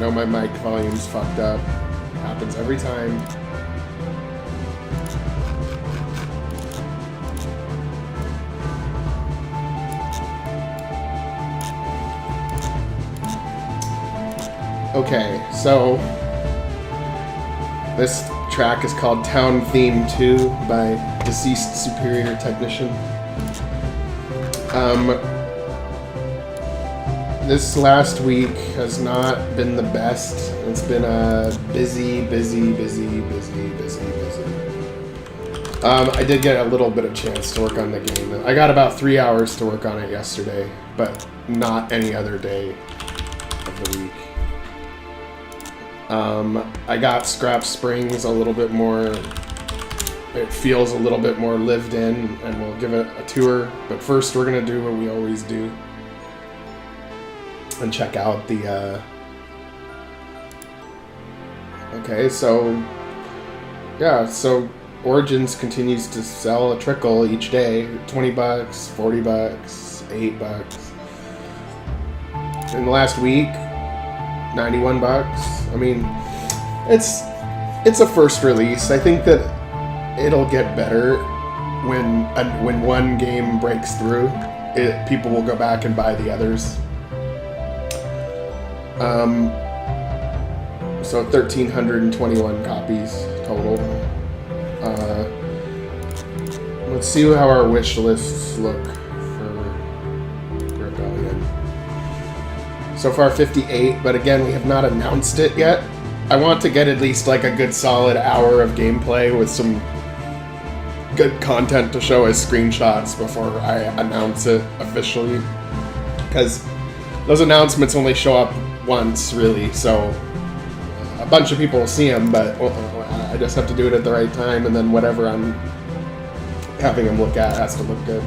know my mic volume's fucked up. Happens every time. Okay, so this track is called Town Theme 2 by Deceased Superior Technician. This last week has not been the best. It's been a busy. I did get a little bit of chance to work on the game. I got about 3 hours to work on it yesterday, but not any other day of the week. I got Scrap Springs a little bit more, it feels a little bit more lived in, and we'll give it a tour. But first we're going to do what we always do and check out the, okay, so, yeah, so Origins continues to sell a trickle each day, 20 bucks, 40 bucks, 8 bucks. In the last week, 91 bucks. I mean, it's a first release. I think that it'll get better when one game breaks through. People will go back and buy the others. So 1,321 copies total. Let's see how our wish lists look for Rebellion. So far 58, but again, we have not announced it yet. I want to get at least like a good solid hour of gameplay with some good content to show as screenshots before I announce it officially. Because those announcements only show up once, really, so a bunch of people will see them, but I just have to do it at the right time, and then whatever I'm having them look at has to look good.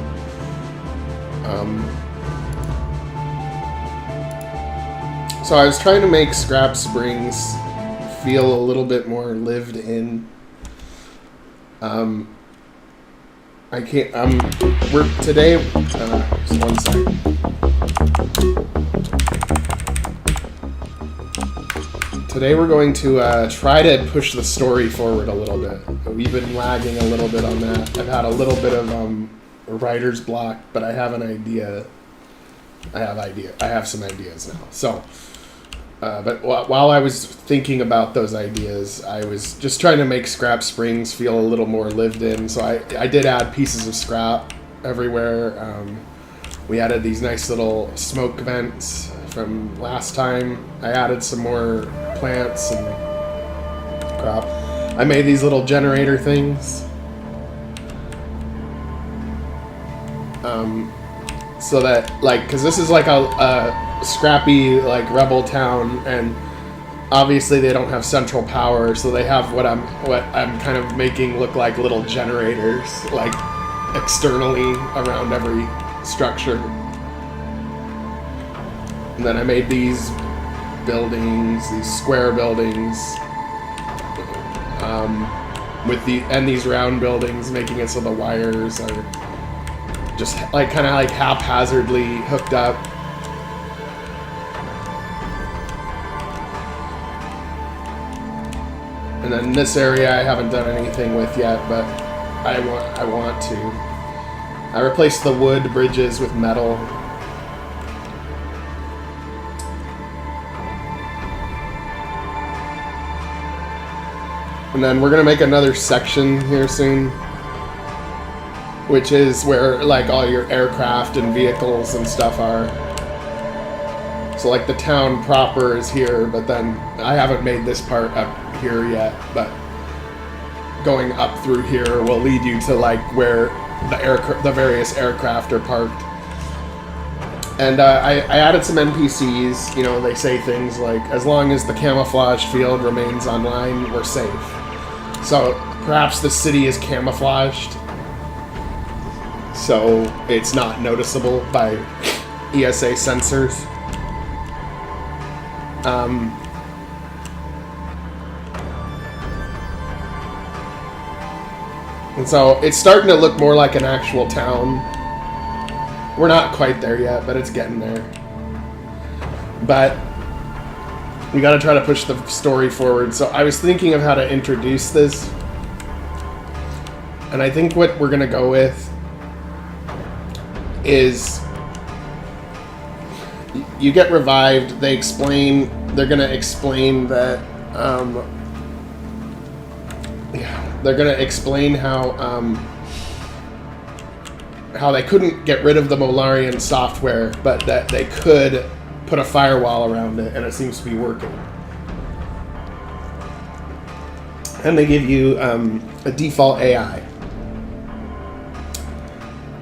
So I was trying to make Scrap Springs feel a little bit more lived in. I can't, we're today, just one second. Today we're going to try to push the story forward a little bit. We've been lagging a little bit on that. I've had a little bit of writer's block, but I have an idea. I have some ideas now. So, but while I was thinking about those ideas, I was just trying to make Scrap Springs feel a little more lived in. So I did add pieces of scrap everywhere. We added these nice little smoke vents from last time. I added some more plants and crap. I made these little generator things. So that, like, because this is like a scrappy, like, rebel town, and obviously they don't have central power, so they have what I'm kind of making look like little generators, like, externally around every structure. And then I made these buildings, these square buildings, with these round buildings, making it so the wires are just like kind of like haphazardly hooked up. And then this area I haven't done anything with yet, but I want to. I replaced the wood bridges with metal. And then we're gonna make another section here soon, which is where like all your aircraft and vehicles and stuff are. So like the town proper is here, but then I haven't made this part up here yet, but going up through here will lead you to like where the various aircraft are parked. And I added some NPCs. You know, they say things like, as long as the camouflage field remains online, we're safe. So perhaps the city is camouflaged, so it's not noticeable by ESA sensors. And so it's starting to look more like an actual town. We're not quite there yet, but it's getting there. But We got to try to push the story forward. So I was thinking of how to introduce this. And I think what we're going to go with is you get revived. They're going to explain that, they're going to explain how they couldn't get rid of the Molarian software, but that they could put a firewall around it, and it seems to be working. And they give you a default AI.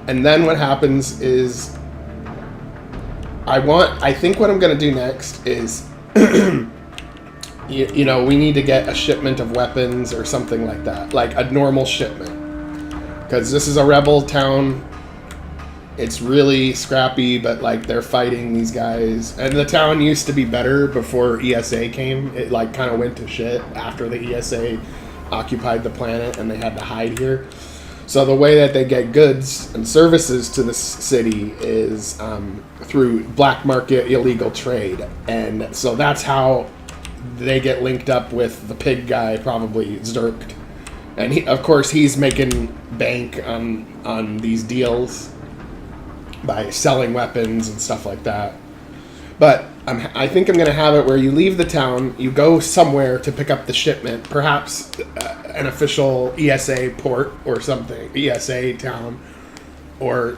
And then what happens is, I think what I'm going to do next is, you know, we need to get a shipment of weapons or something like that, like a normal shipment. Because this is a rebel town. It's really scrappy, but like they're fighting these guys. And the town used to be better before ESA came. It like kind of went to shit after the ESA occupied the planet and they had to hide here. So the way that they get goods and services to this city is through black market illegal trade. And so that's how they get linked up with the pig guy, probably Zerkt. And he, of course, he's making bank on these deals by selling weapons and stuff like that. But I think I'm going to have it where you leave the town, you go somewhere to pick up the shipment, perhaps an official ESA port or something, ESA town, or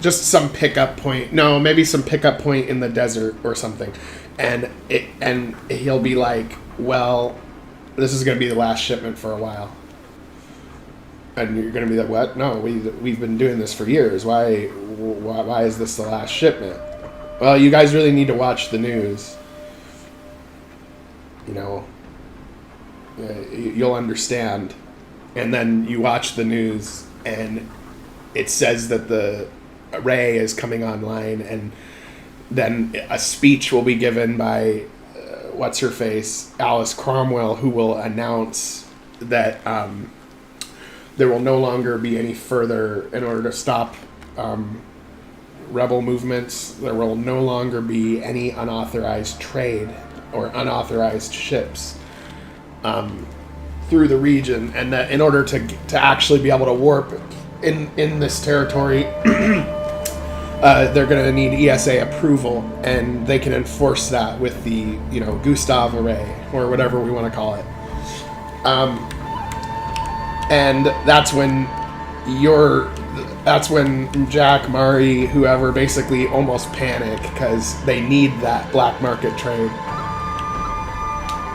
just some pickup point. No, maybe some pickup point in the desert or something. And he'll be like, well, this is going to be the last shipment for a while. And you're going to be like, what? No, we've been doing this for years. Why is this the last shipment? Well, you guys really need to watch the news. You know, you'll understand. And then you watch the news, and it says that the array is coming online, and then a speech will be given by, what's-her-face, Alice Cromwell, who will announce that there will no longer be any further, in order to stop rebel movements, there will no longer be any unauthorized trade or unauthorized ships through the region, and that in order to actually be able to warp in this territory, they're going to need ESA approval, and they can enforce that with the, you know, Gustav array, or whatever we want to call it. And that's when Jack, Mari, whoever, basically almost panic because they need that black market trade.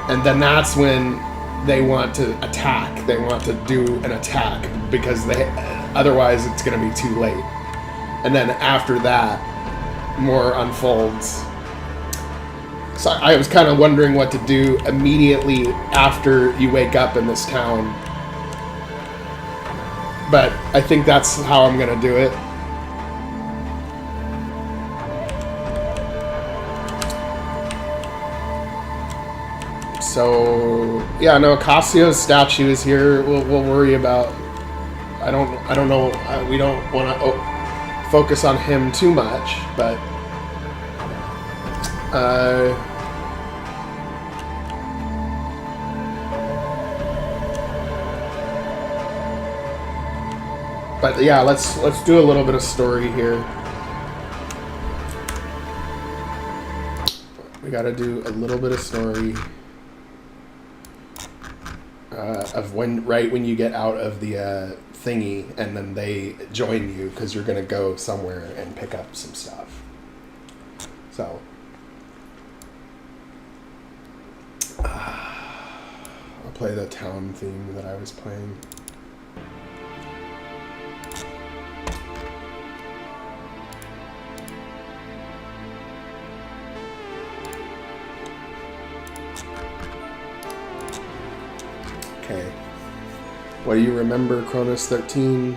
And then that's when they want to attack. They want to do an attack because otherwise it's going to be too late. And then after that, more unfolds. So I was kind of wondering what to do immediately after you wake up in this town. But I think that's how I'm going to do it. So, yeah, no, Cassio's statue is here. We'll worry about... I don't know. We don't want to focus on him too much, but... But yeah, let's do a little bit of story here. We gotta do a little bit of story of right when you get out of the thingy, and then they join you because you're gonna go somewhere and pick up some stuff. So I'll play the town theme that I was playing. Okay. What do you remember, Cronus 13?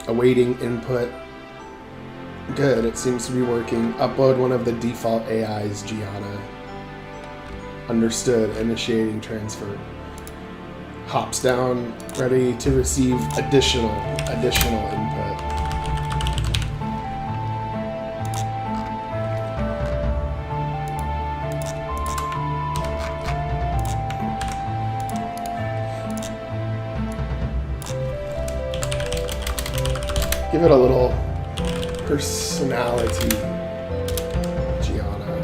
Awaiting input. Good, it seems to be working. Upload one of the default AIs, Gianna. Understood. Initiating transfer. Hops down, ready to receive additional input. Give it a little personality, Gianna.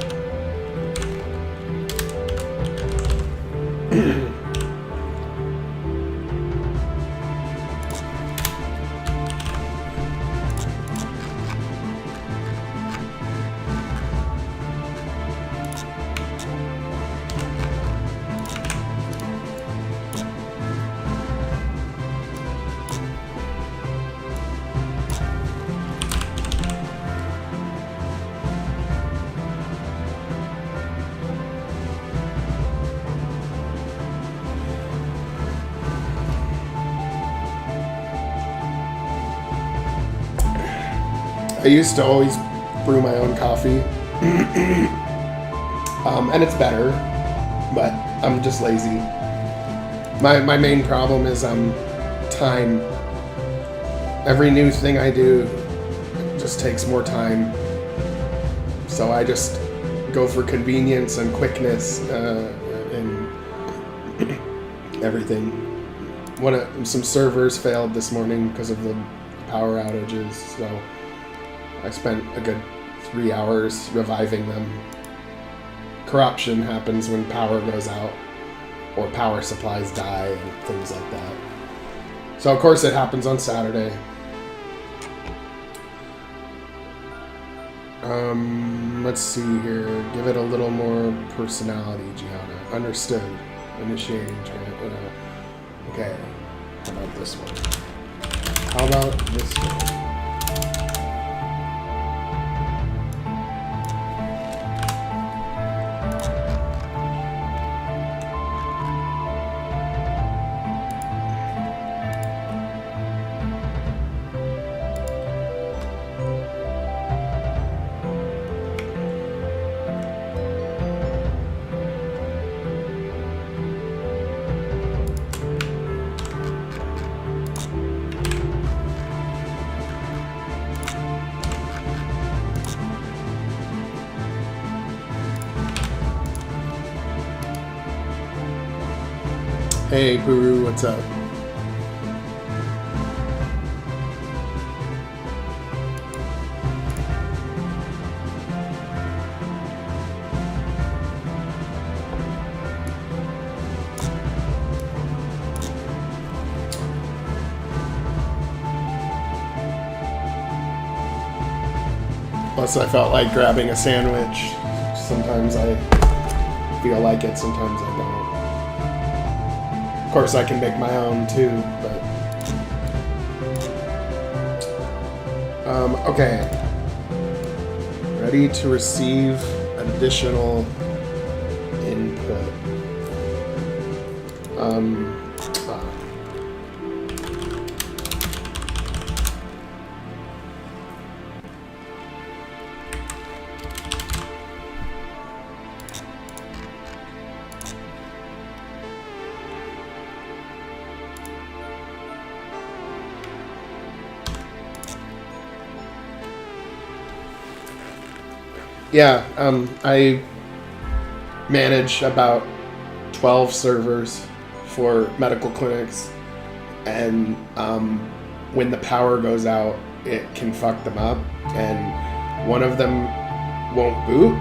I used to always brew my own coffee, and it's better, but I'm just lazy. My main problem is time. Every new thing I do just takes more time, so I just go for convenience and quickness and everything. Some servers failed this morning because of the power outages, so I spent a good 3 hours reviving them. Corruption happens when power goes out, or power supplies die, and things like that. So of course it happens on Saturday. Let's see here. Give it a little more personality, Gianna. Understood. Initiating. Okay. How about this one? How about this one? Hey, Puru, what's up? Plus, I felt like grabbing a sandwich. Sometimes I feel like it, sometimes I don't. Of course, I can make my own too, but... okay. Ready to receive additional input. Yeah, I manage about 12 servers for medical clinics, and when the power goes out, it can fuck them up, and one of them won't boot.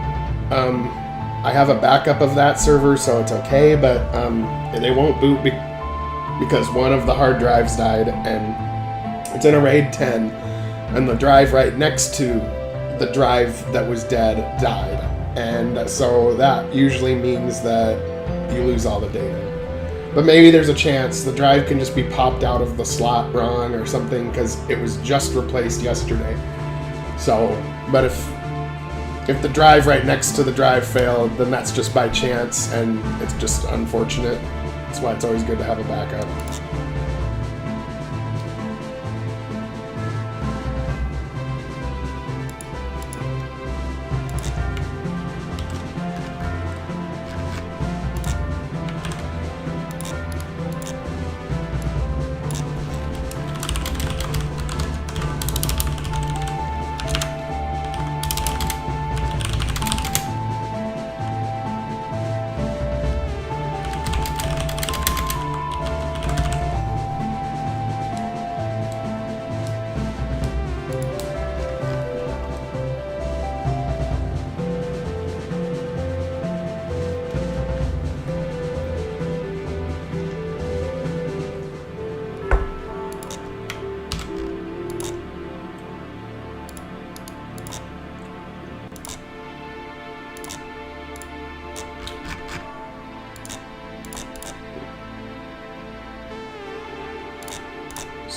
I have a backup of that server, so it's okay, but they won't boot because one of the hard drives died, and it's in a RAID 10, and the drive right next to the drive that was dead died, and so that usually means that you lose all the data. But maybe there's a chance the drive can just be popped out of the slot wrong or something, because it was just replaced yesterday. So, but if the drive right next to the drive failed, then that's just by chance, and it's just unfortunate. That's why it's always good to have a backup.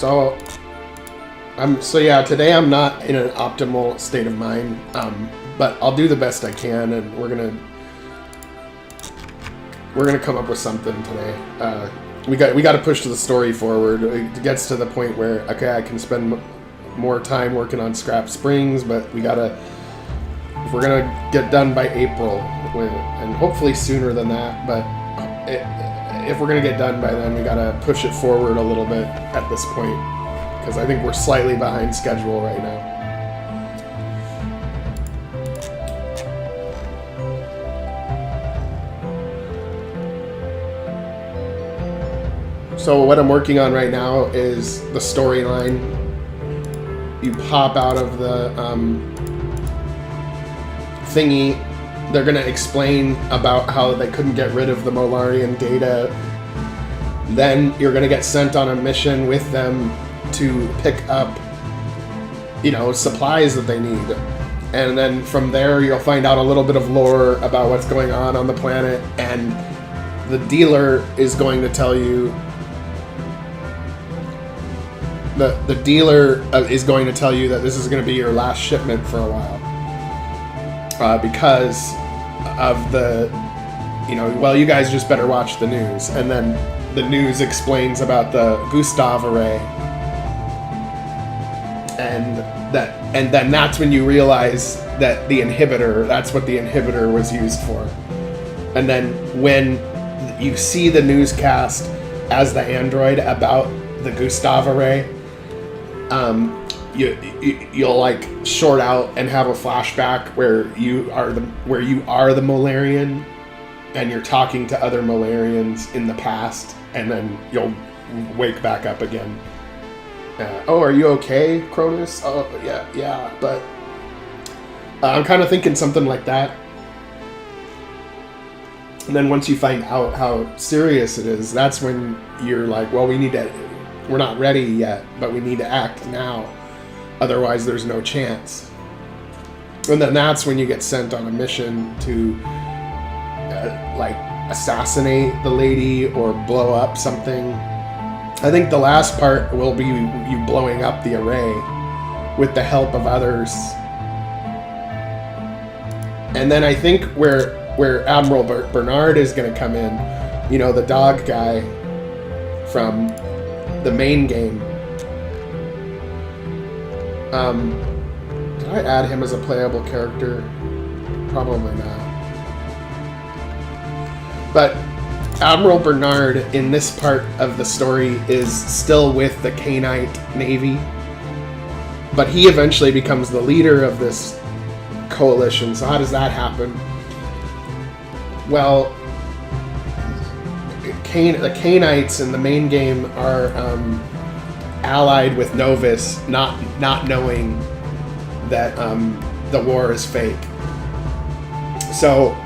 So yeah, today I'm not in an optimal state of mind, but I'll do the best I can, and we're gonna come up with something today. We got to push the story forward. It gets to the point where, okay, I can spend more time working on Scrap Springs, but if we're gonna get done by April, and hopefully sooner than that, but if we're gonna get done by then, we gotta push it forward a little bit at this point, because I think we're slightly behind schedule right now. So what I'm working on right now is the storyline. You pop out of the thingy. They're going to explain about how they couldn't get rid of the Molarian data. Then you're going to get sent on a mission with them to pick up, supplies that they need. And then from there, you'll find out a little bit of lore about what's going on the planet. And the dealer is going to tell you the dealer is going to tell you that this is going to be your last shipment for a while, because of the, you guys just better watch the news. And then the news explains about the Gustav array, and then that's when you realize that that's what the inhibitor was used for. And then when you see the newscast as the android about the Gustav array, you'll like short out and have a flashback where you are the Molarian, and you're talking to other Molarians in the past, and then you'll wake back up again. Oh, are you okay, Cronus? Oh, yeah, but I'm kind of thinking something like that. And then once you find out how serious it is, that's when you're like, well, we're not ready yet, but we need to act now. Otherwise, there's no chance. And then that's when you get sent on a mission to, assassinate the lady or blow up something. I think the last part will be you blowing up the array with the help of others. And then I think where Admiral Bernard is going to come in, the dog guy from the main game. Did I add him as a playable character? Probably not. But Admiral Bernard in this part of the story is still with the Cainite Navy, but he eventually becomes the leader of this coalition. So how does that happen? Well, the Cainites in the main game are allied with Novus, not knowing that the war is fake. So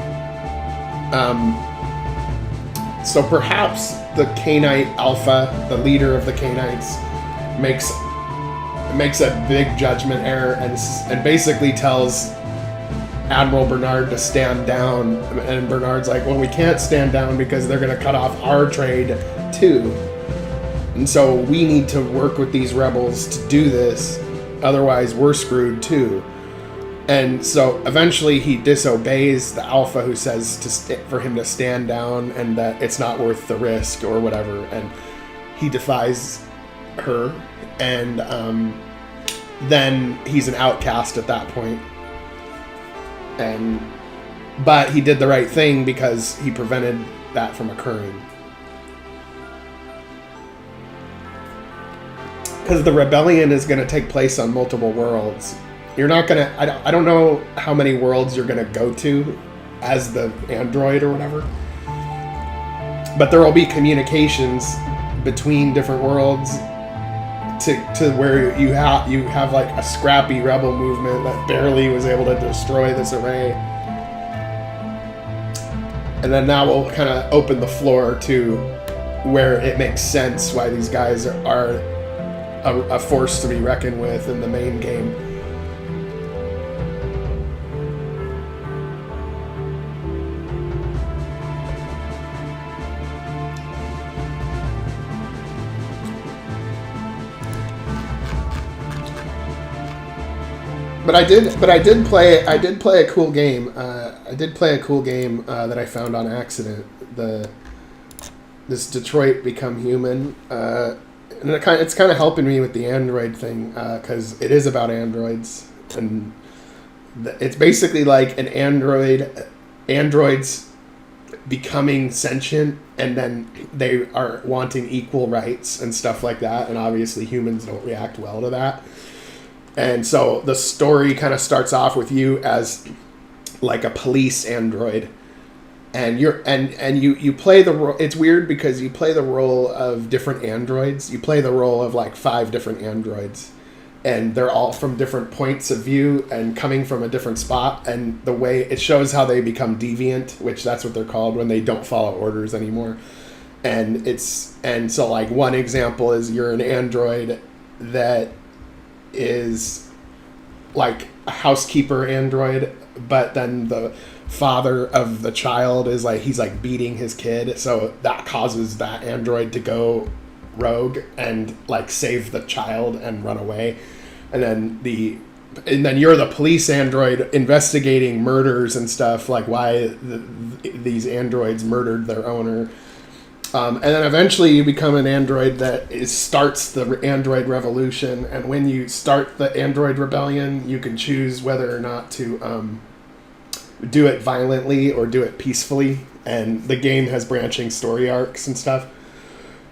perhaps the Cainite Alpha, the leader of the Cainites, makes a big judgment error and basically tells Admiral Bernard to stand down, and Bernard's like, well, we can't stand down because they're going to cut off our trade too, and so we need to work with these rebels to do this, otherwise we're screwed too. And so eventually he disobeys the Alpha, who says for him to stand down and that it's not worth the risk or whatever, and he defies her, and then he's an outcast at that point. But he did the right thing because he prevented that from occurring. Because the rebellion is going to take place on multiple worlds. You're not going to... I don't know how many worlds you're going to go to as the android or whatever. But there will be communications between different worlds to where you have like a scrappy rebel movement that barely was able to destroy this array. And then that will kind of open the floor to where it makes sense why these guys are a force to be reckoned with in the main game. But I did play a cool game. I did play a cool game that I found on accident. This Detroit Become Human, and it's kind of helping me with the Android thing because it is about androids, and it's basically like an androids becoming sentient, and then they are wanting equal rights and stuff like that, and obviously humans don't react well to that. And so the story kind of starts off with you as like a police android, and you play the role. It's weird because you play the role of different androids. You play the role of like 5 different androids, and they're all from different points of view and coming from a different spot. And the way it shows how they become deviant, which that's what they're called when they don't follow orders anymore. And so like one example is you're an android that is like a housekeeper android, but then the father of the child is like, he's like beating his kid, so that causes that android to go rogue and like save the child and run away. And then you're the police android investigating murders and stuff, like why these androids murdered their owner. And then eventually you become an android that starts the android revolution. And when you start the android rebellion, you can choose whether or not to do it violently or do it peacefully. And the game has branching story arcs and stuff.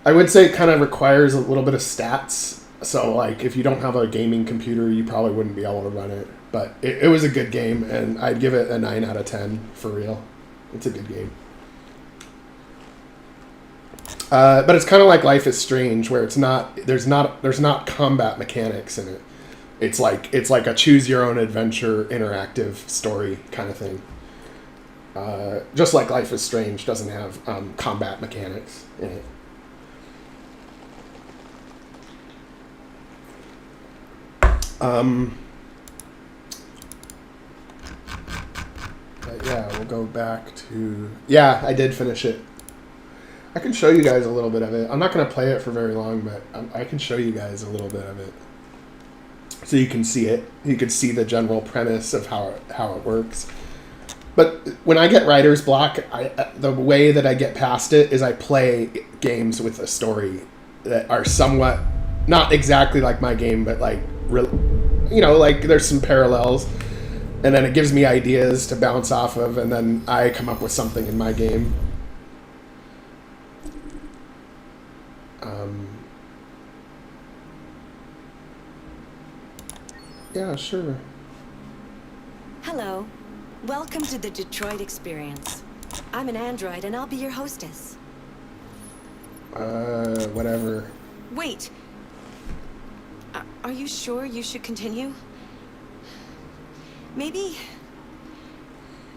I would say it kind of requires a little bit of stats. So like if you don't have a gaming computer, you probably wouldn't be able to run it. But it was a good game, and I'd give it a 9 out of 10 for real. It's a good game. But it's kind of like Life is Strange, where there's not combat mechanics in it. It's like a choose your own adventure interactive story kind of thing. Just like Life is Strange doesn't have combat mechanics in it. But yeah, we'll go back to... Yeah, I did finish it. I can show you guys a little bit of it. I'm not going to play it for very long, but I can show you guys a little bit of it. So you can see it. You can see the general premise of how it works. But when I get writer's block, the way that I get past it is I play games with a story that are somewhat, not exactly like my game, but like, like there's some parallels. And then it gives me ideas to bounce off of, and then I come up with something in my game. Yeah, sure. Hello. Welcome to the Detroit experience. I'm an android and I'll be your hostess. Whatever. Wait. Are you sure you should continue? Maybe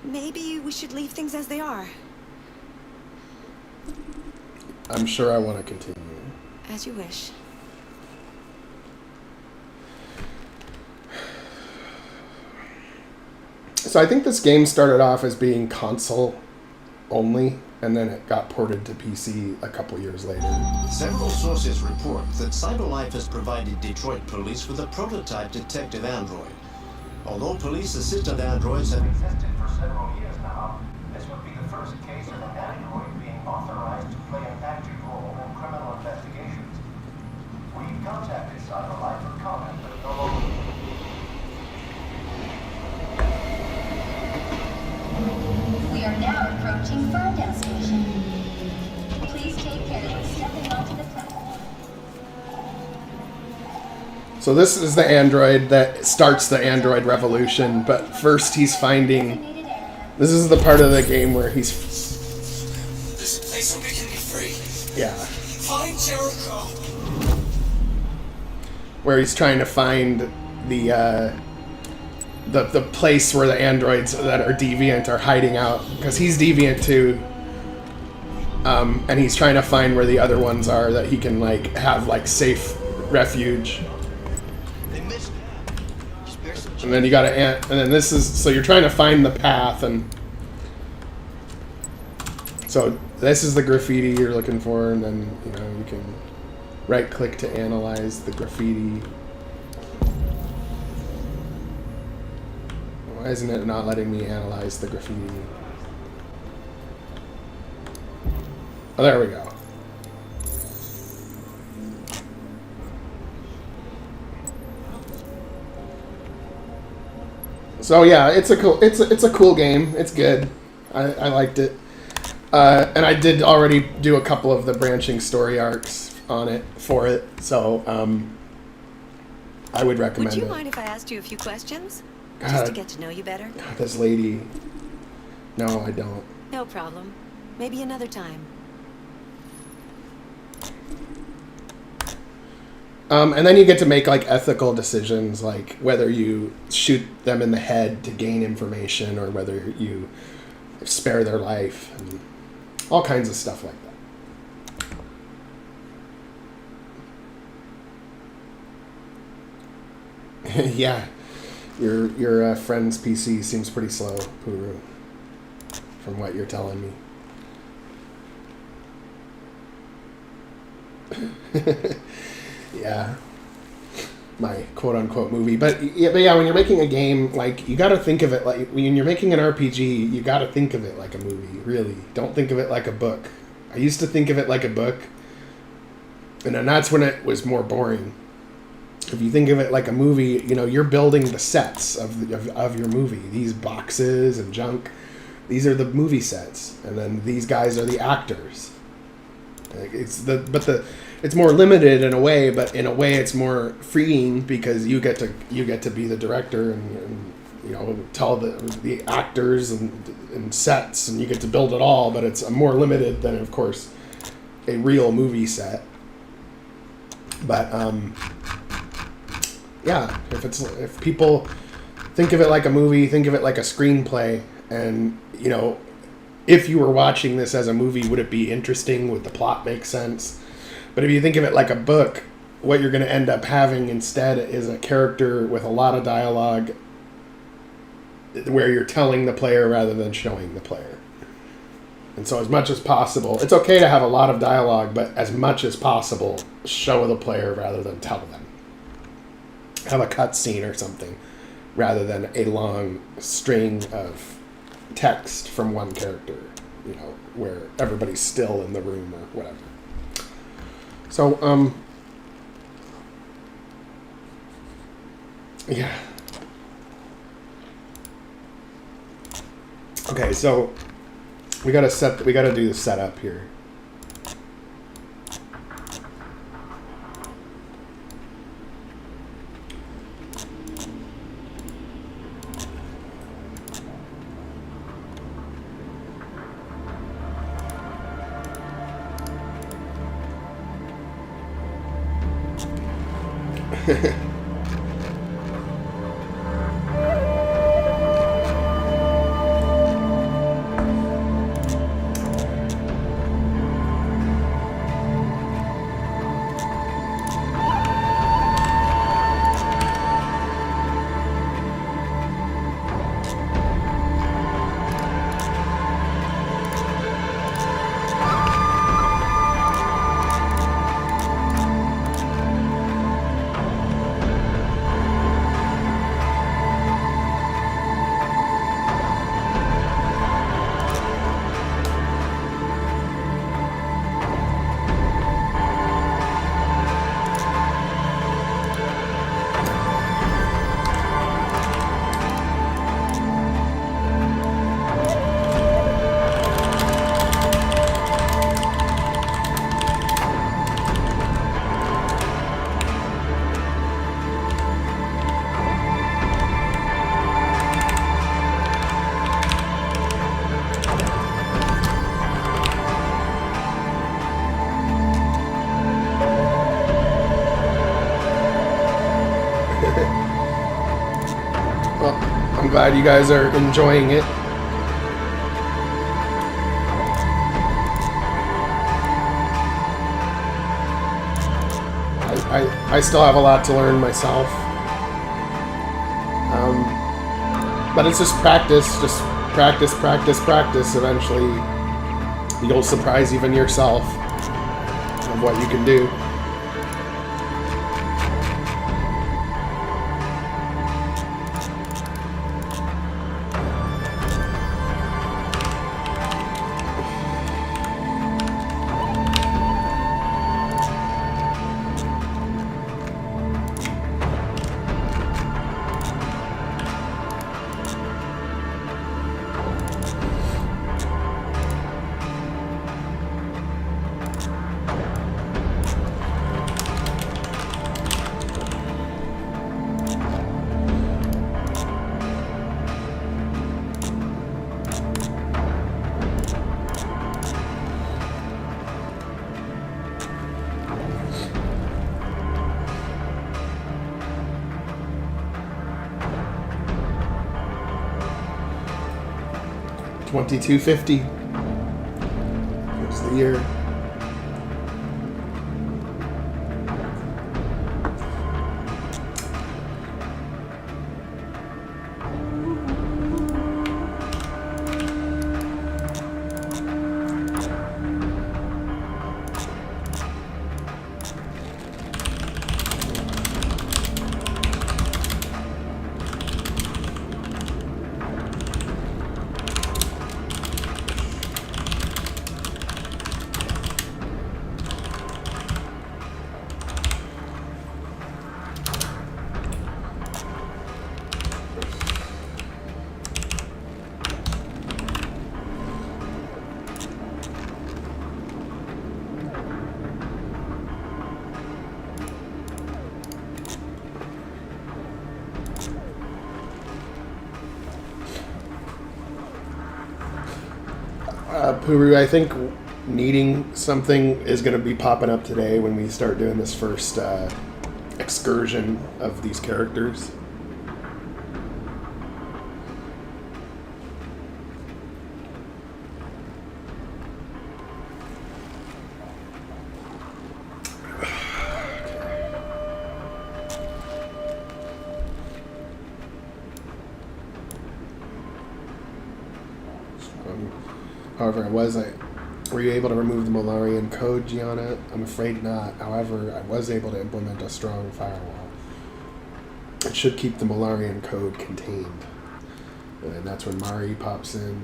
we should leave things as they are. I'm sure I want to continue. As you wish. So I think this game started off as being console only, and then it got ported to PC a couple years later. Several sources report that CyberLife has provided Detroit police with a prototype detective android. Although police-assisted androids have existed for several years now, this would be the first case of an android being authorized to play an active role in criminal investigations. We've contacted CyberLife for comment, but no longer. We are now approaching Ferndale Station. Please take care of stepping onto the platform. So this is the android that starts the android revolution, but first he's finding... This is the part of the game where he's... This place will begin me free. Yeah. Find Jericho. Where he's trying to find the place where the androids that are deviant are hiding out, because he's deviant too, and he's trying to find where the other ones are that he can like have like safe refuge. And then you gotta, and then this is, so you're trying to find the path, and so this is the graffiti you're looking for, and then you can right click to analyze the graffiti. Why isn't it not letting me analyze the graffiti? Oh, there we go. So yeah, it's a cool game. It's good. I liked it. And I did already do a couple of the branching story arcs on it for it, so I would recommend it. Would you mind if I asked you a few questions? God. Just to get to know you better? God, this lady. No, I don't. No problem. Maybe another time. And then you get to make like ethical decisions, like whether you shoot them in the head to gain information or whether you spare their life and all kinds of stuff like that. Yeah, your friend's PC seems pretty slow, Puru, from what you're telling me. Yeah, my quote-unquote movie, but yeah, when you're making a game, like, you got to think of it like, when you're making an RPG, you got to think of it like a movie. Really, don't think of it like a book. I used to think of it like a book, and then that's when it was more boring. If you think of it like a movie, you know, you're building the sets of your movie. These boxes and junk, these are the movie sets, and then these guys are the actors. Like, it's more limited in a way, but in a way it's more freeing because you get to be the director and you know, tell the actors and sets, and you get to build it all, but it's more limited than, of course, a real movie set. But yeah, if people think of it like a movie, think of it like a screenplay, and you know, if you were watching this as a movie, would it be interesting? Would the plot make sense? But if you think of it like a book, what you're going to end up having instead is a character with a lot of dialogue where you're telling the player rather than showing the player. And so as much as possible, it's okay to have a lot of dialogue, but as much as possible, show the player rather than tell them. Have a cutscene or something rather than a long string of text from one character, you know, where everybody's still in the room or whatever. So, yeah. Okay, so we gotta do the setup here. I'm glad you guys are enjoying it. I still have a lot to learn myself. But it's just practice. Just practice, practice, practice. Eventually, you'll surprise even yourself of what you can do. 2250. Here's the year. Puru, I think needing something is going to be popping up today when we start doing this first excursion of these characters. However, were you able to remove the Malarian code, Gianna? I'm afraid not. However, I was able to implement a strong firewall. It should keep the Malarian code contained. And that's when Mari pops in.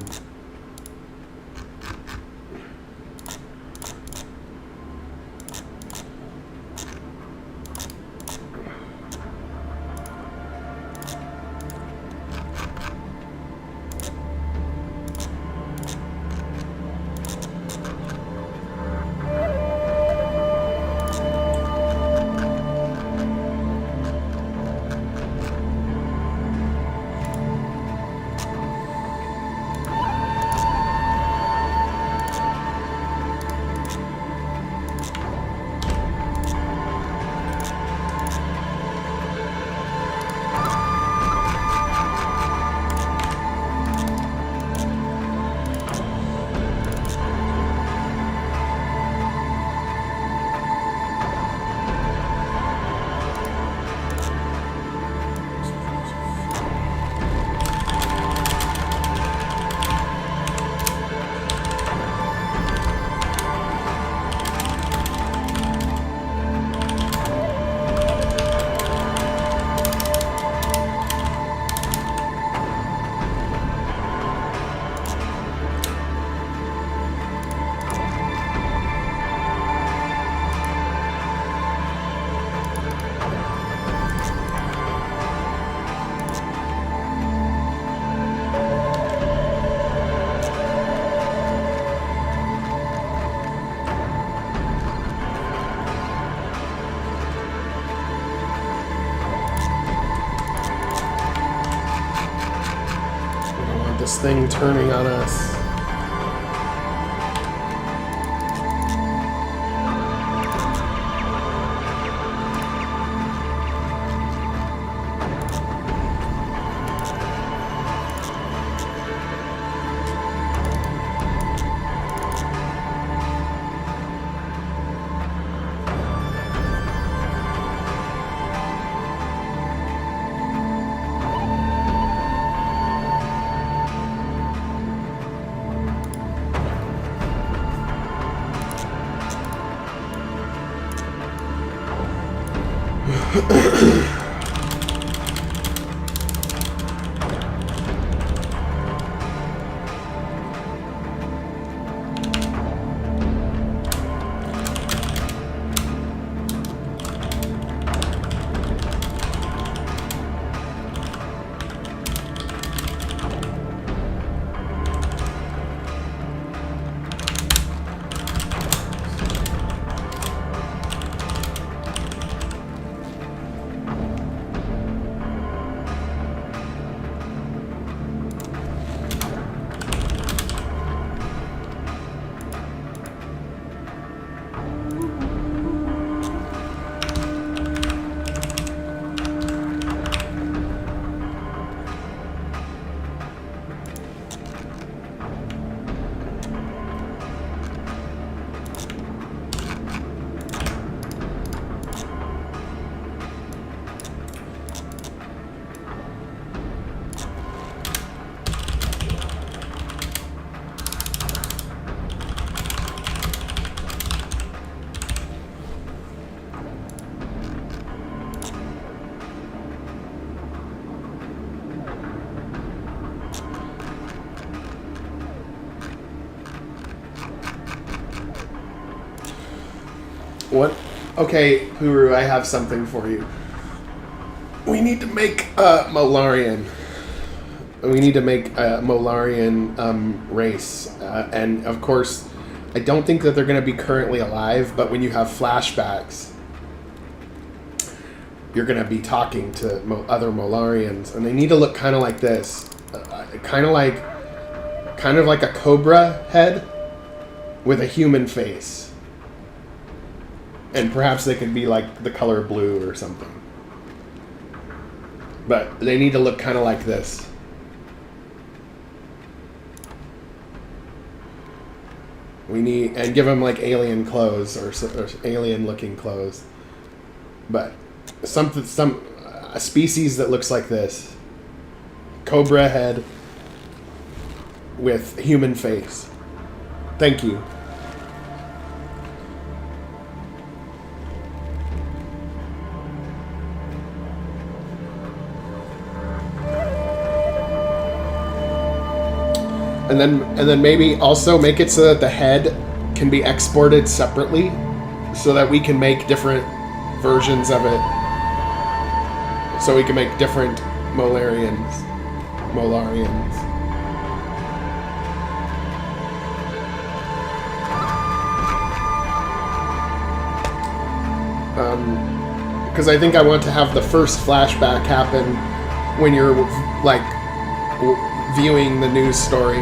This thing turning on us. What? Okay, Puru, I have something for you. We need to make Molarian. We need to make a Molarian race. And of course, I don't think that they're going to be currently alive, but when you have flashbacks, you're going to be talking to other Molarians, and they need to look kind of like this. Kind of like a cobra head with a human face. And perhaps they could be like the color blue or something. But they need to look kind of like this. We need, and give them like alien clothes or alien looking clothes. But a species that looks like this. Cobra head with human face. Thank you. And then maybe also make it so that the head can be exported separately so that we can make different versions of it. So we can make different Molarians. Because I think I want to have the first flashback happen when you're like viewing the news story.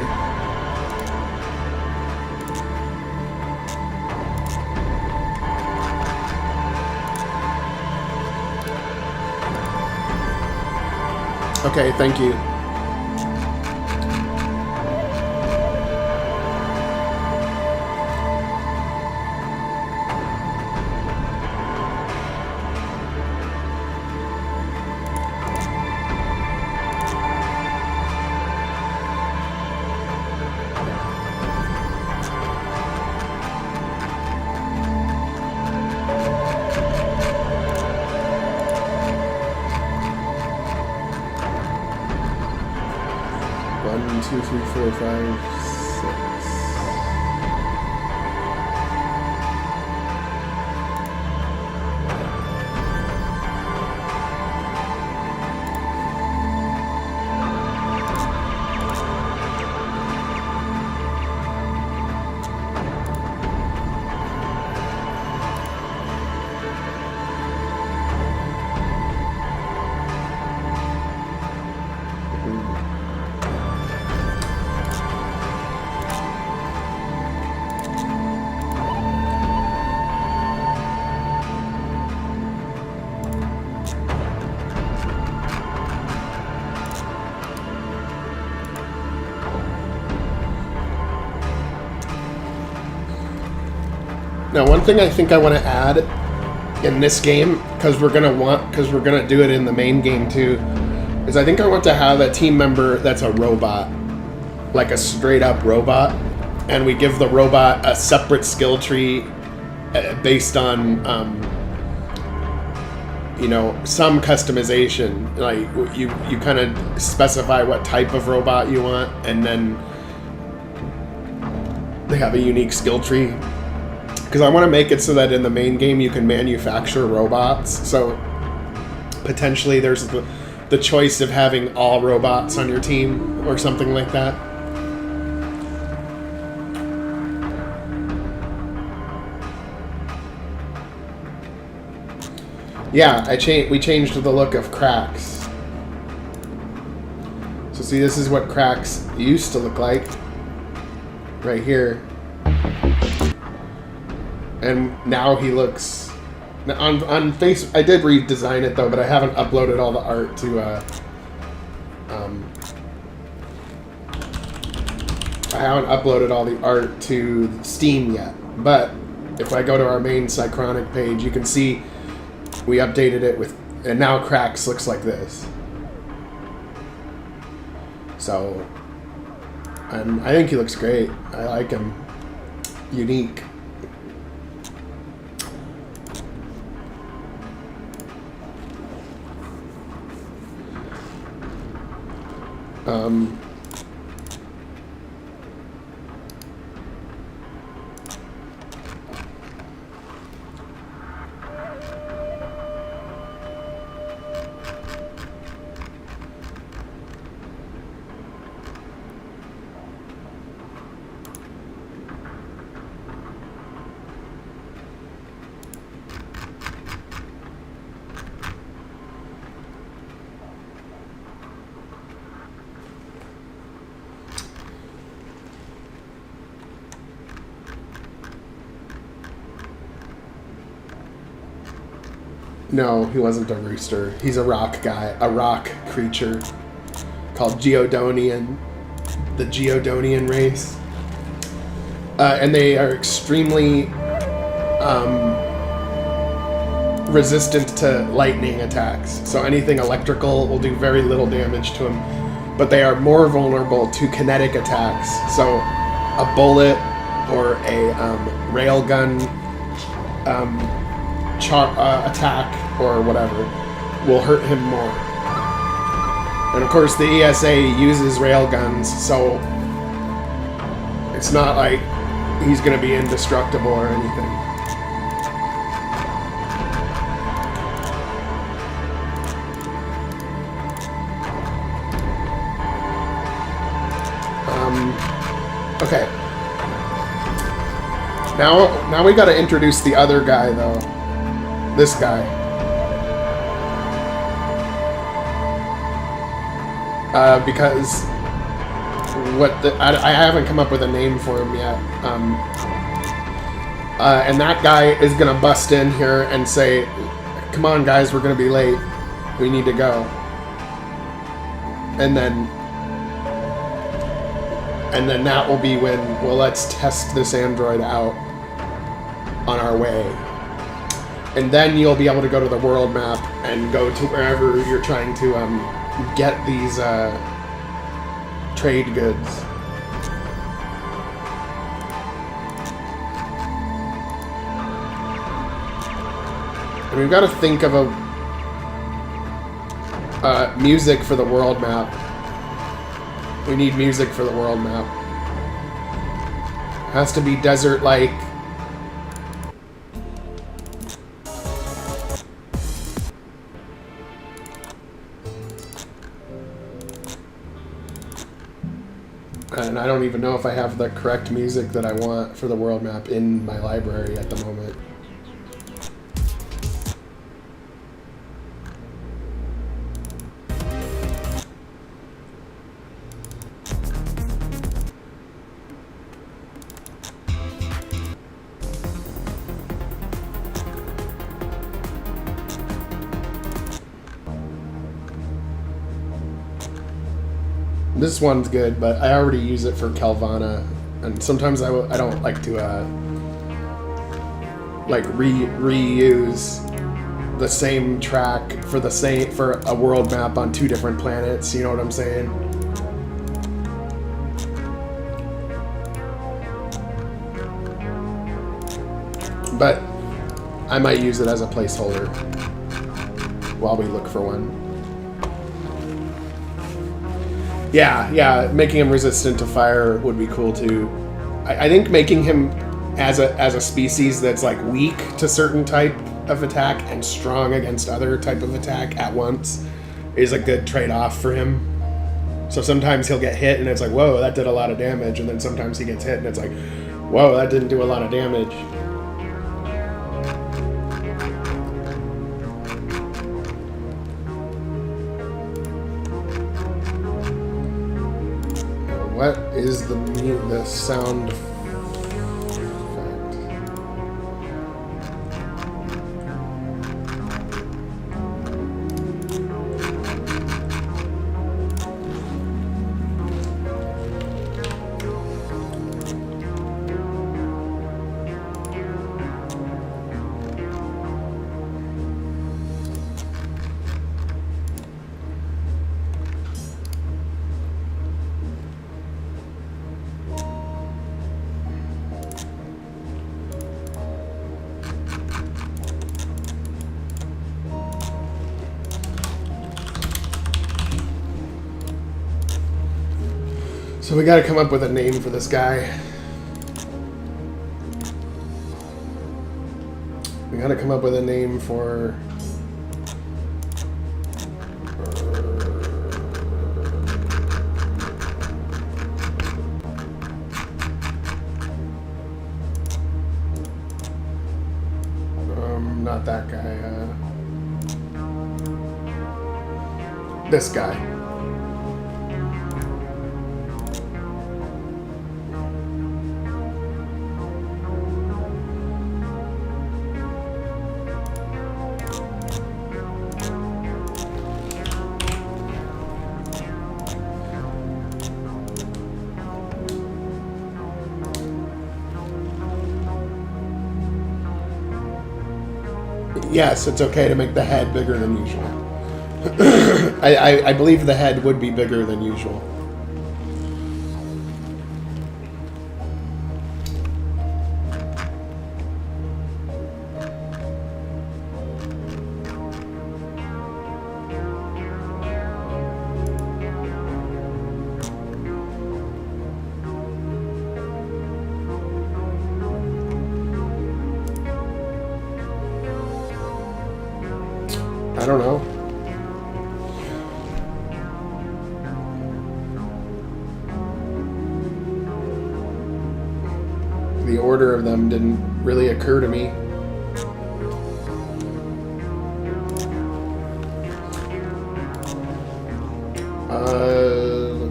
Okay, thank you. Two, three, four, five, six. Now, one thing I think I want to add in this game, because we're gonna do it in the main game too, is I think I want to have a team member that's a robot, like a straight up robot, and we give the robot a separate skill tree based on, you know, some customization. Like you kind of specify what type of robot you want, and then they have a unique skill tree. Because I want to make it so that in the main game you can manufacture robots. So potentially there's the choice of having all robots on your team or something like that. Yeah, we changed the look of Cracks. So see, this is what Cracks used to look like. Right here. And now he looks on face. I did redesign it though, but I haven't uploaded all the art to. I haven't uploaded all the art to Steam yet. But if I go to our main Psychronic page, you can see we updated it with, and now Cracks looks like this. So, and I think he looks great. I like him. Unique. No, he wasn't a rooster. He's a rock guy, a rock creature called Geodonian, the Geodonian race. And they are extremely resistant to lightning attacks. So anything electrical will do very little damage to them. But they are more vulnerable to kinetic attacks. So a bullet or a railgun attack or whatever will hurt him more. And of course the ESA uses railguns, so it's not like he's going to be indestructible or anything. Okay. Now we got to introduce the other guy, though. This guy. Because I haven't come up with a name for him yet. And that guy is gonna bust in here and say, "Come on, guys, we're gonna be late. We need to go." And then that will be when, well, let's test this android out on our way. And then you'll be able to go to the world map and go to wherever you're trying to get these trade goods. And we've got to think of a music for the world map. We need music for the world map. It has to be desert-like. And I don't even know if I have the correct music that I want for the world map in my library at the moment. This one's good, but I already use it for Calvana, and sometimes I don't like to reuse the same track for a world map on two different planets. You know what I'm saying? But I might use it as a placeholder while we look for one. Yeah, making him resistant to fire would be cool too. I think making him as a species that's like weak to certain type of attack and strong against other type of attack at once is a good trade-off for him. So sometimes he'll get hit and it's like, whoa, that did a lot of damage, and then sometimes he gets hit and it's like, whoa, that didn't do a lot of damage. What is the sound effect? So we gotta come up with a name for this guy. We gotta come up with a name for... not that guy. This guy. yes, it's okay to make the head bigger than usual. I believe the head would be bigger than usual. I don't know. The order of them didn't really occur to me.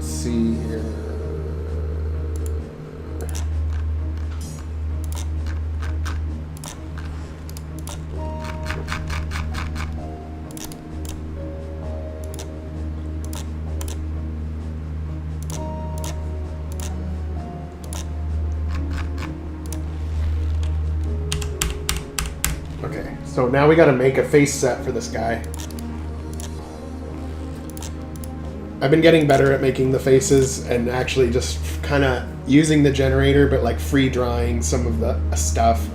Let's see here. Okay, so now we gotta make a face set for this guy. I've been getting better at making the faces and actually just kind of using the generator, but like free drawing some of the stuff.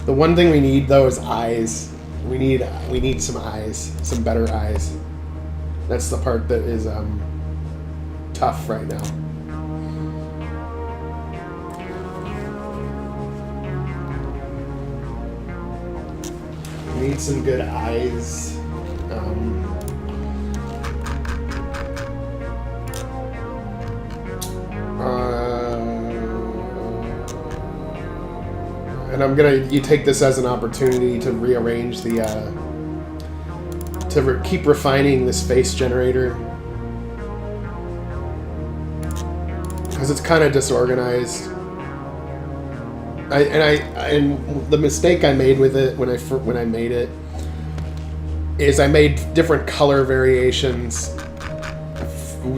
The one thing we need though is eyes. We need some eyes, some better eyes. That's the part that is tough right now. We need some good eyes. And you take this as an opportunity to rearrange the, keep refining this face generator. Because it's kind of disorganized. And the mistake I made with it when I made it is I made different color variations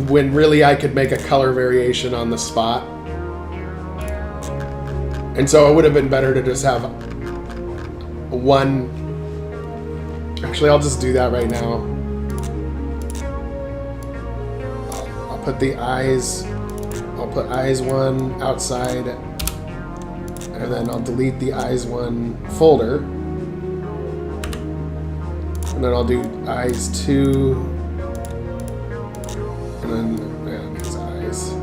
when really I could make a color variation on the spot. And so it would have been better to just have one. Actually, I'll just do that right now. I'll put the eyes. I'll put eyes 1 outside. And then I'll delete the eyes 1 folder. And then I'll do eyes 2. And then these eyes.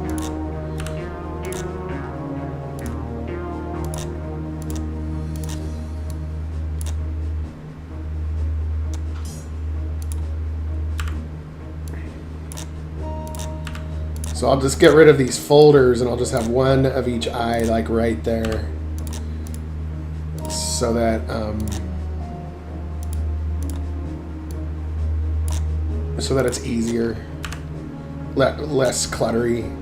So I'll just get rid of these folders and I'll just have one of each eye like right there. So that it's easier, less cluttery.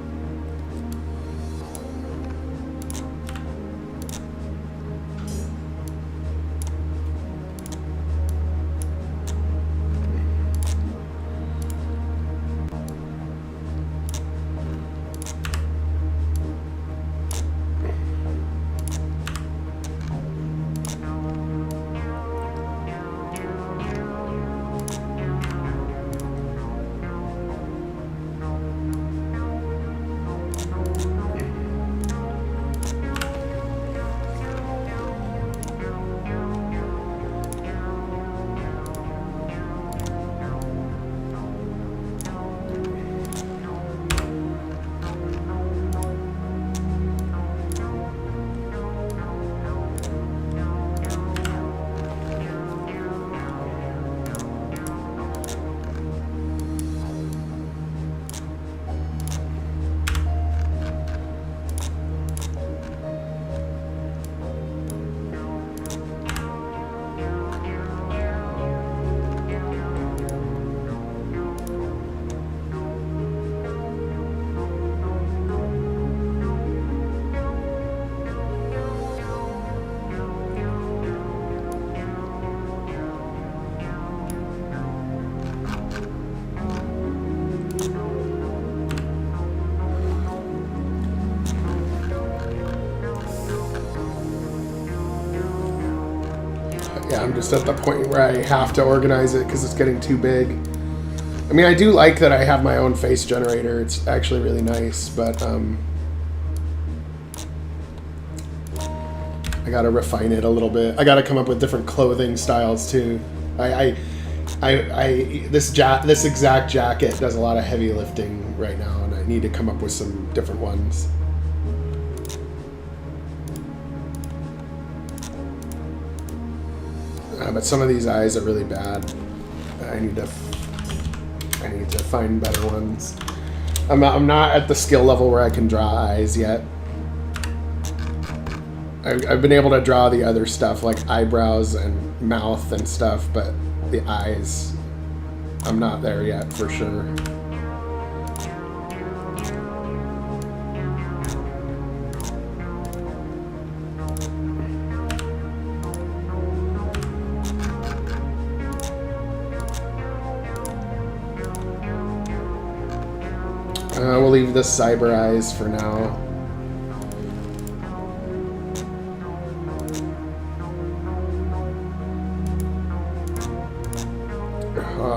just at the point where I have to organize it because it's getting too big. I mean, I do like that I have my own face generator. It's actually really nice, but I gotta refine it a little bit. I gotta come up with different clothing styles too. This exact jacket does a lot of heavy lifting right now, and I need to come up with some different ones. But some of these eyes are really bad. I need to find better ones. I'm not at the skill level where I can draw eyes yet. I've been able to draw the other stuff like eyebrows and mouth and stuff, but the eyes, I'm not there yet for sure. We'll leave the cyber eyes for now.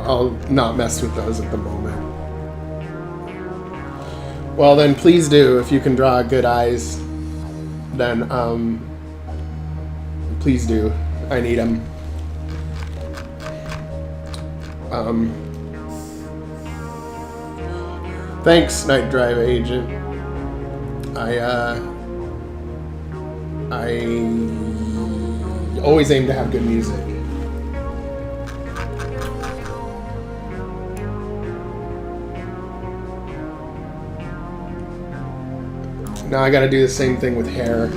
I'll not mess with those at the moment. Well then, please do. If you can draw good eyes, then please do. I need them. Thanks, Night Drive Agent. I always aim to have good music. Now I gotta do the same thing with hair.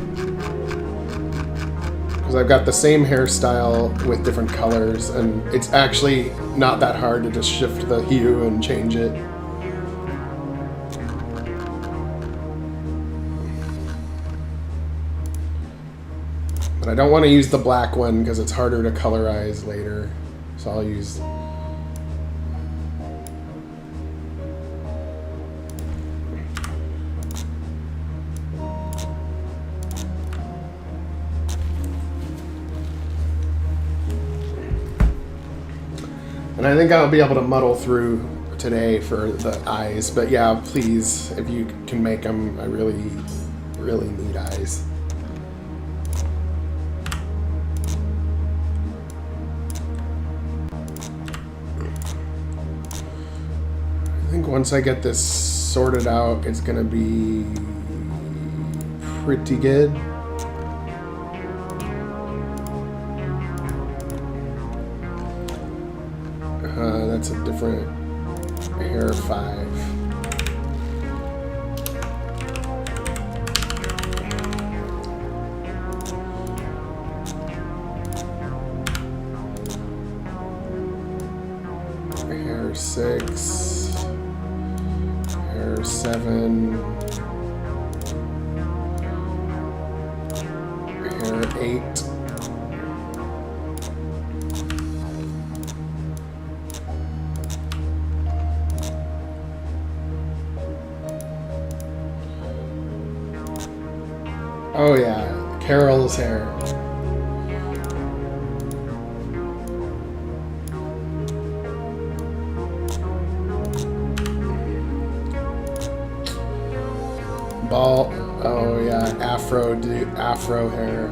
Because I've got the same hairstyle with different colors, and it's actually not that hard to just shift the hue and change it. But I don't want to use the black one because it's harder to colorize later. So I'll use... And I think I'll be able to muddle through today for the eyes. But yeah, please, if you can make them, I really, really need eyes. I think once I get this sorted out, it's gonna be pretty good. That's a different hair 5. Hair 6. Hair 7. Hair 8. Oh yeah, Carol's hair. Ball. Oh yeah, afro hair.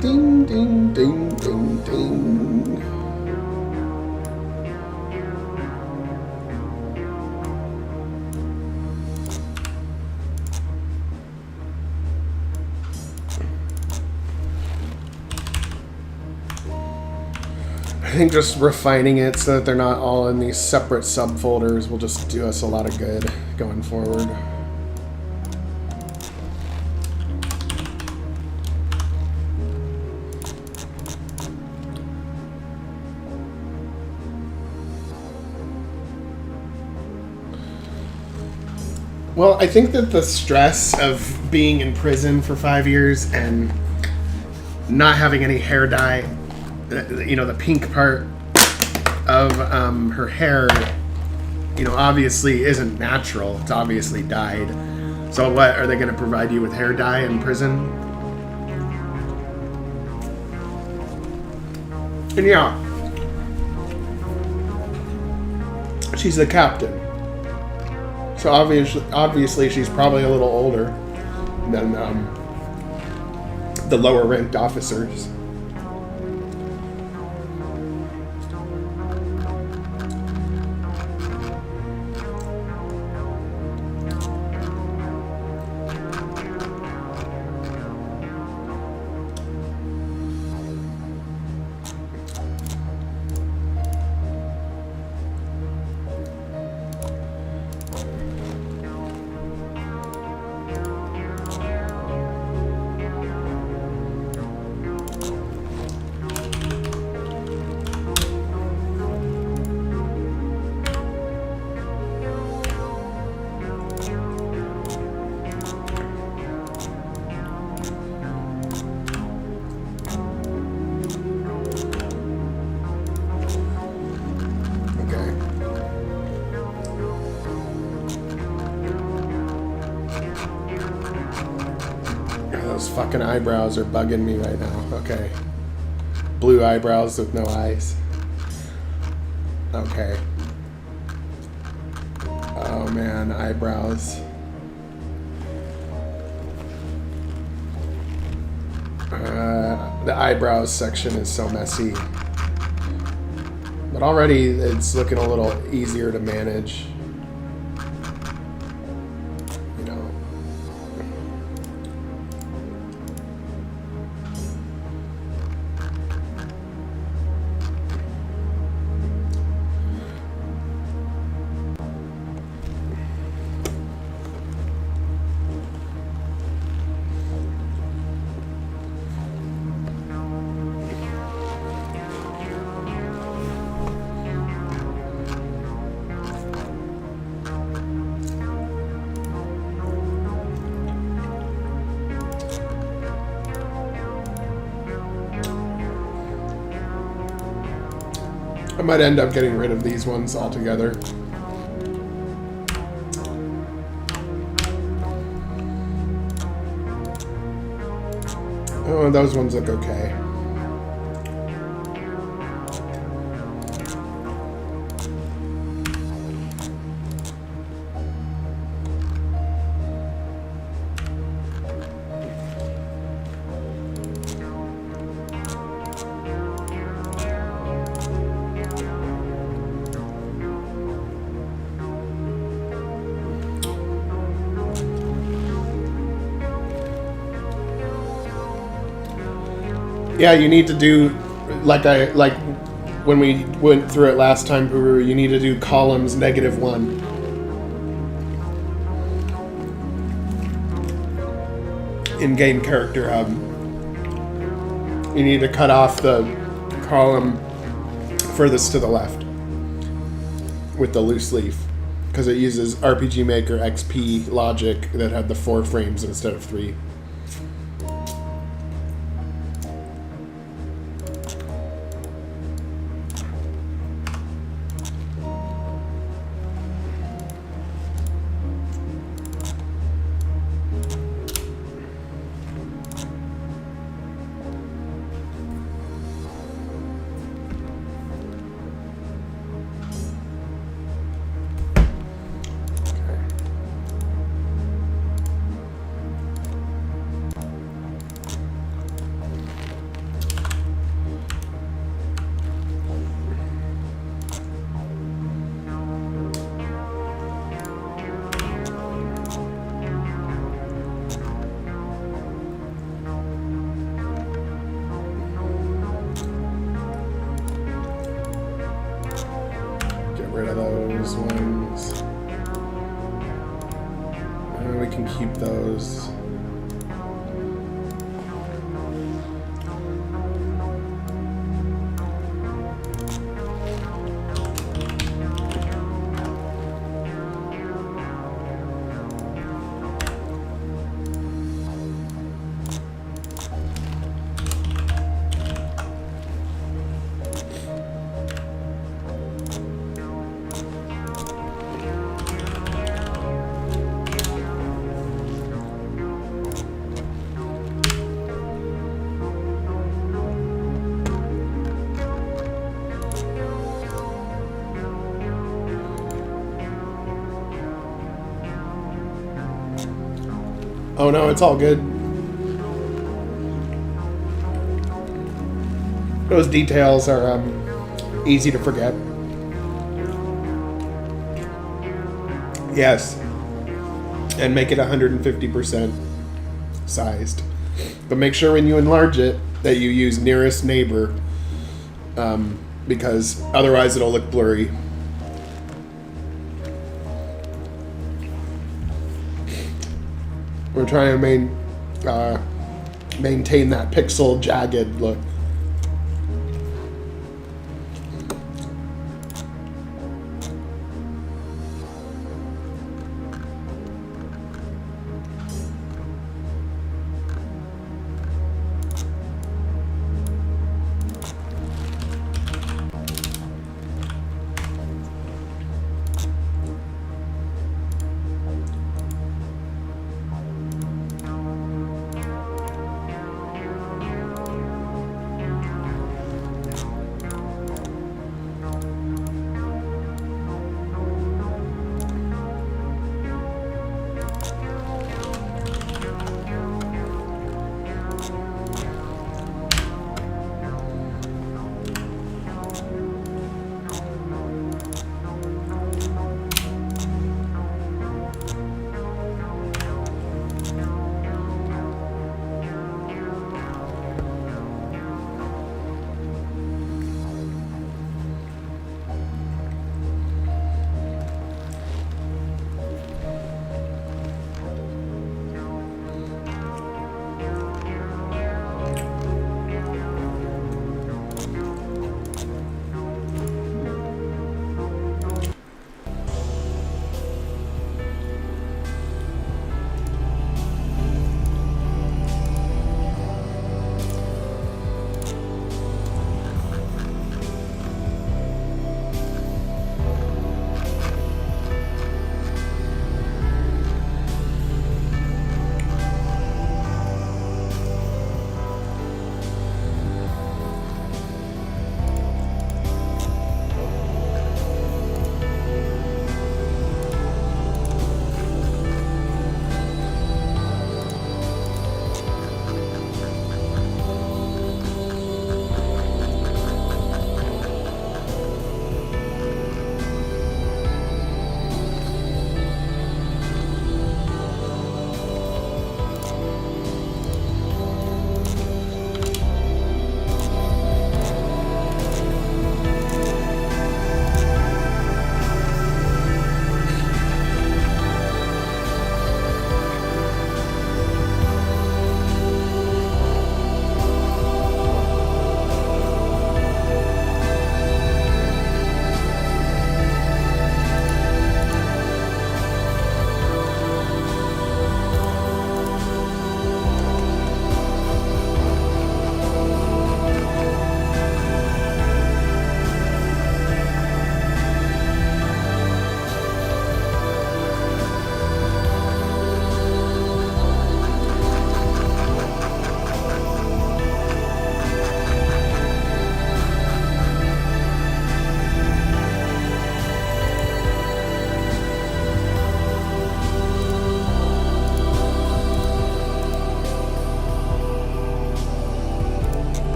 Ding ding ding ding ding. I think just refining it so that they're not all in these separate subfolders will just do us a lot of good going forward. Well, I think that the stress of being in prison for 5 years and not having any hair dye, you know, the pink part of her hair you know, obviously isn't natural. It's obviously dyed. So what, are they going to provide you with hair dye in prison? And yeah, she's the captain. So obviously she's probably a little older than the lower ranked officers. Fucking eyebrows are bugging me right now. Okay. Blue eyebrows with no eyes. Okay. Oh man, eyebrows. The eyebrows section is so messy. But already it's looking a little easier to manage. I might end up getting rid of these ones altogether. Oh, those ones look okay. Yeah, you need to do like when we went through it last time, Puru, you need to do columns -1. In-game character hub. You need to cut off the column furthest to the left with the loose leaf, because it uses RPG Maker XP logic that had the 4 frames instead of 3. Rid of those ones. And we can keep those. Oh no, it's all good. Those details are easy to forget. Yes. And make it 150% sized. But make sure when you enlarge it that you use nearest neighbor, because otherwise it'll look blurry. We're trying to maintain that pixel jagged look.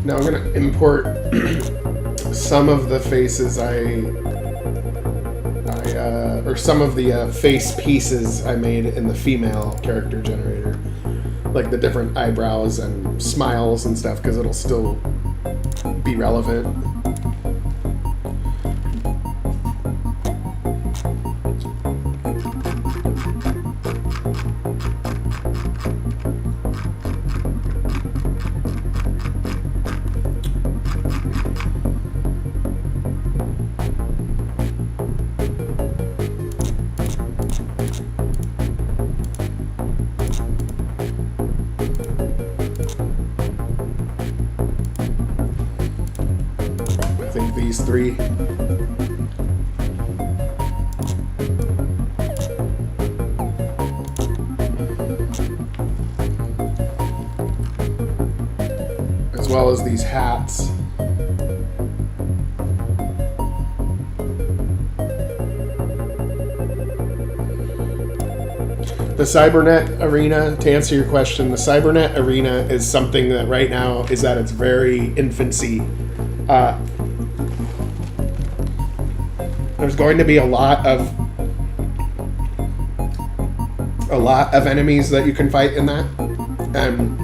Now I'm going to import some of the faces or some of the face pieces I made in the female character generator, like the different eyebrows and smiles and stuff, because it'll still be relevant. These three. As well as these hats. The Cybernet Arena, to answer your question, the Cybernet Arena is something that right now is at its very infancy. There's going to be a lot of enemies that you can fight in that, and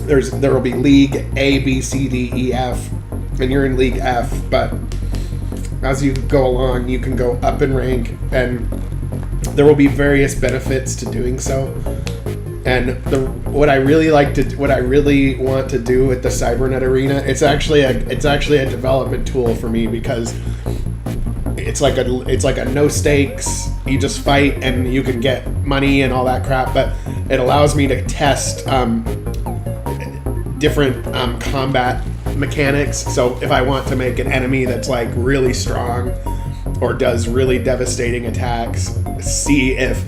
there will be League A, B, C, D, E, F, and you're in League F. But as you go along, you can go up in rank, and there will be various benefits to doing so. And what I really want to do with the Cybernet Arena, it's actually a development tool for me, because it's like a no stakes, you just fight and you can get money and all that crap, but it allows me to test different combat mechanics. So if I want to make an enemy that's like really strong or does really devastating attacks, see if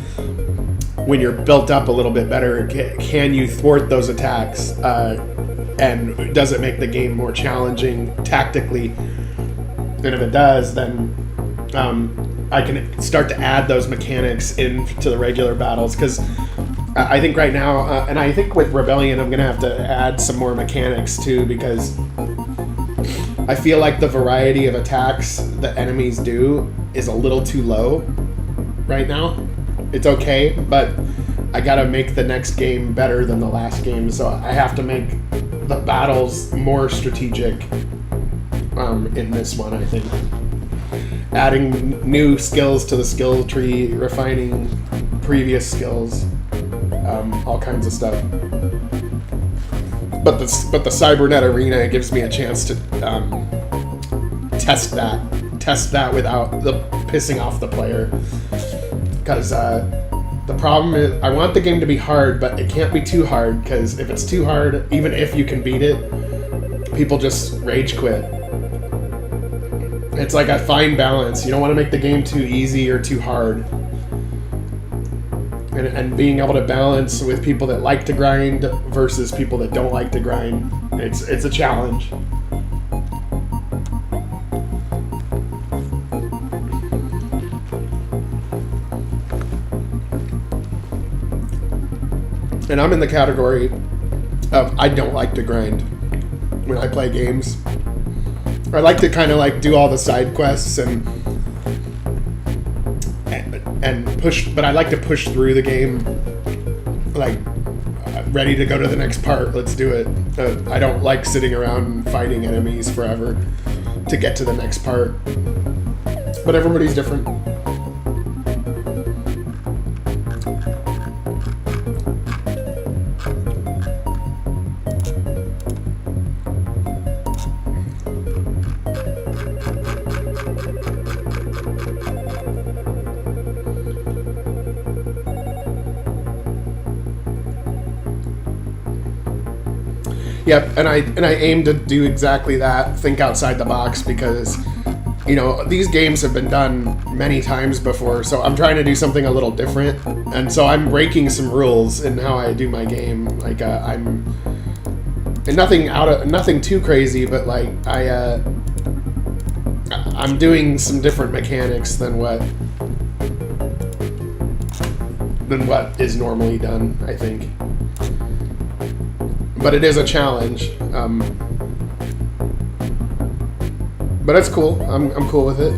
when you're built up a little bit better, can you thwart those attacks, and does it make the game more challenging tactically? And if it does, then I can start to add those mechanics into the regular battles, because I think right now, and I think with Rebellion, I'm going to have to add some more mechanics too, because I feel like the variety of attacks that enemies do is a little too low right now. It's okay, but I got to make the next game better than the last game, so I have to make the battles more strategic in this one, I think. Adding new skills to the skill tree, refining previous skills, all kinds of stuff. But the Cybernet Arena gives me a chance to test that without pissing off the player. Because the problem is, I want the game to be hard, but it can't be too hard, because if it's too hard, even if you can beat it, people just rage quit. It's like a fine balance. You don't want to make the game too easy or too hard. And being able to balance with people that like to grind versus people that don't like to grind, it's a challenge. And I'm in the category of I don't like to grind when I play games. I like to kind of like do all the side quests and push, but I like to push through the game, like ready to go to the next part. Let's do it. I don't like sitting around fighting enemies forever to get to the next part. But everybody's different. Yep, and I aim to do exactly that, think outside the box, because, you know, these games have been done many times before, so I'm trying to do something a little different, and so I'm breaking some rules in how I do my game. Like, and nothing too crazy, but like I'm doing some different mechanics than what is normally done, I think. But it is a challenge. But it's cool. I'm cool with it.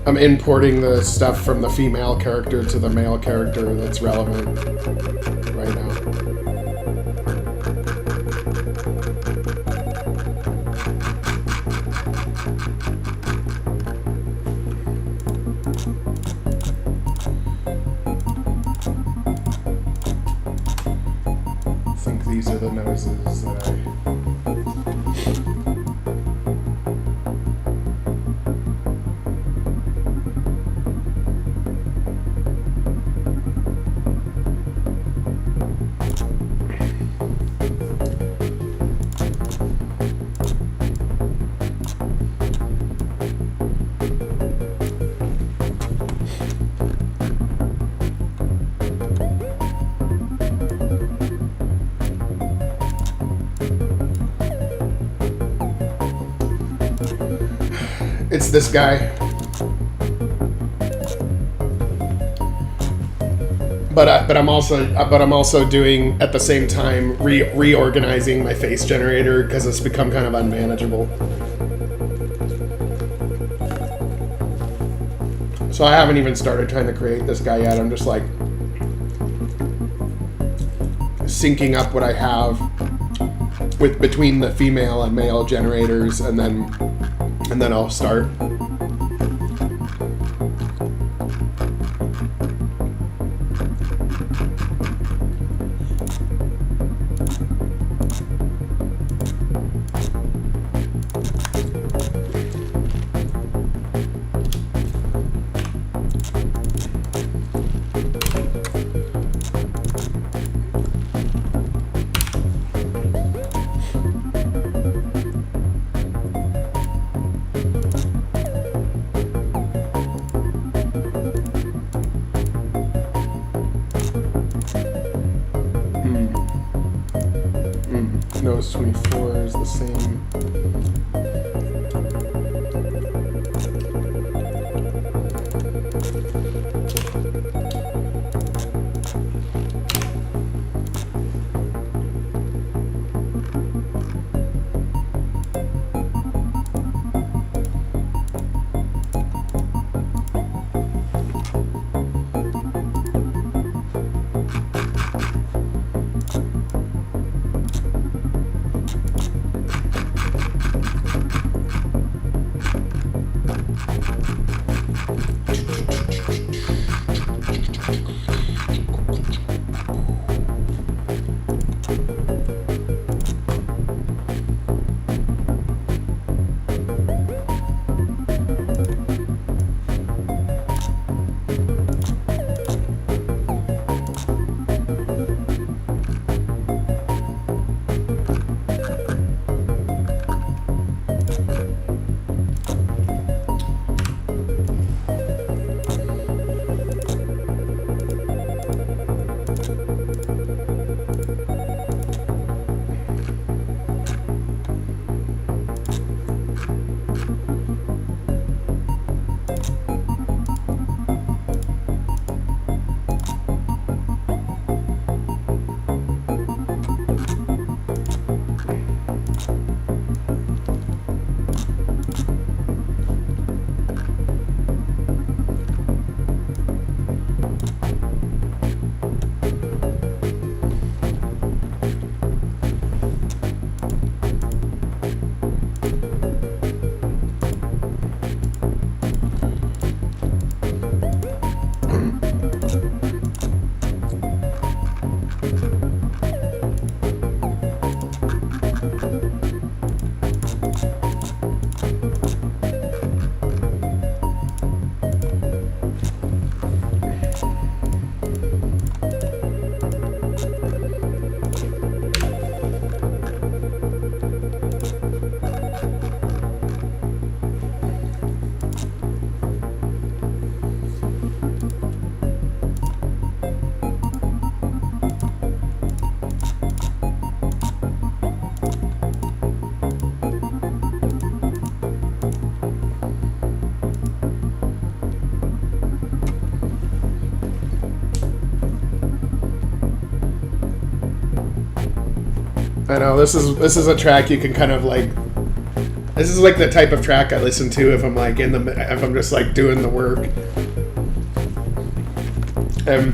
I'm importing the stuff from the female character to the male character that's relevant right now. I think these are the noses that I... It's this guy. But I'm also doing at the same time reorganizing my face generator because it's become kind of unmanageable. So I haven't even started trying to create this guy yet. I'm just like syncing up what I have with between the female and male generators, and then I'll start. Nose 24 is the same. I know this is a track you can kind of like. This is like the type of track I listen to if I'm like if I'm just like doing the work. And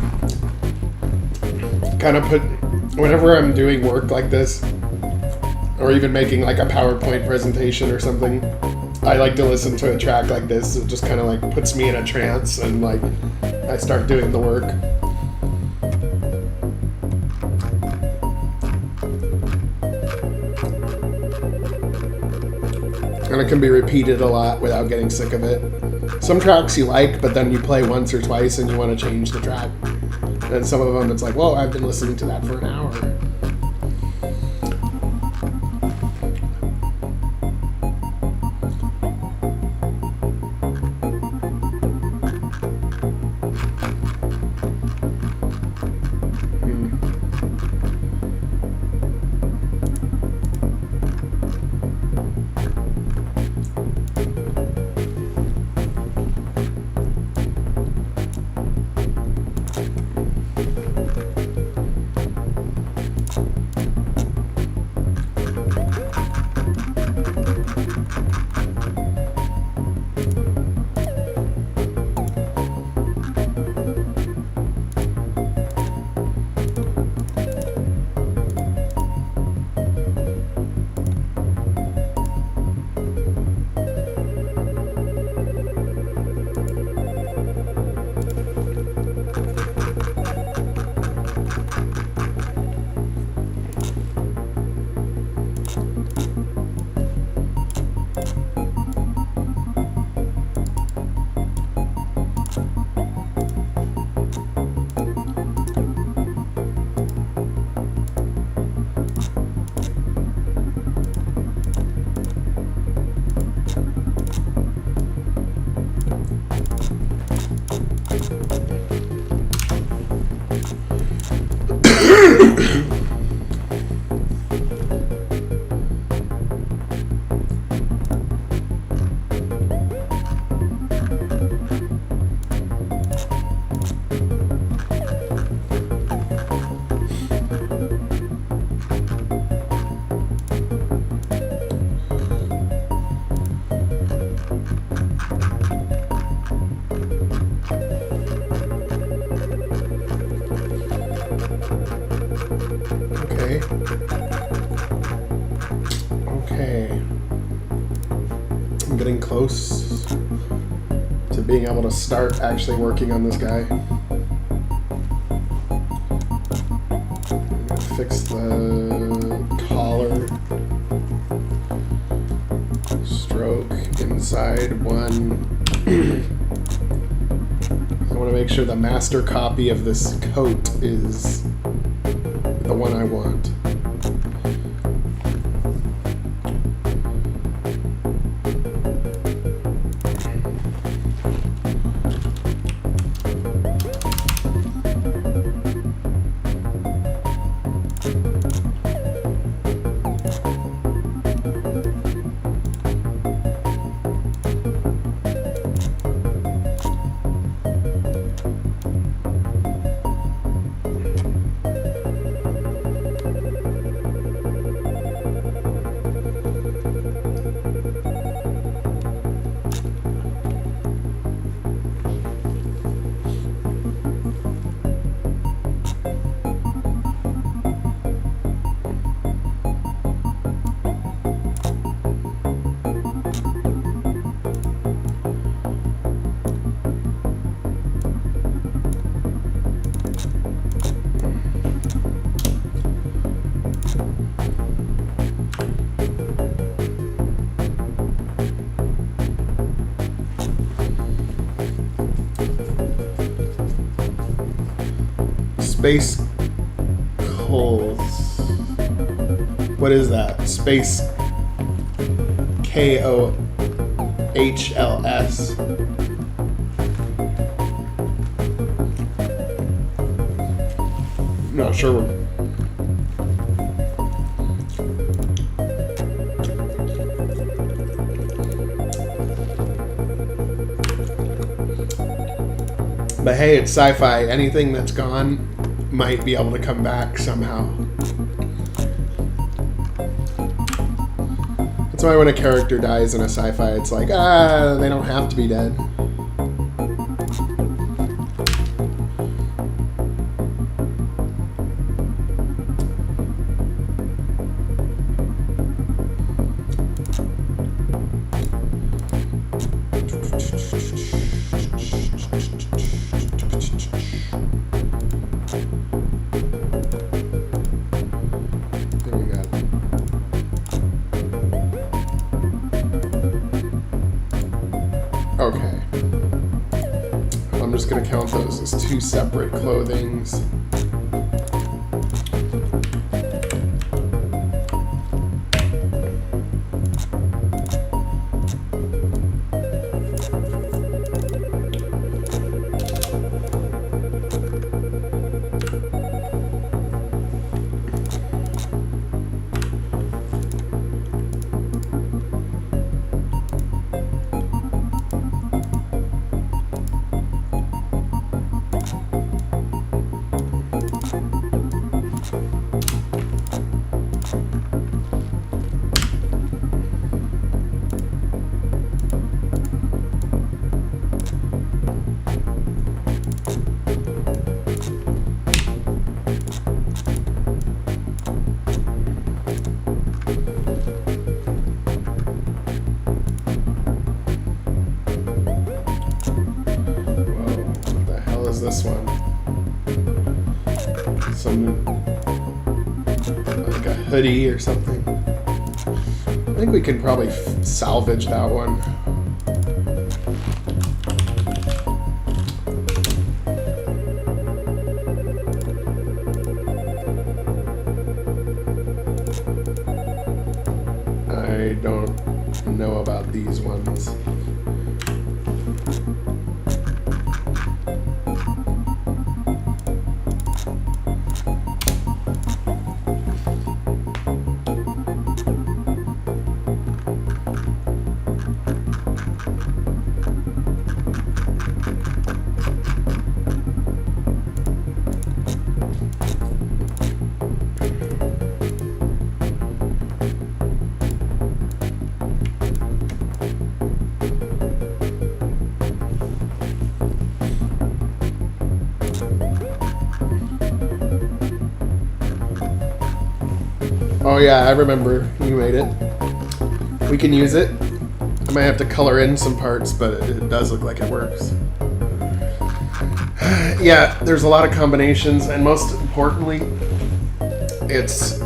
kind of whenever I'm doing work like this, or even making like a PowerPoint presentation or something, I like to listen to a track like this. It just kind of like puts me in a trance and like I start doing the work. And it can be repeated a lot without getting sick of it. Some tracks you like, but then you play once or twice and you want to change the track. And some of them it's like, whoa, I've been listening to that for an hour. Okay. I'm getting close to being able to start actually working on this guy. Fix the collar. Stroke inside one. I want to make sure the master copy of this coat is the one I want. Space Coals. What is that? Space KOHLS. Not sure. But hey, it's sci-fi. Anything that's gone might be able to come back somehow. why when a character dies in a sci-fi, it's like, they don't have to be dead. Okay. I'm just going to count those as 2 separate clothings. This one. Some like a hoodie or something. I think we can probably salvage that one. I don't know about these ones. Oh yeah, I remember you made it. We can use it. I might have to color in some parts, but it does look like it works. Yeah, there's a lot of combinations, and most importantly, it's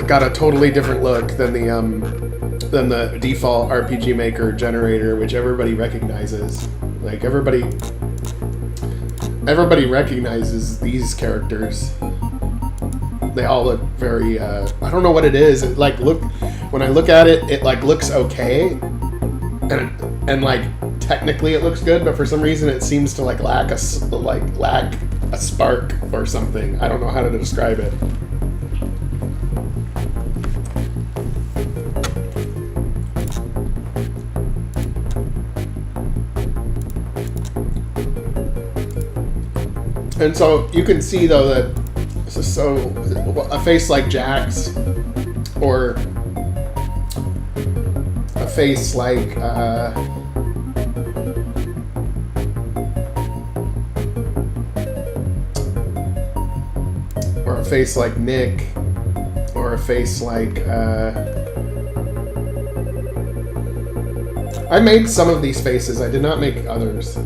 got a totally different look than the default RPG Maker generator, which everybody recognizes. Like everybody recognizes these characters. They all look very, I don't know what it is. It, like, when I look at it, it like looks okay, and like technically it looks good, but for some reason it seems to like lack a spark or something. I don't know how to describe it. And so you can see though that. So a face like Jack's, or a face like or a face like Nick, or a face like I made some of these faces. I did not make others.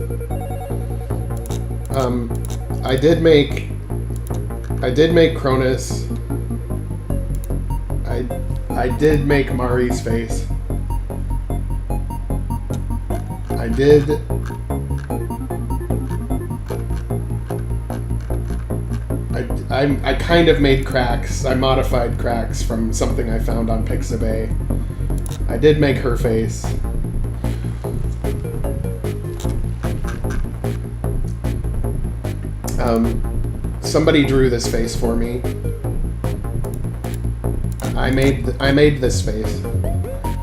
I did make Cronus. I did make Mari's face. I kind of made Cracks. I modified Cracks from something I found on Pixabay. I did make her face. Somebody drew this face for me. I made this face.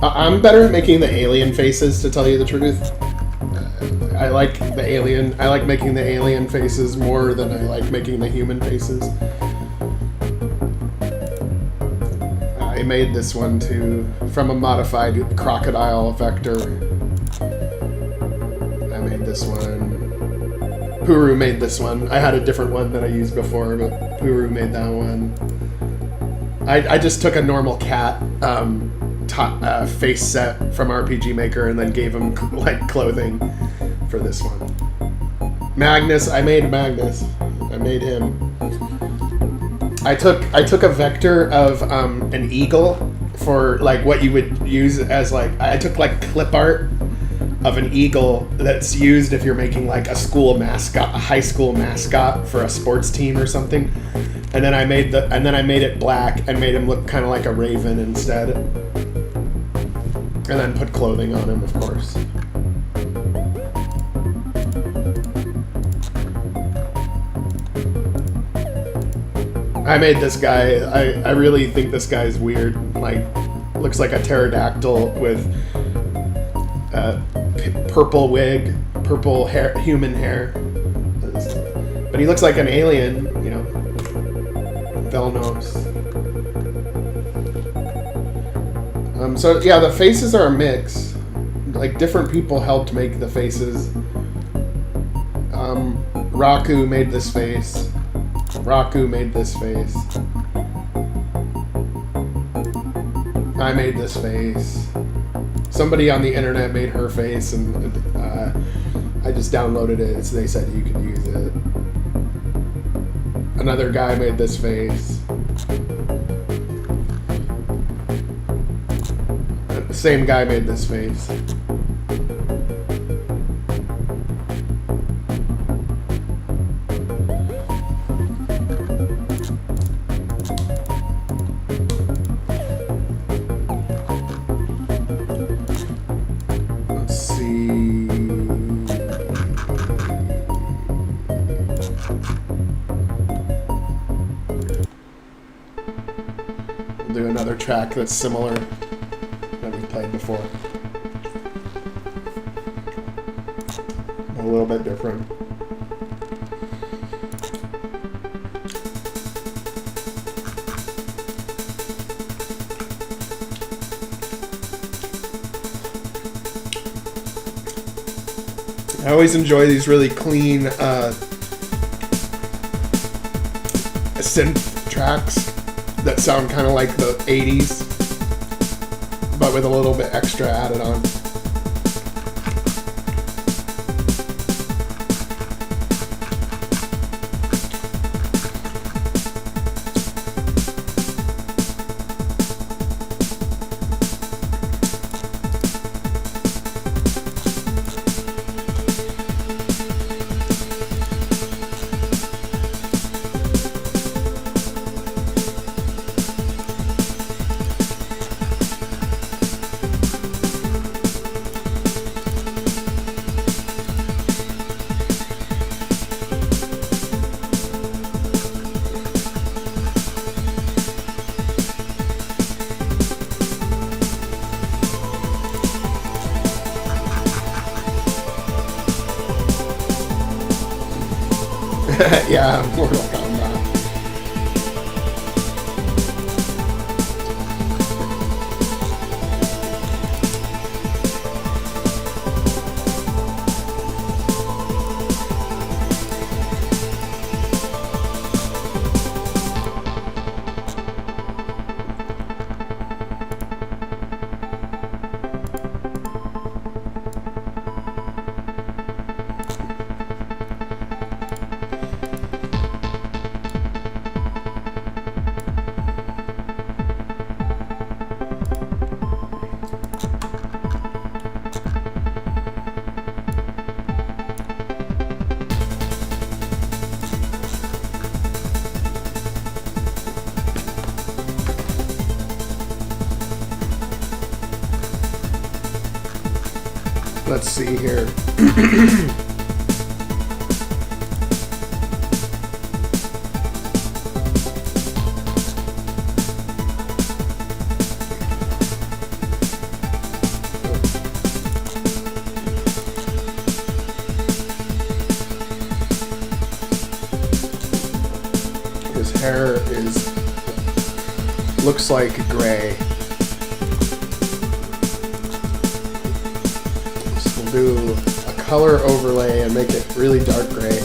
I'm better at making the alien faces, to tell you the truth. I like making the alien faces more than I like making the human faces. I made this one too, from a modified crocodile vector. I made this one. Puru made this one. I had a different one that I used before, but Puru made that one. I just took a normal cat face set from RPG Maker and then gave him like clothing for this one. Magnus, I made Magnus. I made him. I took a vector of an eagle for like what you would use as like, I took like clip art of an eagle that's used if you're making like a school mascot, a high school mascot for a sports team or something. And then I made it black and made him look kind of like a raven instead. And then put clothing on him, of course. I made this guy. I really think this guy's weird. Like, looks like a pterodactyl with a purple wig, purple hair, human hair. But he looks like an alien, you know. Velnos. So yeah, the faces are a mix. Like, different people helped make the faces. Raku made this face. Raku made this face. I made this face. Somebody on the internet made her face, and I just downloaded it. So they said you could use it. Another guy made this face. The same guy made this face. Track that's similar that we played before. A little bit different. I always enjoy these really clean synth tracks that sound kind of like the 80s, but with a little bit extra added on. Yeah, Mortal Kombat. Let's see here. His hair is looks like gray. So we'll do a color overlay and make it really dark gray.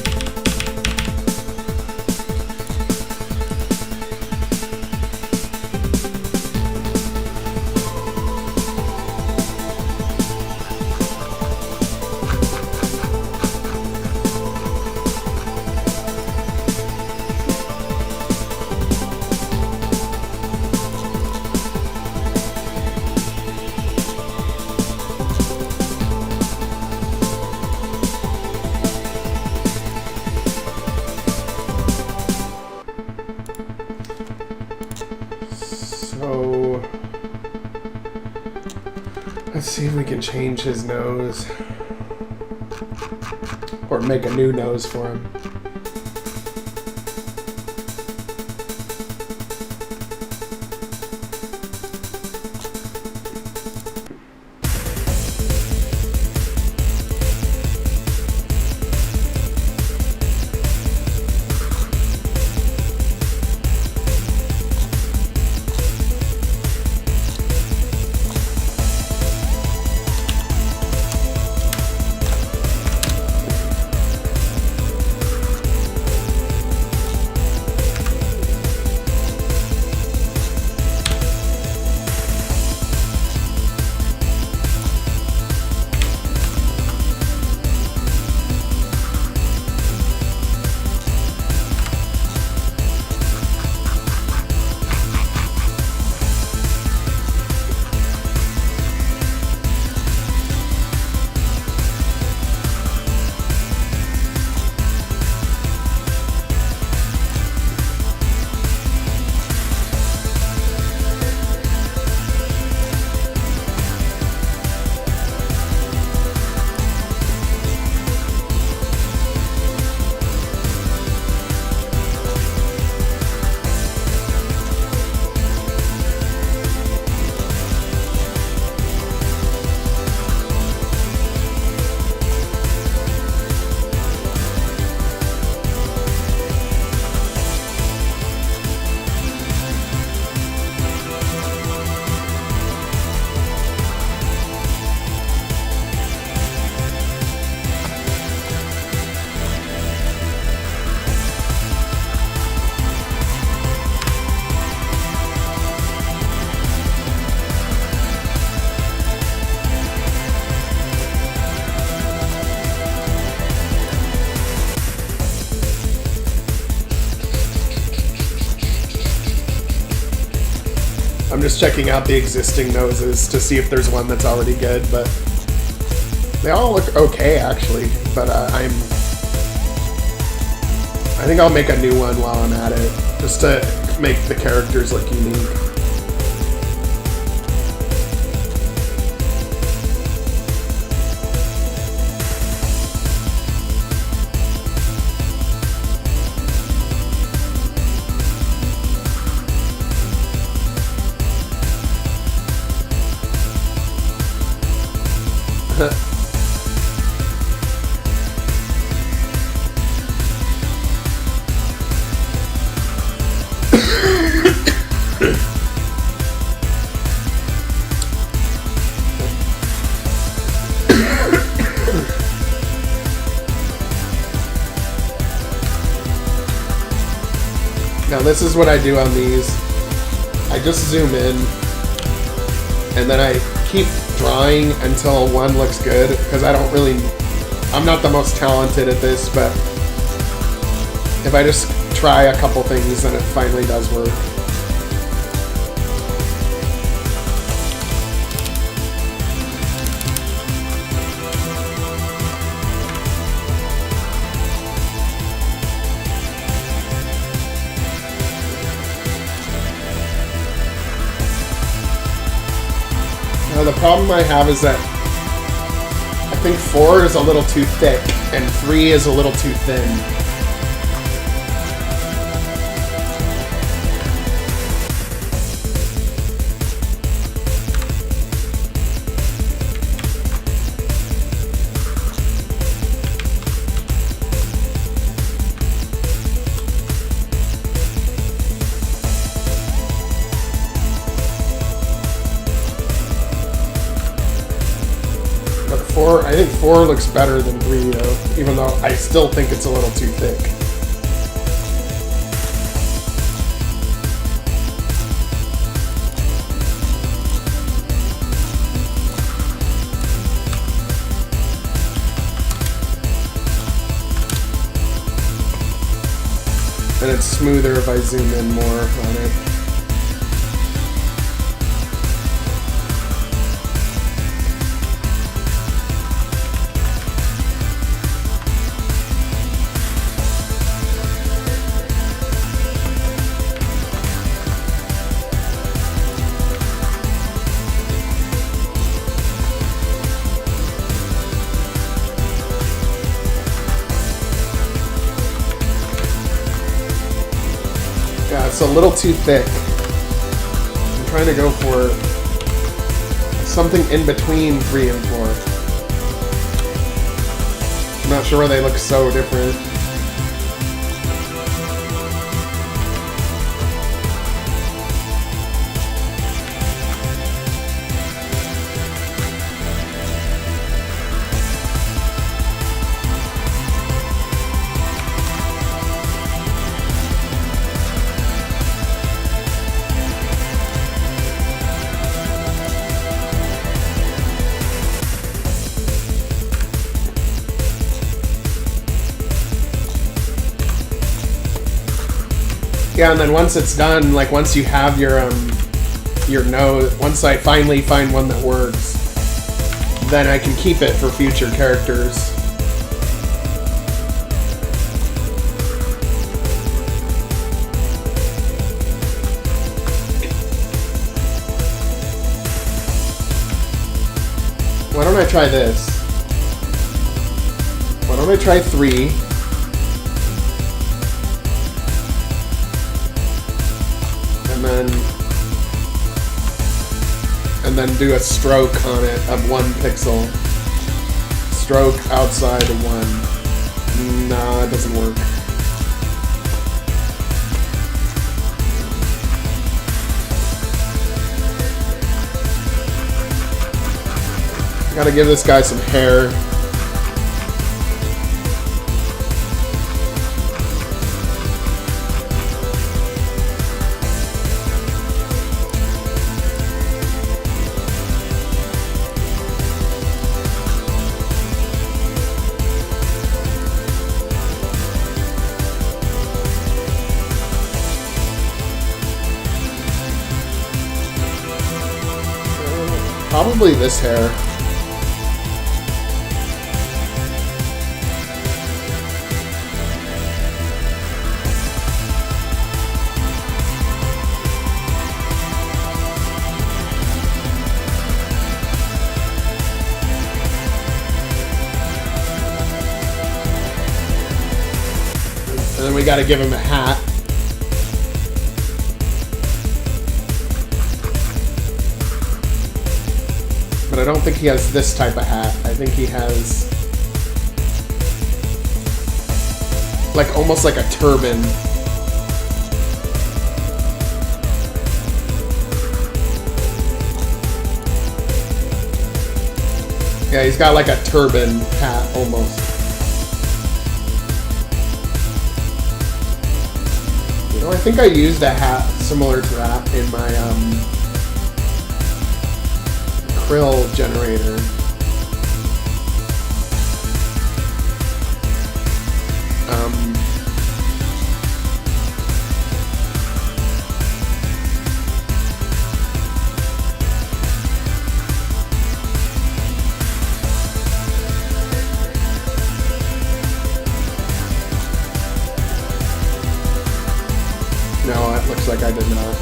So let's see if we can change his nose or make a new nose for him. I'm just checking out the existing noses to see if there's one that's already good, but they all look okay actually. But I think I'll make a new one while I'm at it, just to make the characters look unique. Now this is what I do on these. I just zoom in and then I keep drawing until one looks good, because I'm not the most talented at this, but if I just try a couple things then it finally does work. Now the problem I have is that I think 4 is a little too thick and 3 is a little too thin. I think 4 looks better than 3 though, even though I still think it's a little too thick. And it's smoother if I zoom in more on it. Yeah, it's a little too thick. I'm trying to go for something in between 3 and 4. I'm not sure why they look so different. Yeah, and then once it's done, like once you have your nose, once I finally find one that works, then I can keep it for future characters. Why don't I try this? Why don't I try 3? And then do a stroke on it of 1 pixel. Stroke outside of 1. Nah, it doesn't work. Gotta give this guy some hair. Probably this hair. And then we gotta give him a hat. But I don't think he has this type of hat. I think he has like almost like a turban. Yeah, he's got like a turban hat almost. You know, I think I used a hat similar to that in my krill generator. No, it looks like I did not.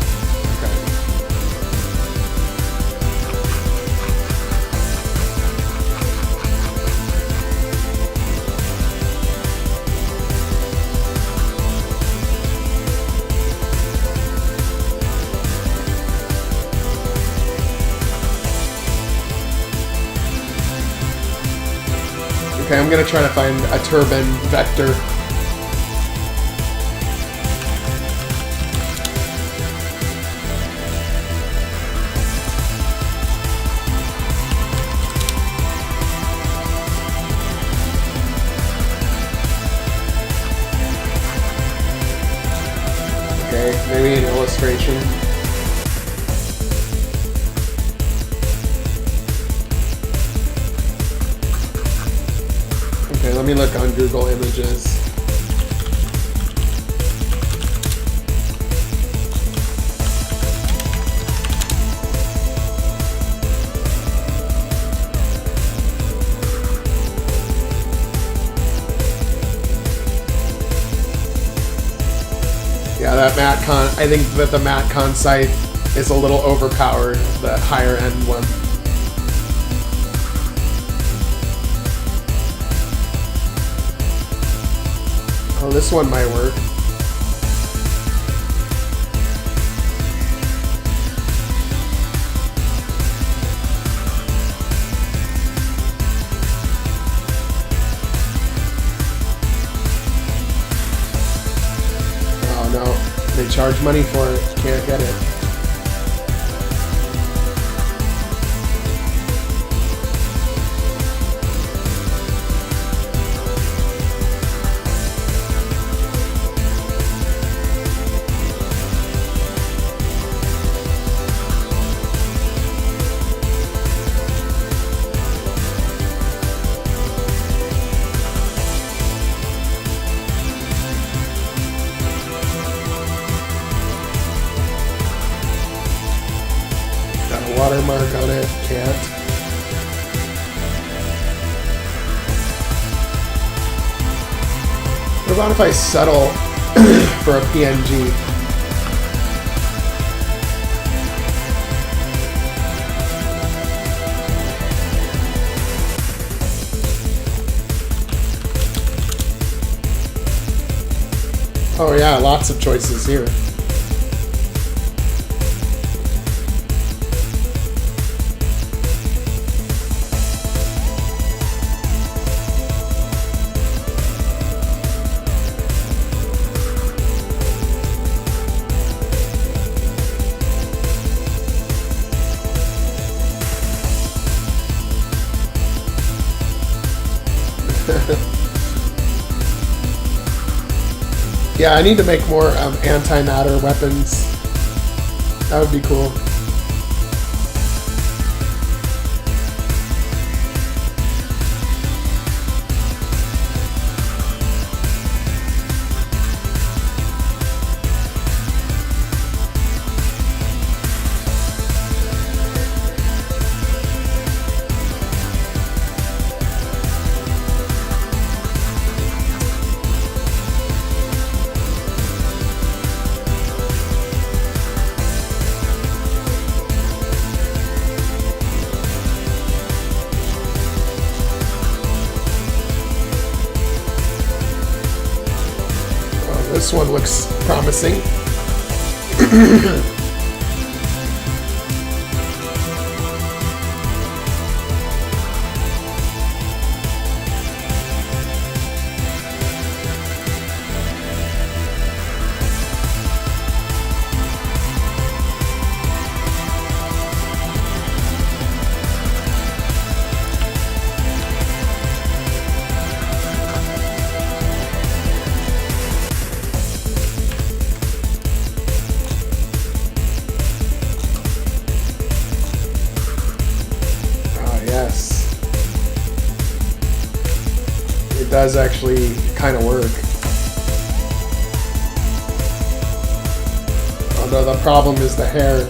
Okay, I'm gonna try to find a turban vector. Okay, maybe an illustration. Okay, let me look on Google Images. Yeah, that Matcon, I think that the Matcon scythe is a little overpowered, the higher end one. Oh, this one might work. Oh no, they charge money for it. Can't get it. Watermark on it, can't. What about if I settle for a PNG? Oh yeah, lots of choices here. Yeah, I need to make more antimatter weapons. That would be cool. This one looks promising. Does actually kind of work. Although the problem is the hair.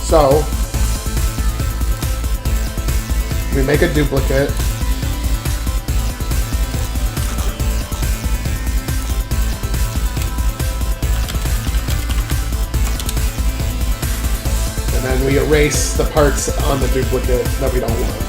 So we make a duplicate. And then we erase the parts on the duplicate that we don't want.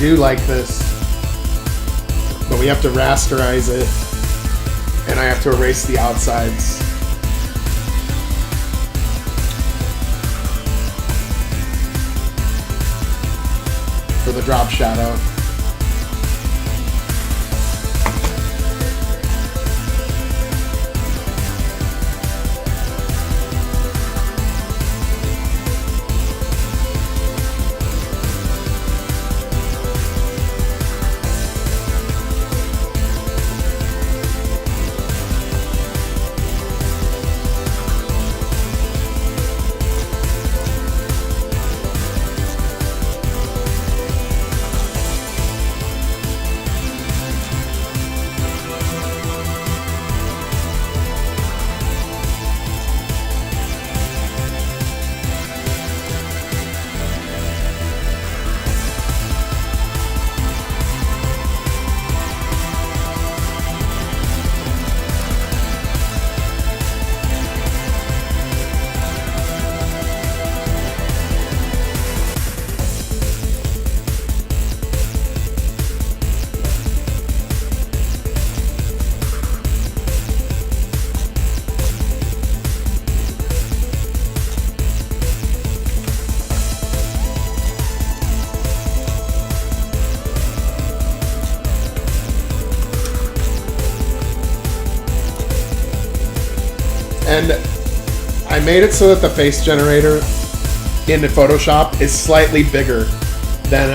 do like this, but we have to rasterize it, and I have to erase the outsides. For the drop shadow. And I made it so that the face generator in Photoshop is slightly bigger than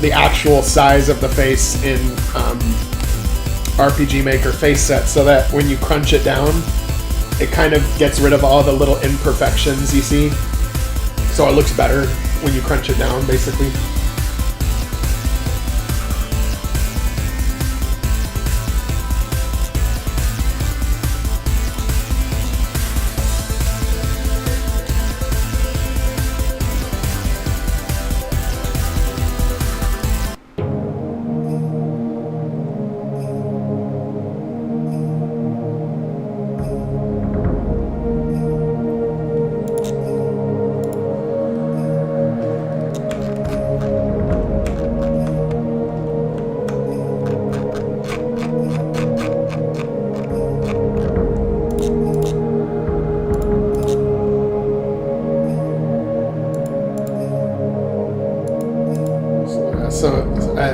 the actual size of the face in RPG Maker face set, so that when you crunch it down, it kind of gets rid of all the little imperfections you see. So it looks better when you crunch it down, basically.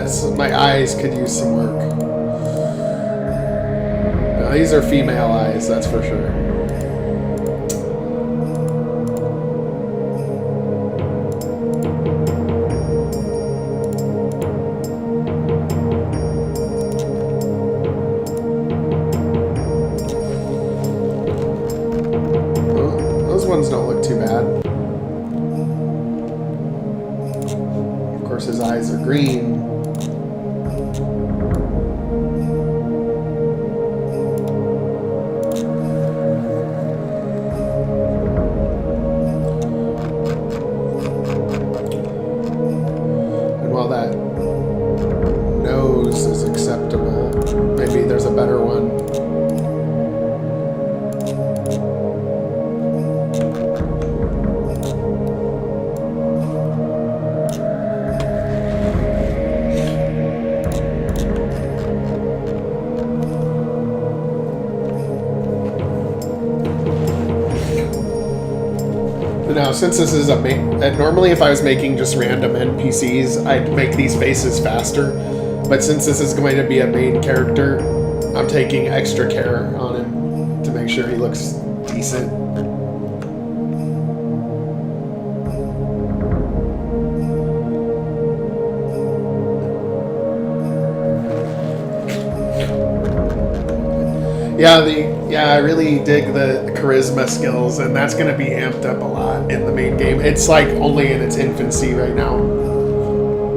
So my eyes could use some work. Now, these are female eyes, that's for sure. Oh, those ones don't look too bad. Of course, his eyes are green. Now, since this is a normally if I was making just random NPCs, I'd make these faces faster. But since this is going to be a main character, I'm taking extra care on him to make sure he looks decent. Yeah, I really dig the charisma skills, and that's going to be amped up a lot in the main game. It's like only in its infancy right now.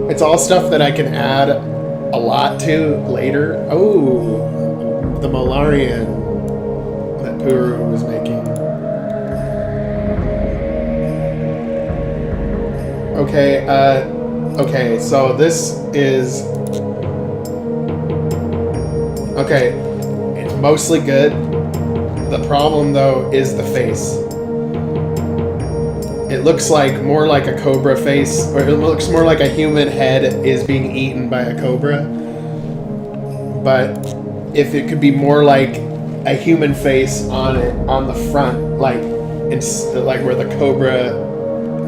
It's all stuff that I can add a lot to later. Oh, the Malarian that Puru was making. Okay, so this is... Okay, it's mostly good. The problem, though, is the face. it looks like more like a cobra face, or it looks more like a human head is being eaten by a cobra. But if it could be more like a human face on it, on the front, like where the cobra,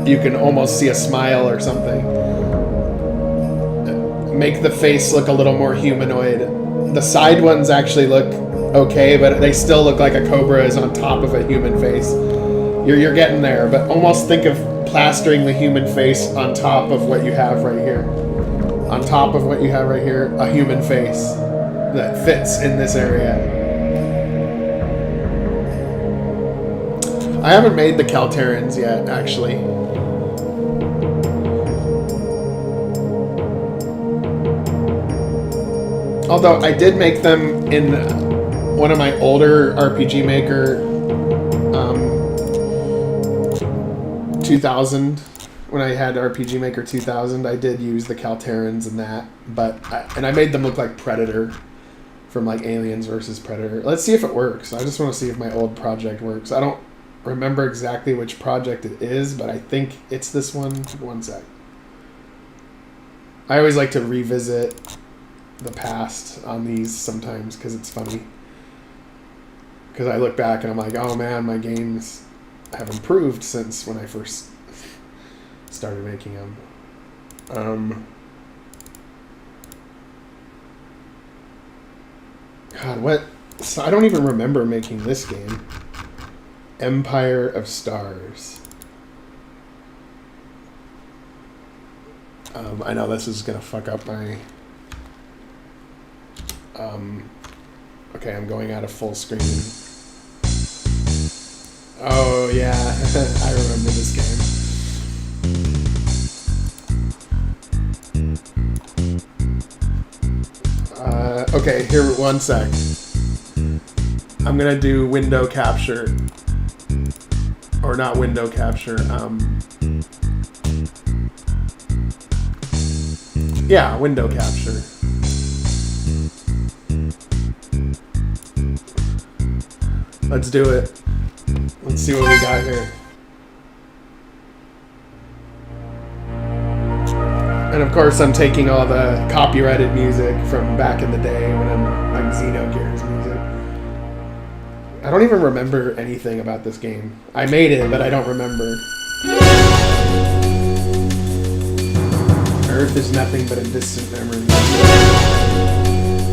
you can almost see a smile or something. Make the face look a little more humanoid. The side ones actually look okay, but they still look like a cobra is on top of a human face. You're getting there, but almost think of plastering the human face on top of what you have right here. On top of what you have right here, a human face that fits in this area. I haven't made the Kalterans yet, actually. Although I did make them in one of my older RPG Maker 2000. When I had RPG Maker 2000, I did use the Kalterans in that, and I made them look like Predator from like Aliens versus Predator. Let's see if it works. I just want to see if my old project works. I don't remember exactly which project it is, but I think it's this one. One sec. I always like to revisit the past on these sometimes because it's funny. Because I look back and I'm like, oh man, my games have improved since when I first started making them. God, what? So I don't even remember making this game. Empire of Stars. I know this is gonna fuck up my. Okay, I'm going out of full screen. Oh yeah, I remember this game. Okay, here, one sec. I'm gonna do window capture. Or not window capture, yeah, window capture. Let's do it. Let's see what we got here. And of course I'm taking all the copyrighted music from back in the day when I'm like Xenogears music. I don't even remember anything about this game. I made it, but I don't remember. Earth is nothing but a distant memory.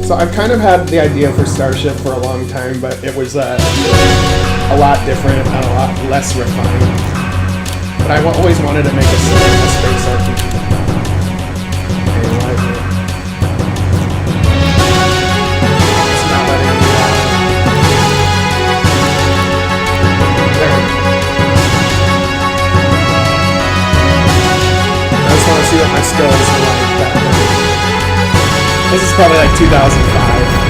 So I've kind of had the idea for Starship for a long time, but it was a lot different and a lot less refined. But I always wanted to make a space RPG. It's not letting me there. I just want to see what my skills are like back then. This is probably like 2005.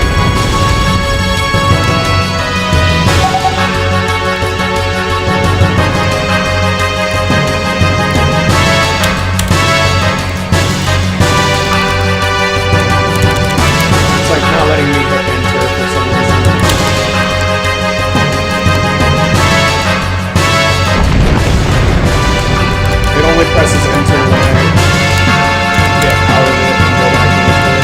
Not letting me hit enter for some reason. It only presses enter when I get out of it and go back into it.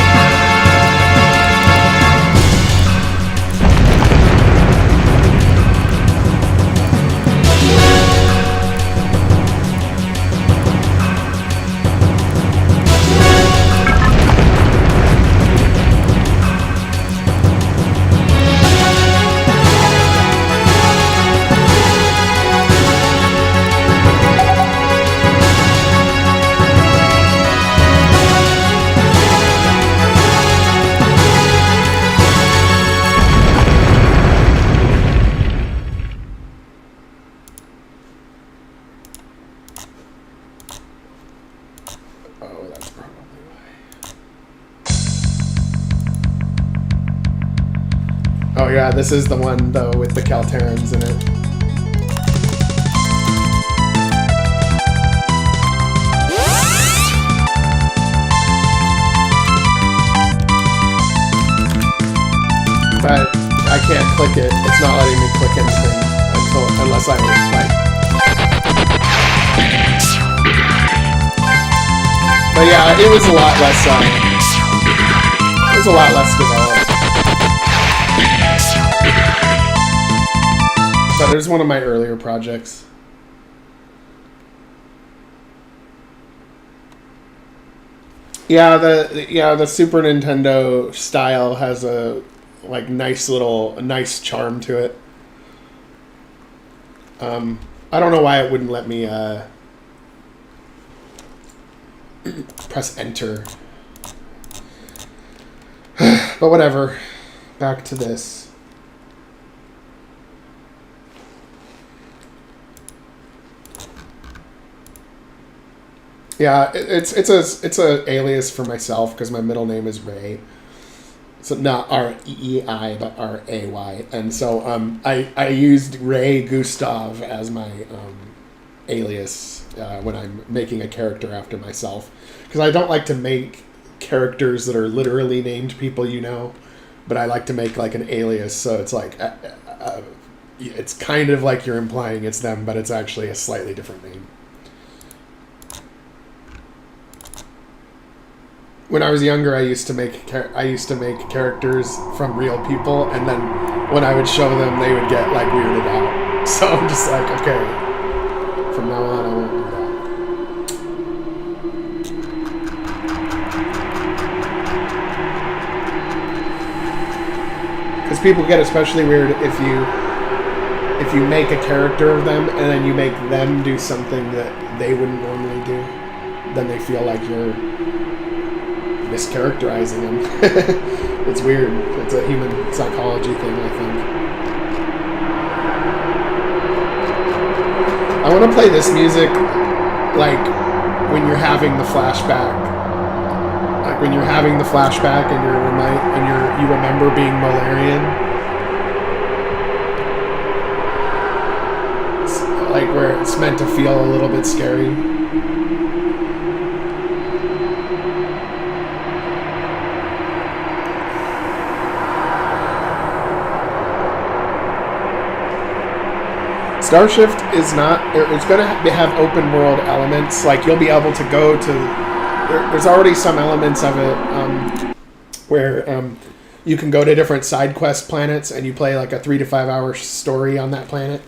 Oh yeah, this is the one though with the Kalterans in it. But I can't click it. It's not letting me click anything unless I like But yeah, it was a lot less. It was a lot less developed. But it was one of my earlier projects. Yeah, the Super Nintendo style has a like nice charm to it. I don't know why it wouldn't let me press enter. But whatever. Back to this. Yeah, it's a alias for myself because my middle name is Ray. So not R-E-E-I, but R-A-Y. And so I used Ray Gustav as my alias when I'm making a character after myself. Because I don't like to make characters that are literally named people you know, but I like to make like an alias. So it's like, it's kind of like you're implying it's them, but it's actually a slightly different name. When I was younger, I used to make characters from real people, and then when I would show them, they would get like weirded out. So I'm just like, okay, from now on, I won't do that. Because people get especially weird if you make a character of them and then you make them do something that they wouldn't normally do. Then they feel like you're mischaracterizing them. It's weird. It's a human psychology thing, I think. I want to play this music like when you're having the flashback. Like when you're having the flashback and you remember being Malarian. It's like where it's meant to feel a little bit scary. Starshift is not. It's going to have open world elements. Like you'll be able to go to. There's already some elements of it where you can go to different side quest planets and you play like a 3 to 5 hour story on that planet.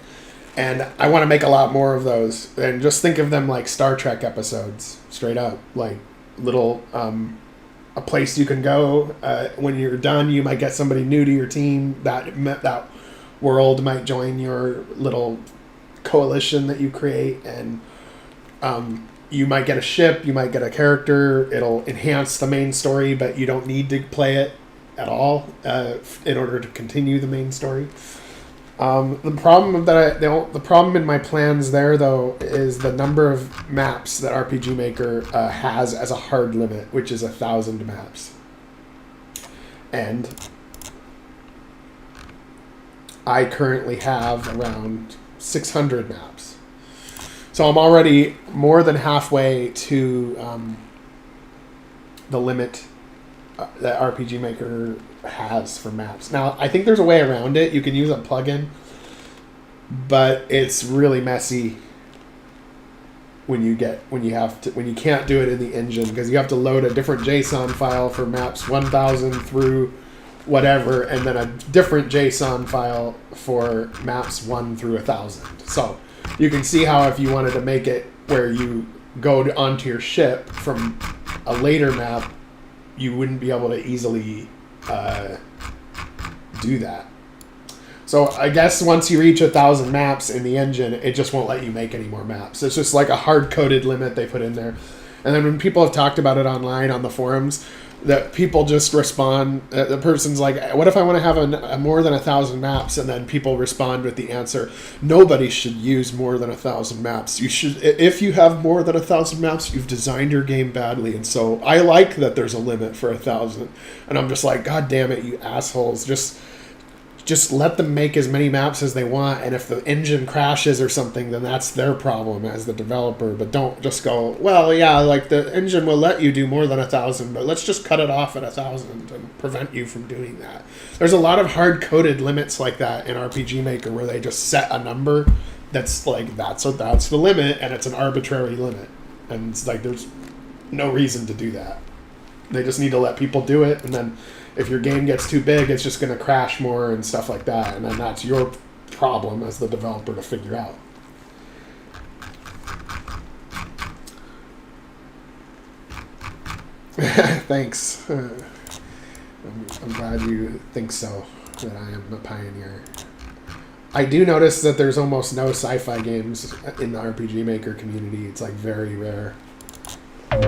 And I want to make a lot more of those. And just think of them like Star Trek episodes, straight up, like little a place you can go. When you're done, you might get somebody new to your team. That world might join your little coalition that you create, and you might get a ship, you might get a character. It'll enhance the main story, but you don't need to play it at all in order to continue the main story. The problem in my plans there, though, is the number of maps that RPG Maker has as a hard limit, which is 1,000 maps. And I currently have around 600 maps. So I'm already more than halfway to the limit that RPG Maker has for maps. Now, I think there's a way around it. You can use a plugin, but it's really messy when you can't do it in the engine, because you have to load a different JSON file for maps 1000 through whatever, and then a different JSON file for maps 1 through 1000. So you can see how if you wanted to make it where you go onto your ship from a later map, you wouldn't be able to easily do that. So I guess once you reach 1,000 maps in the engine, it just won't let you make any more maps. It's just like a hard-coded limit they put in there. And then when people have talked about it online on the forums, that people just respond, the person's like, what if I want to have a more than 1,000 maps? And then people respond with the answer, nobody should use more than 1,000 maps. You should, if you have more than 1,000 maps, you've designed your game badly. And so I like that there's a limit for 1,000. And I'm just like, God damn it, you assholes. Just let them make as many maps as they want, and if the engine crashes or something, then that's their problem as the developer. But don't just go, well, yeah, like the engine will let you do more than 1,000, but let's just cut it off at 1,000 and prevent you from doing that. There's a lot of hard-coded limits like that in RPG Maker where they just set a number that's like that's the limit, and it's an arbitrary limit, and it's like there's no reason to do that. They just need to let people do it, and then if your game gets too big, it's just going to crash more and stuff like that, and then that's your problem as the developer to figure out. Thanks. I'm glad you think so, that I am a pioneer. I do notice that there's almost no sci-fi games in the RPG Maker community. It's like very rare. And,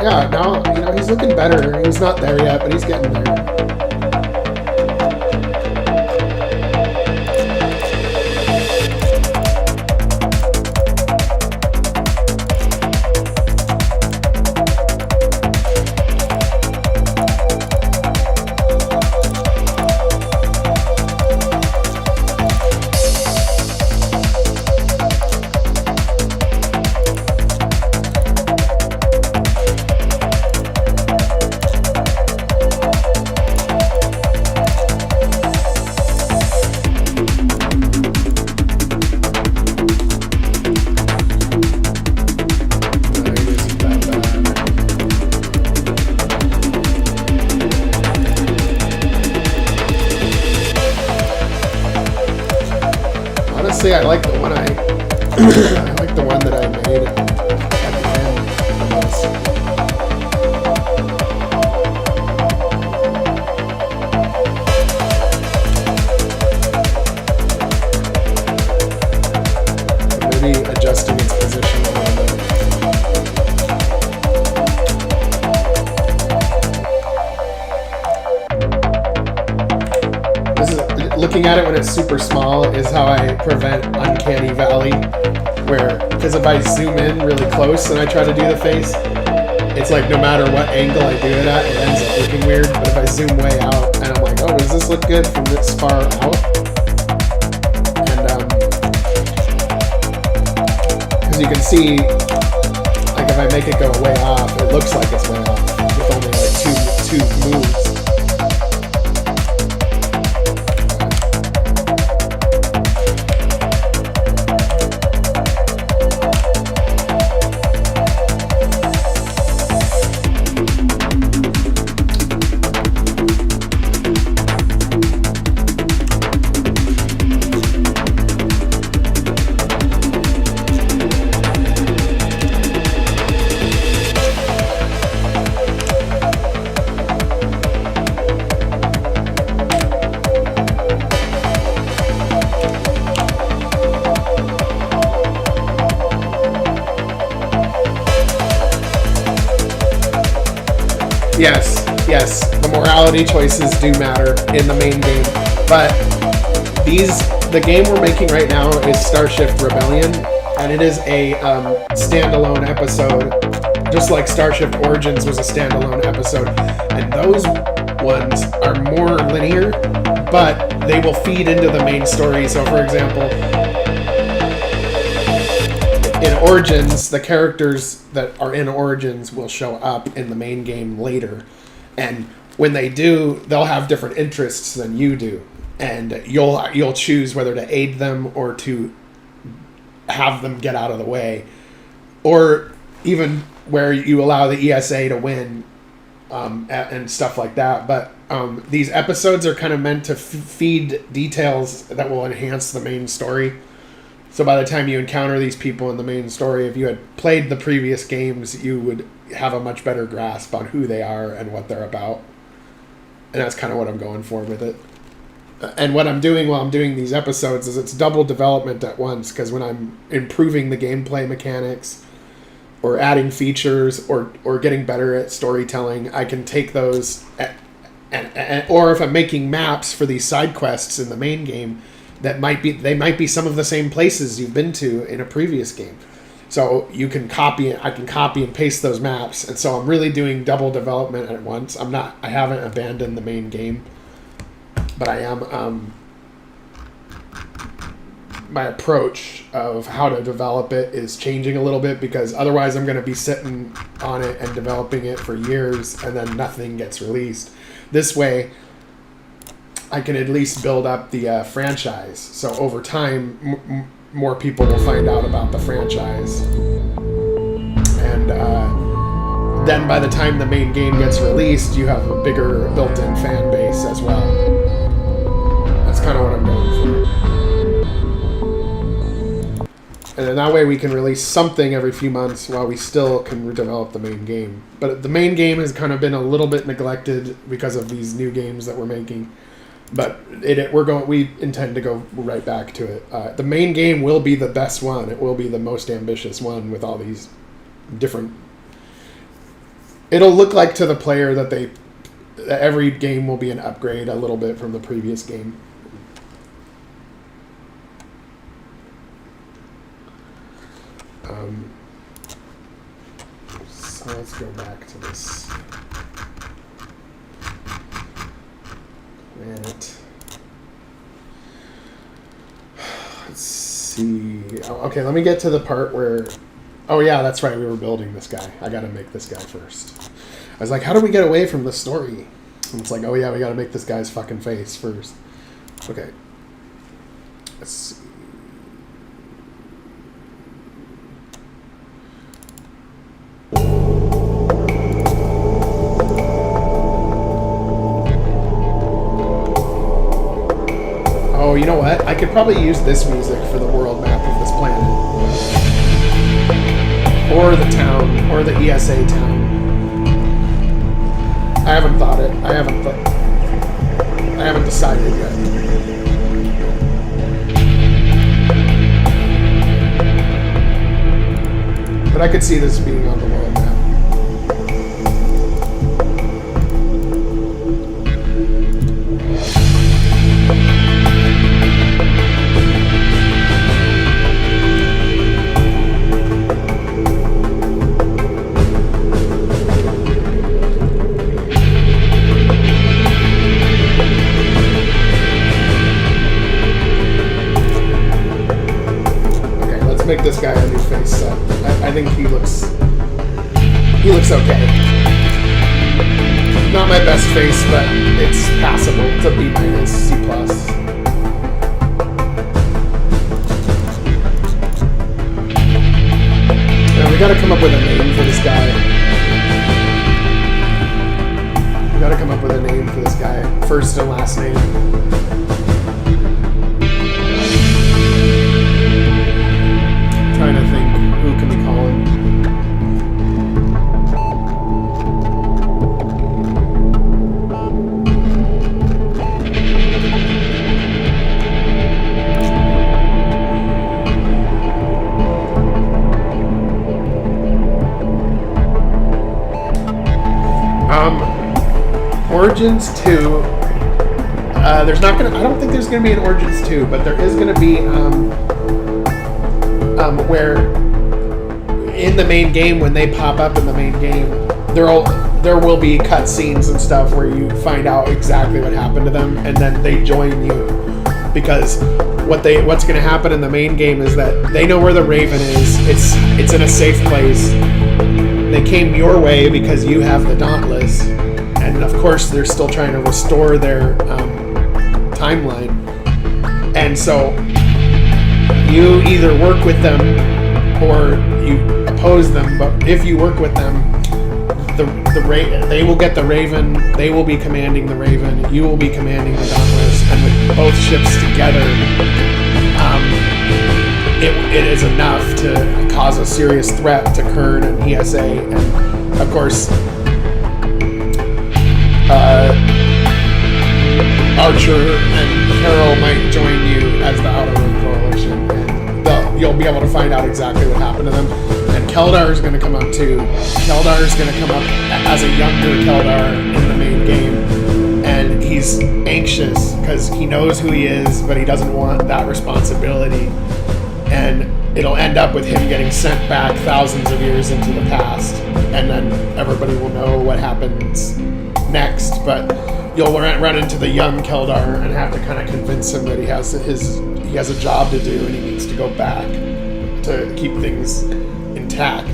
yeah, now, he's looking better. He's not there yet, but he's getting there. I like the one I like the one that I made at the end the most. Maybe adjusting its position a little bit. Looking at it when it's super small is how I prevent uncanny valley, because if I zoom in really close and I try to do the face, it's like no matter what angle I do it at, it ends up looking weird. But if I zoom way out and I'm like, oh, does this look good from this far out? And because you can see, like if I make it go way off, it looks like it's way off with only like two moves. Yes, the morality choices do matter in the main game, but the game we're making right now is Starship Rebellion, and it is a standalone episode, just like Starship Origins was a standalone episode, and those ones are more linear, but they will feed into the main story. So for example, in Origins, the characters that are in Origins will show up in the main game later. And when they do, they'll have different interests than you do. And you'll choose whether to aid them or to have them get out of the way. Or even where you allow the ESA to win and stuff like that. But these episodes are kind of meant to feed details that will enhance the main story. So by the time you encounter these people in the main story, if you had played the previous games, you would have a much better grasp on who they are and what they're about. And that's kind of what I'm going for with it. And what I'm doing while I'm doing these episodes is it's double development at once, because when I'm improving the gameplay mechanics or adding features or getting better at storytelling, I can take those or if I'm making maps for these side quests in the main game, they might be some of the same places you've been to in a previous game. So you can I can copy and paste those maps, and so I'm really doing double development at once. I haven't abandoned the main game, but I am my approach of how to develop it is changing a little bit, because otherwise I'm going to be sitting on it and developing it for years and then nothing gets released. This way, I can at least build up the franchise. So over time, more people will find out about the franchise. And then by the time the main game gets released, you have a bigger built-in fan base as well. That's kind of what I'm going for. And then that way we can release something every few months while we still can develop the main game. But the main game has kind of been a little bit neglected because of these new games that we're making. But we intend to go right back to it. The main game will be the best one. It will be the most ambitious one with all these different... It'll look like to the player that every game will be an upgrade a little bit from the previous game. So let's go back to this planet. Let's see. Okay, let me get to the part where... Oh yeah, that's right, we were building this guy. I gotta make this guy first. I was like, how do we get away from the story? And it's like, oh yeah, we gotta make this guy's fucking face first. Okay. Let's see. Oh, you know what? I could probably use this music for the world map of this planet. Or the town, or the ESA town. I haven't thought it. I haven't decided yet. But I could see this being on the world map. Make this guy a new face, so I think he looks okay. Not my best face, but it's passable. It's a B-, C+. Now we gotta come up with a name for this guy. We gotta come up with a name for this guy. First and last name. Trying to think, who can we call him? Origins 2. There's not gonna. I don't think there's gonna be an Origins 2, but there is gonna be where in the main game, when they pop up in the main game, there will be cutscenes and stuff where you find out exactly what happened to them, and then they join you. Because what's going to happen in the main game is that they know where the Raven is. It's in a safe place. They came your way because you have the Dauntless, and of course they're still trying to restore their timeline, and so you either work with them or you oppose them. But if you work with them, they will get the Raven. They will be commanding the Raven. You will be commanding the Dauntless, and with both ships together, it is enough to cause a serious threat to Kern and ESA. And of course, Archer and Carol might join you as the Outer Rim Coalition, and you'll be able to find out exactly what happened to them. And Keldar is going to come up too. Keldar is going to come up as a younger Keldar in the main game, and he's anxious because he knows who he is, but he doesn't want that responsibility. And it'll end up with him getting sent back thousands of years into the past, and then everybody will know what happens next. But you'll run into the young Keldar and have to kind of convince him that he has a job to do and he needs to go back to keep things intact.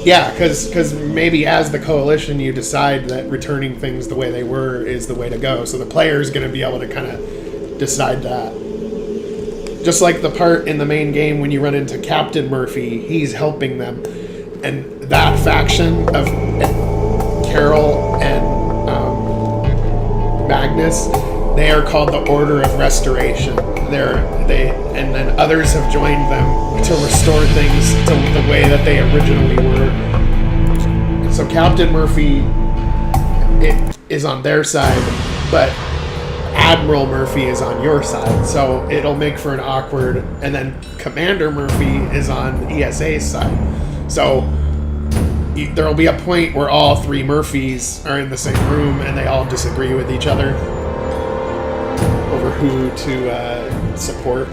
Yeah, because maybe as the coalition you decide that returning things the way they were is the way to go. So the player is going to be able to kind of decide that. Just like the part in the main game when you run into Captain Murphy, he's helping them. And that faction of Carol and Magnus, they are called the Order of Restoration. And then others have joined them to restore things to the way that they originally were. So Captain Murphy is on their side, but Admiral Murphy is on your side. So it'll make for an awkward. And then Commander Murphy is on ESA's side. So there'll be a point where all three Murphys are in the same room and they all disagree with each other over who to support.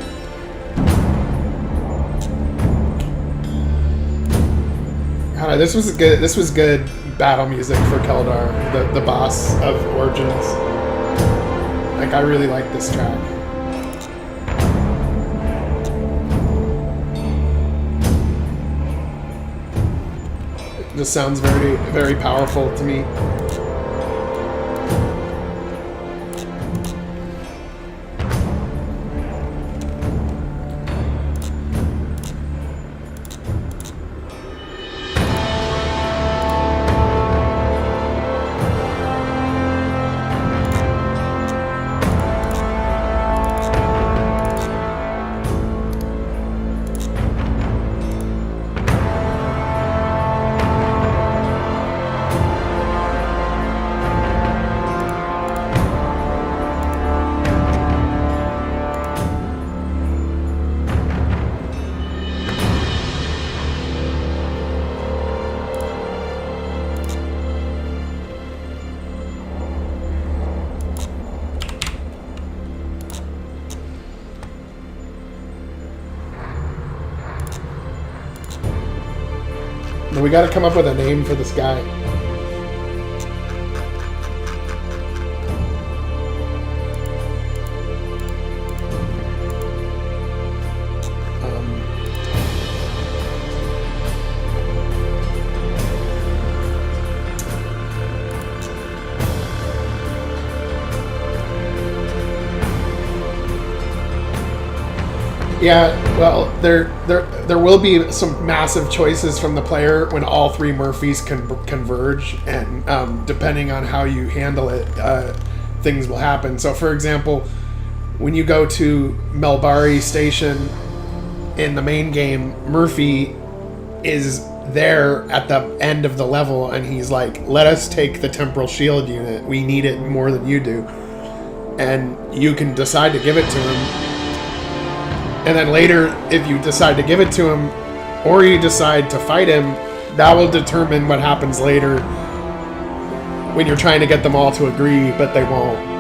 God, this was good. This was good battle music for Keldar, the boss of Origins. Like, I really like this track. It just sounds very, very powerful to me. We gotta come up with a name for this guy. Yeah, well, there will be some massive choices from the player when all three Murphys converge, and depending on how you handle it, things will happen. So, for example, when you go to Melbari Station in the main game, Murphy is there at the end of the level, and he's like, "Let us take the temporal shield unit. We need it more than you do," and you can decide to give it to him. And then later, if you decide to give it to him, or you decide to fight him, that will determine what happens later when you're trying to get them all to agree, but they won't.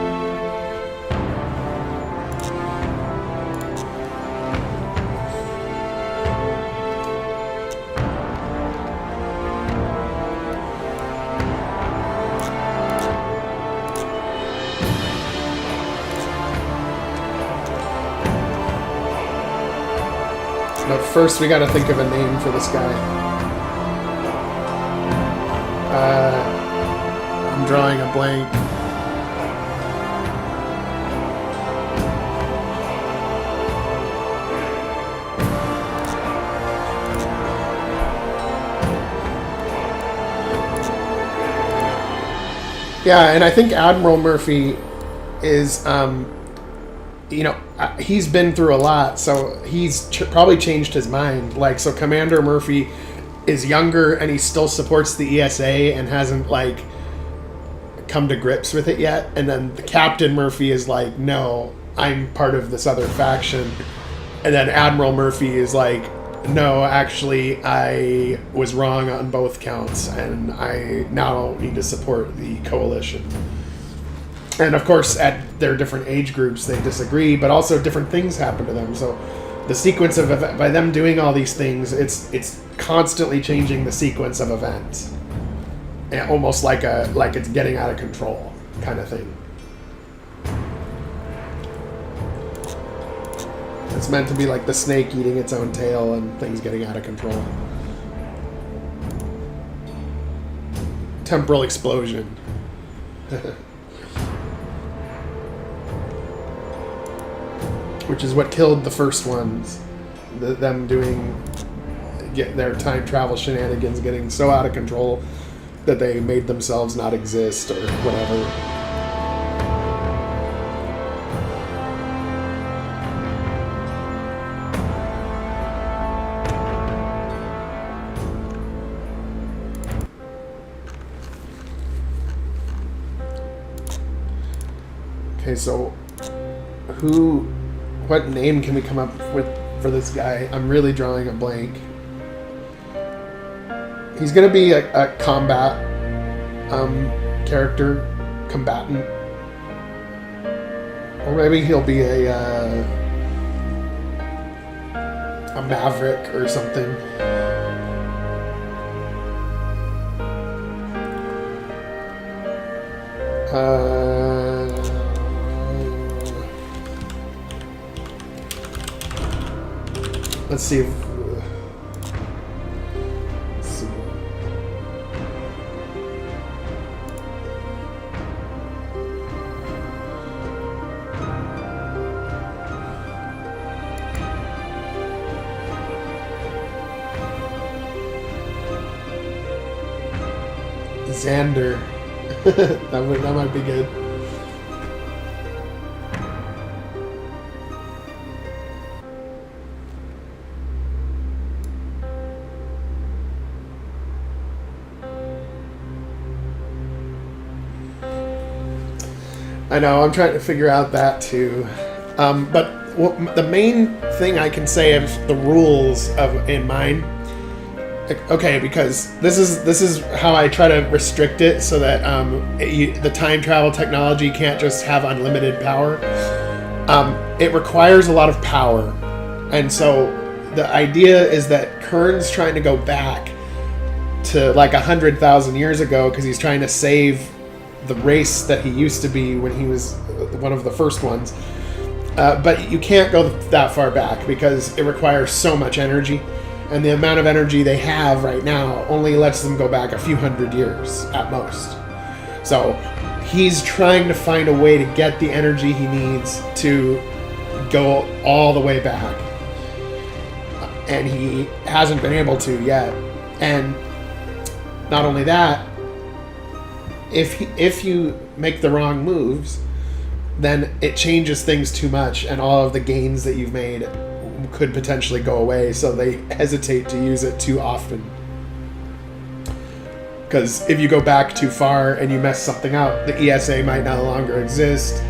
But first, we gotta think of a name for this guy. I'm drawing a blank. Yeah, and I think Admiral Murphy is, he's been through a lot, so he's probably changed his mind. Like, so Commander Murphy is younger and he still supports the ESA and hasn't, like, come to grips with it yet. And then the Captain Murphy is like, no, I'm part of this other faction. And then Admiral Murphy is like, no, actually, I was wrong on both counts, and I now need to support the coalition. And of course, at their different age groups, they disagree, but also different things happen to them. So the sequence of by them doing all these things, it's constantly changing the sequence of events, and almost like it's getting out of control kind of thing. It's meant to be like the snake eating its own tail and things getting out of control. temporal explosion. Which is what killed the first ones. Them get their time travel shenanigans getting so out of control that they made themselves not exist or whatever. Okay, so what name can we come up with for this guy? I'm really drawing a blank. He's gonna be a combat character, combatant, or maybe he'll be a maverick or something. Let's see if... let's see. Xander. that might be good. I know, I'm trying to figure out that too. But the main thing I can say of the rules in mine, okay, because this is how I try to restrict it so that the time travel technology can't just have unlimited power. It requires a lot of power, and so the idea is that Kern's trying to go back to like 100,000 years ago because he's trying to save the race that he used to be when he was one of the first ones. But you can't go that far back because it requires so much energy, and the amount of energy they have right now only lets them go back a few hundred years at most. So he's trying to find a way to get the energy he needs to go all the way back, and he hasn't been able to yet. And not only that, if you make the wrong moves, then it changes things too much, and all of the gains that you've made could potentially go away, so they hesitate to use it too often. Because if you go back too far and you mess something up, the ESA might no longer exist,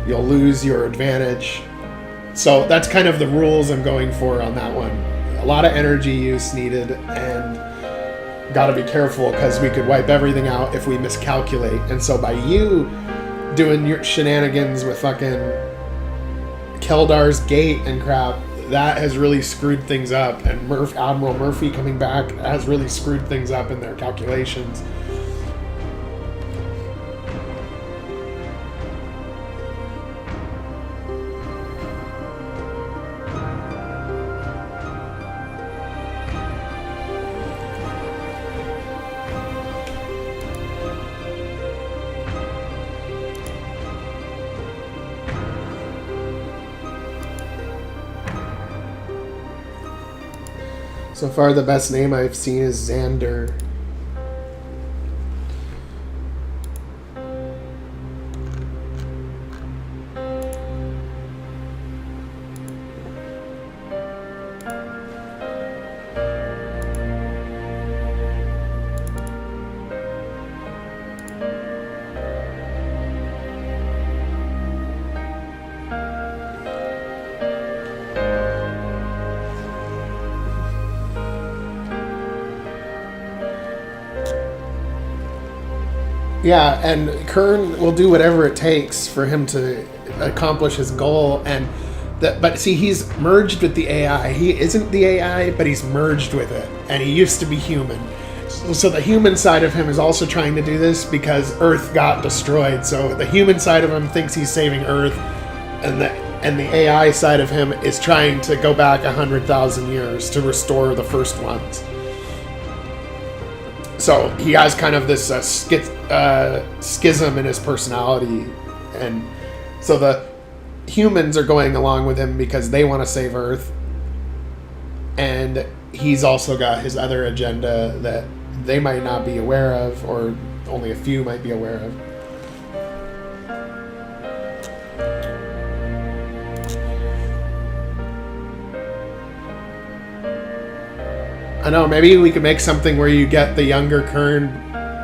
you'll lose your advantage. So that's kind of the rules I'm going for on that one. A lot of energy use needed, and gotta be careful because we could wipe everything out if we miscalculate. And so by you doing your shenanigans with fucking Keldar's gate and crap, that has really screwed things up. And Admiral Murphy coming back has really screwed things up in their calculations. So far, the best name I've seen is Xander. Yeah, and Kern will do whatever it takes for him to accomplish his goal. But see, he's merged with the AI. He isn't the AI, but he's merged with it, and he used to be human. So the human side of him is also trying to do this because Earth got destroyed. So the human side of him thinks he's saving Earth, and the AI side of him is trying to go back 100,000 years to restore the first ones. So he has kind of this schism in his personality, and so the humans are going along with him because they want to save Earth, and he's also got his other agenda that they might not be aware of, or only a few might be aware of. I know, maybe we could make something where you get the younger Kern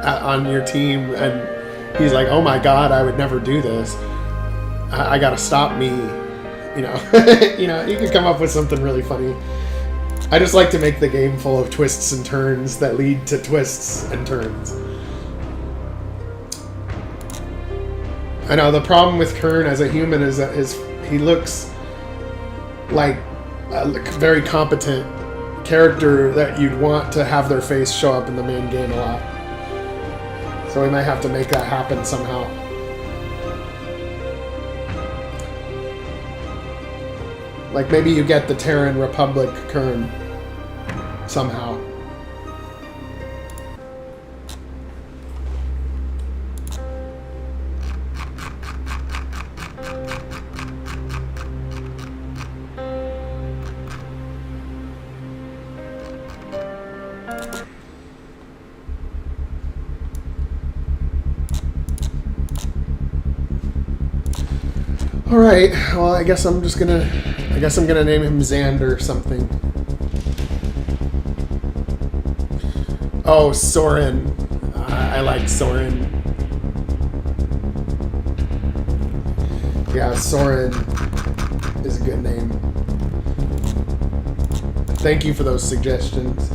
on your team, and he's like, oh my god, I would never do this. I gotta stop me. You know, you could come up with something really funny. I just like to make the game full of twists and turns that lead to twists and turns. I know, the problem with Kern as a human is that he looks like a very competent character that you'd want to have their face show up in the main game a lot. So we might have to make that happen somehow. Like maybe you get the Terran Republic Kern somehow. All right. Well, I guess I'm gonna name him Xander or something. Oh, Soren. I like Soren. Yeah, Soren is a good name. Thank you for those suggestions.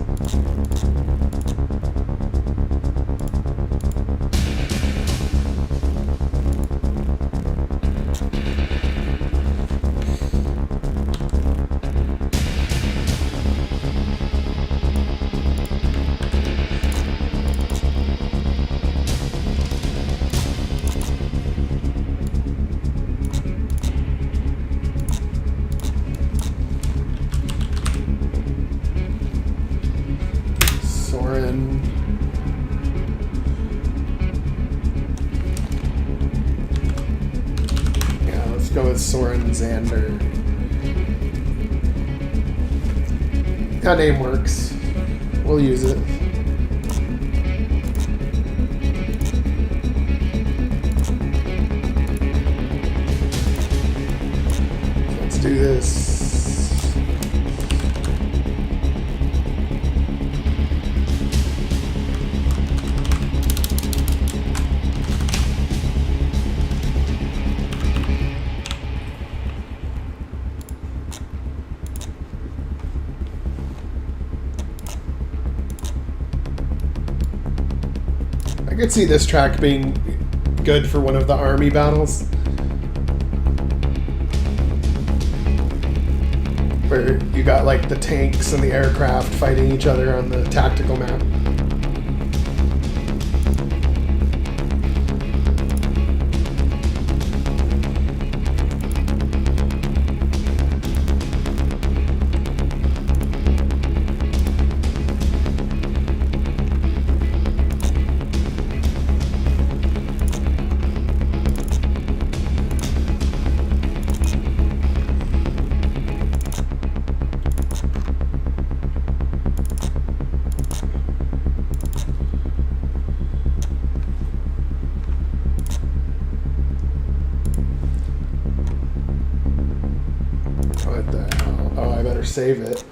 Soren Xander. That name works. We'll use it. Let's do this. I could see this track being good for one of the army battles, where you got like the tanks and the aircraft fighting each other on the tactical map. Save it.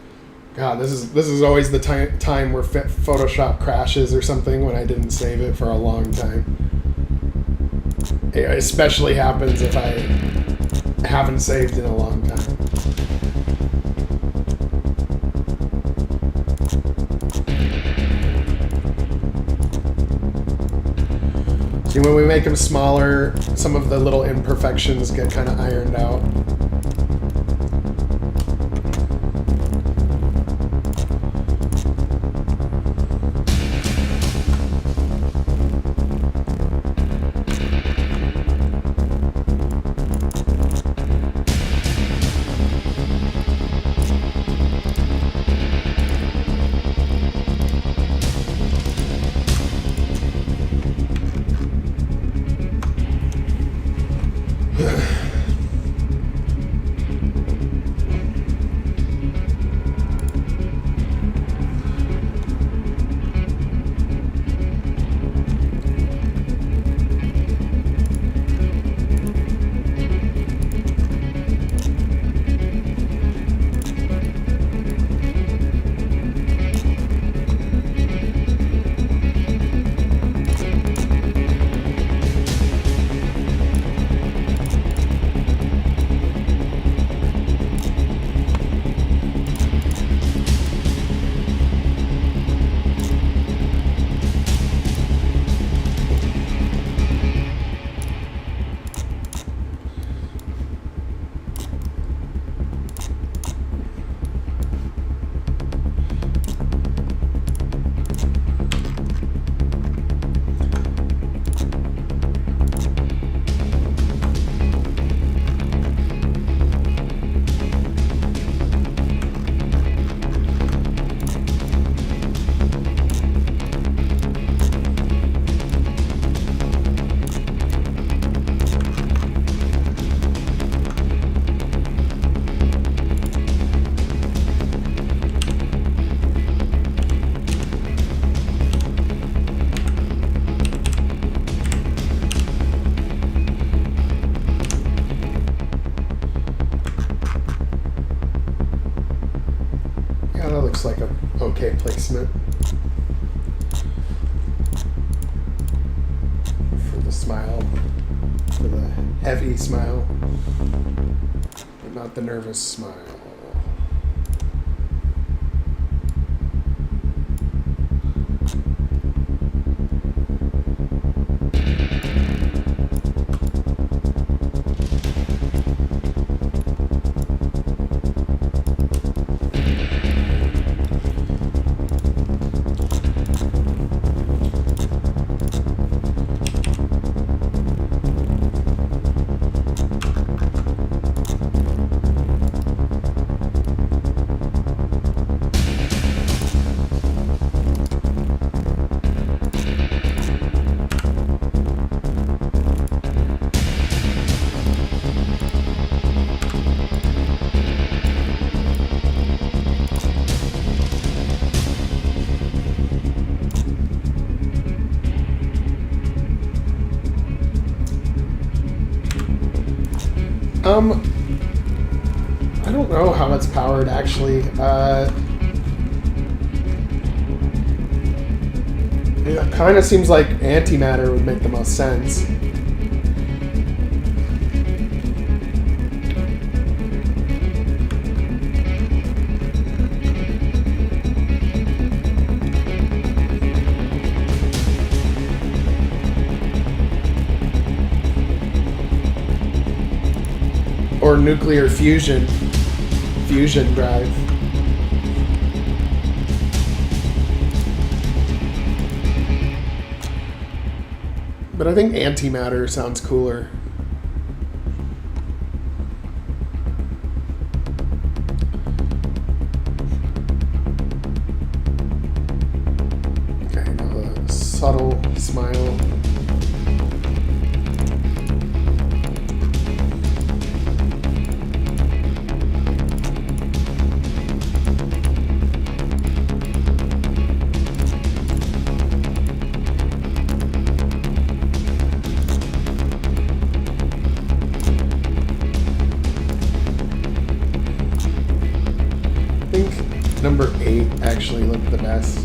God, this is always the time where Photoshop crashes or something when I didn't save it for a long time. It especially happens if I haven't saved in a long time. See, when we make them smaller, some of the little imperfections get kind of ironed out. looks like a okay placement for the smile, for the heavy smile, but not the nervous smile. I don't know how it's powered actually. It kind of seems like antimatter would make the most sense. Or nuclear fusion drive. But I think antimatter sounds cooler. Okay, now the subtle smile. Number 8 actually looked the best.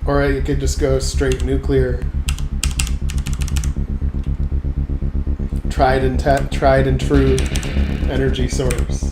Or you could just go straight nuclear. Tried and true energy source.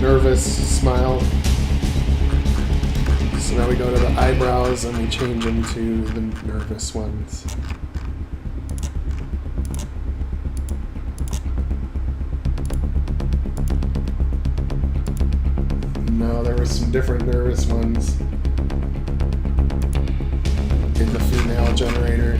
Nervous smile. So now we go to the eyebrows and we change them to the nervous ones. No, there were some different nervous ones in the female generator.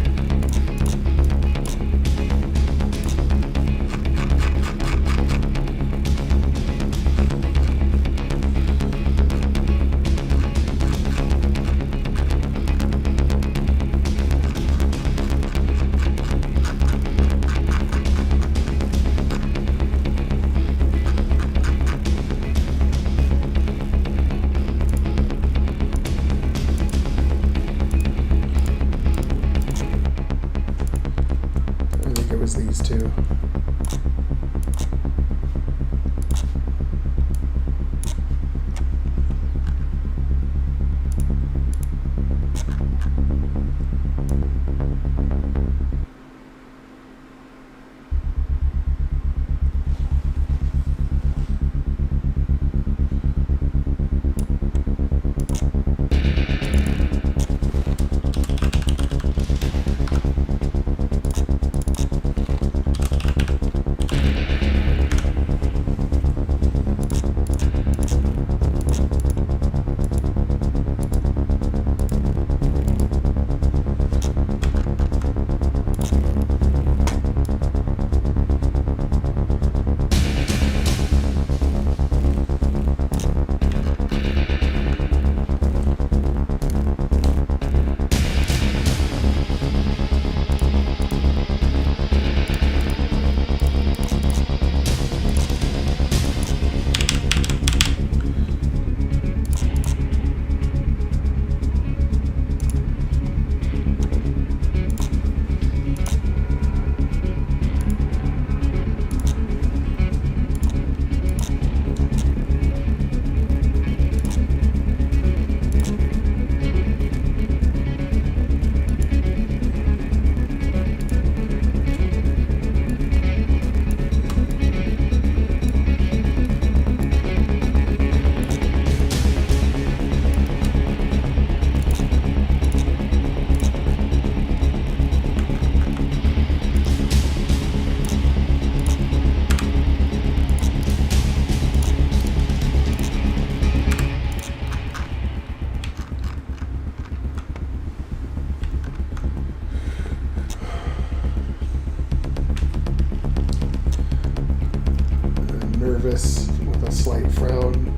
face with a slight frown.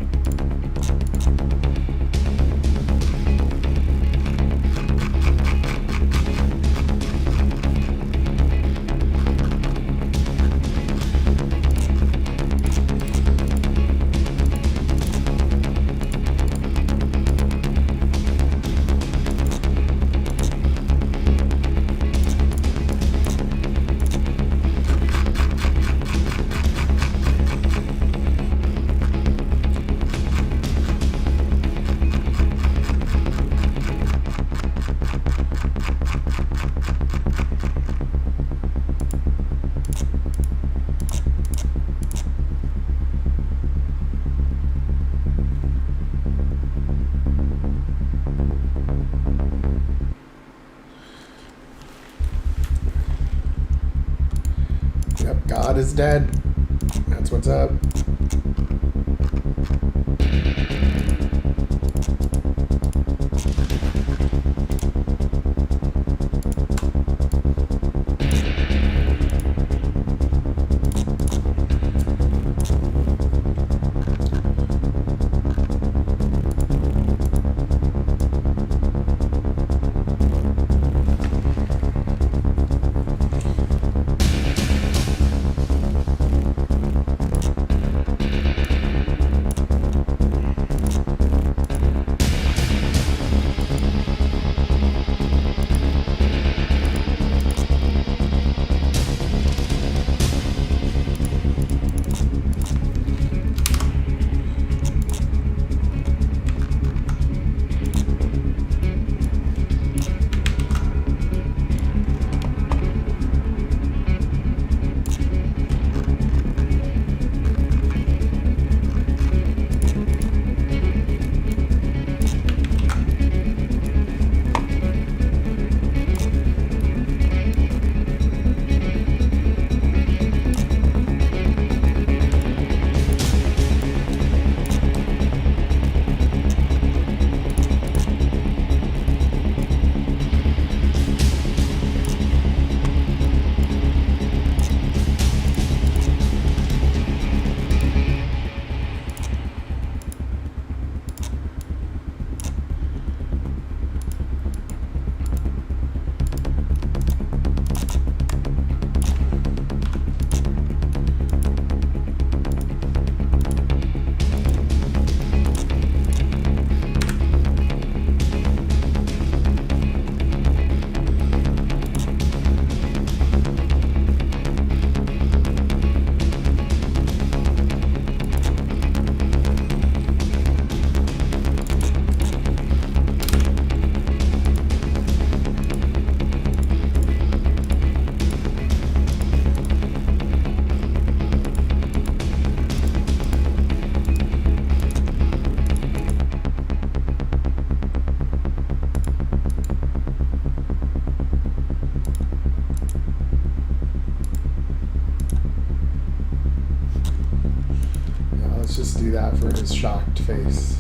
Yep, God is dead. That's what's up. Let's just do that for his shocked face.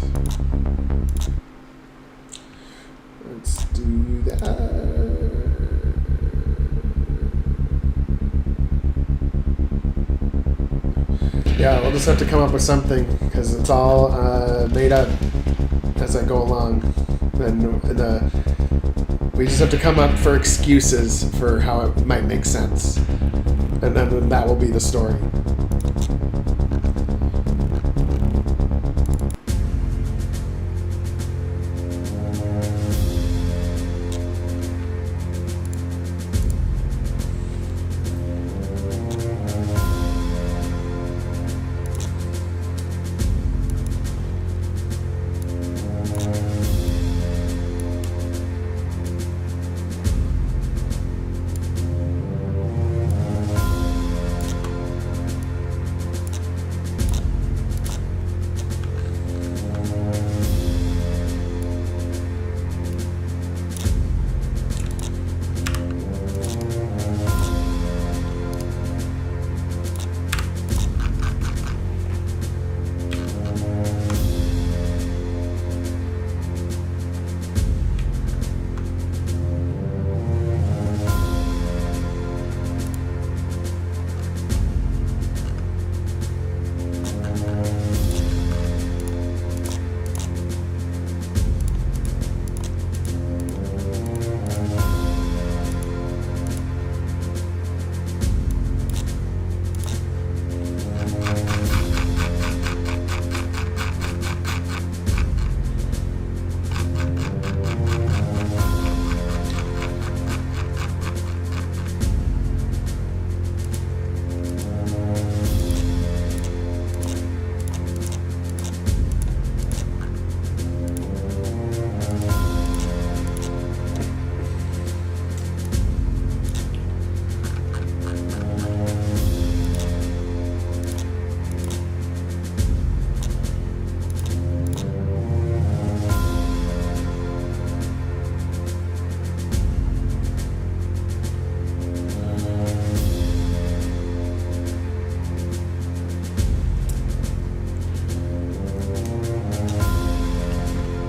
Let's do that. Yeah, we'll just have to come up with something because it's all made up as I go along. And we just have to come up for excuses for how it might make sense. And then that will be the story.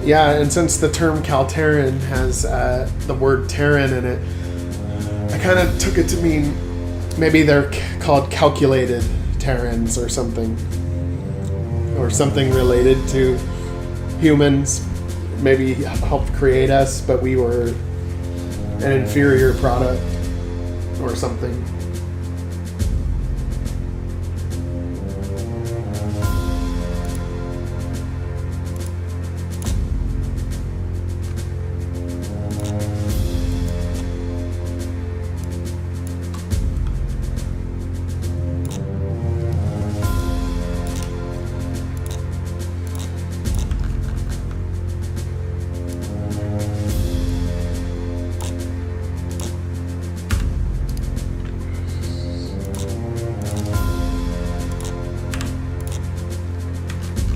Yeah, and since the term Calterran has the word Terran in it, I kind of took it to mean maybe they're called calculated Terrans or something related to humans. Maybe helped create us, but we were an inferior product or something.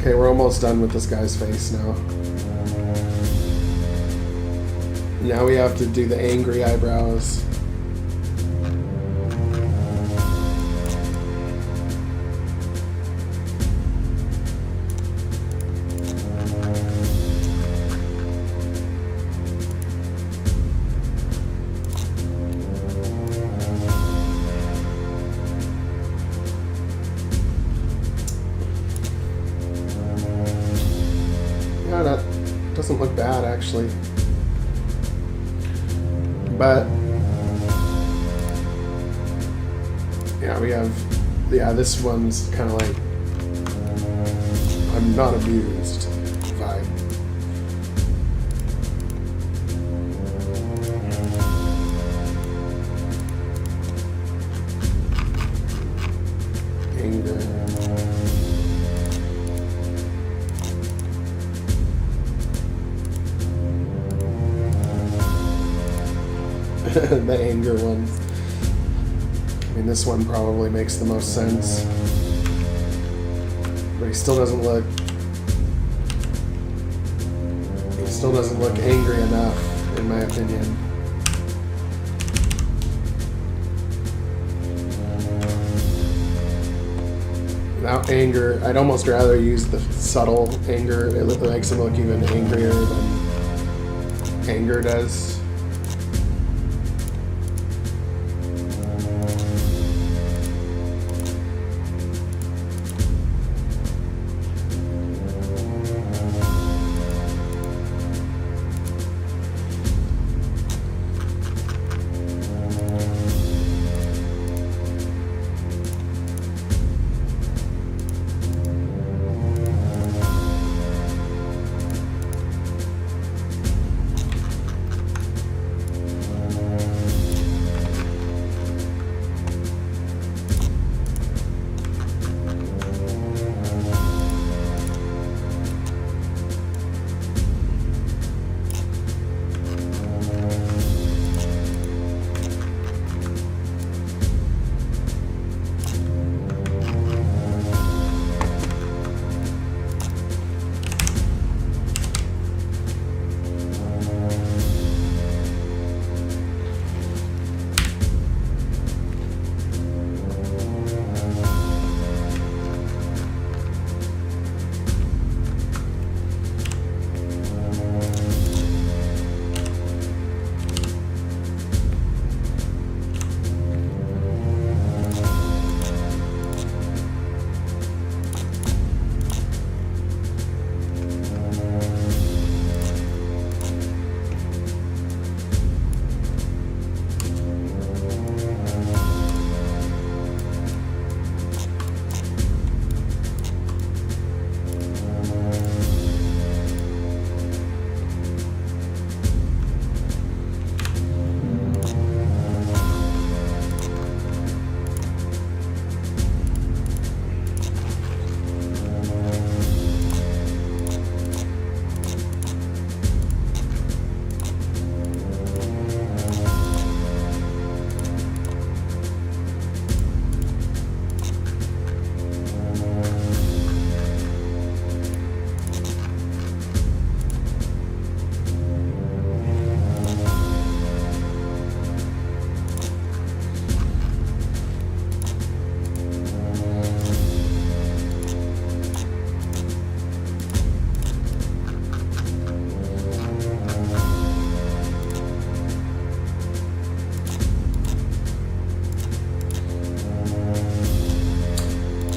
Okay, we're almost done with this guy's face now. Now we have to do the angry eyebrows. Yeah, that doesn't look bad actually. But yeah, we have, yeah, this one's kind of like I'm not abused vibe. Anger. The anger one. I mean, this one probably makes the most sense. But he still doesn't look angry enough, in my opinion. Without anger, I'd almost rather use the subtle anger. It makes him look even angrier than anger does.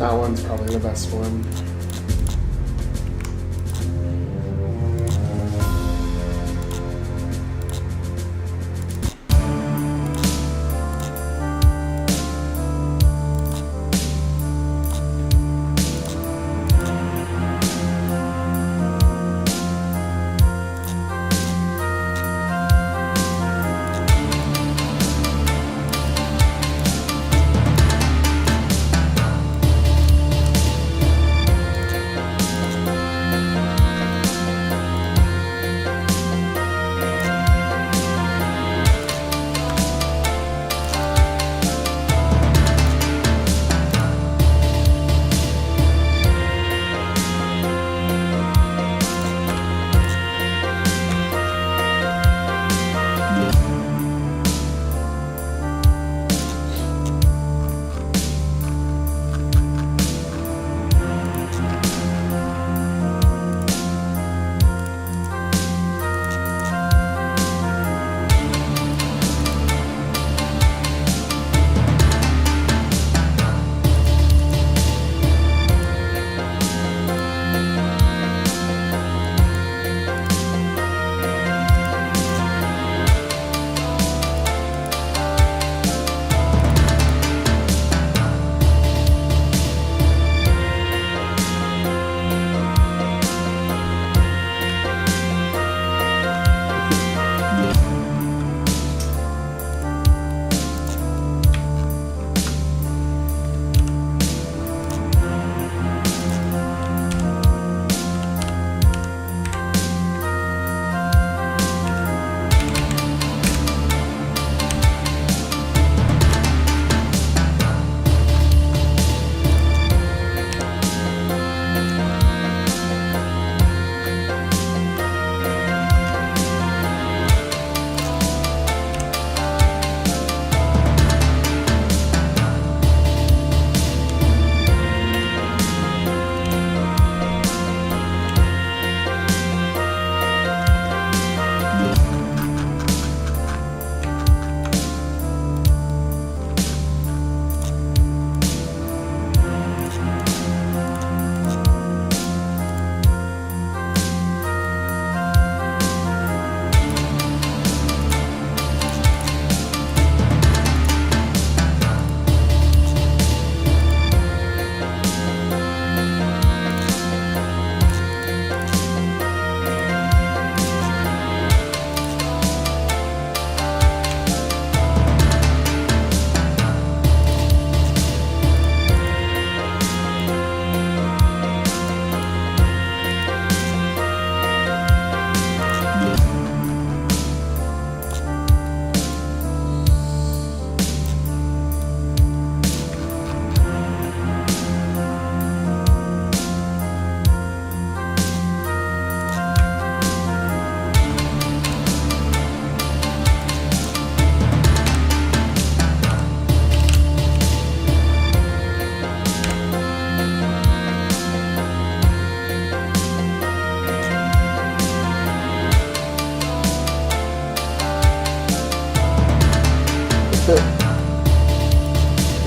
That one's probably the best one.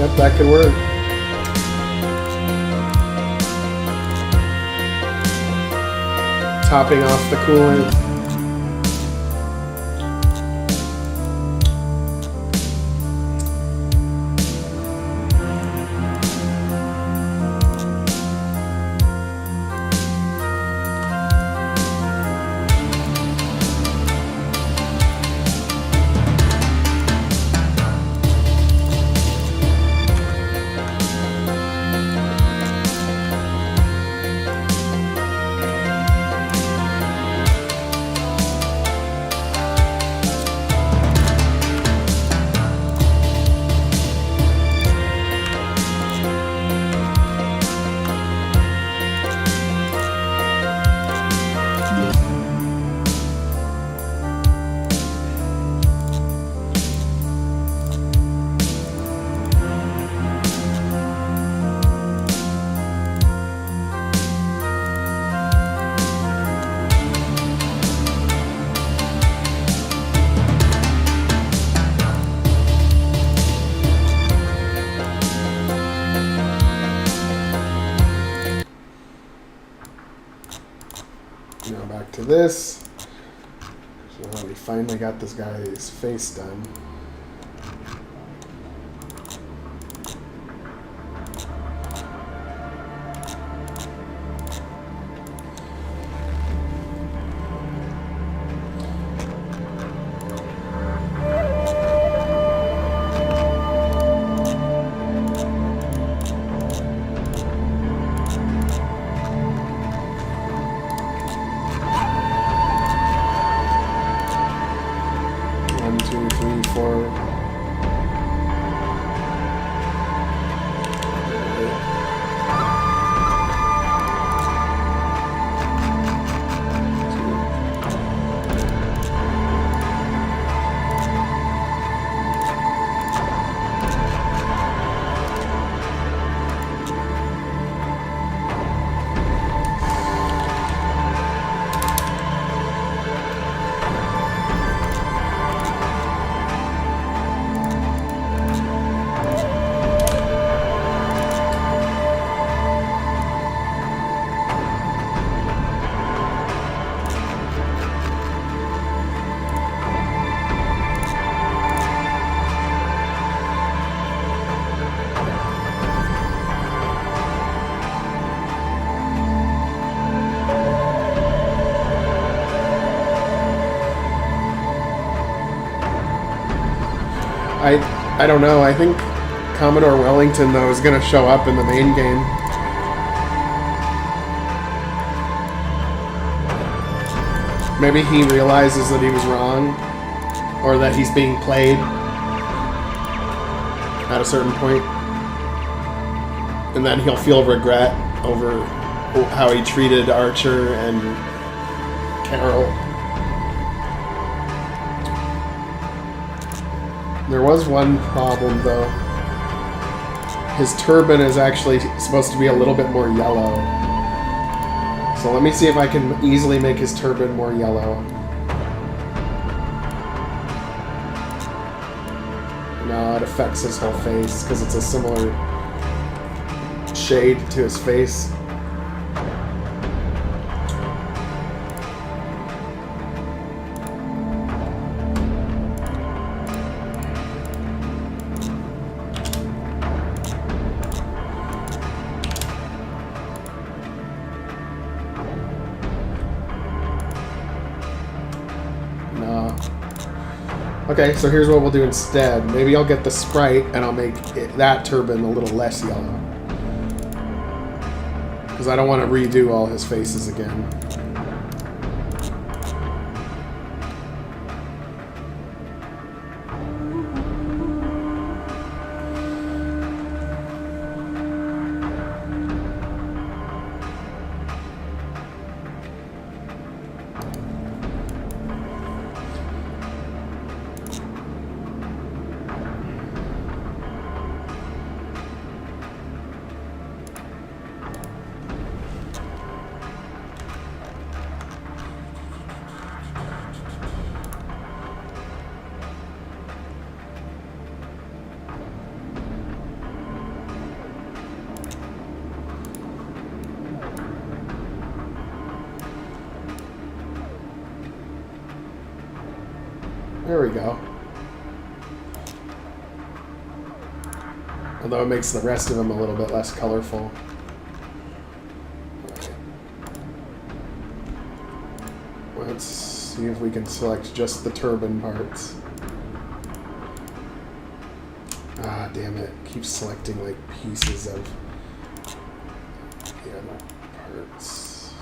Yep, that could work. Topping off the coolant. Now back to this. So we finally got this guy's face done. I don't know. I think Commodore Wellington, though, is going to show up in the main game. Maybe he realizes that he was wrong, or that he's being played at a certain point, and then he'll feel regret over how he treated Archer and Carol. There was one problem, though. His turban is actually supposed to be a little bit more yellow. So let me see if I can easily make his turban more yellow. No, it affects his whole face because it's a similar shade to his face. Okay, so here's what we'll do instead. Maybe I'll get the sprite and I'll make that turban a little less yellow. Because I don't want to redo all his faces again. There we go. Although it makes the rest of them a little bit less colorful. Right. Let's see if we can select just the turban parts. Ah, damn it. Keeps selecting like pieces of the other parts.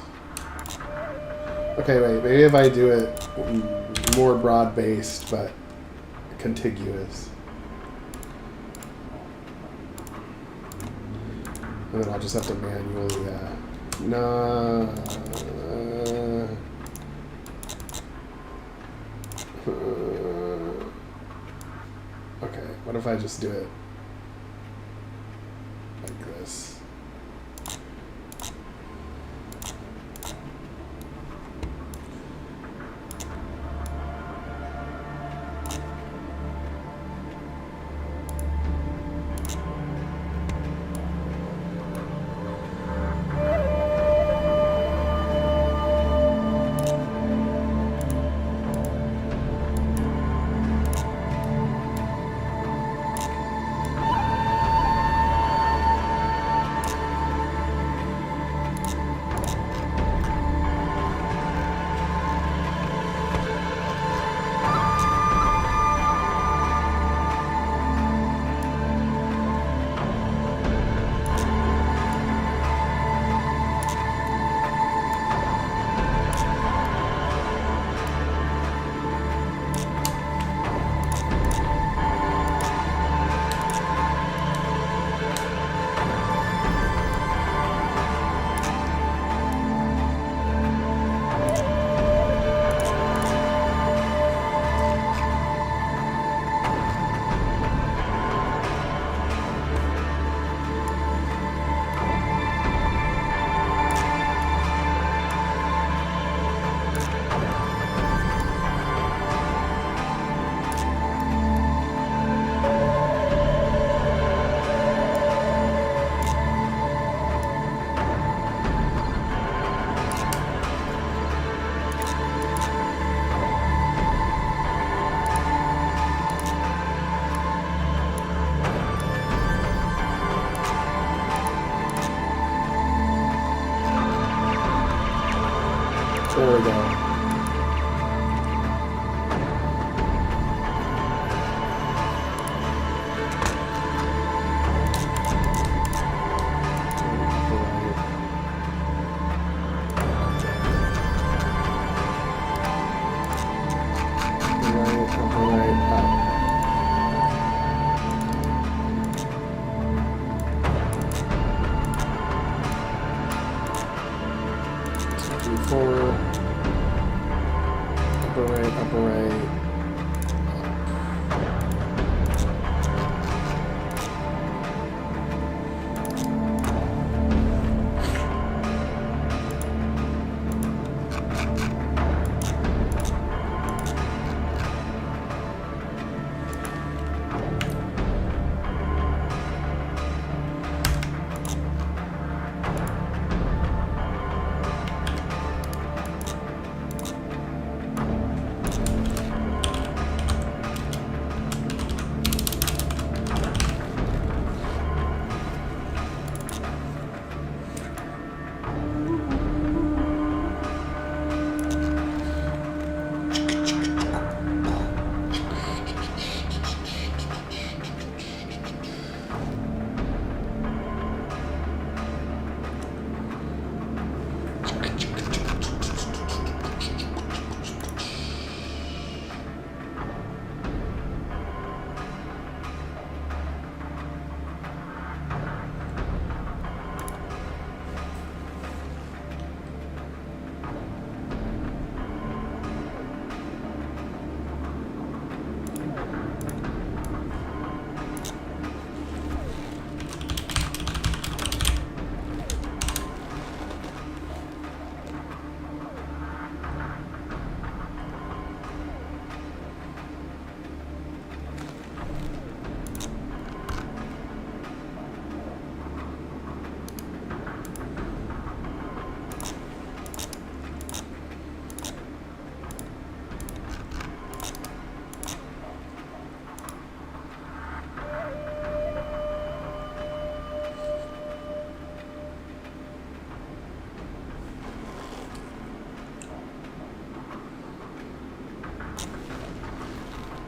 Okay, wait. Maybe if I do it more broad-based, but contiguous. And then I'll just have to manually, okay, what if I just do it like this? There we go.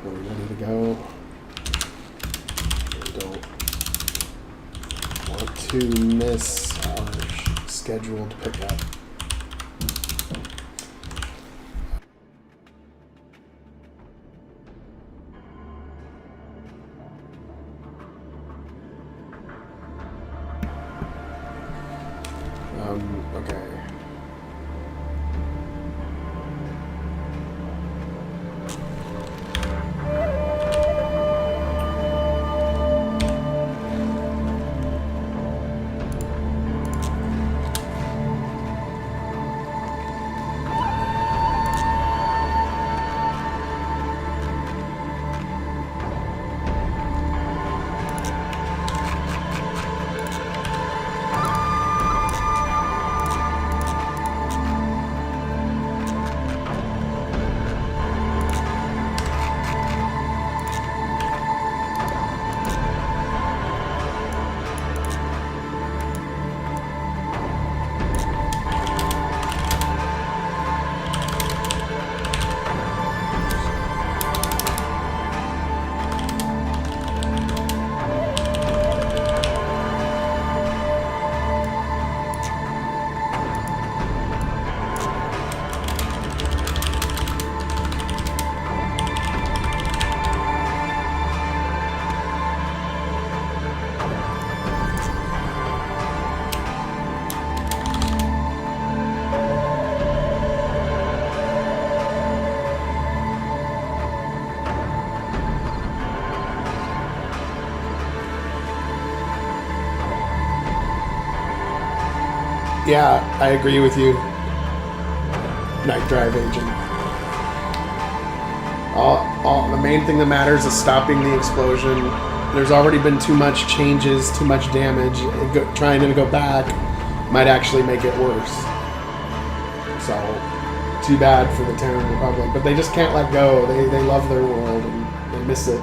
Are we ready to go? Don't want to miss our scheduled pickup. Okay. Yeah, I agree with you, Night Drive Agent. The main thing that matters is stopping the explosion. There's already been too much changes, too much damage. Trying to go back might actually make it worse. So, too bad for the Terran Republic. But they just can't let go. They love their world and they miss it.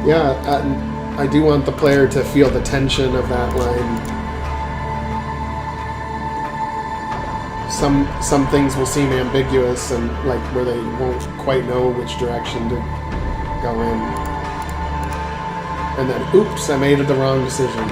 Yeah, I do want the player to feel the tension of that line. Some things will seem ambiguous and like where they won't quite know which direction to go in. And then, oops, I made the wrong decision.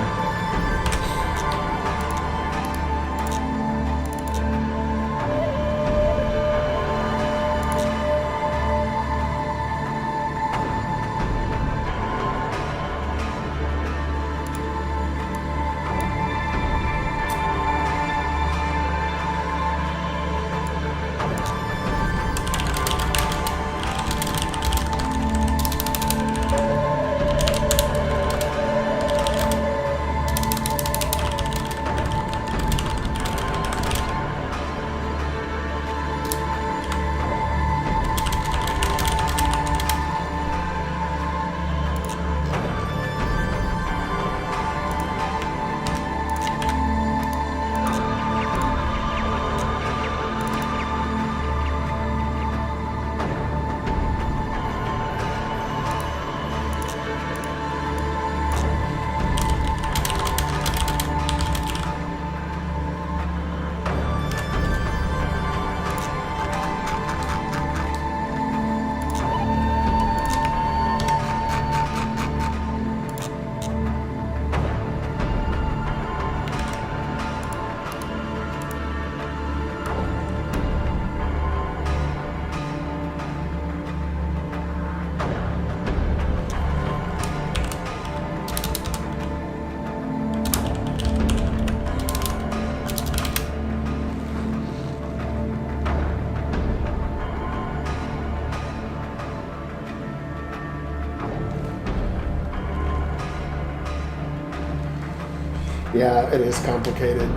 Yeah, it is complicated.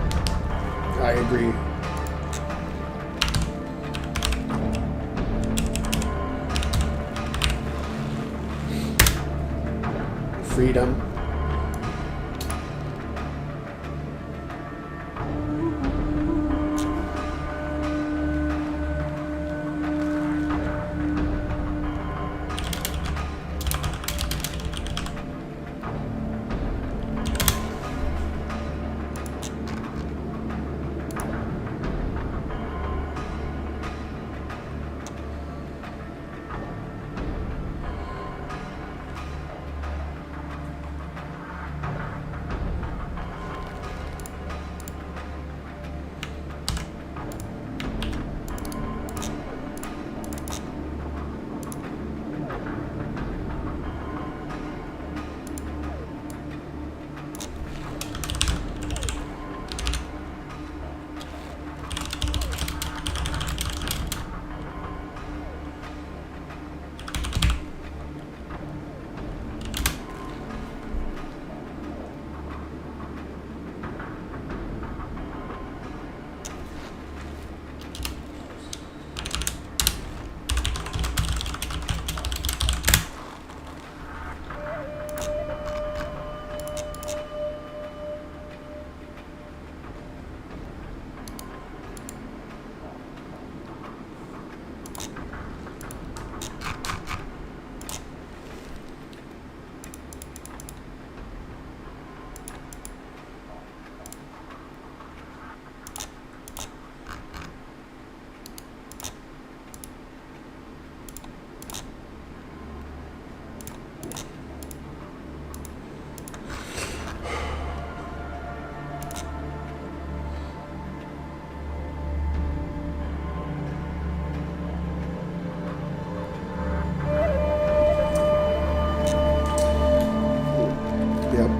I agree. Freedom.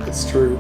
It's true.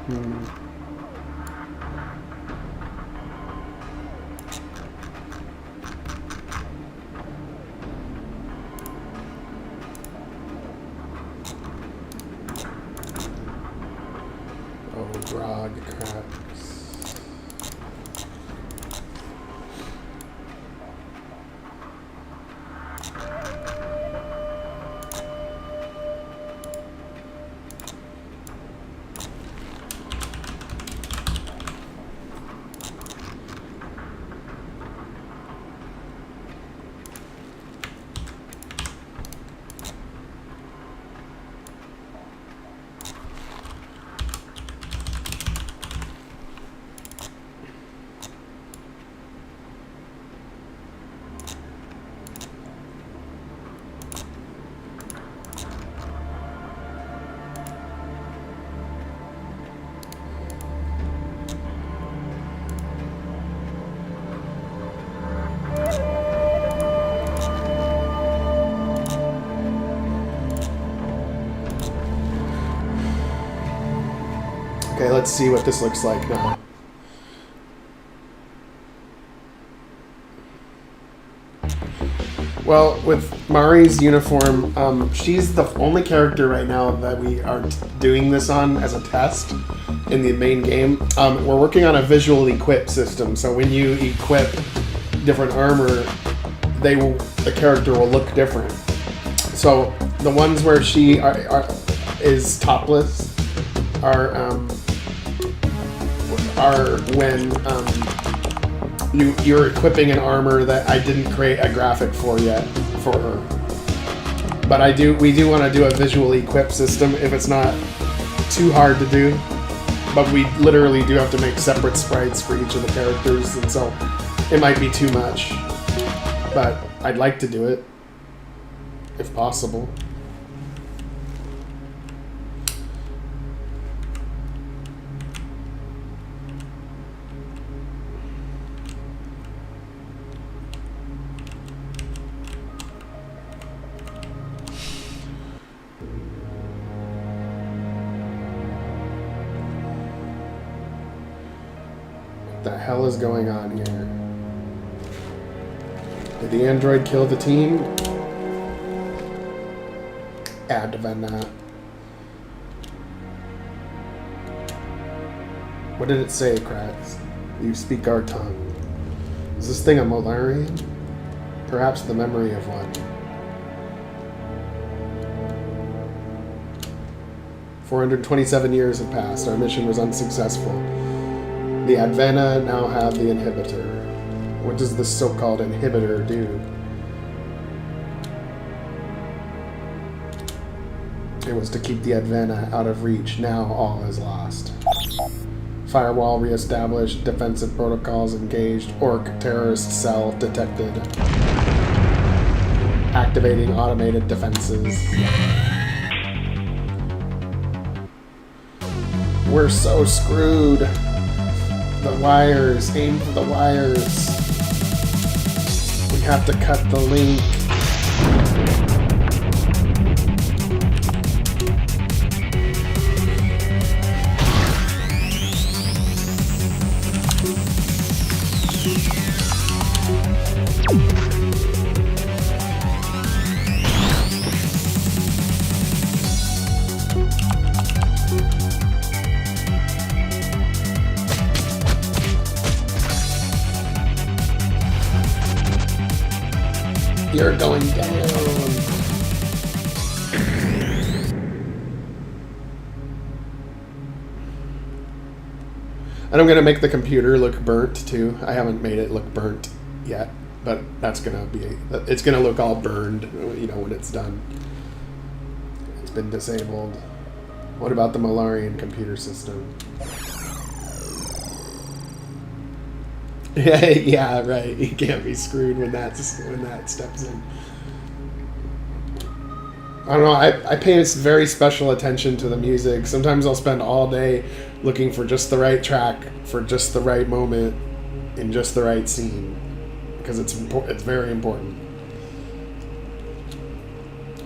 Oh, grog cracks. Okay, let's see what this looks like now. Well, with Mari's uniform, she's the only character right now that we are doing this on as a test in the main game. We're working on a visual equip system, so when you equip different armor, the character will look different. So the ones where she is topless are when you're equipping an armor that I didn't create a graphic for yet for her. But we do want to do a visual equip system if it's not too hard to do. But we literally do have to make separate sprites for each of the characters, and so it might be too much. But I'd like to do it, if possible. What the hell is going on here? Did the android kill the team? Advena. What did it say, Kratz? You speak our tongue. Is this thing a Molarian? Perhaps the memory of one. 427 years have passed. Our mission was unsuccessful. The Advena now have the inhibitor. What does this so-called inhibitor do? It was to keep the Advena out of reach. Now all is lost. Firewall reestablished. Defensive protocols engaged. Orc terrorist cell detected. Activating automated defenses. We're so screwed. The wires. Aim for the wires. We have to cut the link. You're going down. And I'm gonna make the computer look burnt too. I haven't made it look burnt yet, but that's gonna be, it's gonna look all burned, you know, when it's done. It's been disabled. What about the Molarian computer system? Yeah, right. You can't be screwed when that steps in. I don't know. I pay very special attention to the music. Sometimes I'll spend all day looking for just the right track for just the right moment in just the right scene, because it's very important.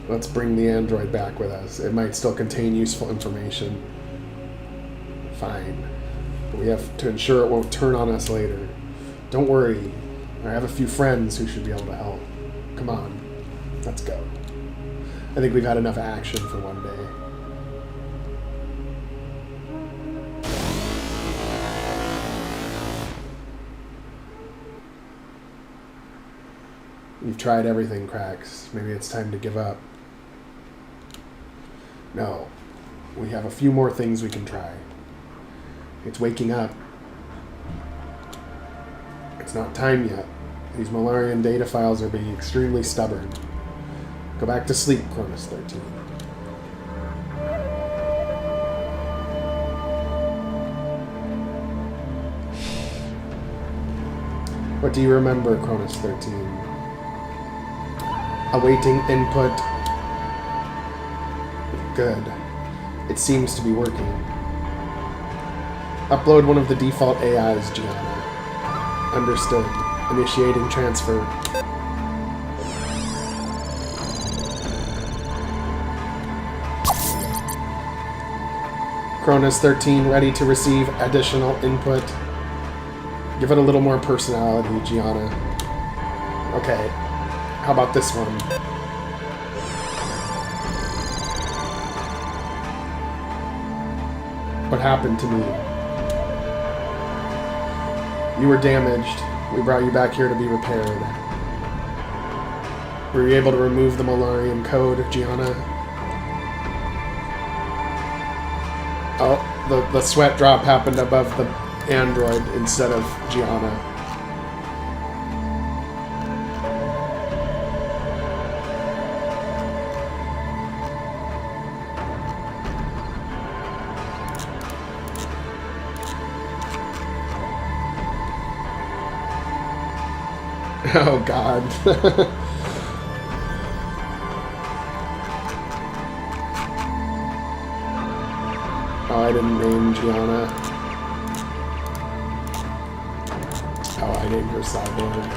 Let's bring the android back with us. It might still contain useful information. Fine. But we have to ensure it won't turn on us later. Don't worry. I have a few friends who should be able to help. Come on. Let's go. I think we've had enough action for one day. You've tried everything, Cracks. Maybe it's time to give up. No. We have a few more things we can try. It's waking up. It's not time yet. These Malarian data files are being extremely stubborn. Go back to sleep, Cronus 13. What do you remember, Cronus 13? Awaiting input. Good. It seems to be working. Upload one of the default AIs, Gianna. Understood. Initiating transfer. Cronus 13 ready to receive additional input. Give it a little more personality, Gianna. Okay. How about this one? What happened to me? You were damaged. We brought you back here to be repaired. Were you able to remove the Malarian code, Gianna? Oh, the sweat drop happened above the android instead of Gianna. Oh, God. Oh, I didn't name Gianna. Oh, I named her Cyborg.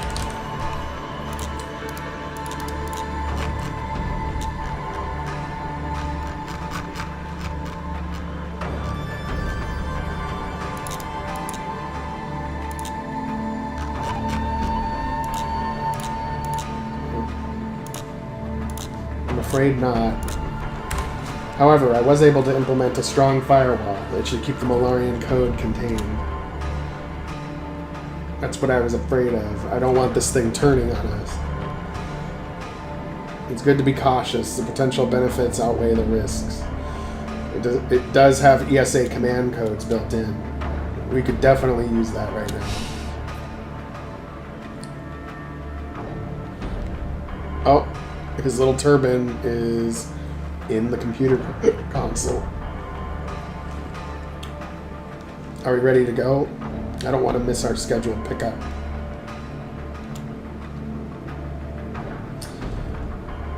Afraid not. However, I was able to implement a strong firewall that should keep the Malarian code contained. That's what I was afraid of. I don't want this thing turning on us. It's good to be cautious. The potential benefits outweigh the risks. It does have ESA command codes built in. We could definitely use that right now. Oh. His little turban is in the computer console. Are we ready to go? I don't want to miss our scheduled pickup.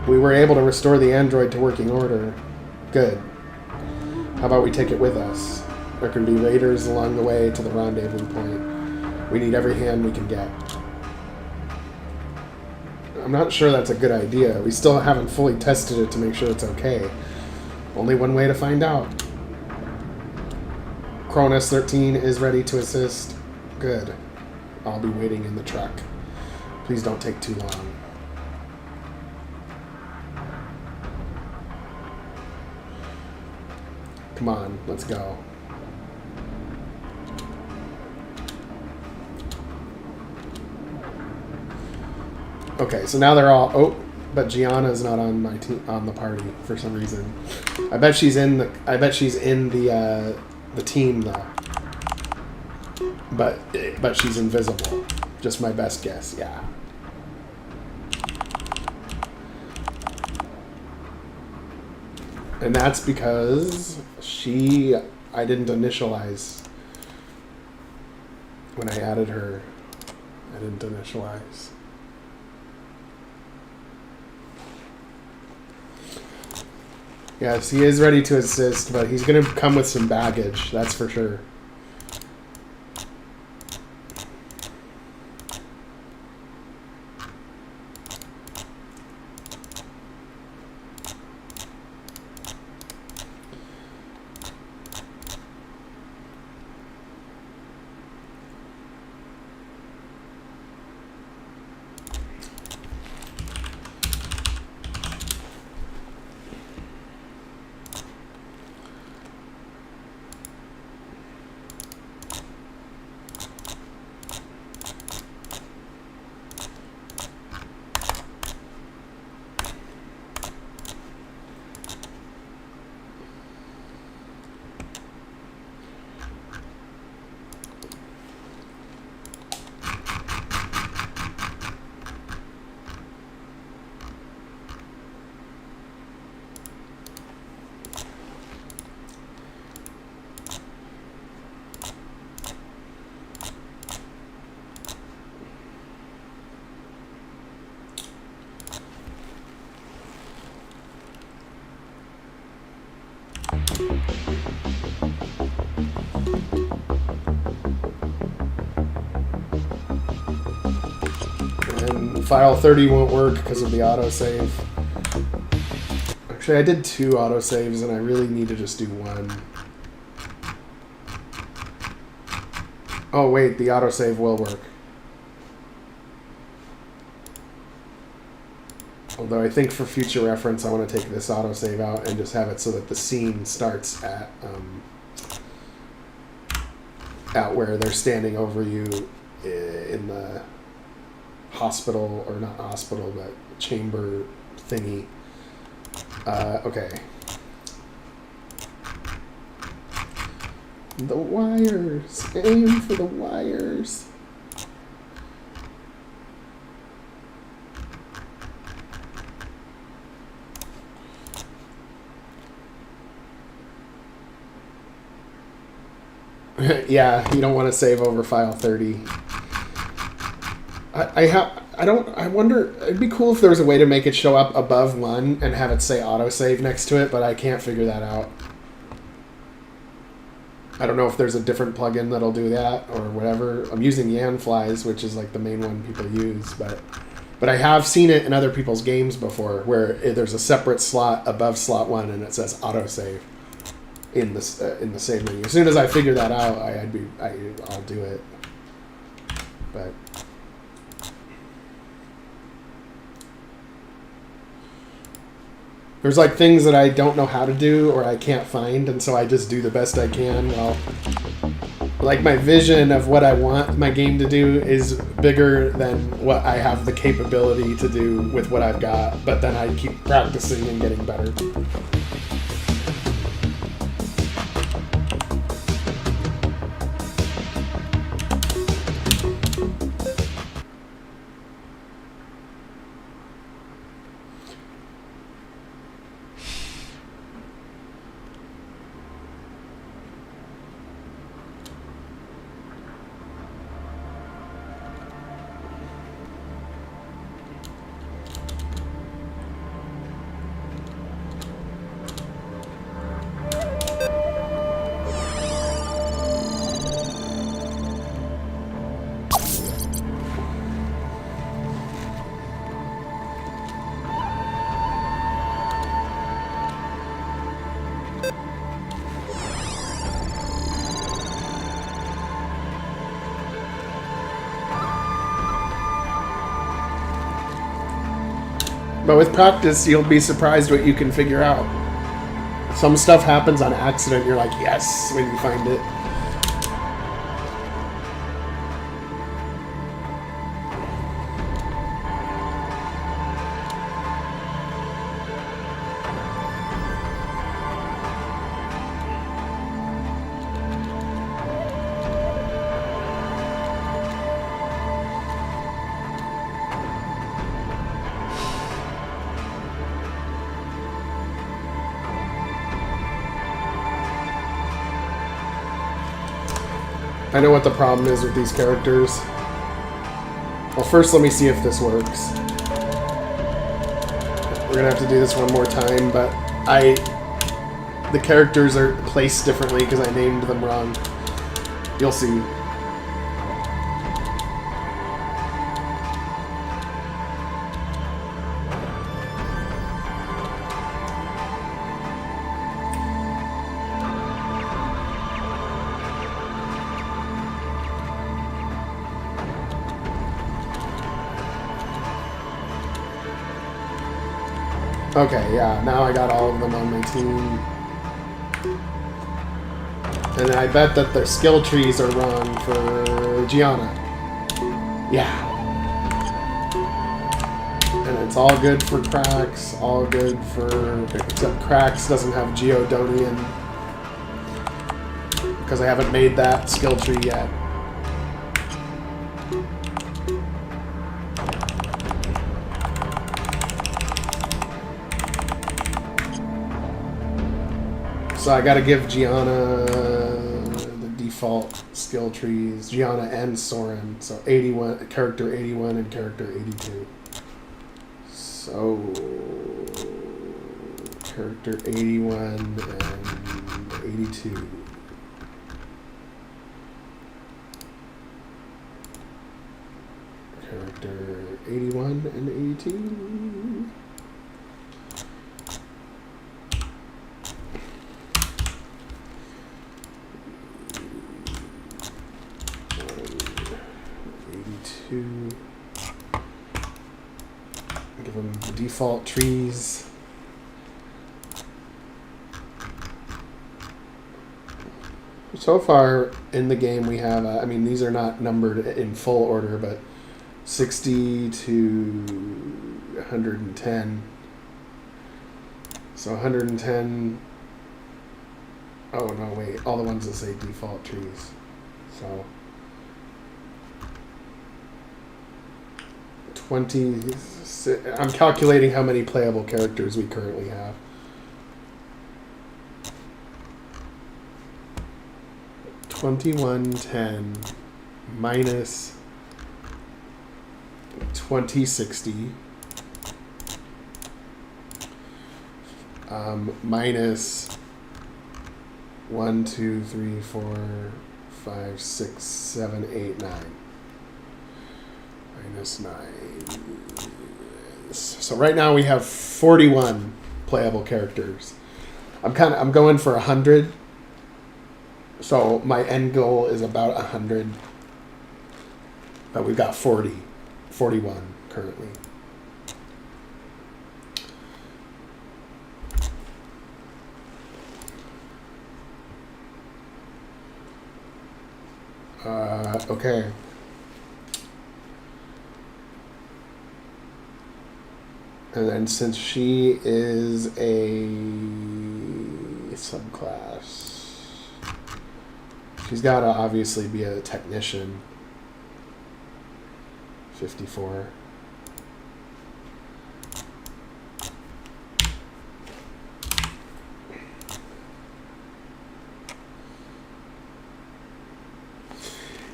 We were able to restore the android to working order. Good. How about we take it with us? There can be raiders along the way to the rendezvous point. We need every hand we can get. I'm not sure that's a good idea. We still haven't fully tested it to make sure it's okay. Only one way to find out. Cronus 13 is ready to assist. Good. I'll be waiting in the truck. Please don't take too long. Come on, let's go. Okay, so now they're all... Oh, but Gianna's not on my team, on the party for some reason. I bet she's in the... I bet she's in the team though. But she's invisible. Just my best guess. Yeah. And that's because I didn't initialize when I added her. I didn't initialize. Yes, he is ready to assist, but he's going to come with some baggage, that's for sure. file 30 won't work because of the autosave. Actually, I did 2 autosaves and I really need to just do 1. Oh wait, the autosave will work. Although I think for future reference, I want to take this autosave out and just have it so that the scene starts at where they're standing over you in the hospital, or not hospital, but chamber thingy. Okay. The wires. Aim for the wires. Yeah, you don't want to save over file 30. I wonder, it'd be cool if there was a way to make it show up above 1 and have it say autosave next to it, but I can't figure that out. I don't know if there's a different plugin that'll do that or whatever. I'm using Yanflies, which is like the main one people use, but I have seen it in other people's games before where there's a separate slot above slot 1 and it says autosave in the save menu. As soon as I figure that out, I'll do it. But there's like things that I don't know how to do or I can't find, and so I just do the best I can. Well, like my vision of what I want my game to do is bigger than what I have the capability to do with what I've got, but then I keep practicing and getting better. But with practice, you'll be surprised what you can figure out. Some stuff happens on accident, you're like, yes, when you find it. I know what the problem is with these characters. Well, first let me see if this works. We're gonna have to do this one more time, but the characters are placed differently because I named them wrong. You'll see. Okay, yeah, now I got all of them on my team. And I bet that their skill trees are wrong for Gianna. Yeah. And it's all good for Krax, all good for... except Krax doesn't have Geodonian. Because I haven't made that skill tree yet. So I gotta give Gianna the default skill trees, Gianna and Soren. So 81, character 81 and character 82. So character 81 and 82. Character 81 and 82. Give them the default trees. So far in the game we have, I mean, these are not numbered in full order, but 60 to 110. So 110. Oh no, wait, all the ones that say default trees. So 20, I'm calculating how many playable characters we currently have. $21.10 minus 2060 minus 1, 2, 3, 4, 5, 6, 7, 8, 9. Minus 9. So right now we have 41 playable characters. I'm going for 100. So my end goal is about 100. But we've got 41 currently. Okay. And then since she is a subclass, she's got to obviously be a technician. 54.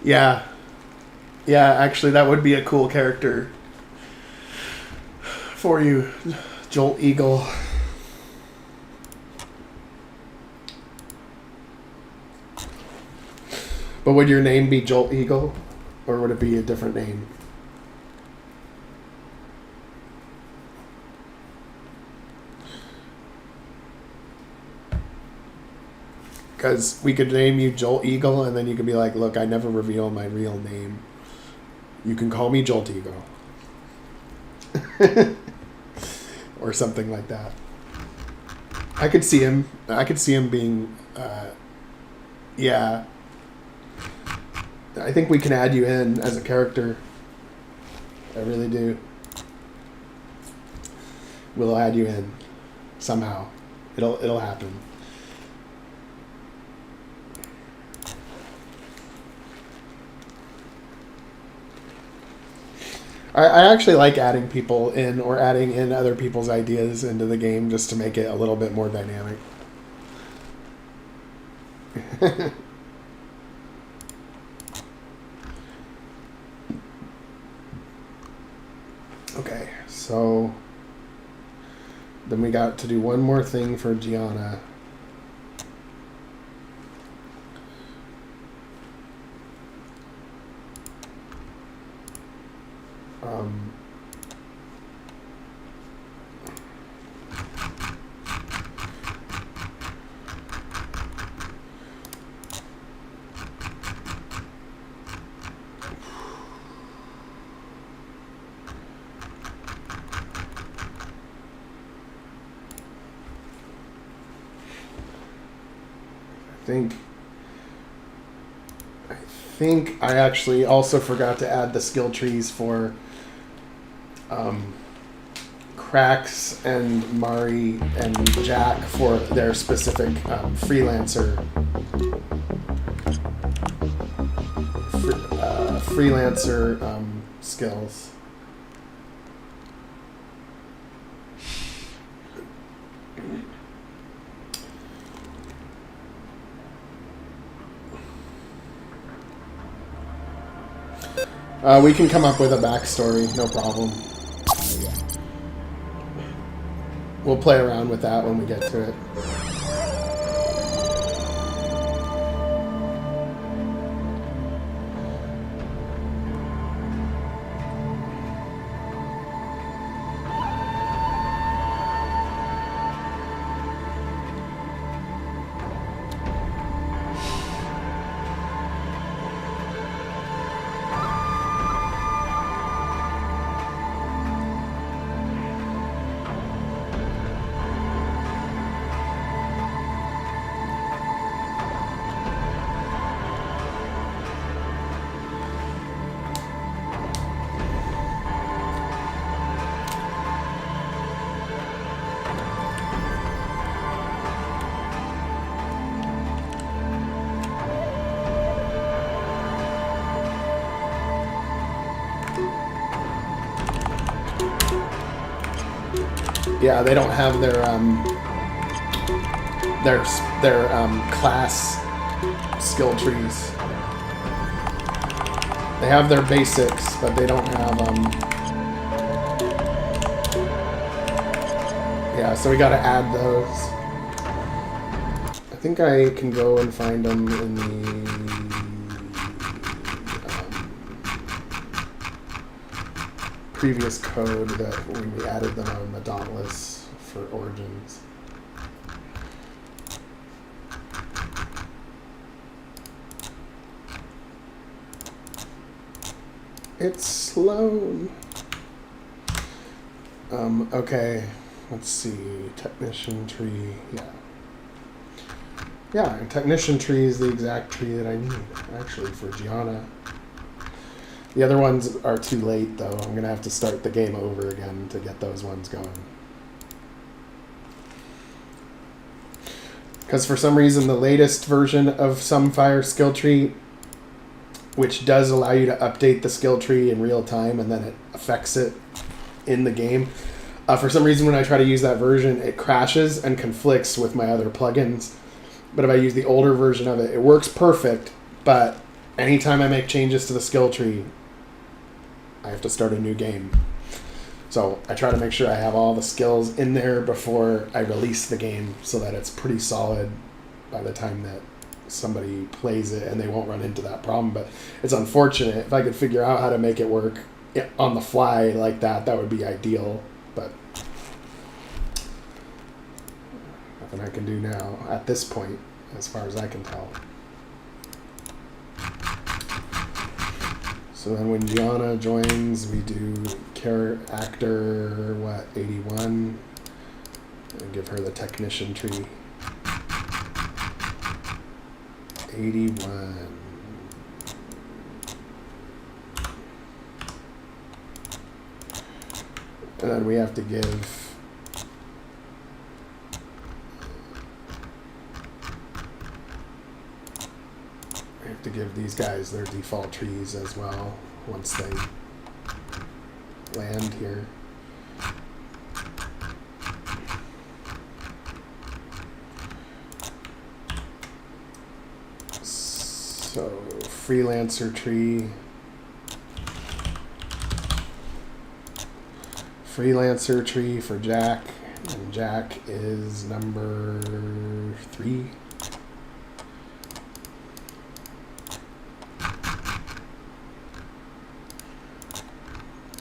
Yeah. Yeah, actually that would be a cool character for you, Jolt Eagle. But would your name be Jolt Eagle? Or would it be a different name? Because we could name you Jolt Eagle, and then you could be like, look, I never reveal my real name. You can call me Jolt Eagle. Or something like that. I could see him being, yeah. I think we can add you in as a character. I really do. We'll add you in somehow. It'll happen. I actually like adding people in or adding in other people's ideas into the game just to make it a little bit more dynamic. Okay, so then we got to do one more thing for Gianna. I think I actually also forgot to add the skill trees for Krax and Mari and Jack for their specific freelancer skills. We can come up with a backstory, no problem. We'll play around with that when we get to it. Yeah, they don't have their class skill trees. They have their basics, but they don't have yeah, so we gotta add those. I think I can go and find them in the previous code that when we added them on the Dauntless for Origins. It's slow. Okay, let's see. Technician tree, yeah. Yeah, and Technician tree is the exact tree that I need, actually, for Gianna. The other ones are too late, though. I'm going to have to start the game over again to get those ones going. Because for some reason, the latest version of Sunfire skill tree, which does allow you to update the skill tree in real time, and then it affects it in the game. For some reason, when I try to use that version, it crashes and conflicts with my other plugins. But if I use the older version of it, it works perfect, but anytime I make changes to the skill tree, I have to start a new game. So I try to make sure I have all the skills in there before I release the game so that it's pretty solid by the time that somebody plays it and they won't run into that problem. But it's unfortunate. If I could figure out how to make it work on the fly like that, that would be ideal. But nothing I can do now at this point, as far as I can tell. So then when Gianna joins, we do actor, 81, and give her the technician tree. 81. And then we have to give these guys their default trees as well once they land here. So freelancer tree. Freelancer tree for Jack, and Jack is number 3.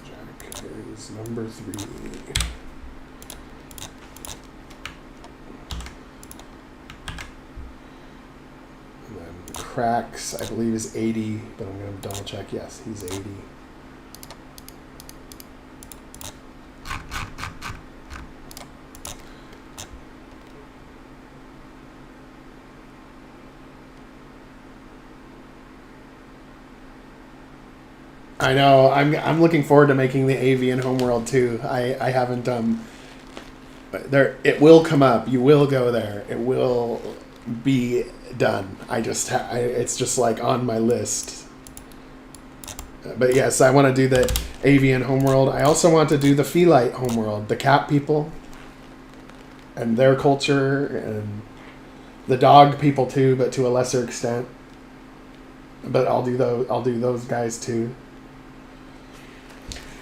Jack is number 3. And then Cracks, I believe, is 80, but I'm going to double check. Yes, he's 80. I know. I'm looking forward to making the Avian Homeworld too. I haven't there. It will come up. You will go there. It will be done. It's just like on my list. But yes, I want to do the Avian Homeworld. I also want to do the Feelite Homeworld, the cat people, and their culture, and the dog people too, but to a lesser extent. But I'll do those guys too.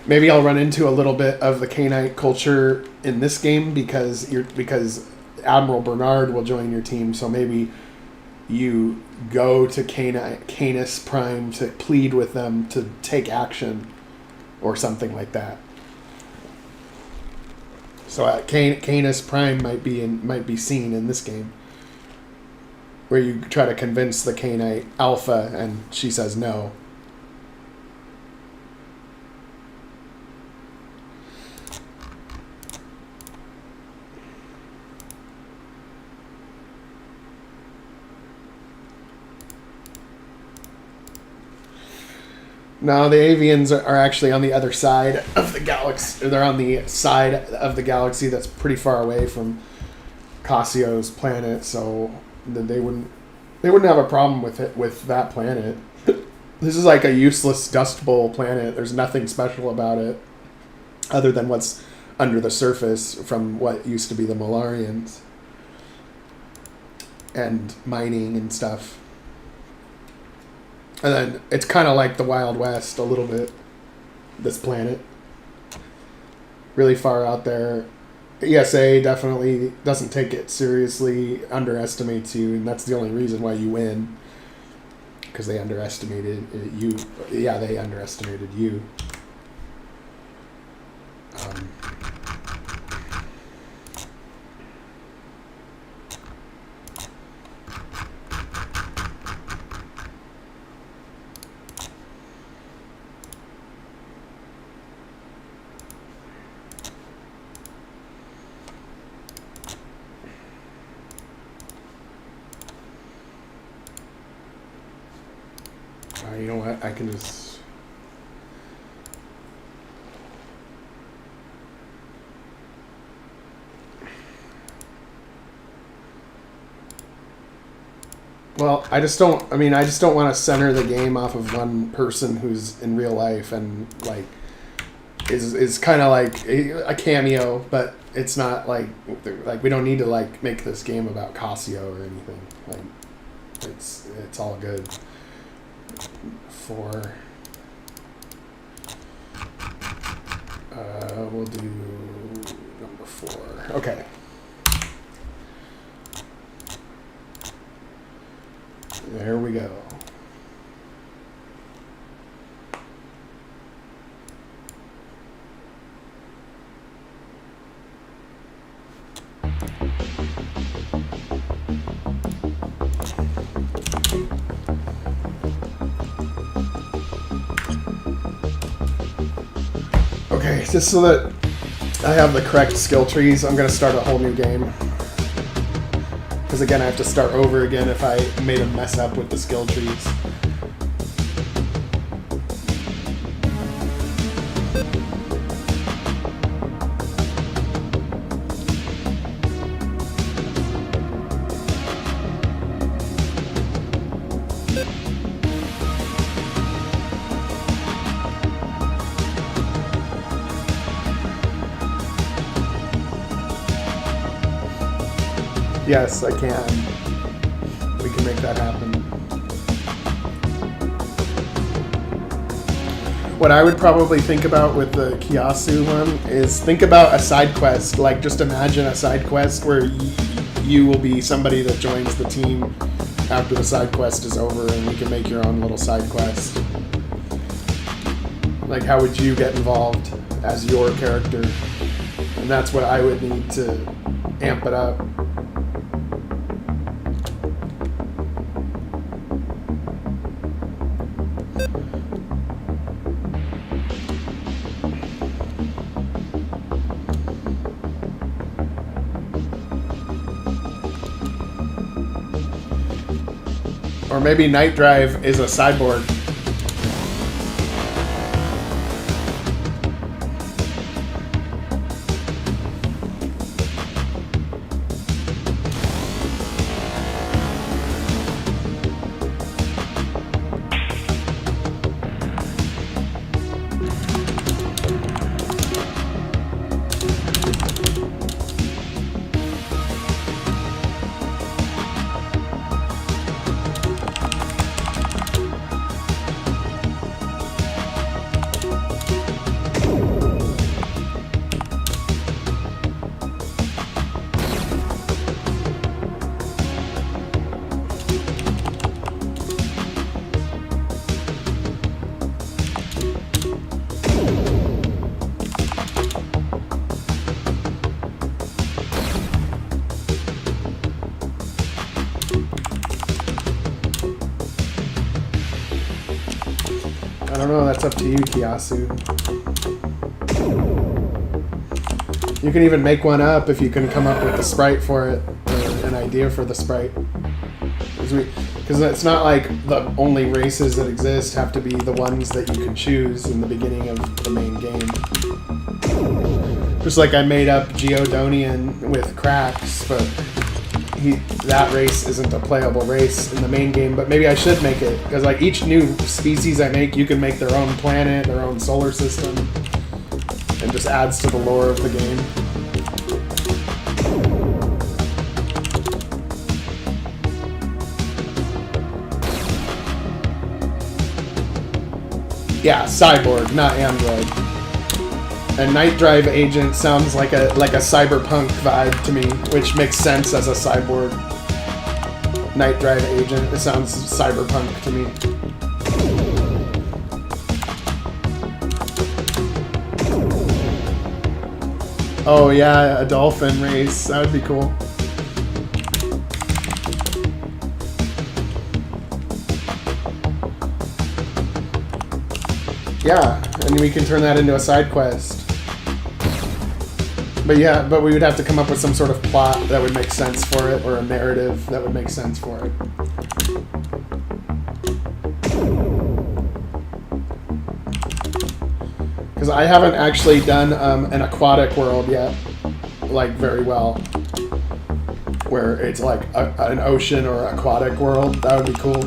Maybe I'll run into a little bit of the Canite culture in this game because Admiral Bernard will join your team. So maybe you go to Canis Prime to plead with them to take action or something like that. So Canis Prime might be seen in this game, where you try to convince the Canite Alpha and she says no. No, the Avians are actually on the other side of the galaxy. They're on the side of the galaxy that's pretty far away from Cassio's planet, so they wouldn't have a problem with that planet. This is like a useless Dust Bowl planet. There's nothing special about it other than what's under the surface from what used to be the Malarians. And mining and stuff. And then it's kind of like the Wild West a little bit, this planet. Really far out there. ESA definitely doesn't take it seriously, underestimates you, and that's the only reason why you win. Because they underestimated you. Yeah, they underestimated you. You know what? I can just... Well, I just don't want to center the game off of one person who's in real life and, like, is kind of like a cameo, but it's not like we don't need to, like, make this game about Casio or anything. Like, it's all good. We'll do number 4. Okay. There we go. Okay, just so that I have the correct skill trees, I'm going to start a whole new game. Because again, I have to start over again if I made a mess up with the skill trees. Yes, I can. We can make that happen. What I would probably think about with the Kiyasu one is think about a side quest. Like, just imagine a side quest where you will be somebody that joins the team after the side quest is over, and you can make your own little side quest. Like, how would you get involved as your character? And that's what I would need to amp it up. Or maybe Night Drive is a cyborg. I don't know, that's up to you, Kiyasu. You can even make one up if you can come up with the sprite for it, or an idea for the sprite. Because it's not like the only races that exist have to be the ones that you can choose in the beginning of the main game. Just like I made up Geodonian with cracks, but that race isn't a playable race in the main game, but maybe I should make it, because like each new species I make, you can make their own planet, their own solar system, and and just adds to the lore of the game. Yeah, cyborg, not android. A night drive agent sounds like a cyberpunk vibe to me, which makes sense as a cyborg. Night drive agent, it sounds cyberpunk to me. Oh yeah, a dolphin race, that would be cool. Yeah, and we can turn that into a side quest. But yeah, but we would have to come up with some sort of plot that would make sense for it, or a narrative that would make sense for it. Because I haven't actually done an aquatic world yet, like, very well. Where it's like an ocean or aquatic world, that would be cool.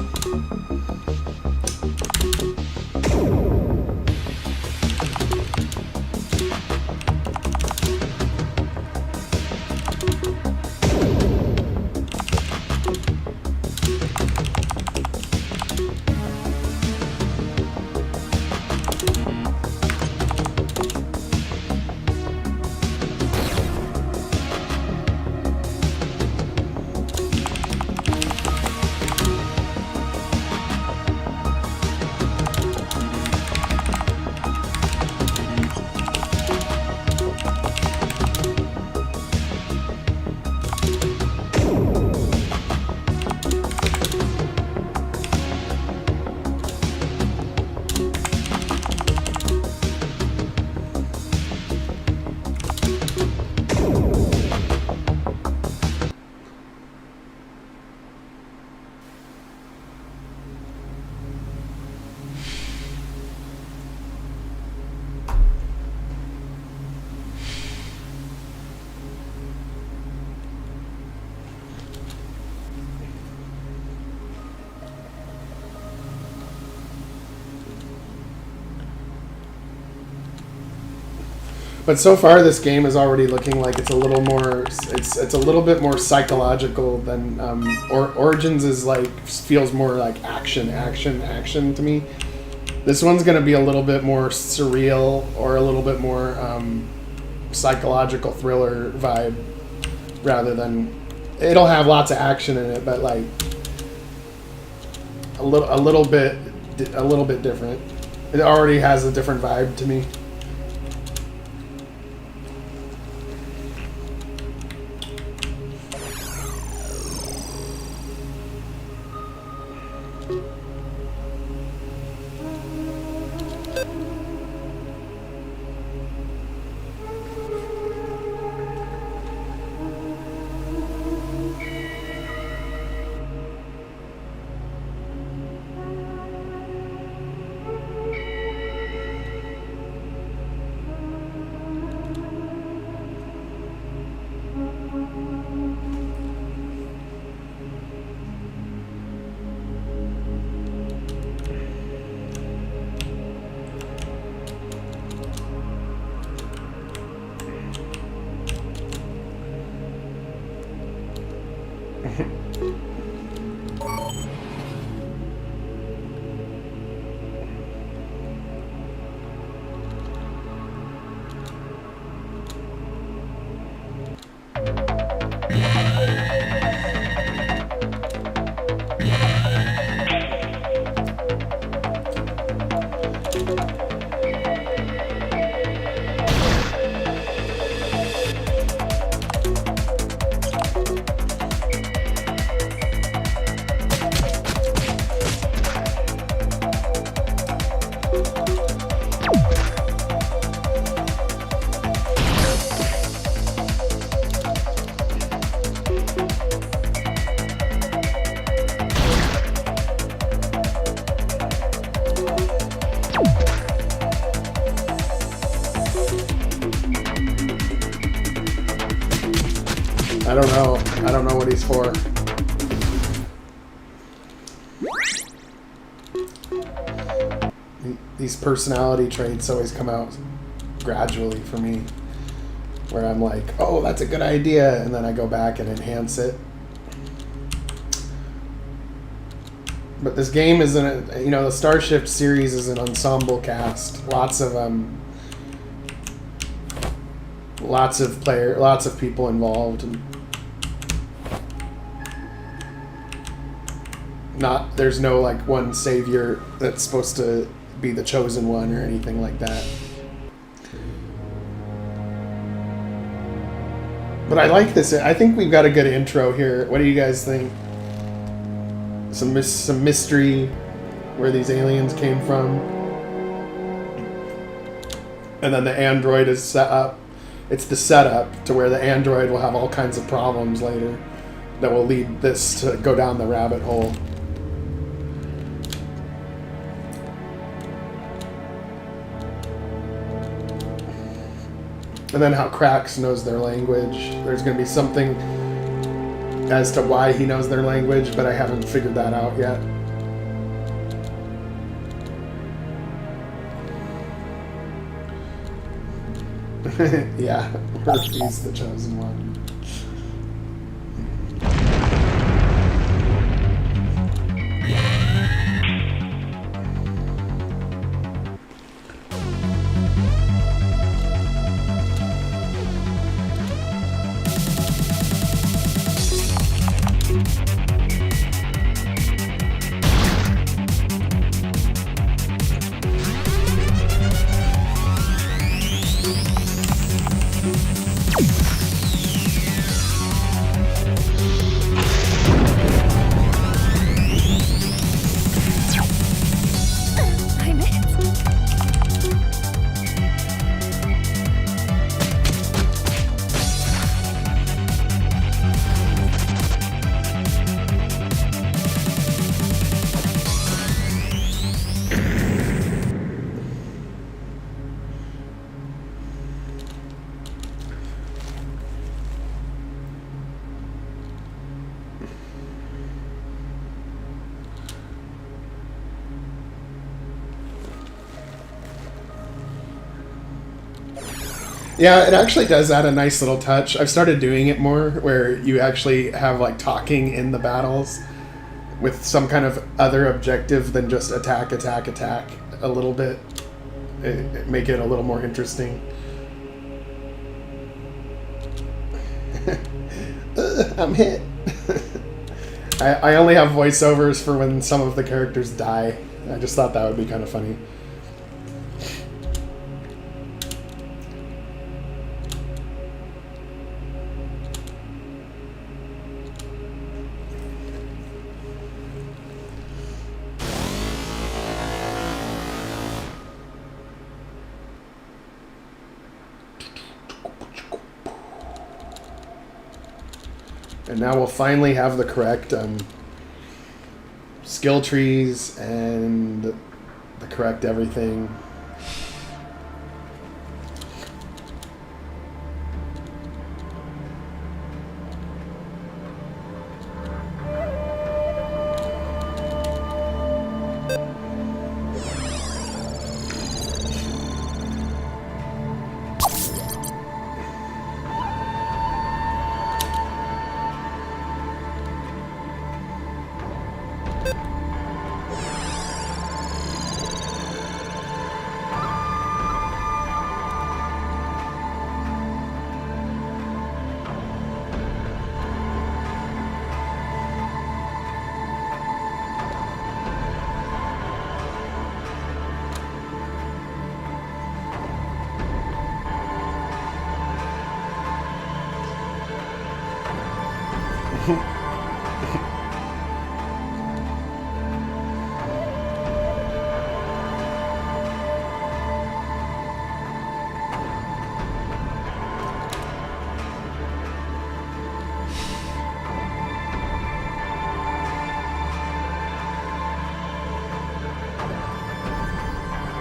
But so far, this game is already looking like it's a little more. It's a little bit more psychological than Origins is like feels more like action to me. This one's gonna be a little bit more surreal or a little bit more psychological thriller vibe, rather than. It'll have lots of action in it, but like a little bit different. It already has a different vibe to me. I don't know what he's for. These personality traits always come out. gradually for me, where I'm like, oh, that's a good idea, and then I go back and enhance it. But this game isn't, the Starship series is an ensemble cast. Lots of people involved. And there's no like one savior that's supposed to be the chosen one or anything like that. But I like this. I think we've got a good intro here. What do you guys think? Some mystery where these aliens came from. And then the android is set up. It's the setup to where the android will have all kinds of problems later that will lead this to go down the rabbit hole. And then how Krax knows their language. There's going to be something as to why he knows their language, but I haven't figured that out yet. Yeah, Murphy's the chosen one. Yeah, it actually does add a nice little touch. I've started doing it more, where you actually have like talking in the battles with some kind of other objective than just attack a little bit. Make it a little more interesting. I'm hit. I only have voiceovers for when some of the characters die. I just thought that would be kind of funny. And now we'll finally have the correct skill trees and the correct everything.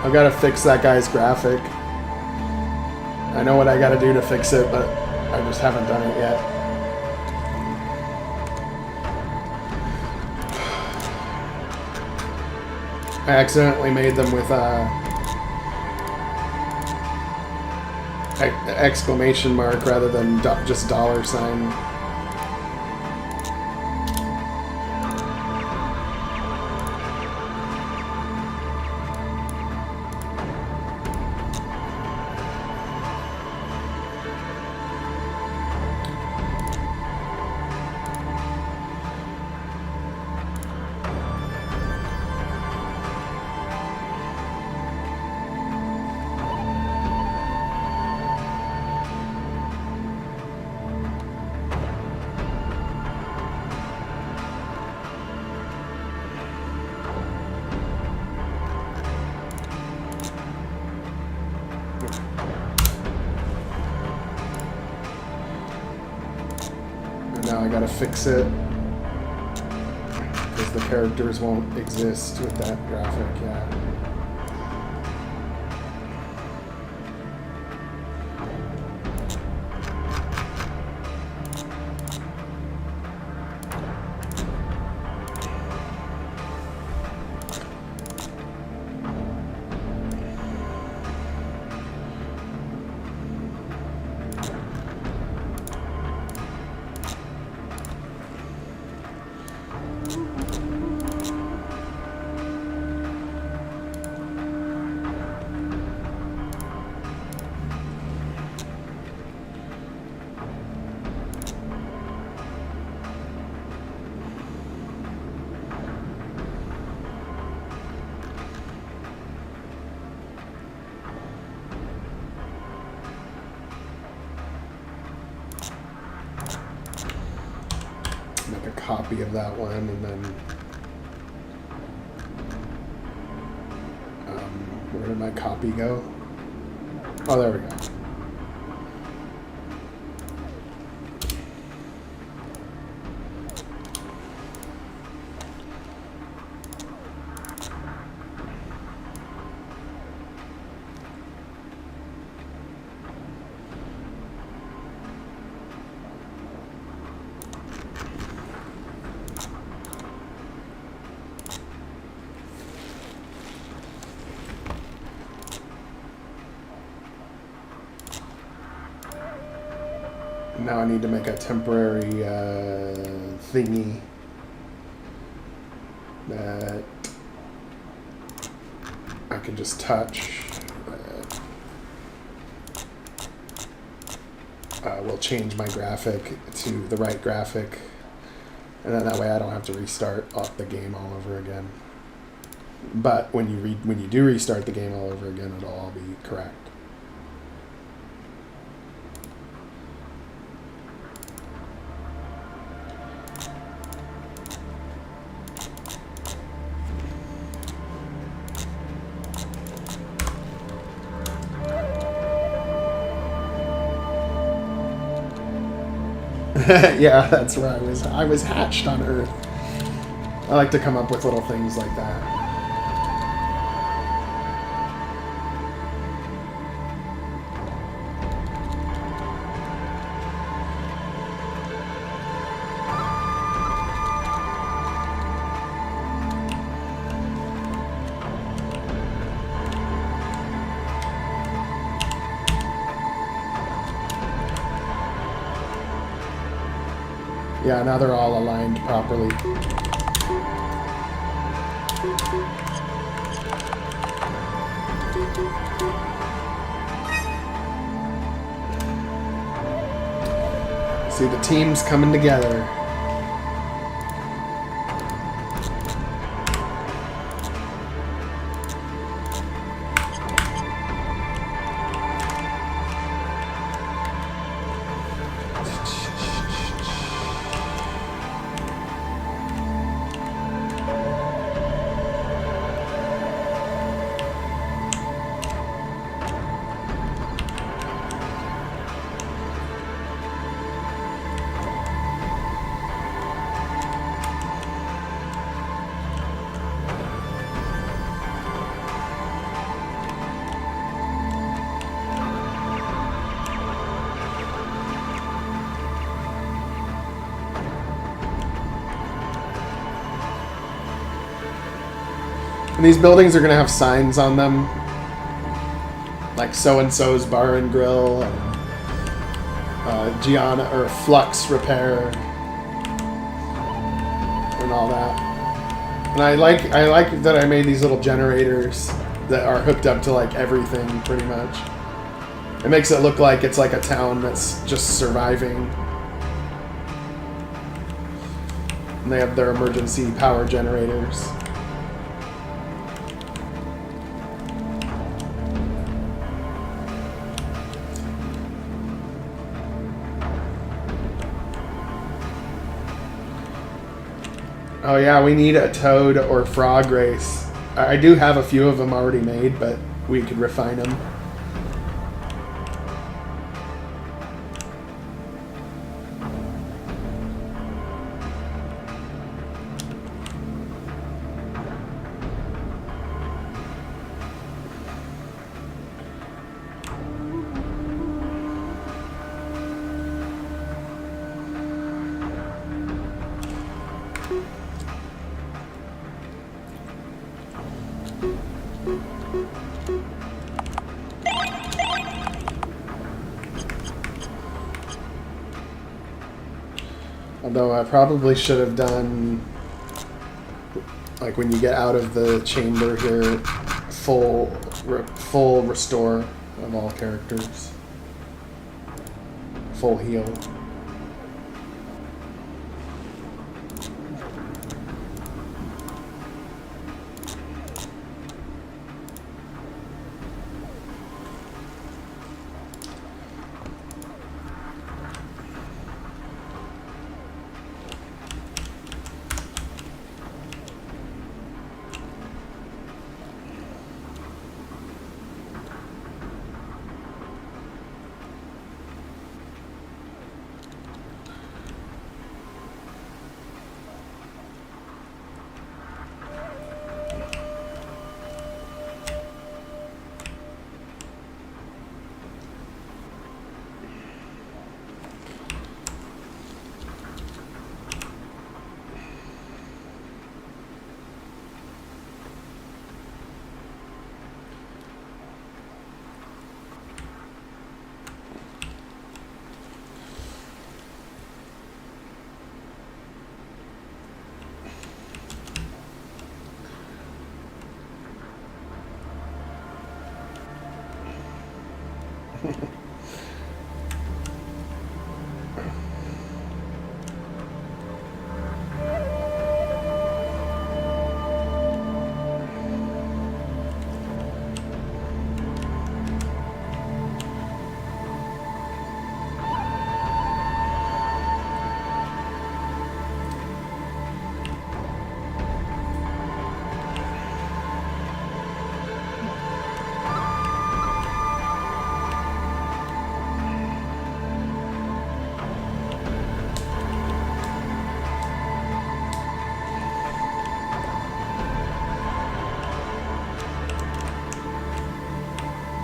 I've got to fix that guy's graphic. I know what I got to do to fix it, but I just haven't done it yet. I accidentally made them with exclamation mark rather than just dollar sign. Now I gotta fix it because the characters won't exist with that graphic, yeah. Make a copy of that one, and then where did my copy go? Oh, there we go. Now I need to make a temporary thingy that I can just touch. Will change my graphic to the right graphic, and then that way I don't have to restart off the game all over again. But when you do restart the game all over again, it'll all be correct. Yeah, that's where I was hatched on Earth. I like to come up with little things like that. Yeah, now they're all aligned properly. See the teams coming together. And these buildings are going to have signs on them. like So-and-So's Bar and Grill, and Gianna or Flux Repair, and all that. And I like that I made these little generators that are hooked up to like everything pretty much. It makes it look like it's like a town that's just surviving. And they have their emergency power generators. Oh yeah, we need a toad or frog race. I do have a few of them already made, but we could refine them. Although I probably should have done, like when you get out of the chamber here, full restore of all characters. Full heal.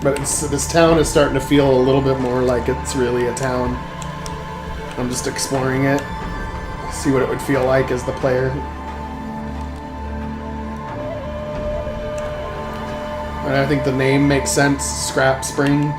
But this town is starting to feel a little bit more like it's really a town. I'm just exploring it, see what it would feel like as the player. And I think the name makes sense, Scrap Spring.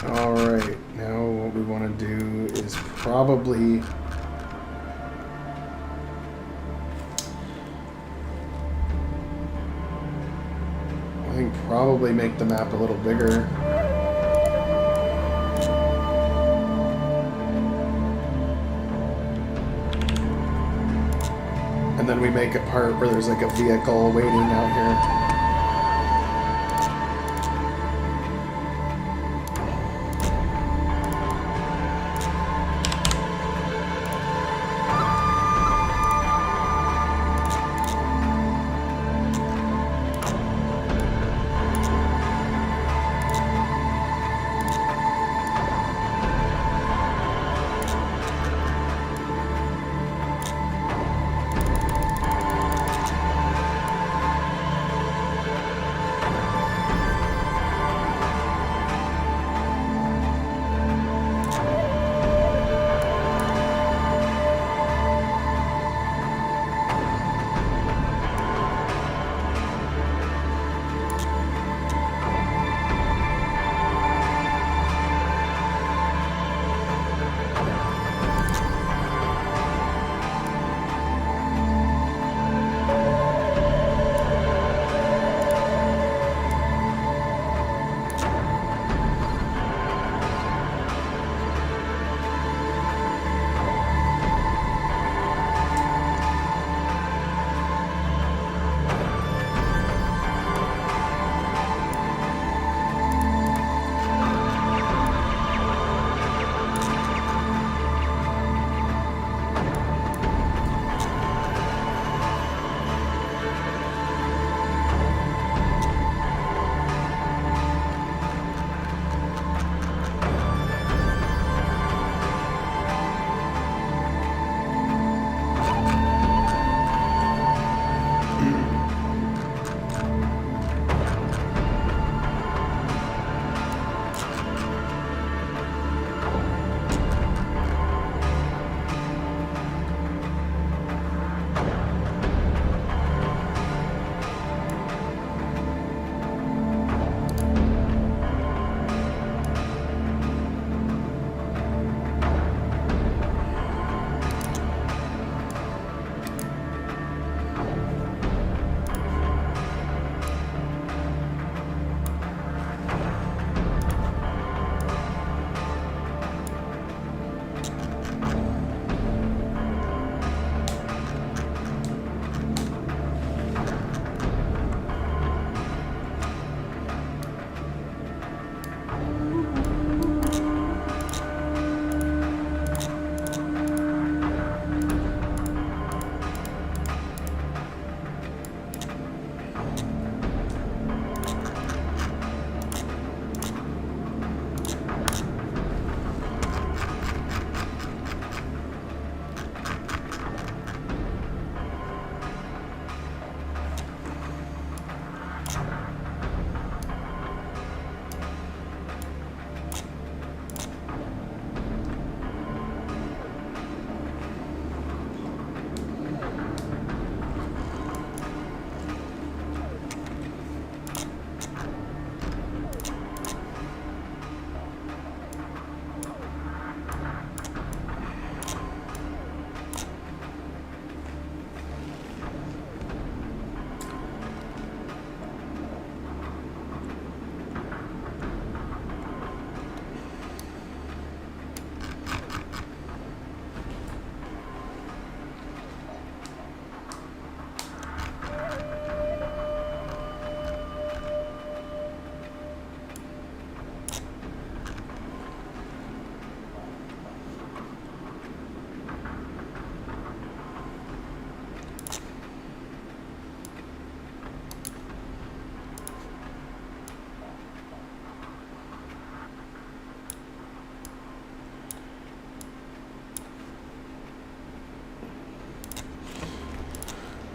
Alright, now what we want to do is probably make the map a little bigger. And then we make a part where there's like a vehicle waiting out here.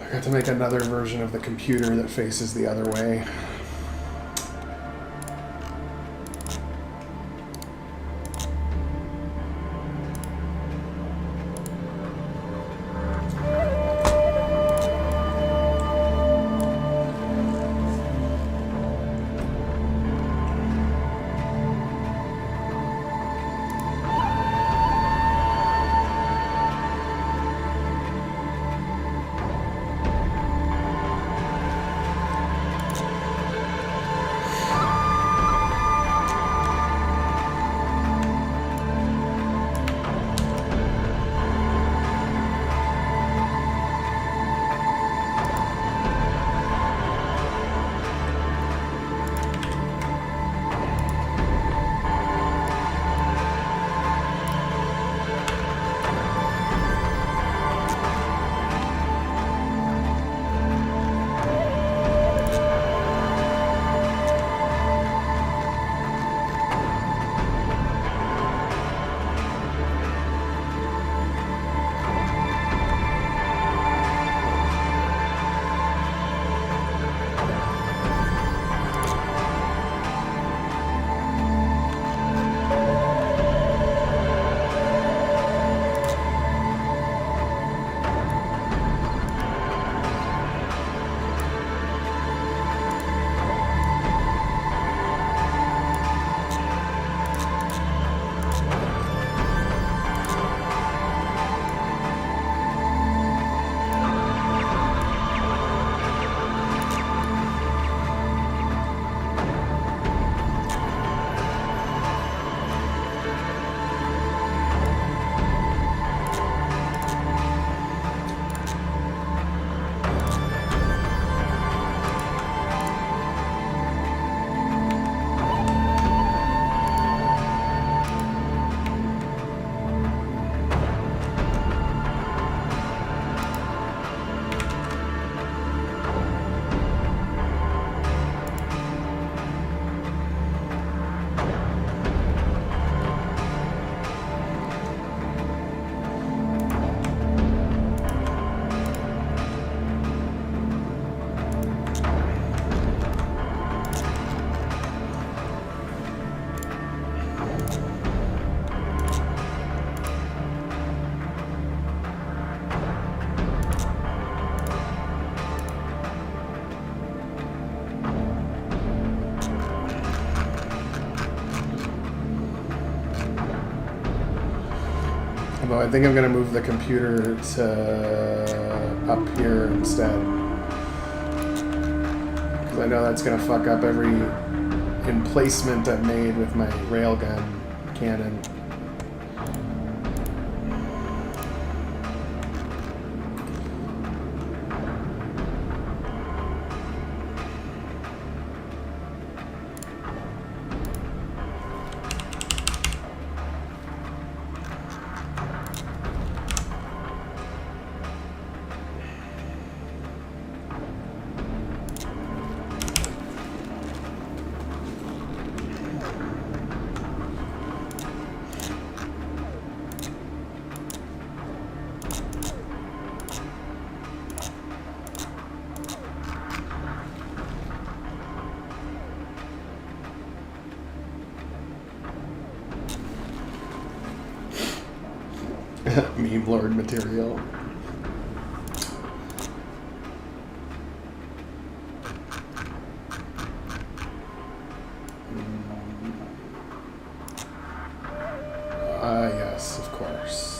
I got to make another version of the computer that faces the other way. Although I think I'm gonna move the computer to up here instead. Because I know that's gonna fuck up every emplacement I've made with my railgun cannon. Meme lord material. Yes, of course.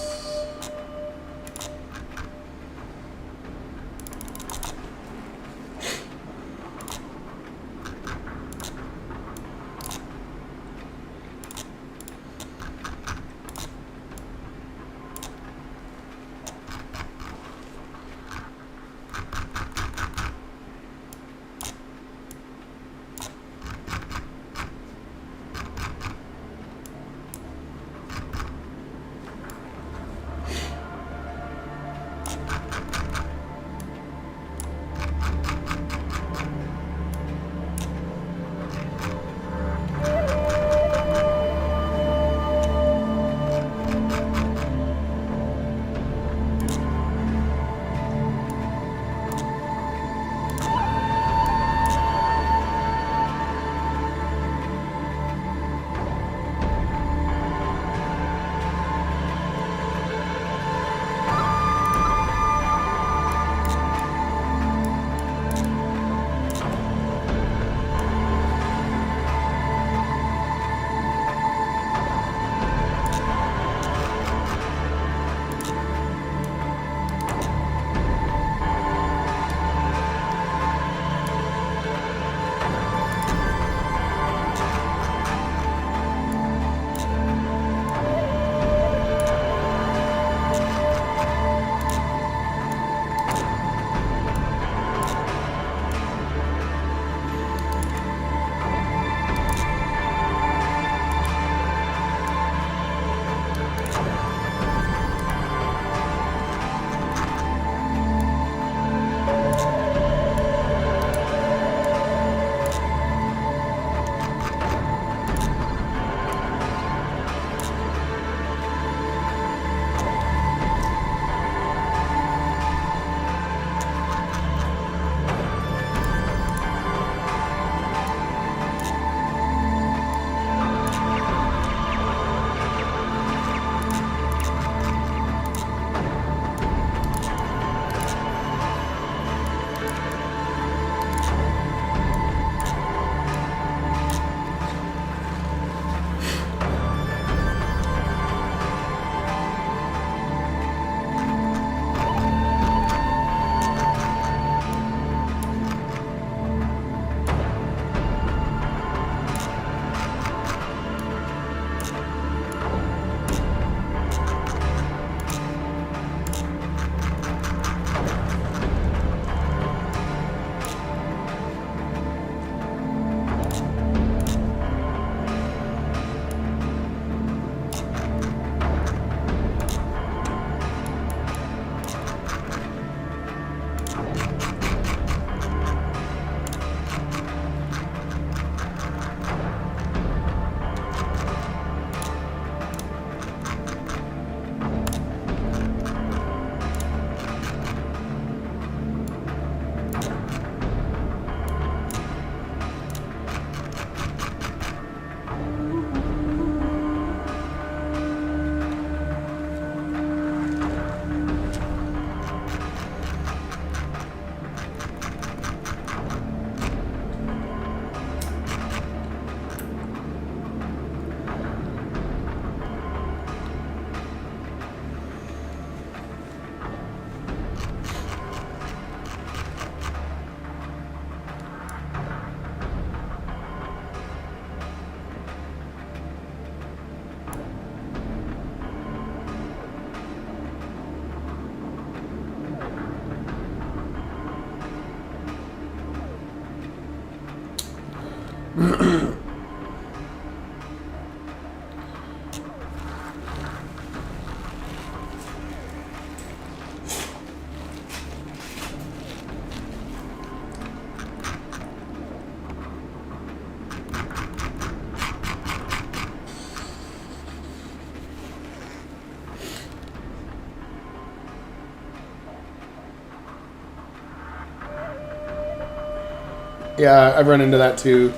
Yeah, I've run into that too,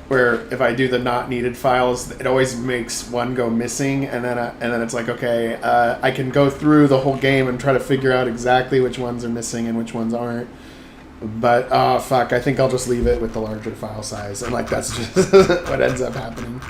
where if I do the not needed files, it always makes one go missing, and then it's like, okay, I can go through the whole game and try to figure out exactly which ones are missing and which ones aren't. But oh fuck, I think I'll just leave it with the larger file size, and like that's just what ends up happening.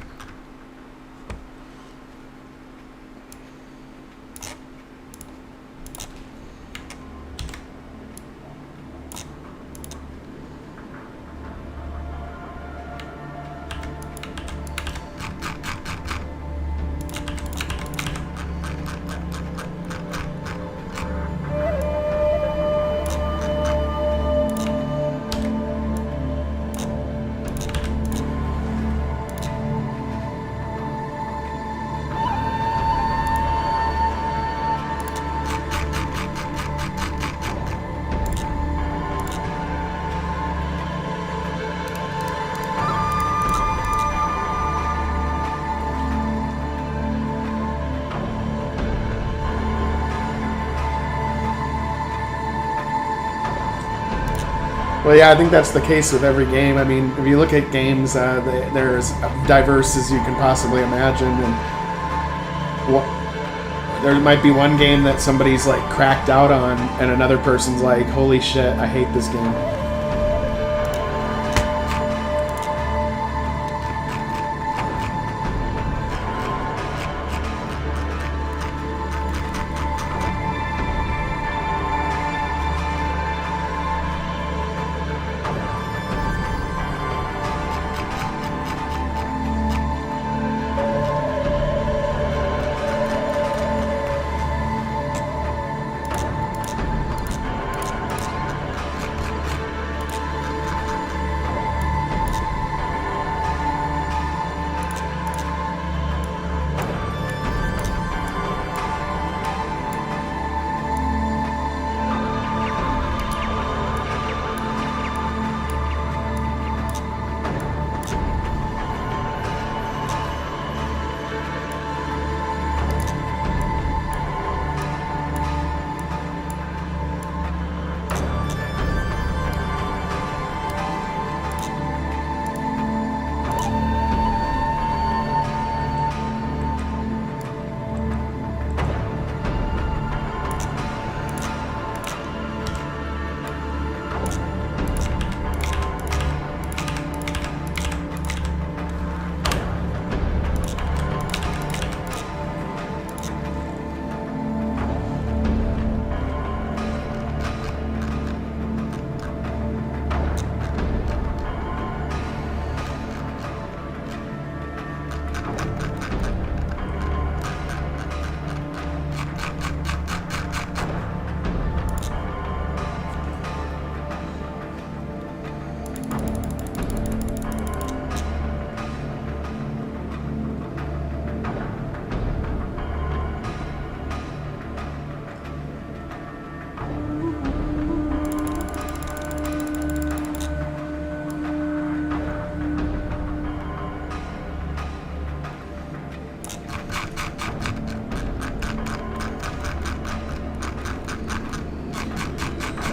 Well, yeah, I think that's the case with every game. I mean, if you look at games, they're as diverse as you can possibly imagine, and there might be one game that somebody's like cracked out on, and another person's like, "Holy shit, I hate this game."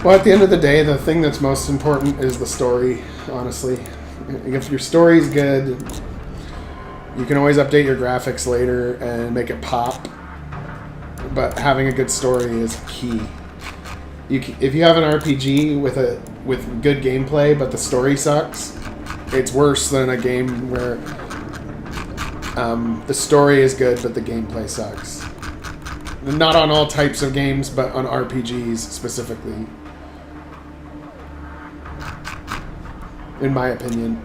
Well, at the end of the day, the thing that's most important is the story, honestly. If your story's good, you can always update your graphics later and make it pop. But having a good story is key. If you have an RPG with good gameplay, but the story sucks, it's worse than a game where the story is good, but the gameplay sucks. Not on all types of games, but on RPGs specifically. In my opinion.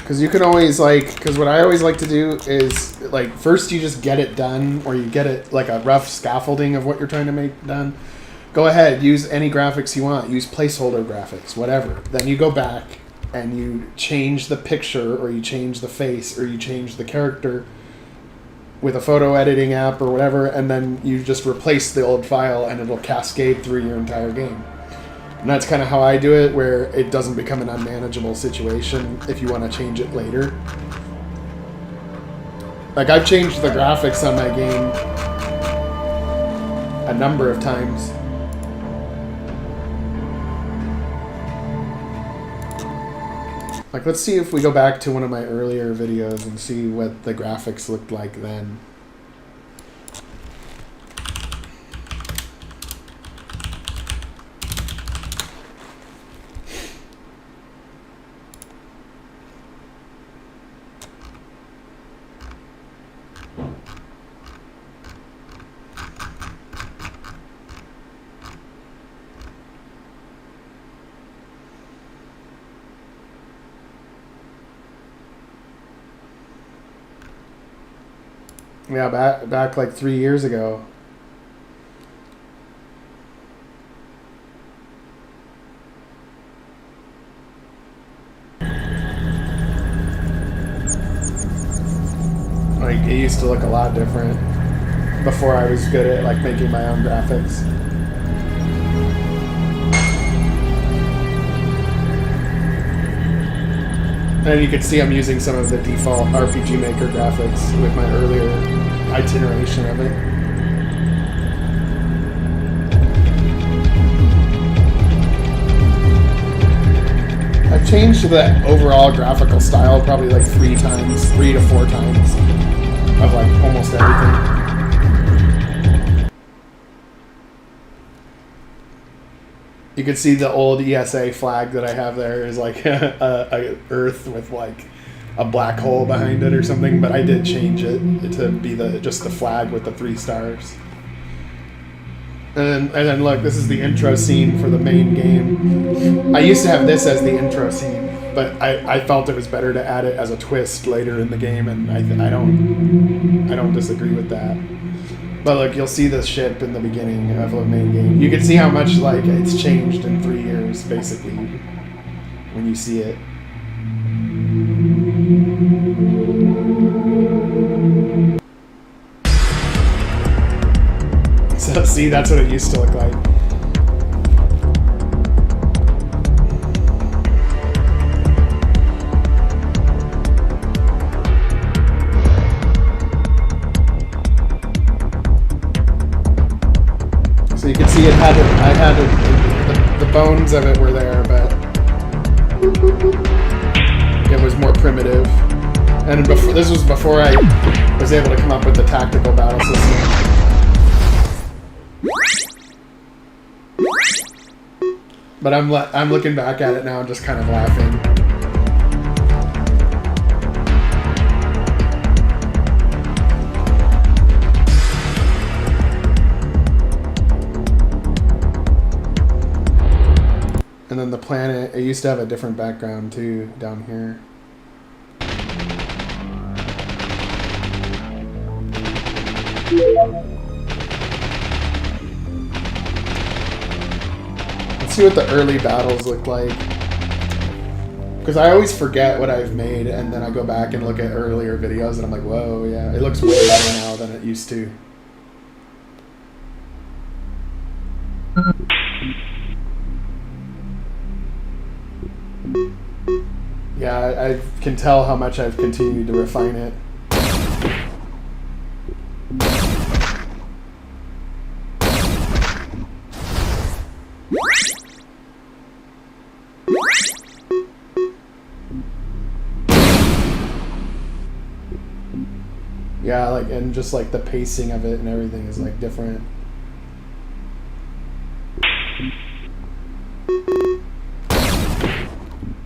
Because you can always, like, because what I always like to do is, like, first you just get it done, or you get it, like, a rough scaffolding of what you're trying to make done. Go ahead, use any graphics you want. Use placeholder graphics, whatever. Then you go back and you change the picture, or you change the face, or you change the character with a photo editing app or whatever, and then you just replace the old file and it'll cascade through your entire game. And that's kind of how I do it, where it doesn't become an unmanageable situation if you want to change it later. Like, I've changed the graphics on my game a number of times. Like, let's see if we go back to one of my earlier videos and see what the graphics looked like then. Yeah, back like 3 years ago. Like, it used to look a lot different before I was good at, like, making my own graphics. And you can see I'm using some of the default RPG Maker graphics with my earlier iteration of it. I've changed the overall graphical style probably like 3 to 4 times of like almost everything. You can see the old ESA flag that I have there is like a Earth with like a black hole behind it or something, but I did change it to be just the flag with the 3 stars. And then look, this is the intro scene for the main game. I used to have this as the intro scene, but I felt it was better to add it as a twist later in the game, and I don't disagree with that. But look, you'll see this ship in the beginning of the main game. You can see how much like it's changed in 3 years, basically, when you see it. So see, that's what it used to look like. So you can see the bones of it were there, but it was more primitive. And this was before I was able to come up with the tactical battle system. But I'm looking back at it now and just kind of laughing. And then the planet, it used to have a different background too, down here. Let's see what the early battles look like. Because I always forget what I've made, and then I go back and look at earlier videos, and I'm like, whoa, yeah, it looks way better now than it used to. Yeah, I can tell how much I've continued to refine it. Yeah, like, and just like the pacing of it and everything is like different.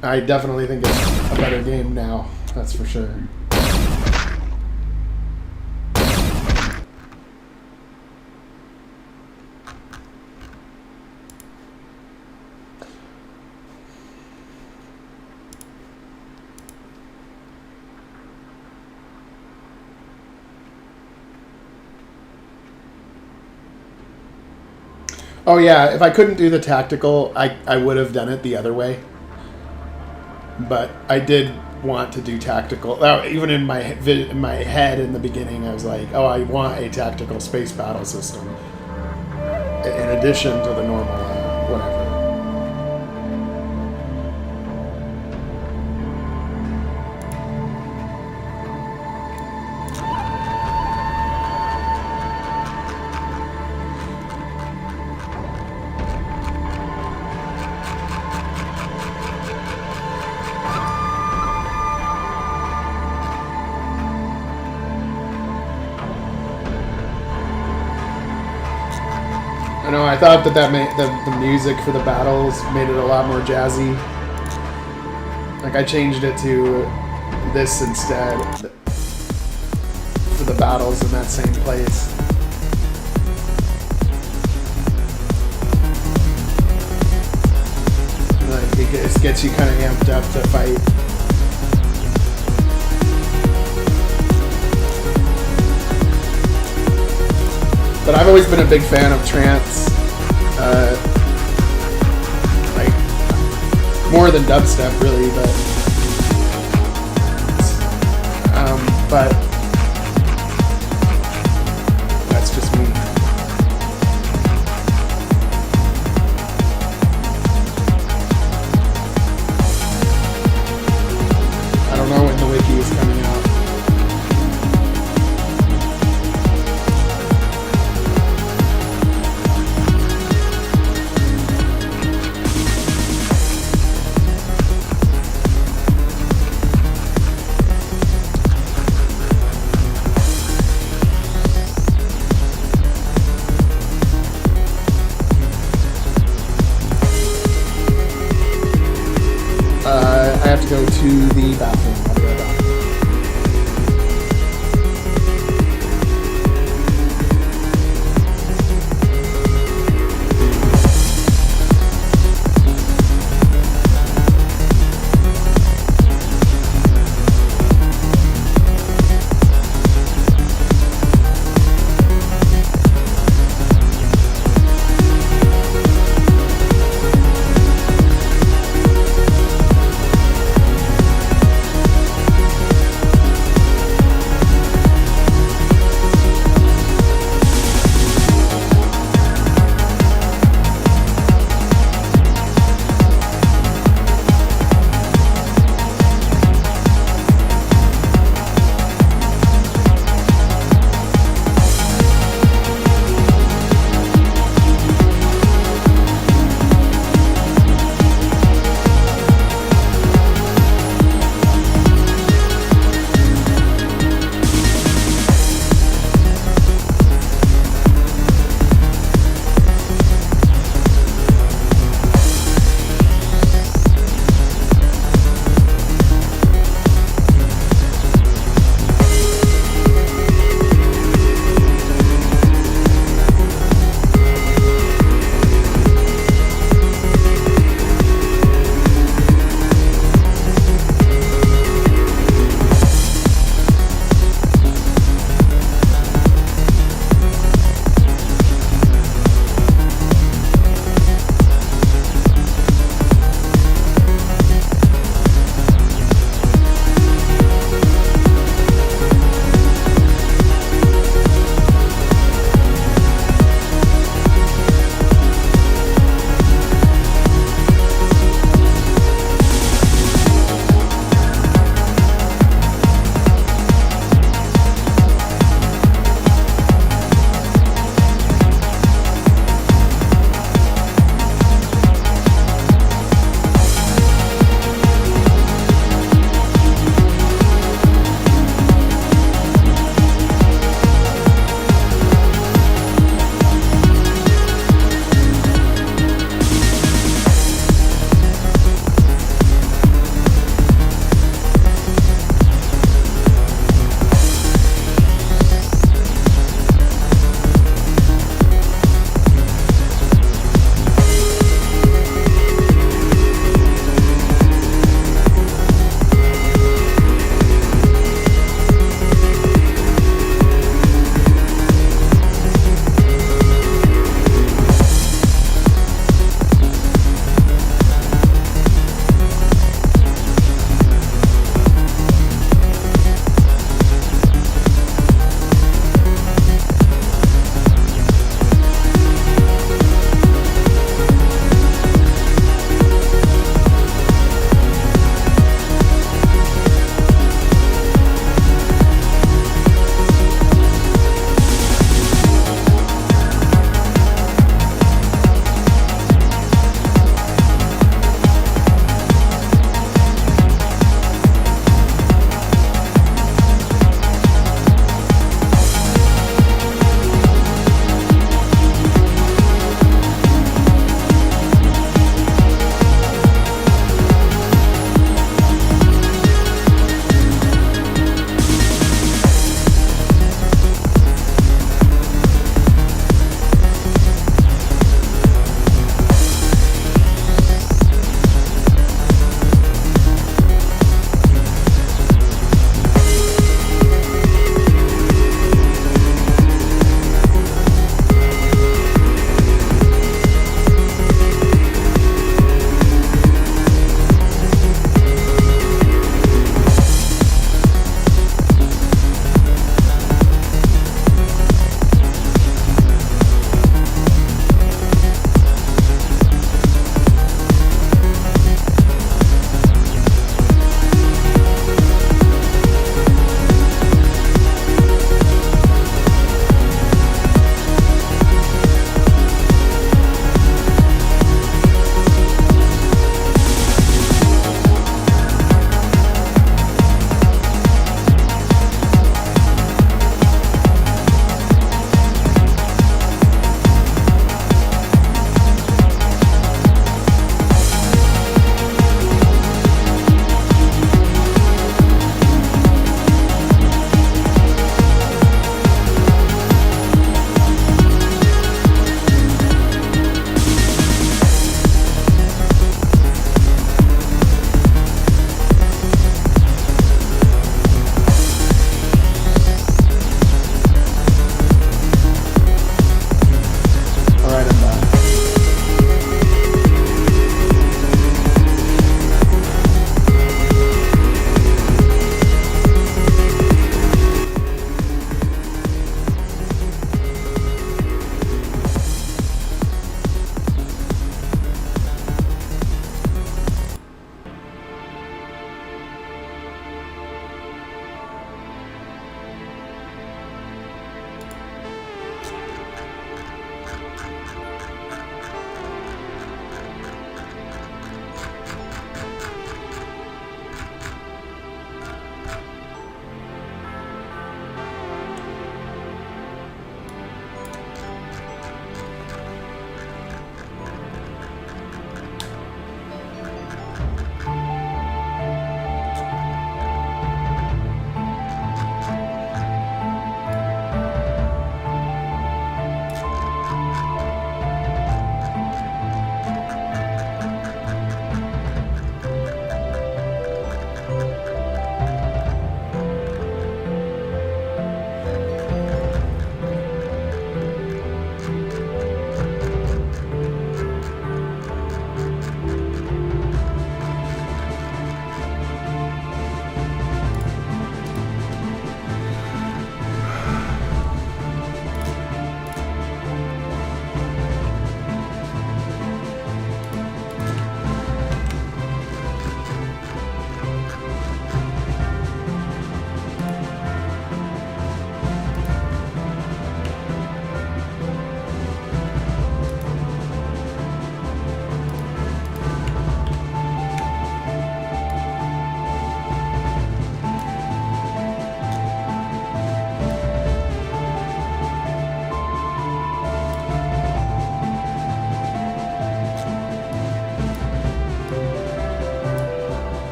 I definitely think it's a better game now, that's for sure. Oh yeah, if I couldn't do the tactical, I would have done it the other way. But I did want to do tactical. Even in my head in the beginning, I was like, oh, I want a tactical space battle system in addition to the normal whatever. I know, I thought that made the music for the battles made it a lot more jazzy. Like, I changed it to this instead for the battles in that same place. Like, it gets you kind of amped up to fight. But I've always been a big fan of trance, like more than dubstep, really. But that's just me. I don't know when the wiki is coming out. I have to go to the bathroom. I'll be right back.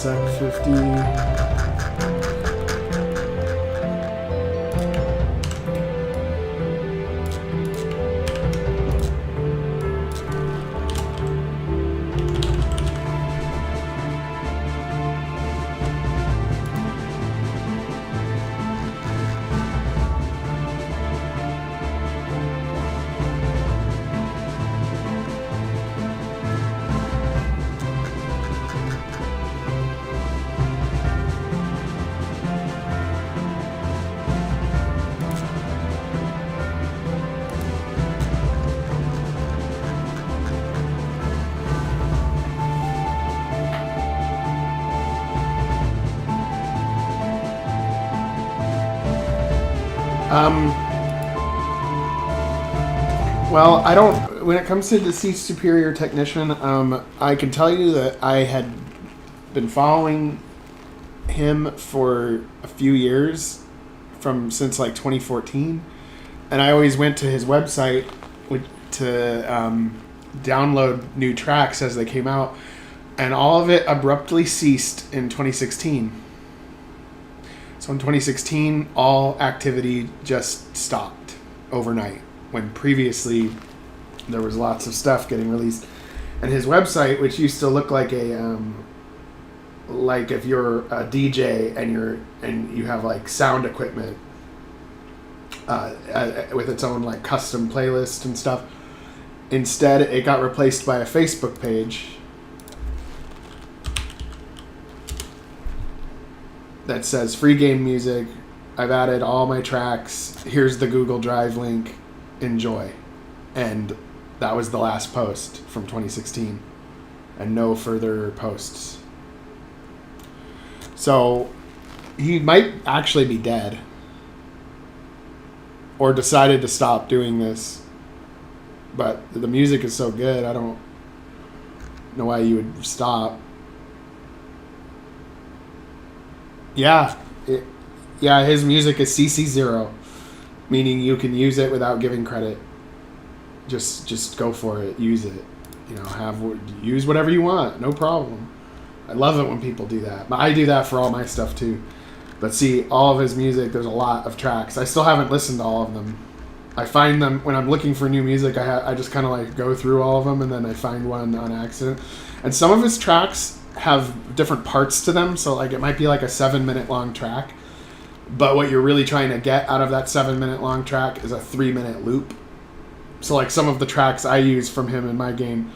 Sec 50. Well, I don't. When it comes to Deceased Superior Technician, I can tell you that I had been following him for a few years, since like 2014, and I always went to his website to download new tracks as they came out, and all of it abruptly ceased in 2016. So in 2016, all activity just stopped overnight, when previously there was lots of stuff getting released. And his website, which used to look like a like if you're a DJ and you have like sound equipment with its own like custom playlist and stuff, instead it got replaced by a Facebook page that says free game music. I've added all my tracks. Here's the Google Drive link. Enjoy. And that was the last post from 2016. And no further posts. So he might actually be dead. Or decided to stop doing this. But the music is so good, I don't know why you would stop. Yeah, his music is CC0, meaning you can use it without giving credit. Just go for it, use it. You know, use whatever you want, no problem. I love it when people do that. But I do that for all my stuff too. But see, all of his music, there's a lot of tracks. I still haven't listened to all of them. I find them when I'm looking for new music. I just kind of like go through all of them, and then I find one on accident. And some of his tracks have different parts to them, so like it might be like a 7-minute long track, but what you're really trying to get out of that 7-minute long track is a 3-minute loop. So like some of the tracks I use from him in my game,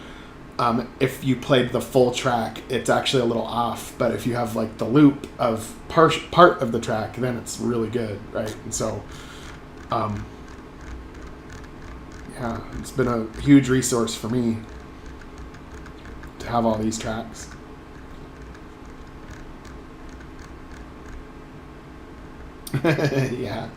if you played the full track, it's actually a little off, but if you have like the loop of part of the track, then it's really good, right? And so yeah, it's been a huge resource for me to have all these tracks. Yeah.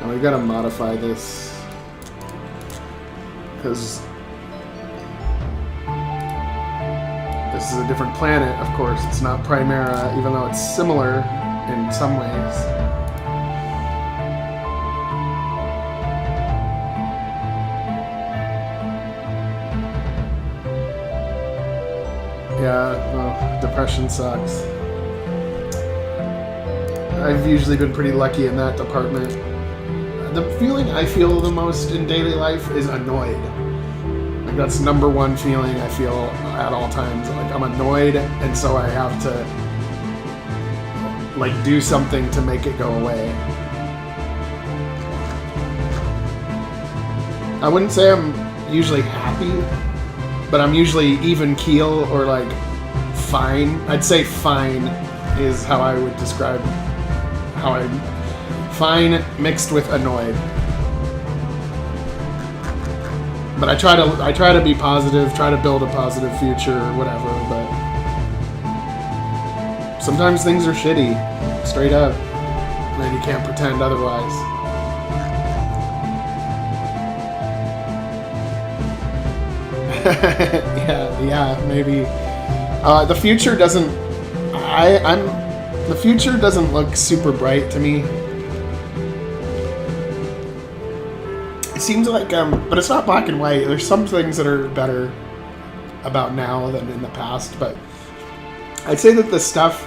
We gotta modify this because this is a different planet, of course. It's not Primera, even though it's similar in some ways. Yeah, well, depression sucks. I've usually been pretty lucky in that department. The feeling I feel the most in daily life is annoyed. Like that's number one feeling I feel at all times. Like I'm annoyed, and so I have to like do something to make it go away. I wouldn't say I'm usually happy, but I'm usually even keel or like fine. I'd say fine is how I would describe how I'm. Fine mixed with annoyed. But I try to be positive, try to build a positive future or whatever, but sometimes things are shitty, straight up. And you can't pretend otherwise. yeah, maybe. The future doesn't. The future doesn't look super bright to me. It seems like, but it's not black and white. There's some things that are better about now than in the past, but I'd say that the stuff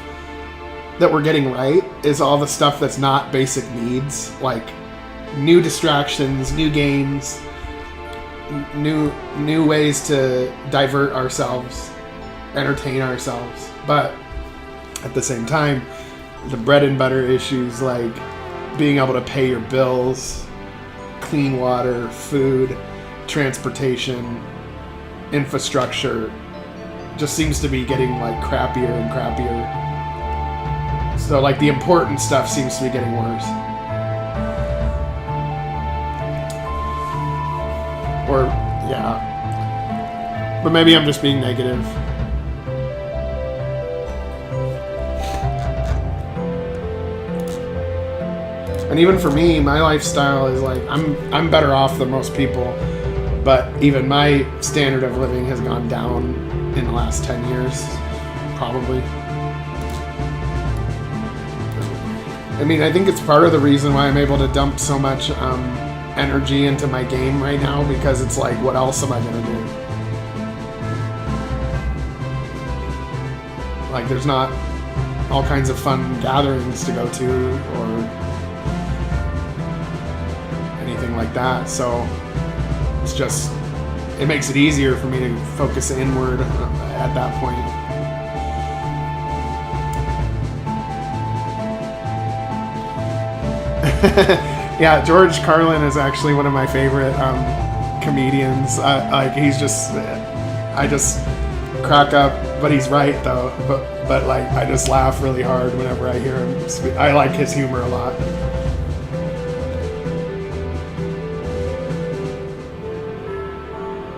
that we're getting right is all the stuff that's not basic needs, like new distractions, new games, new ways to divert ourselves, entertain ourselves. But at the same time, the bread and butter issues like being able to pay your bills, clean water, food, transportation, infrastructure just seems to be getting like crappier and crappier. So like the important stuff seems to be getting worse. Or yeah. But maybe I'm just being negative. And even for me, my lifestyle is like I'm better off than most people, but even my standard of living has gone down in the last 10 years, probably. I mean, I think it's part of the reason why I'm able to dump so much energy into my game right now, because it's like, what else am I gonna do? Like, there's not all kinds of fun gatherings to go to, or like that, so it's just, it makes it easier for me to focus inward at that point. Yeah, George Carlin is actually one of my favorite comedians. Like, he's just, I just crack up, but he's right though, but like I just laugh really hard whenever I hear him speak. I like his humor a lot.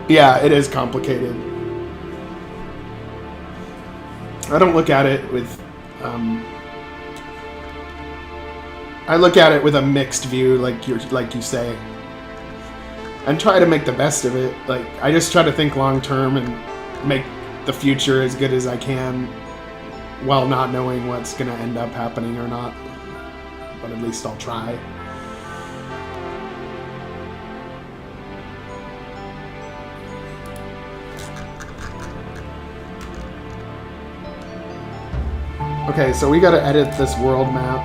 Yeah, it is complicated. I don't look at it with, I look at it with a mixed view, like you say, and try to make the best of it. Like, I just try to think long term and make the future as good as I can, while not knowing what's going to end up happening or not. But at least I'll try. Okay, so we gotta edit this world map.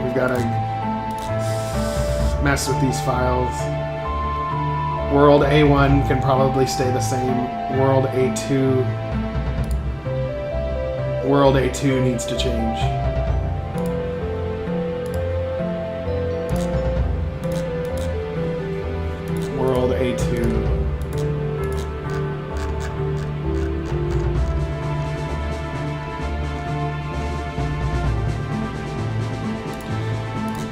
We've gotta mess with these files. World A1 can probably stay the same. World A2... World A2 needs to change. World A2...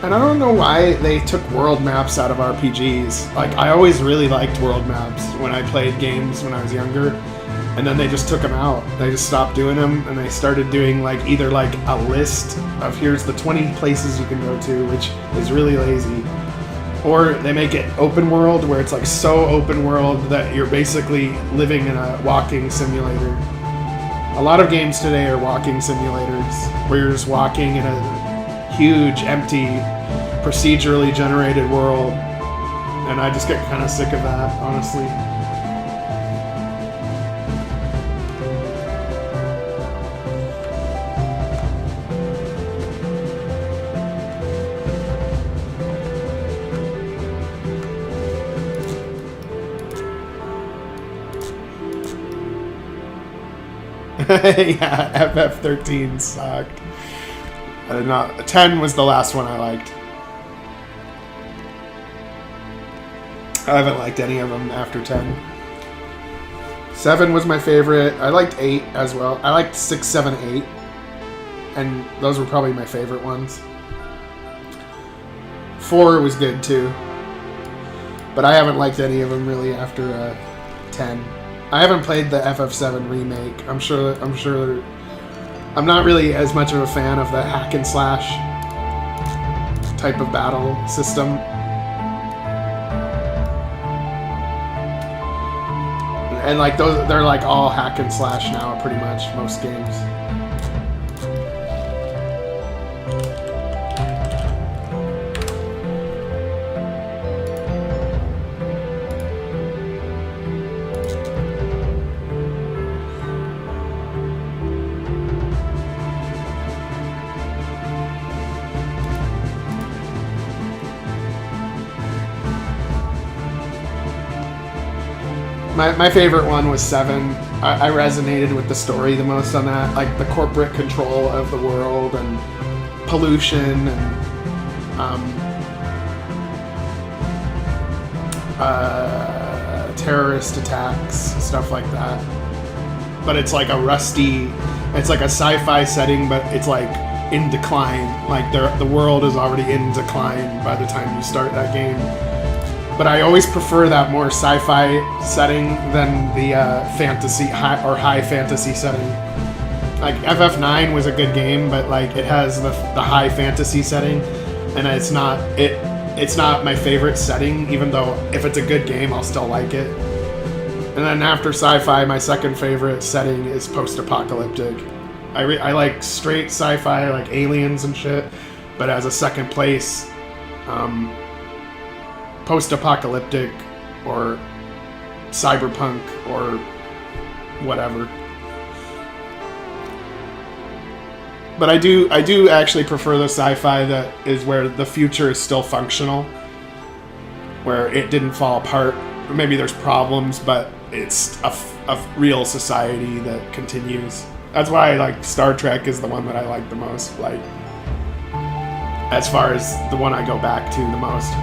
And I don't know why they took world maps out of RPGs. Like, I always really liked world maps when I played games when I was younger. And then they just took them out. They just stopped doing them, and they started doing like either like a list of here's the 20 places you can go to, which is really lazy. Or they make it open world, where it's like so open world that you're basically living in a walking simulator. A lot of games today are walking simulators, where you're just walking in a huge, empty, procedurally generated world, and I just get kind of sick of that, honestly. Yeah, FF13 sucked. 10 was the last one I liked. I haven't liked any of them after 10. 7 was my favorite. I liked 8 as well. I liked 6, 7, 8. And those were probably my favorite ones. 4 was good too. but I haven't liked any of them really after 10. I haven't played the FF7 remake. I'm sure. I'm not really as much of a fan of the hack and slash type of battle system. And like those, they're like all hack and slash now, pretty much most games. My favorite one was 7. I resonated with the story the most on that, like the corporate control of the world and pollution and terrorist attacks, stuff like that. But it's like a rusty, it's like a sci-fi setting, but it's like in decline. Like the world is already in decline by the time you start that game. But I always prefer that more sci-fi setting than the high fantasy setting. Like FF9 was a good game, but like it has the high fantasy setting, and it's not my favorite setting. Even though if it's a good game, I'll still like it. And then after sci-fi, my second favorite setting is post-apocalyptic. I like straight sci-fi, like aliens and shit, but as a second place, post-apocalyptic or cyberpunk or whatever. But I do actually prefer the sci-fi that is where the future is still functional, where it didn't fall apart. Maybe there's problems, but it's a real society that continues. That's why like Star Trek is the one that I like the most, like as far as the one I go back to the most.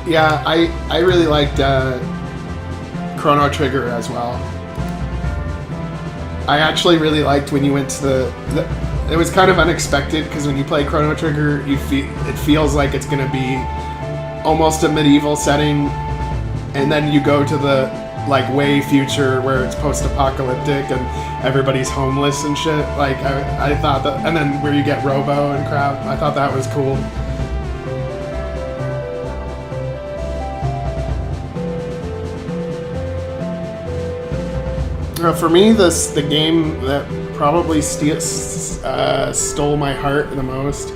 Yeah, I really liked Chrono Trigger as well. I actually really liked when you went to it was kind of unexpected, because when you play Chrono Trigger, it feels like it's going to be almost a medieval setting, and then you go to the like way future where it's post-apocalyptic and everybody's homeless and shit. Like I thought that, and then where you get Robo and crap, I thought that was cool. For me, the game that probably stole my heart the most,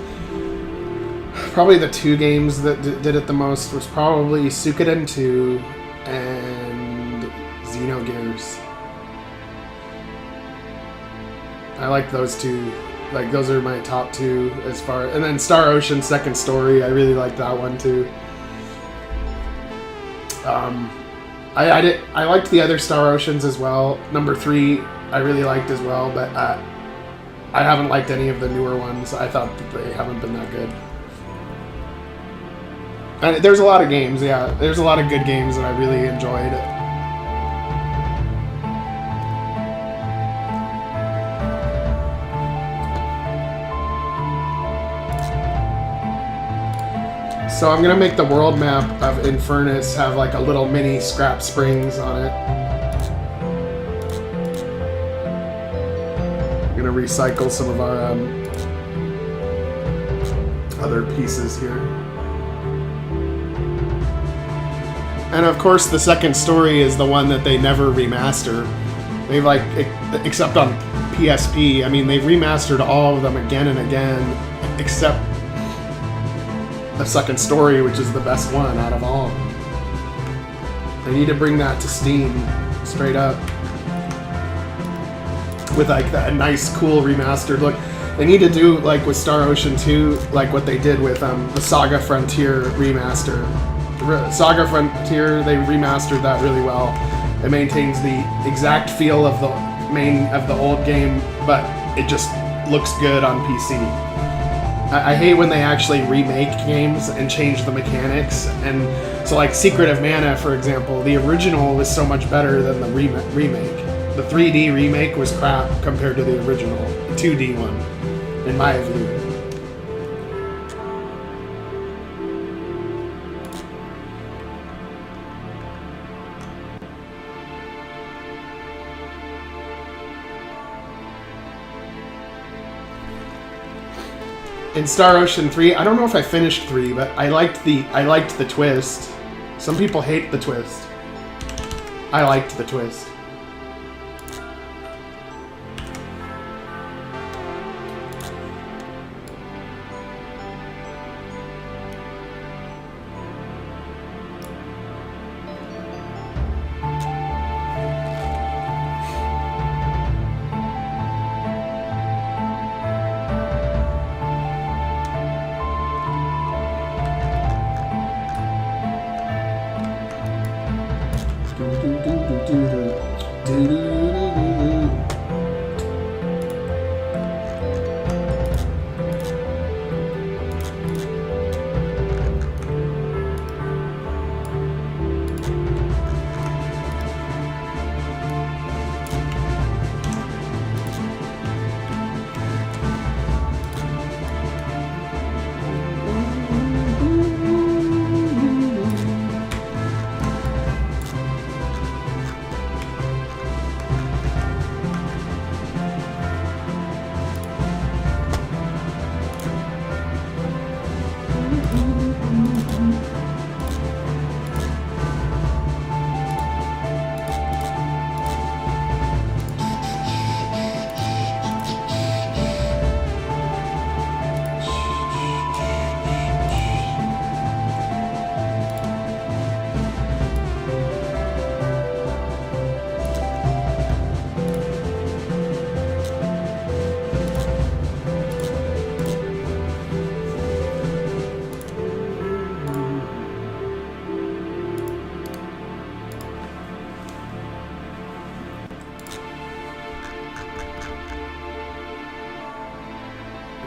probably the 2 games that did it the most, was probably Suikoden 2 and Xenogears. I like those 2. Like those are my top 2 as far. And then Star Ocean Second Story, I really liked that one too. I liked the other Star Oceans as well. Number 3 I really liked as well, but I haven't liked any of the newer ones. I thought that they haven't been that good. And there's a lot of games, yeah. There's a lot of good games that I really enjoyed. So I'm gonna make the world map of Infernis have like a little mini scrap springs on it. I'm gonna recycle some of our other pieces here. And of course the second story is the one that they never remaster. They've like, except on PSP, I mean they've remastered all of them again and again, except the second story, which is the best one out of all. They need to bring that to Steam. straight up. With like that nice, cool remastered look. They need to do like with Star Ocean 2, like what they did with the Saga Frontier remaster. Saga Frontier, they remastered that really well. It maintains the exact feel of the old game, but it just looks good on PC. I hate when they actually remake games and change the mechanics. And so like Secret of Mana, for example, the original was so much better than the remake. The 3D remake was crap compared to the original, the 2D one, in my view. In Star Ocean 3, I don't know if I finished 3, but I liked the twist. Some people hate the twist. I liked the twist.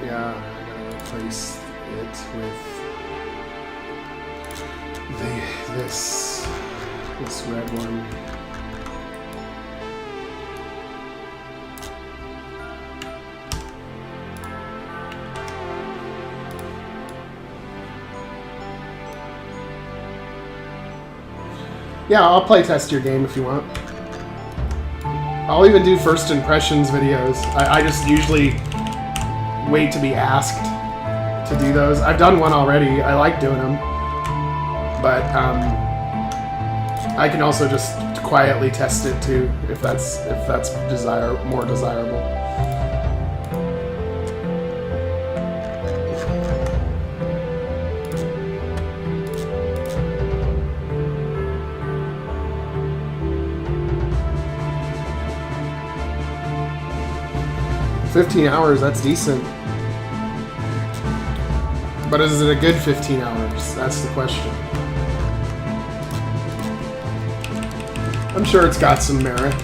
Yeah, I gotta replace it with this red one. Yeah, I'll play test your game if you want. I'll even do first impressions videos. I just usually wait to be asked to do those. I've done one already. I like doing them. But I can also just quietly test it too if that's more desirable. $15 hours, that's decent. But is it a good 15 hours? That's the question. I'm sure it's got some merit.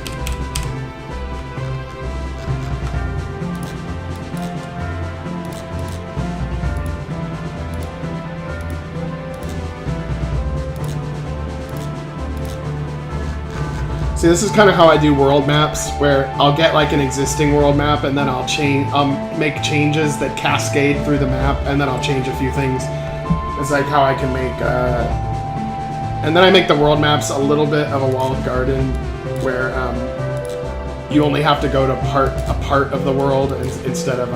See, this is kind of how I do world maps, where I'll get like an existing world map and then I'll make changes that cascade through the map, and then I'll change a few things. It's like how I can make, and then I make the world maps a little bit of a walled garden, where you only have to go to a part of the world instead of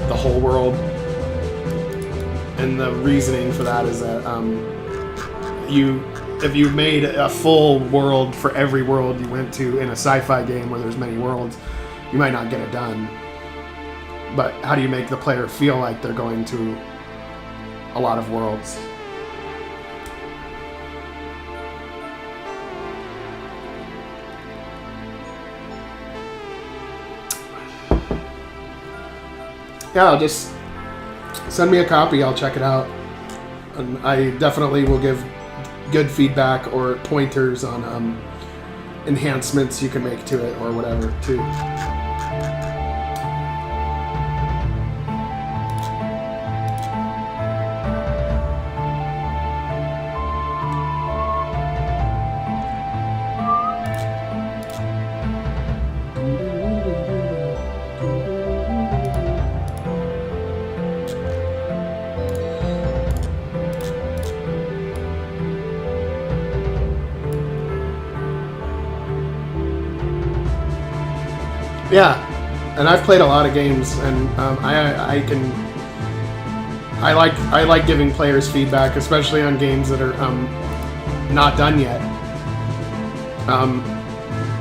the whole world. And the reasoning for that is that if you made a full world for every world you went to in a sci-fi game where there's many worlds, you might not get it done. But how do you make the player feel like they're going to a lot of worlds? yeah, just send me a copy. I'll check it out. And I definitely will give good feedback or pointers on enhancements you can make to it or whatever, too. Yeah, and I've played a lot of games, and I like giving players feedback, especially on games that are not done yet.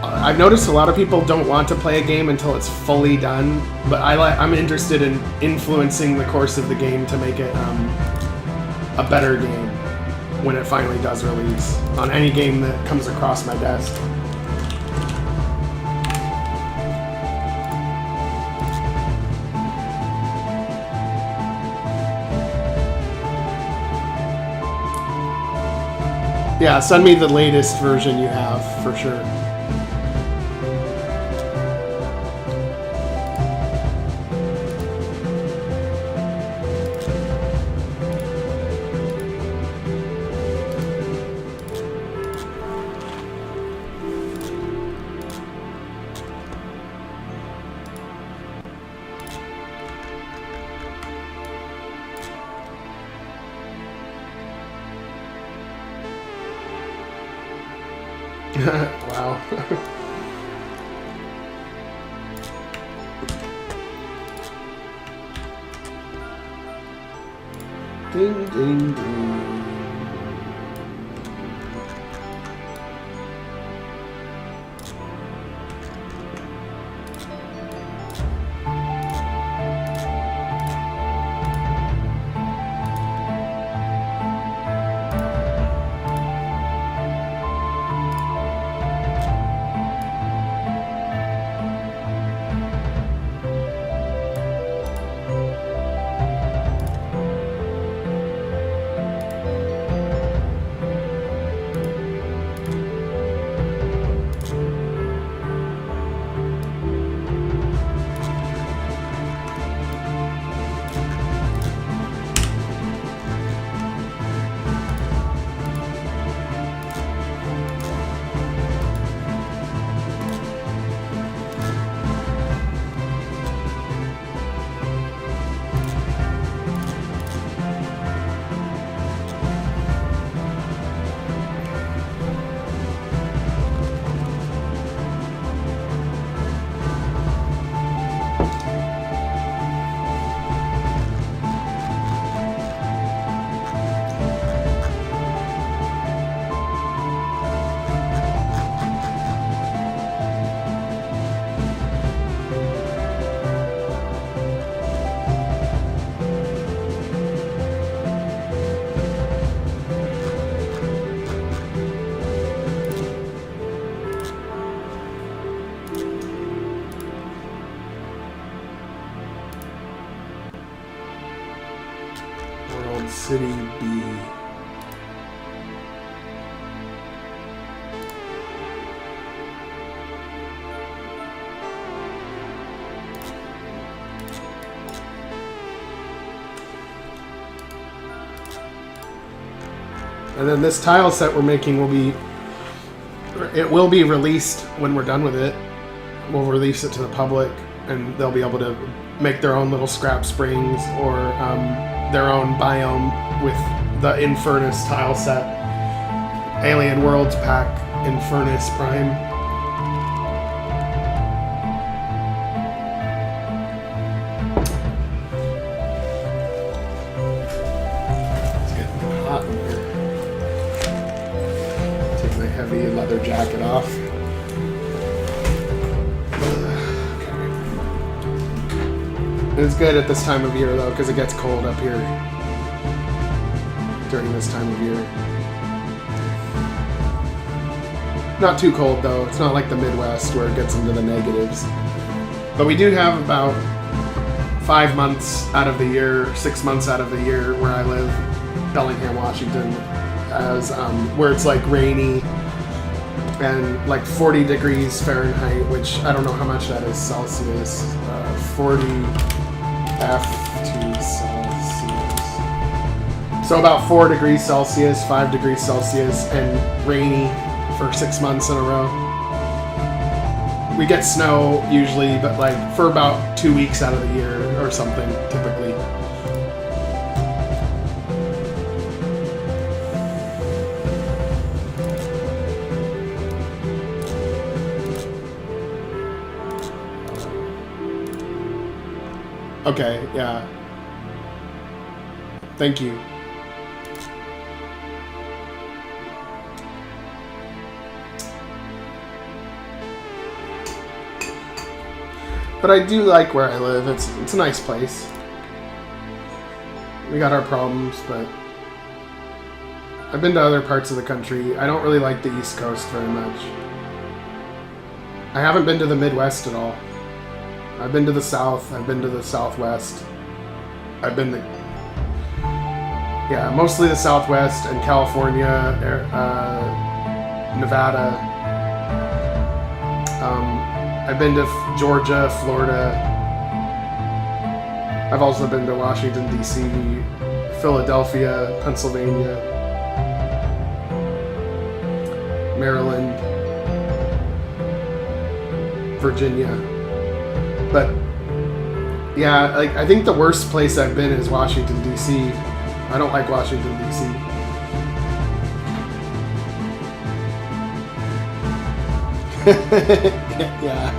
I've noticed a lot of people don't want to play a game until it's fully done, but I'm interested in influencing the course of the game to make it a better game when it finally does release on any game that comes across my desk. Yeah, send me the latest version you have, for sure. Wow. Ding, ding, ding. City B. And then this tile set we're making will be released when we're done with it. We'll release it to the public, and they'll be able to make their own little scrap springs or their own biome with the Infernis tile set. Alien Worlds pack, Infernis Prime. It's getting hot in here. Take my heavy leather jacket off. It's good at this time of year, though, because it gets cold up here during this time of year. Not too cold, though. It's not like the Midwest where it gets into the negatives. But we do have about 5 months out of the year, 6 months out of the year where I live, Bellingham, Washington, as where it's like rainy and like 40 degrees Fahrenheit, which I don't know how much that is Celsius. 40 F to Celsius. So about 4 degrees Celsius, 5 degrees Celsius, and rainy for 6 months in a row. We get snow usually, but like for about 2 weeks out of the year or something, typically. Okay, yeah. Thank you. But I do like where I live. It's a nice place. We got our problems, but I've been to other parts of the country. I don't really like the East Coast very much. I haven't been to the Midwest at all. I've been to the South. I've been to the Southwest. I've been to, yeah, mostly the Southwest and California, Nevada. I've been to Georgia, Florida. I've also been to Washington, D.C., Philadelphia, Pennsylvania, Maryland, Virginia. But yeah, like I think the worst place I've been is Washington, D.C. I don't like Washington, D.C. Yeah.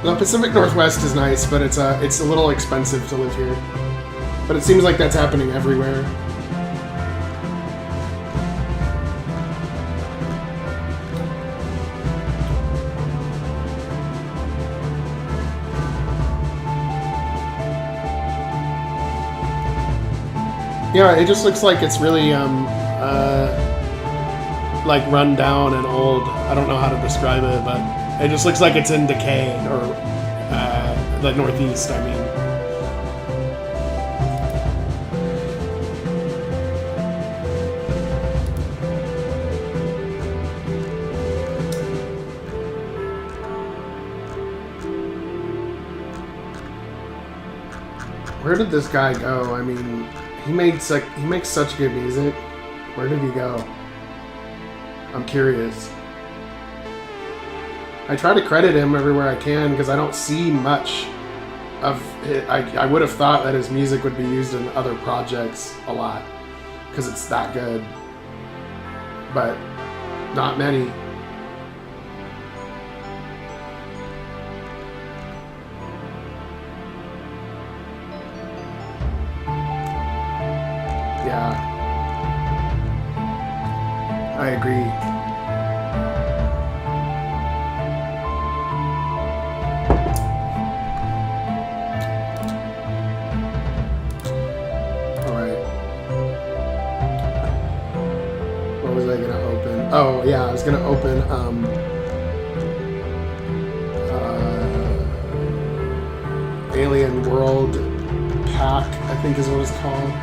The Pacific Northwest is nice, but it's a little expensive to live here. But it seems like that's happening everywhere. Yeah, it just looks like it's really like run down and old. I don't know how to describe it, but it just looks like it's in decay, or the Northeast, I mean. Where did this guy go? I mean, he makes such good music. Where did he go? I'm curious. I try to credit him everywhere I can because I don't see much of it. I would have thought that his music would be used in other projects a lot because it's that good, but not many. Yeah, I agree. Oh yeah, I was gonna open Alien World Pack, I think is what it's called,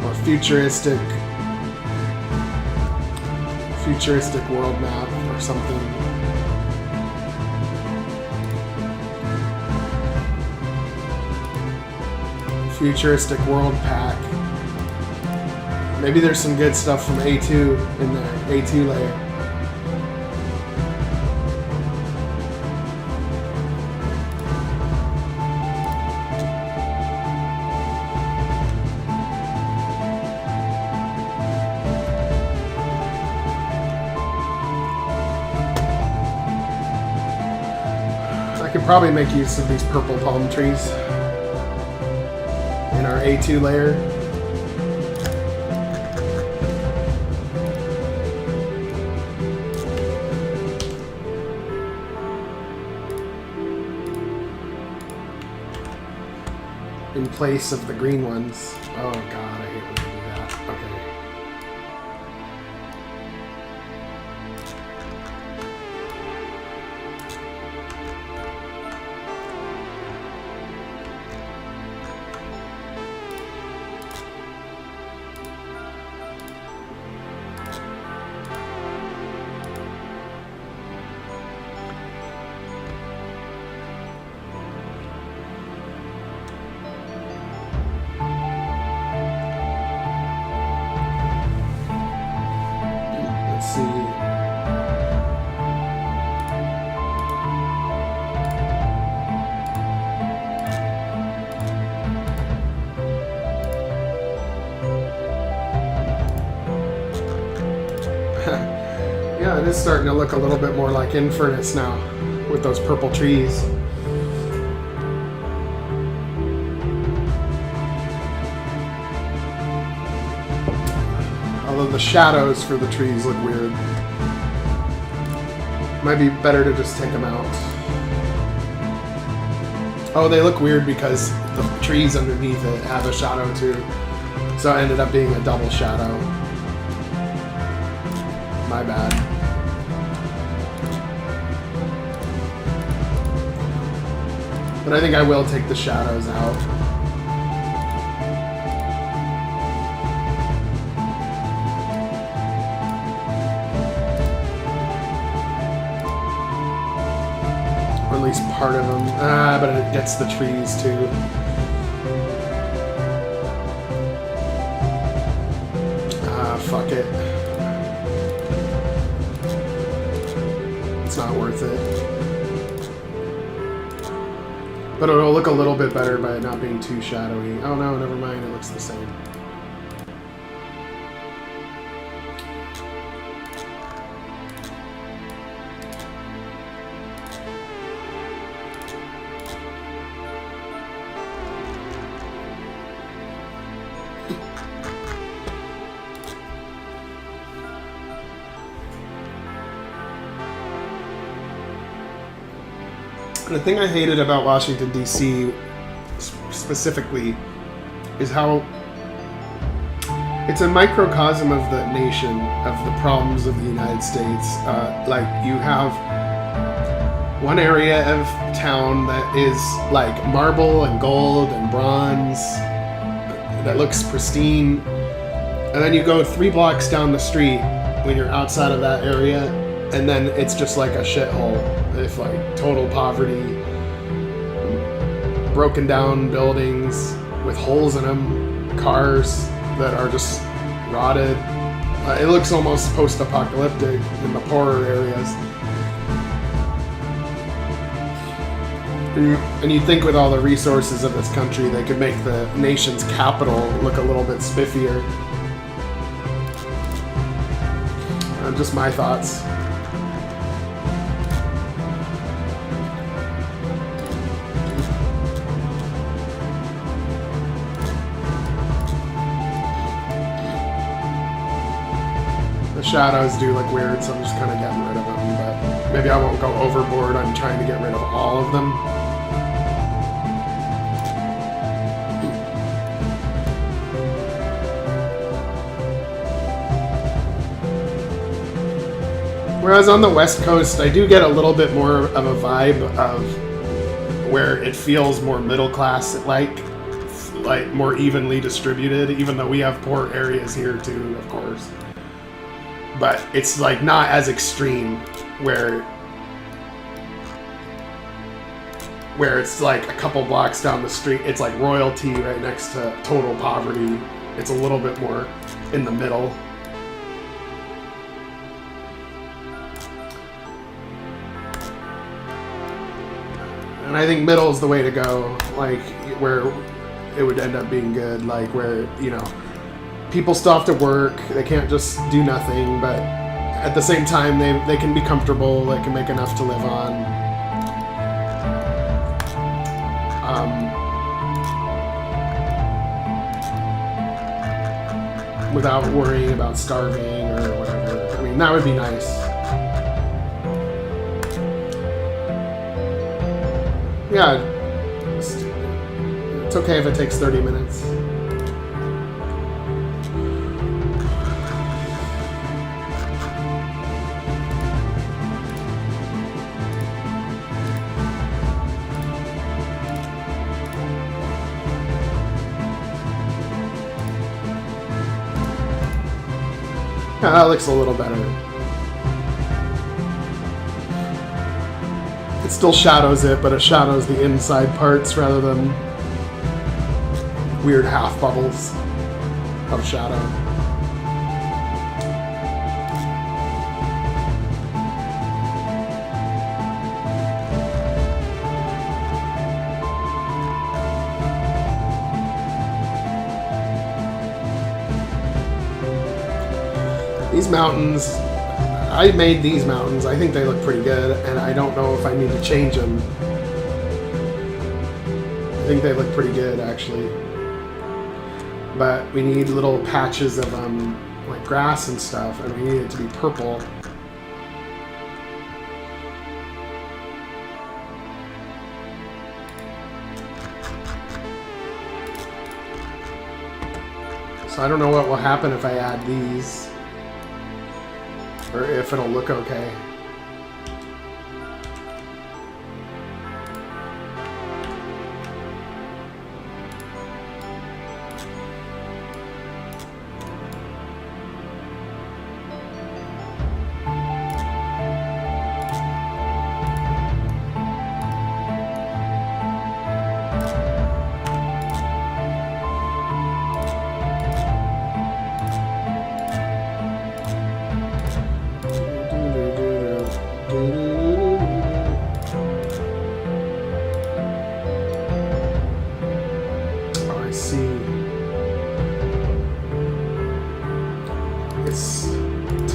or futuristic world map or something. Futuristic World Pack. Maybe there's some good stuff from A2 in there, A2 layer. I could probably make use of these purple palm trees in our A2 layer. In place of the green ones. Oh god, I hate when they do that. Okay. That is starting to look a little bit more like Infernis now, with those purple trees. Although the shadows for the trees look weird. Might be better to just take them out. Oh, they look weird because the trees underneath it have a shadow too. So it ended up being a double shadow. My bad. But I think I will take the shadows out. Or at least part of them. Ah, but it gets the trees too. Ah, fuck it. It's not worth it. But it'll look a little bit better by it not being too shadowy. Oh no, never mind, it looks the same. The thing I hated about Washington, D.C. specifically is how it's a microcosm of the nation, of the problems of the United States. Like, you have one area of town that is like marble and gold and bronze that looks pristine, and then you go 3 blocks down the street when you're outside of that area, and then it's just like a shithole. If like total poverty, broken down buildings with holes in them, cars that are just rotted. It looks almost post-apocalyptic in the poorer areas. And you'd think with all the resources of this country, they could make the nation's capital look a little bit spiffier. Just my thoughts. Shadows do look weird, so I'm just kind of getting rid of them, but maybe I won't go overboard. I'm trying to get rid of all of them. Whereas on the West Coast, I do get a little bit more of a vibe of where it feels more middle class, like more evenly distributed, even though we have poor areas here too, of course. But it's like not as extreme where it's like a couple blocks down the street, it's like royalty right next to total poverty. It's a little bit more in the middle. And I think middle is the way to go, like where it would end up being good, like where, you know, people still have to work, they can't just do nothing, but at the same time they can be comfortable, they can make enough to live on. Without worrying about starving or whatever. I mean, that would be nice. Yeah, it's okay if it takes 30 minutes. Yeah, that looks a little better. It still shadows it, but it shadows the inside parts rather than weird half bubbles of shadow. These mountains, I made these mountains. I think they look pretty good, and I don't know if I need to change them. I think they look pretty good, actually. But we need little patches of like grass and stuff, and we need it to be purple. So I don't know what will happen if I add these, or if it'll look okay.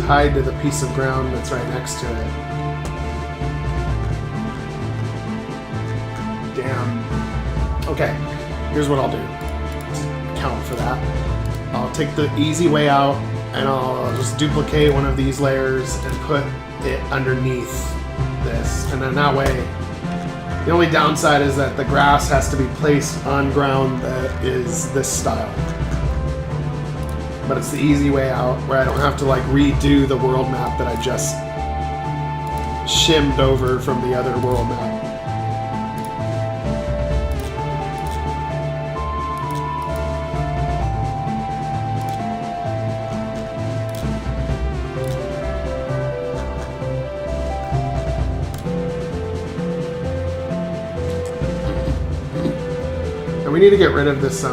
Tied to the piece of ground that's right next to it. Damn. Okay, here's what I'll do. Account for that. I'll take the easy way out and I'll just duplicate one of these layers and put it underneath this. And then that way, the only downside is that the grass has to be placed on ground that is this style. But it's the easy way out where I don't have to like redo the world map that I just shimmed over from the other world map. And we need to get rid of this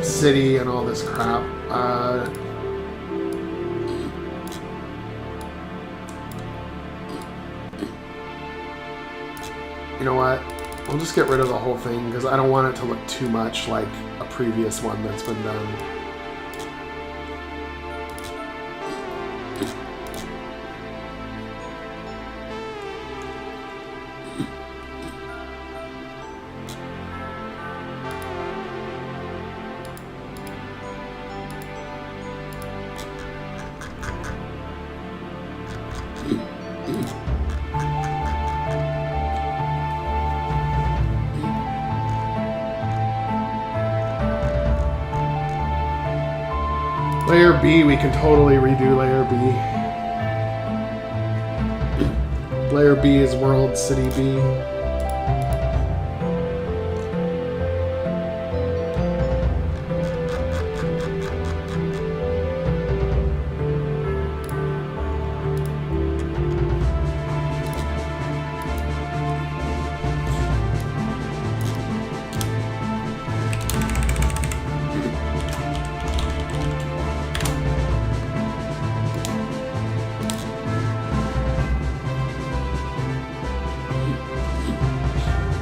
city and all this crap. You know what? We'll just get rid of the whole thing because I don't want it to look too much like a previous one that's been done. Layer B, we can totally redo Layer B. Layer B is World City B.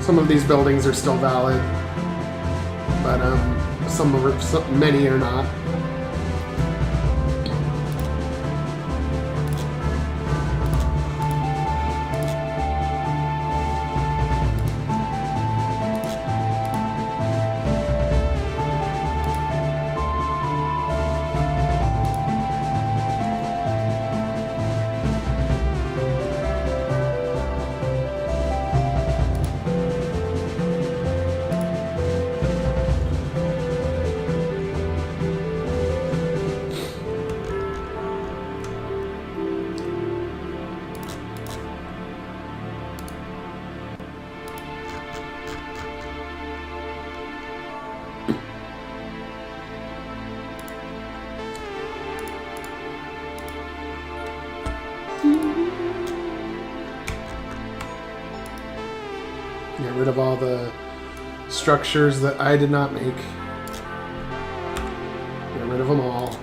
Some of these buildings are still valid, but many are not. Get rid of all the structures that I did not make. Get rid of them all.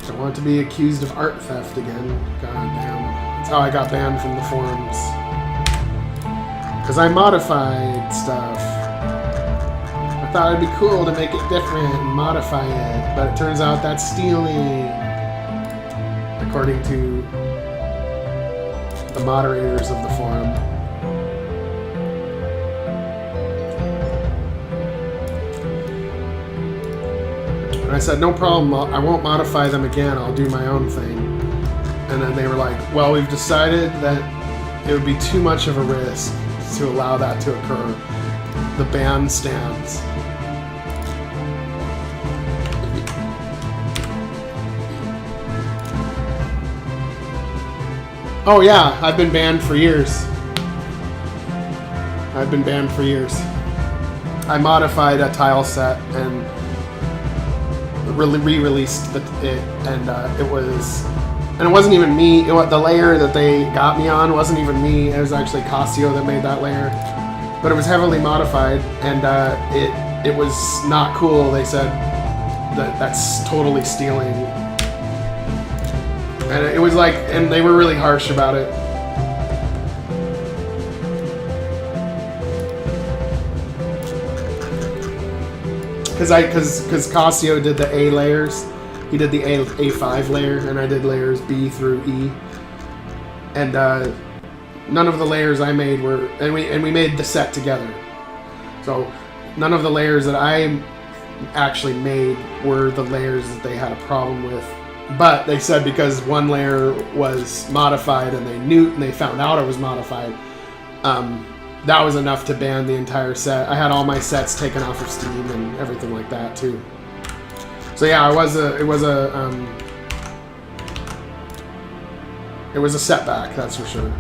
Don't want to be accused of art theft again. God damn. That's how I got banned from the forums. Because I modified stuff. I thought it'd be cool to make it different and modify it, but it turns out that's stealing, according to the moderators of the forum. And I said, no problem, I won't modify them again, I'll do my own thing. And then they were like, well, we've decided that it would be too much of a risk to allow that to occur. The ban stands. Oh yeah, I've been banned for years. I've been banned for years. I modified a tile set and re-released it, and it wasn't even me. The layer that they got me on wasn't even me. It was actually Casio that made that layer, but it was heavily modified, and it was not cool. They said that that's totally stealing, and it was like, and they were really harsh about it. Because Casio did the A layers, he did the A5 layer, and I did layers B through E, and none of the layers I made were, and we made the set together, so none of the layers that I actually made were the layers that they had a problem with. But they said because one layer was modified and they found out it was modified, that was enough to ban the entire set. I had all my sets taken off of Steam and everything like that too. So yeah, it was a setback, that's for sure.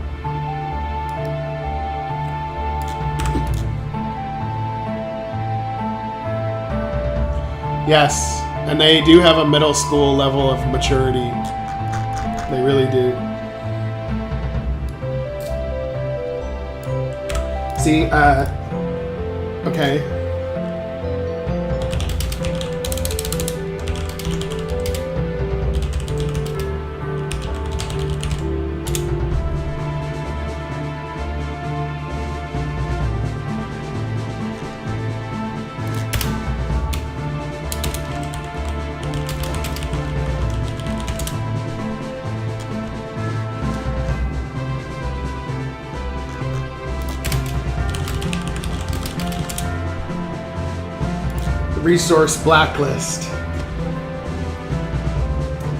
Yes, and they do have a middle school level of maturity. They really do. See, okay. Resource blacklist.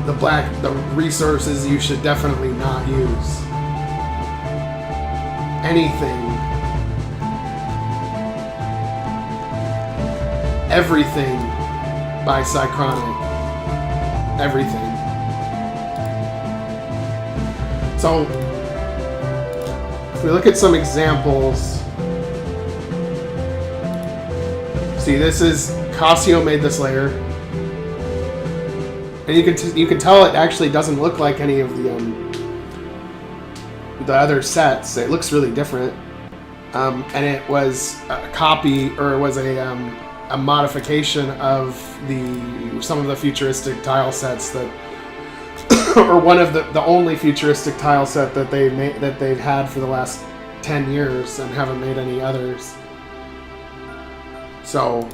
The resources you should definitely not use. Anything. Everything by Psychronic. Everything. So, if we look at some examples, see, this is Casio made this layer, and you can tell it actually doesn't look like any of the other sets. It looks really different, and it was a copy, or it was a modification of some of the futuristic tile sets that, or one of the only futuristic tile set that they've had for the last 10 years and haven't made any others. So,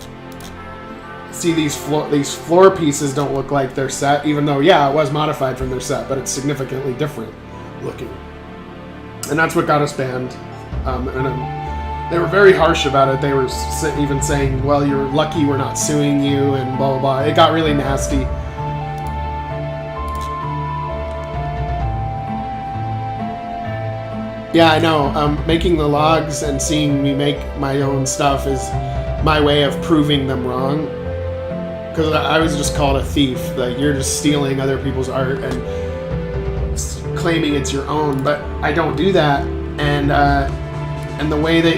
see, these floor pieces don't look like their set, even though, yeah, it was modified from their set, but it's significantly different looking. And that's what got us banned. They were very harsh about it. They were even saying, well, you're lucky we're not suing you, and blah, blah, blah. It got really nasty. Yeah, I know. Making the logs and seeing me make my own stuff is my way of proving them wrong. Because I was just called a thief. Like, you're just stealing other people's art and claiming it's your own. But I don't do that. And the way they...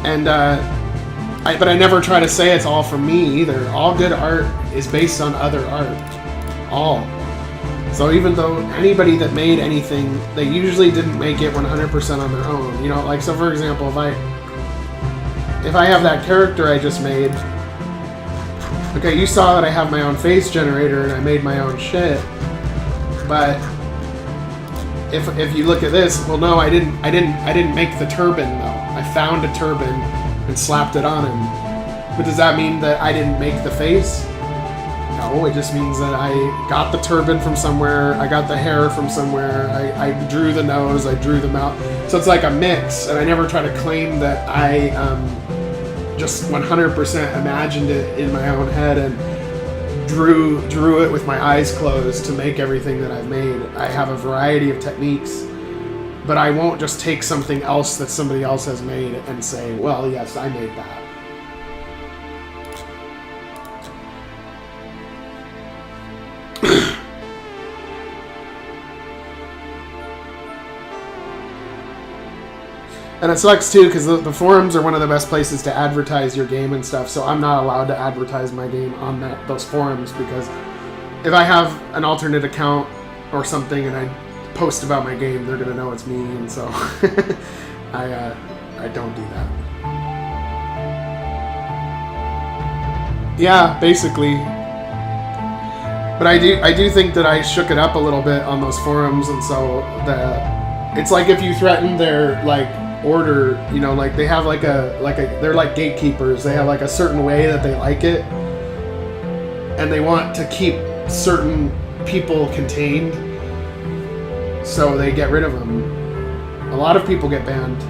but I never try to say it's all from me either. All good art is based on other art. All. So even though anybody that made anything, they usually didn't make it 100% on their own. You know, like, so for example, if I have that character I just made, okay, you saw that I have my own face generator and I made my own shit, but if you look at this, well, no, I didn't make the turban though. I found a turban and slapped it on him. But does that mean that I didn't make the face? No, it just means that I got the turban from somewhere, I got the hair from somewhere, I drew the nose, I drew the mouth. So it's like a mix, and I never try to claim that I just 100% imagined it in my own head and drew it with my eyes closed to make everything that I've made. I have a variety of techniques, but I won't just take something else that somebody else has made and say, well, yes, I made that. And it sucks too, because the forums are one of the best places to advertise your game and stuff, so I'm not allowed to advertise my game on those forums, because if I have an alternate account or something and I post about my game, they're going to know it's me, and so I don't do that. Yeah, basically. But I do think that I shook it up a little bit on those forums, and so it's like if you threaten their, like, order, you know, like they have like a they're like gatekeepers. They have like a certain way that they like it, and they want to keep certain people contained, so they get rid of them. A lot of people get banned.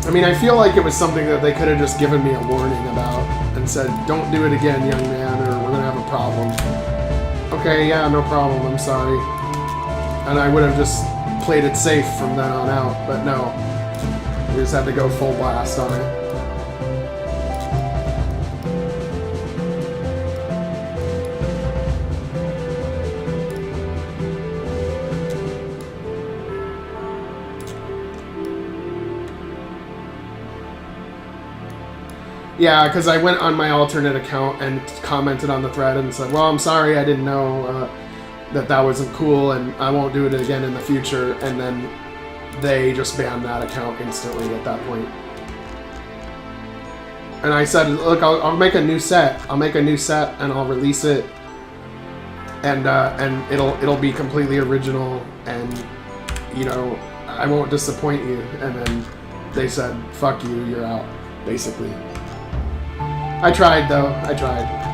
I mean, I feel like it was something that they could have just given me a warning about and said, don't do it again, young man, or we're going to have a problem. Okay, yeah, no problem, I'm sorry. And I would have just played it safe from then on out, but no. We just had to go full blast on it. Yeah, because I went on my alternate account and commented on the thread and said, well, I'm sorry, I didn't know that wasn't cool, and I won't do it again in the future. And then they just banned that account instantly at that point. And I said, look, I'll make a new set. I'll make a new set and I'll release it, and it'll be completely original, and you know, I won't disappoint you. And then they said, fuck you, you're out, basically. I tried, though. I tried.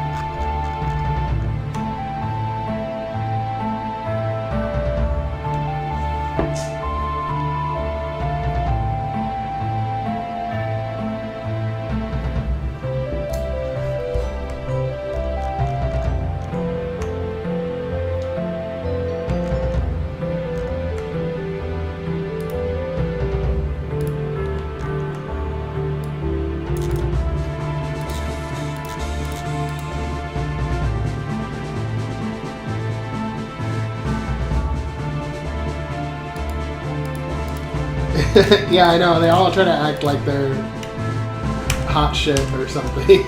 Yeah, I know. They all try to act like they're hot shit or something.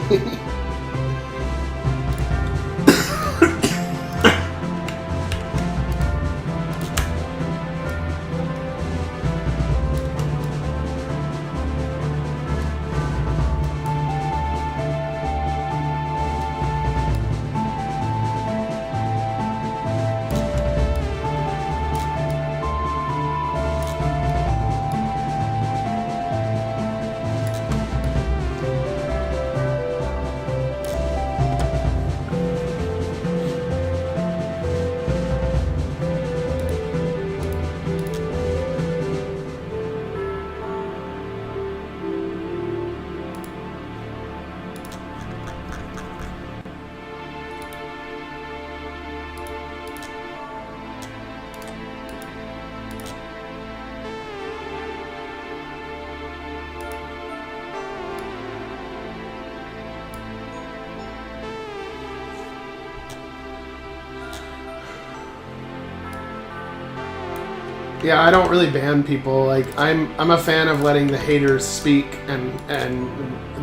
Yeah, I don't really ban people. Like I'm a fan of letting the haters speak and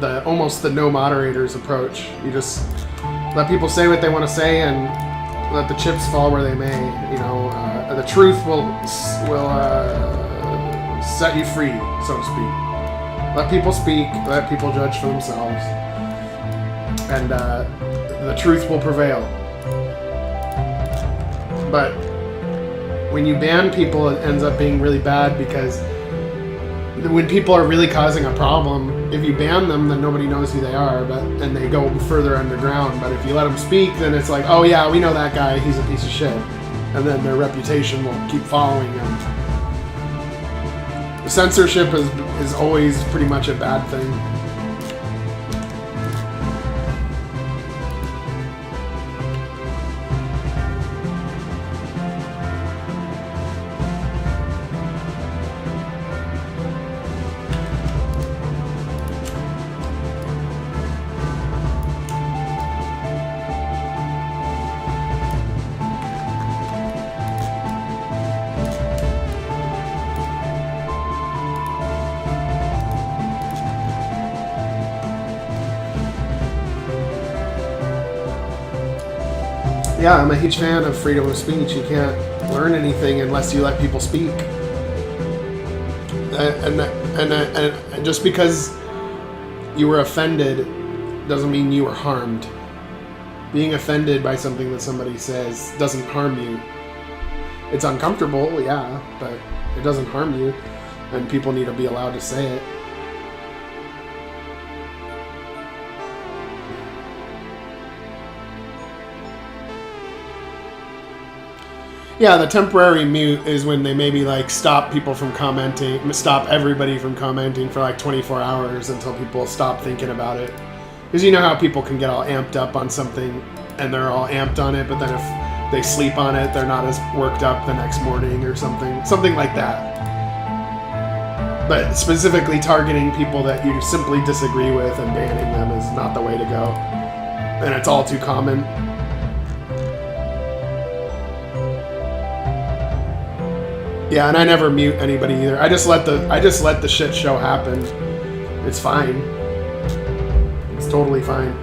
the almost the no moderators approach. You just let people say what they want to say and let the chips fall where they may. You know, the truth will set you free, so to speak. Let people speak. Let people judge for themselves, and the truth will prevail. But when you ban people, it ends up being really bad because when people are really causing a problem, if you ban them, then nobody knows who they are, and they go further underground. But if you let them speak, then it's like, oh yeah, we know that guy, he's a piece of shit. And then their reputation will keep following them. Censorship is always pretty much a bad thing. Yeah, I'm a huge fan of freedom of speech. You can't learn anything unless you let people speak. And just because you were offended doesn't mean you were harmed. Being offended by something that somebody says doesn't harm you. It's uncomfortable, yeah, but it doesn't harm you. And people need to be allowed to say it. Yeah, the temporary mute is when they maybe like stop people from commenting, stop everybody from commenting for like 24 hours until people stop thinking about it. Because you know how people can get all amped up on something and they're all amped on it, but then if they sleep on it, they're not as worked up the next morning or something. Something like that. But specifically targeting people that you simply disagree with and banning them is not the way to go. And it's all too common. Yeah, and I never mute anybody either. I just let the shit show happen. It's fine. It's totally fine.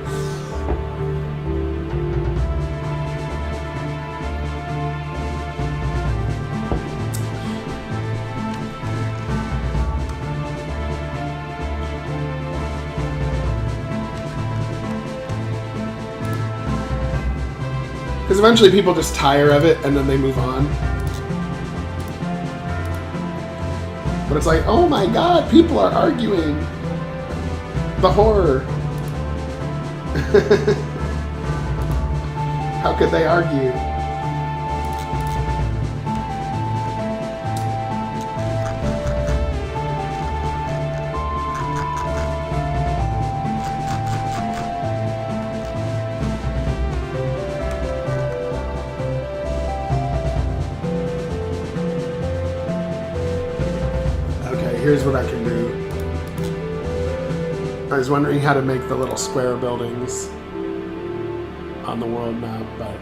Because eventually people just tire of it and then they move on. But it's like, oh my god, people are arguing. The horror. How could they argue? Here's what I can do. I was wondering how to make the little square buildings on the world map, but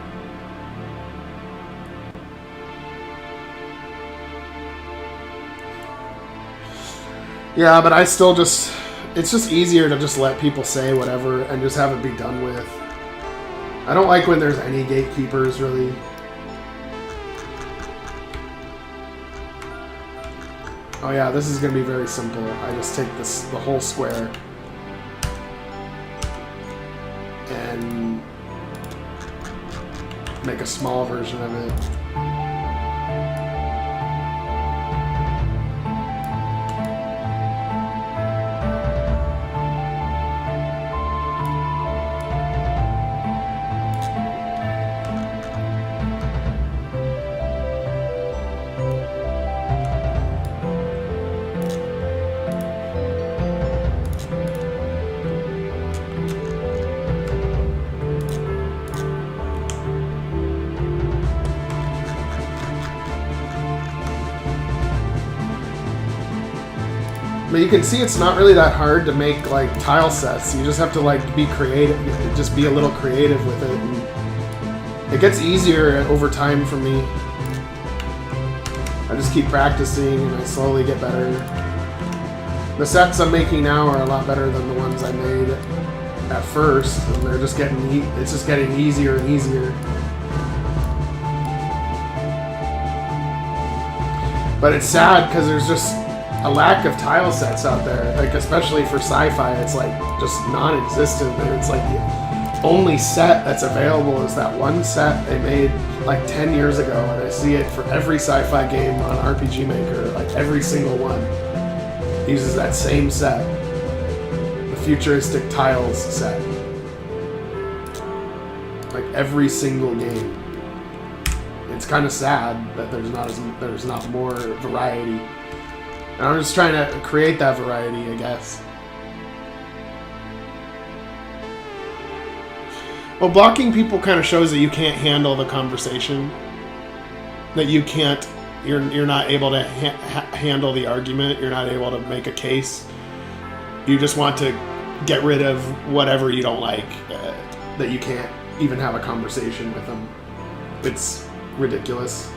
yeah, but I still just, it's just easier to just let people say whatever and just have it be done with. I don't like when there's any gatekeepers, really. Oh yeah, this is going to be very simple. I just take the whole square and make a small version of it. But you can see it's not really that hard to make like tile sets. You just have to like be creative, just be a little creative with it. And it gets easier over time for me. I just keep practicing and I slowly get better. The sets I'm making now are a lot better than the ones I made at first, and they're just getting it's just getting easier and easier. But it's sad because there's just a lack of tile sets out there, like especially for sci-fi. It's like just non-existent, and it's like the only set that's available is that one set they made like 10 years ago, and I see it for every sci-fi game on RPG Maker. Like every single one uses that same set, the futuristic tiles set. Like every single game. It's kind of sad that there's not more variety. And I'm just trying to create that variety, I guess. Well, blocking people kind of shows that you can't handle the conversation. That you can't, you're not able to handle the argument. You're not able to make a case. You just want to get rid of whatever you don't like. That you can't even have a conversation with them. It's ridiculous.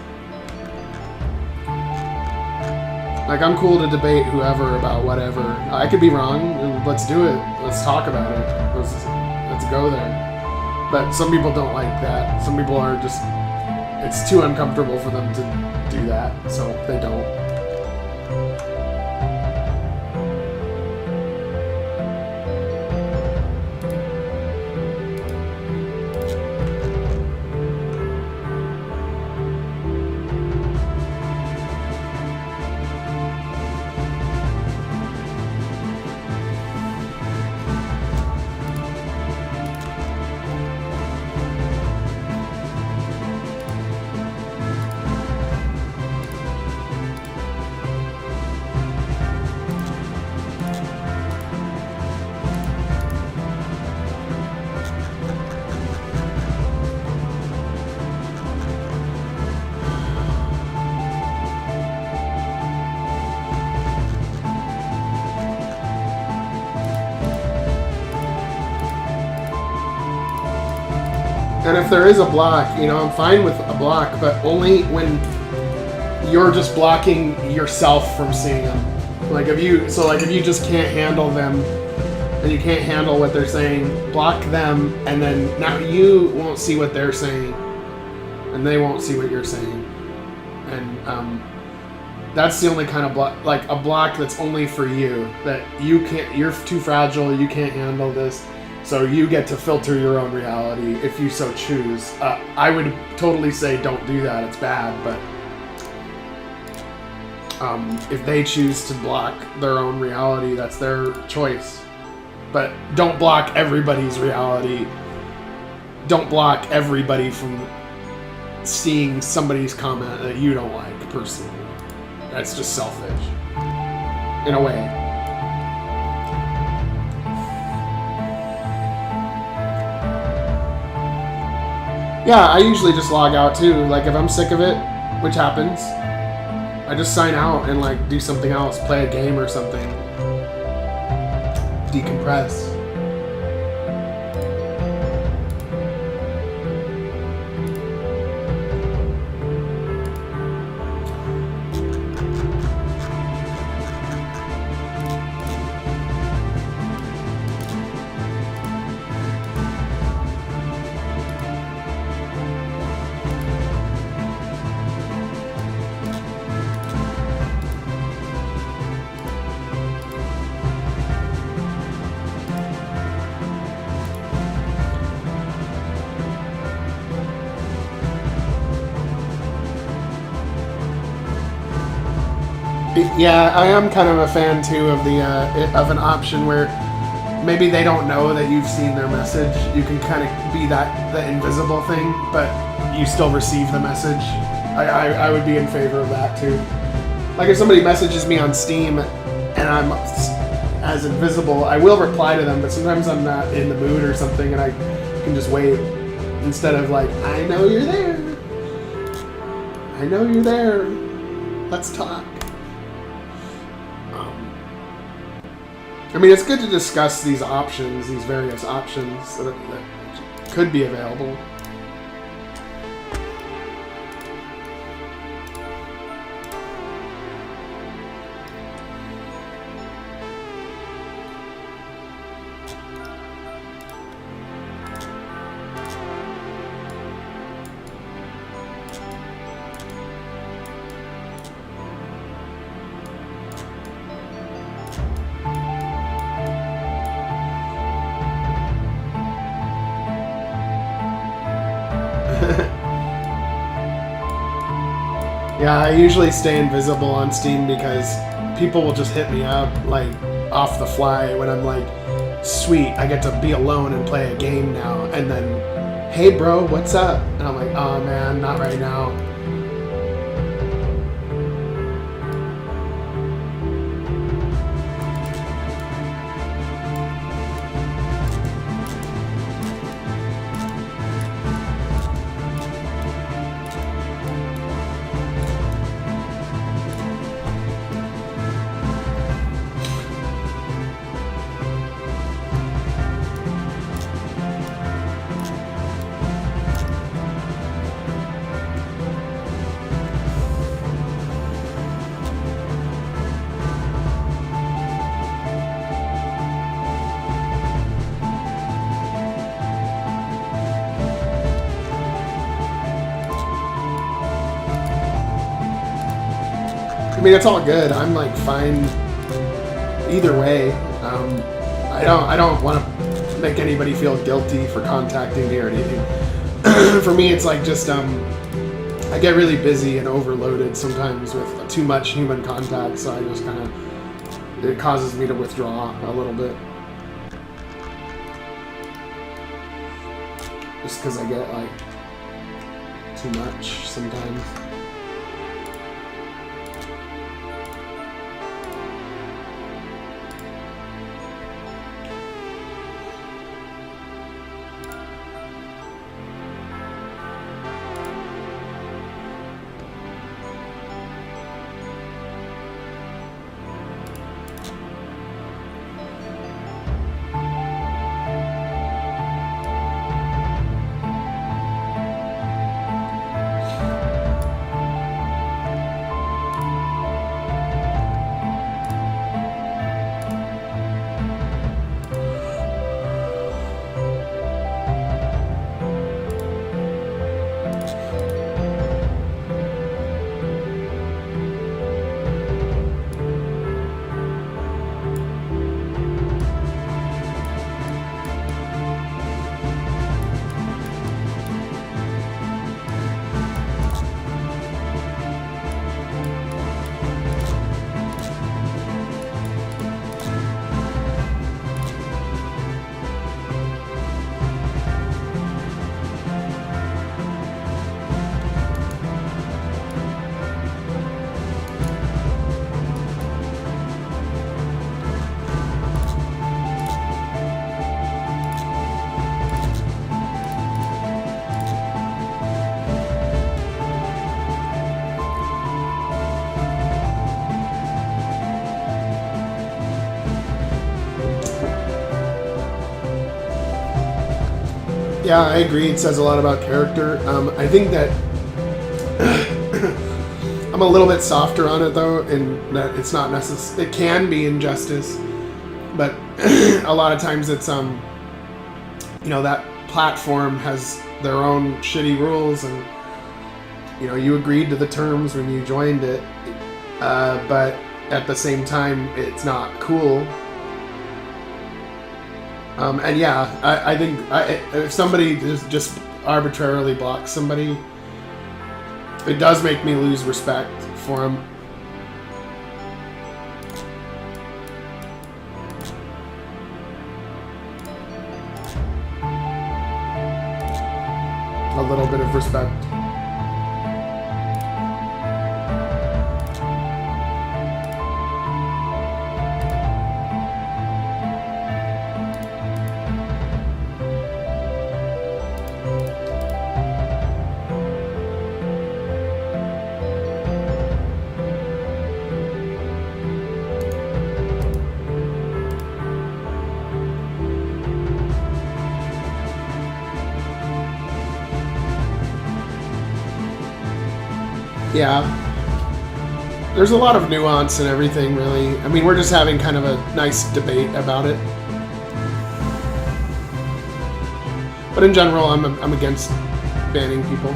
Like, I'm cool to debate whoever about whatever. I could be wrong. Let's do it. Let's talk about it. Let's go there. But some people don't like that. Some people are just... It's too uncomfortable for them to do that, so they don't. And if there is a block, you know, I'm fine with a block, but only when you're just blocking yourself from seeing them. Like if you just can't handle them and you can't handle what they're saying, block them, and then now you won't see what they're saying and they won't see what you're saying. And that's the only kind of block, like a block that's only for you, that you can't, you're too fragile, you can't handle this. So you get to filter your own reality if you so choose. I would totally say don't do that, it's bad, but if they choose to block their own reality, that's their choice. But don't block everybody's reality. Don't block everybody from seeing somebody's comment that you don't like personally. That's just selfish, in a way. Yeah, I usually just log out too. Like if I'm sick of it, which happens, I just sign out and like do something else, play a game or something. Decompress. Yeah, I am kind of a fan too of the of an option where maybe they don't know that you've seen their message. You can kind of be the invisible thing, but you still receive the message. I would be in favor of that too. Like if somebody messages me on Steam and I'm as invisible, I will reply to them, but sometimes I'm not in the mood or something and I can just wait instead of like, I know you're there. I know you're there. Let's talk. I mean, it's good to discuss these options, these various options that could be available. Yeah, I usually stay invisible on Steam because people will just hit me up like off the fly when I'm like, sweet, I get to be alone and play a game now, and then, hey bro, what's up? And I'm like, oh man, not right now. I mean, it's all good. I'm like fine either way. I don't want to make anybody feel guilty for contacting me or anything. For me, it's like just I get really busy and overloaded sometimes with too much human contact, so I just kind of, it causes me to withdraw a little bit. Just because I get like too much sometimes. Yeah, I agree. It says a lot about character. I think that I'm a little bit softer on it though, in that it's not necessary. It can be injustice, but a lot of times it's you know, that platform has their own shitty rules, and you know, you agreed to the terms when you joined it, but at the same time, it's not cool. And yeah, I think if somebody just arbitrarily blocks somebody, it does make me lose respect for them. A little bit of respect. Yeah, there's a lot of nuance and everything, really. I mean, we're just having kind of a nice debate about it. But in general, I'm against banning people.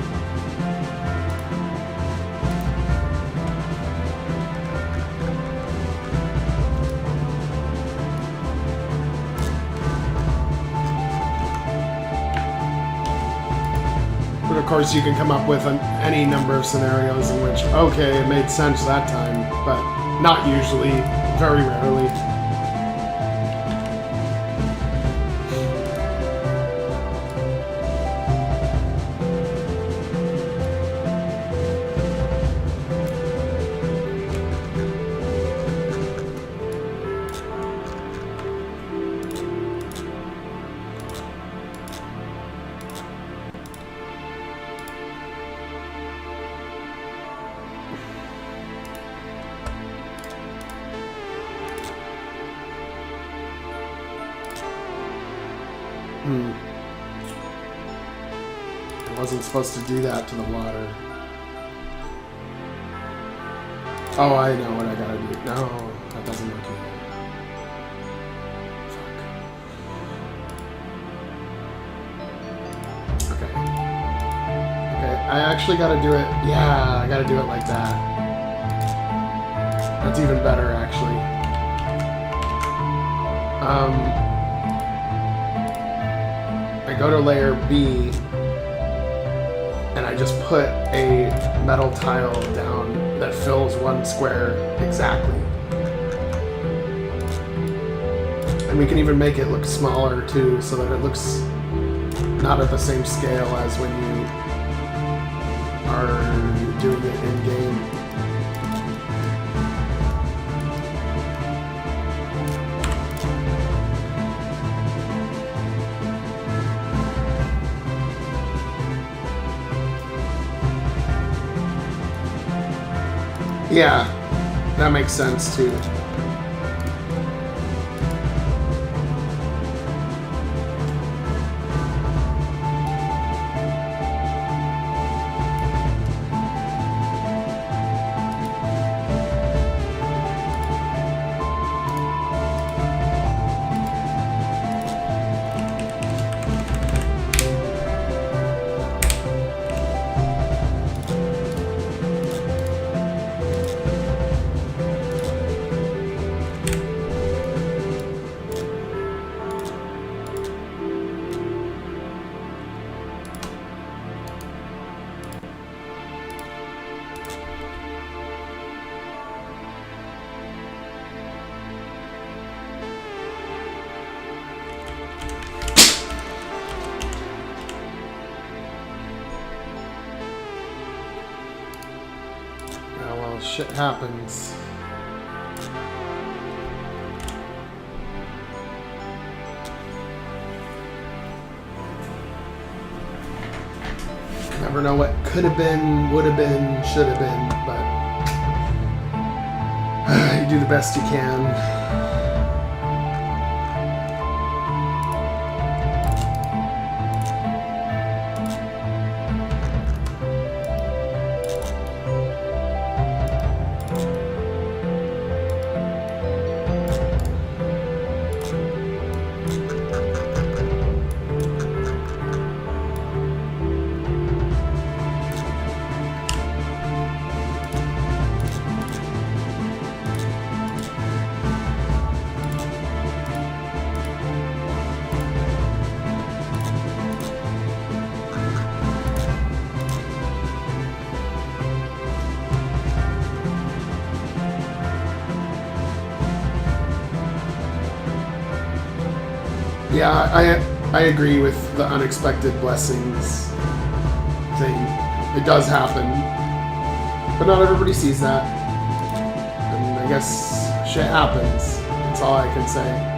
But of course, you can come up with any number of scenarios in which, okay, it made sense that time, but not usually, very rarely. I wasn't supposed to do that to the water. Oh, I know what I gotta do. No, that doesn't look good. Fuck. Okay. Okay, I actually gotta do it. Yeah, I gotta do it like that. That's even better, actually. I go to layer B, and I just put a metal tile down that fills one square exactly. And we can even make it look smaller too, so that it looks not at the same scale as when you are doing it in game. Yeah, that makes sense too. Shit happens. Never know what could have been, would have been, should have been, but you do the best you can. Yeah, I agree with the unexpected blessings thing. It does happen, but not everybody sees that. And I guess shit happens. That's all I can say.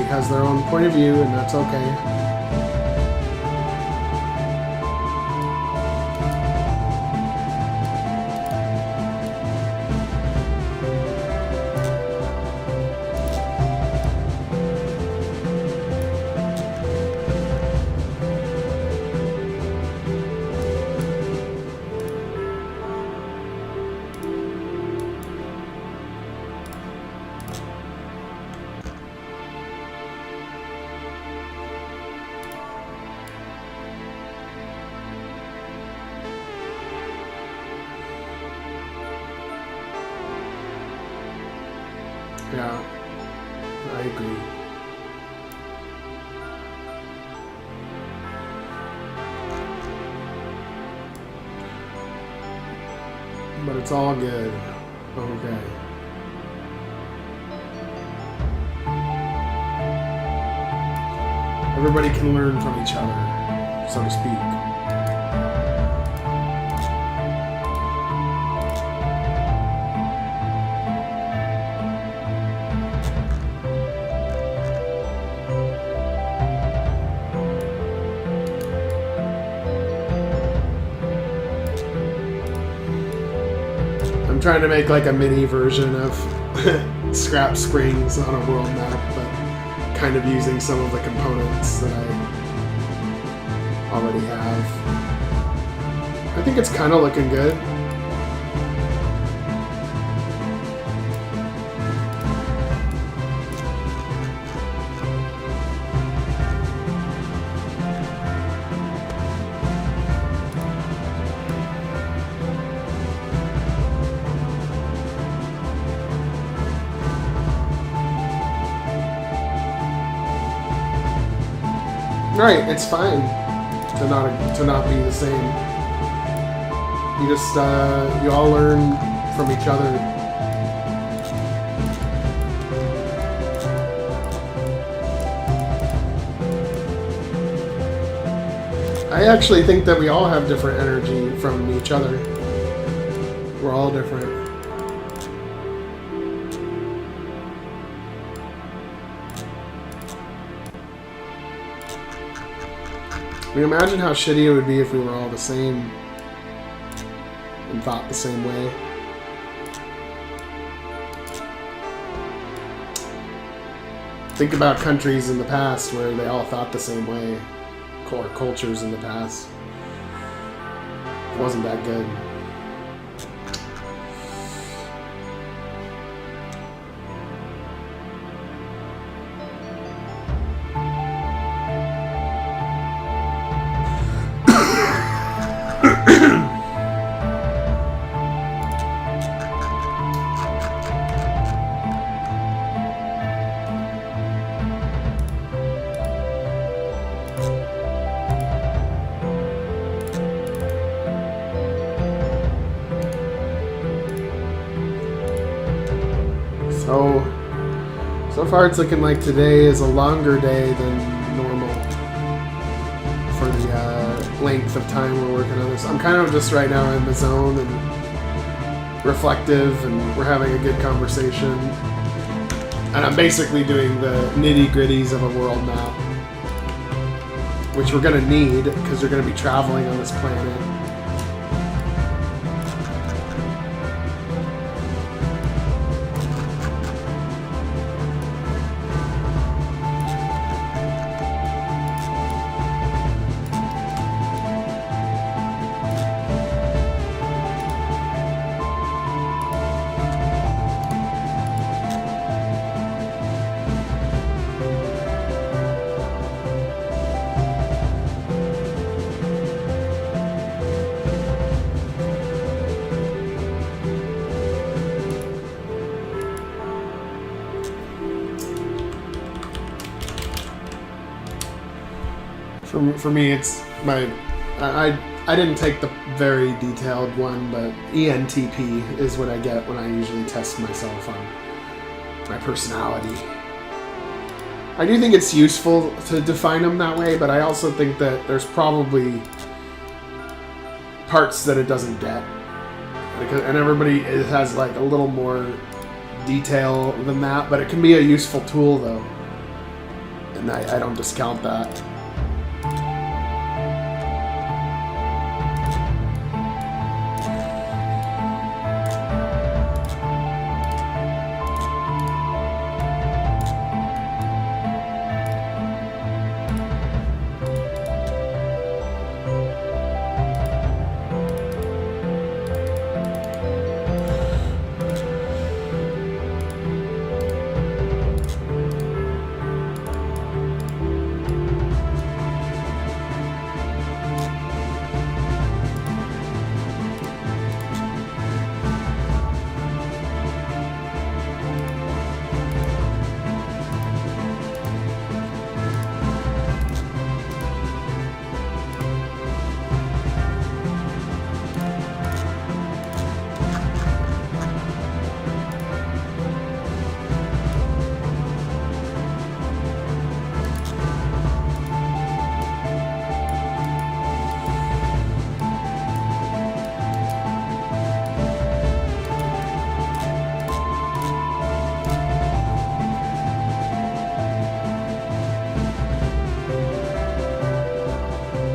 has their own point of view, and that's okay. Yeah, I agree. But it's all good. Okay. Everybody can learn from each other, so to speak. I'm trying to make like a mini version of Scrap Springs on a world map, but kind of using some of the components that I already have. I think it's kind of looking good. Right, it's fine to not be the same. You just you all learn from each other. I actually think that we all have different energy from each other. We're all different. I mean, imagine how shitty it would be if we were all the same and thought the same way. Think about countries in the past where they all thought the same way, or cultures in the past. It wasn't that good. So far it's looking like today is a longer day than normal for the length of time we're working on this. I'm kind of just right now in the zone and reflective, and we're having a good conversation. And I'm basically doing the nitty-gritties of a world map, which we're going to need because we're going to be traveling on this planet. For me, it's my... I didn't take the very detailed one, but ENTP is what I get when I usually test myself on my personality. I do think it's useful to define them that way, but I also think that there's probably parts that it doesn't get. And everybody has like a little more detail than that, but it can be a useful tool though. and I don't discount that.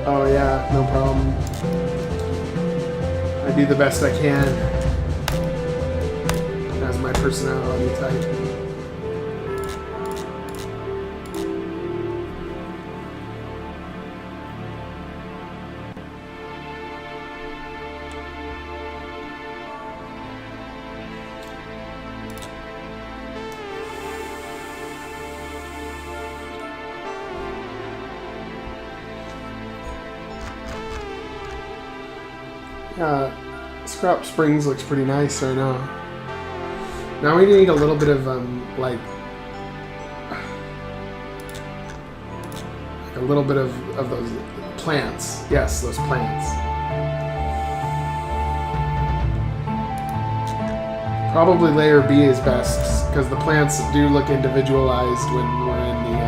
Oh yeah, no problem. I do the best I can as my personality type. Scrap Springs looks pretty nice right now. Now we need a little bit of like a little bit of those plants. Yes, those plants. Probably layer B is best because the plants do look individualized when we're in the.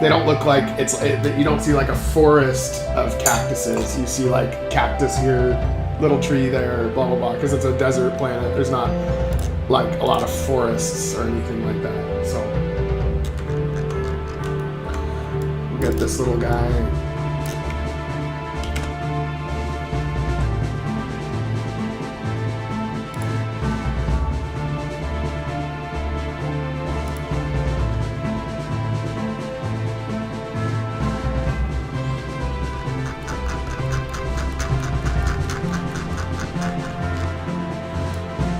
They don't look like you don't see like a forest of cactuses. You see like cactus here, little tree there, blah blah blah. Because it's a desert planet. There's not like a lot of forests or anything like that. So we got this little guy.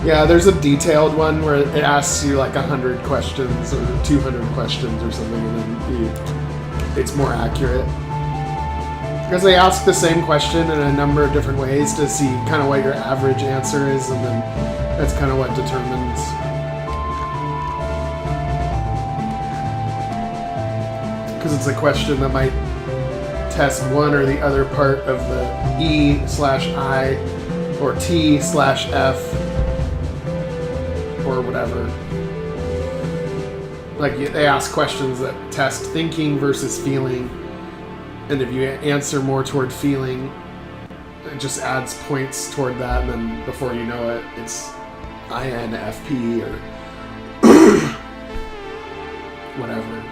Yeah, there's a detailed one where it asks you like 100 questions or 200 questions or something, and then it's more accurate. Because they ask the same question in a number of different ways to see kind of what your average answer is, and then that's kind of what determines. Because it's a question that might test one or the other part of the E/I or T/F. Or whatever. Like they ask questions that test thinking versus feeling, and if you answer more toward feeling, it just adds points toward that, and then before you know it, it's INFP or whatever.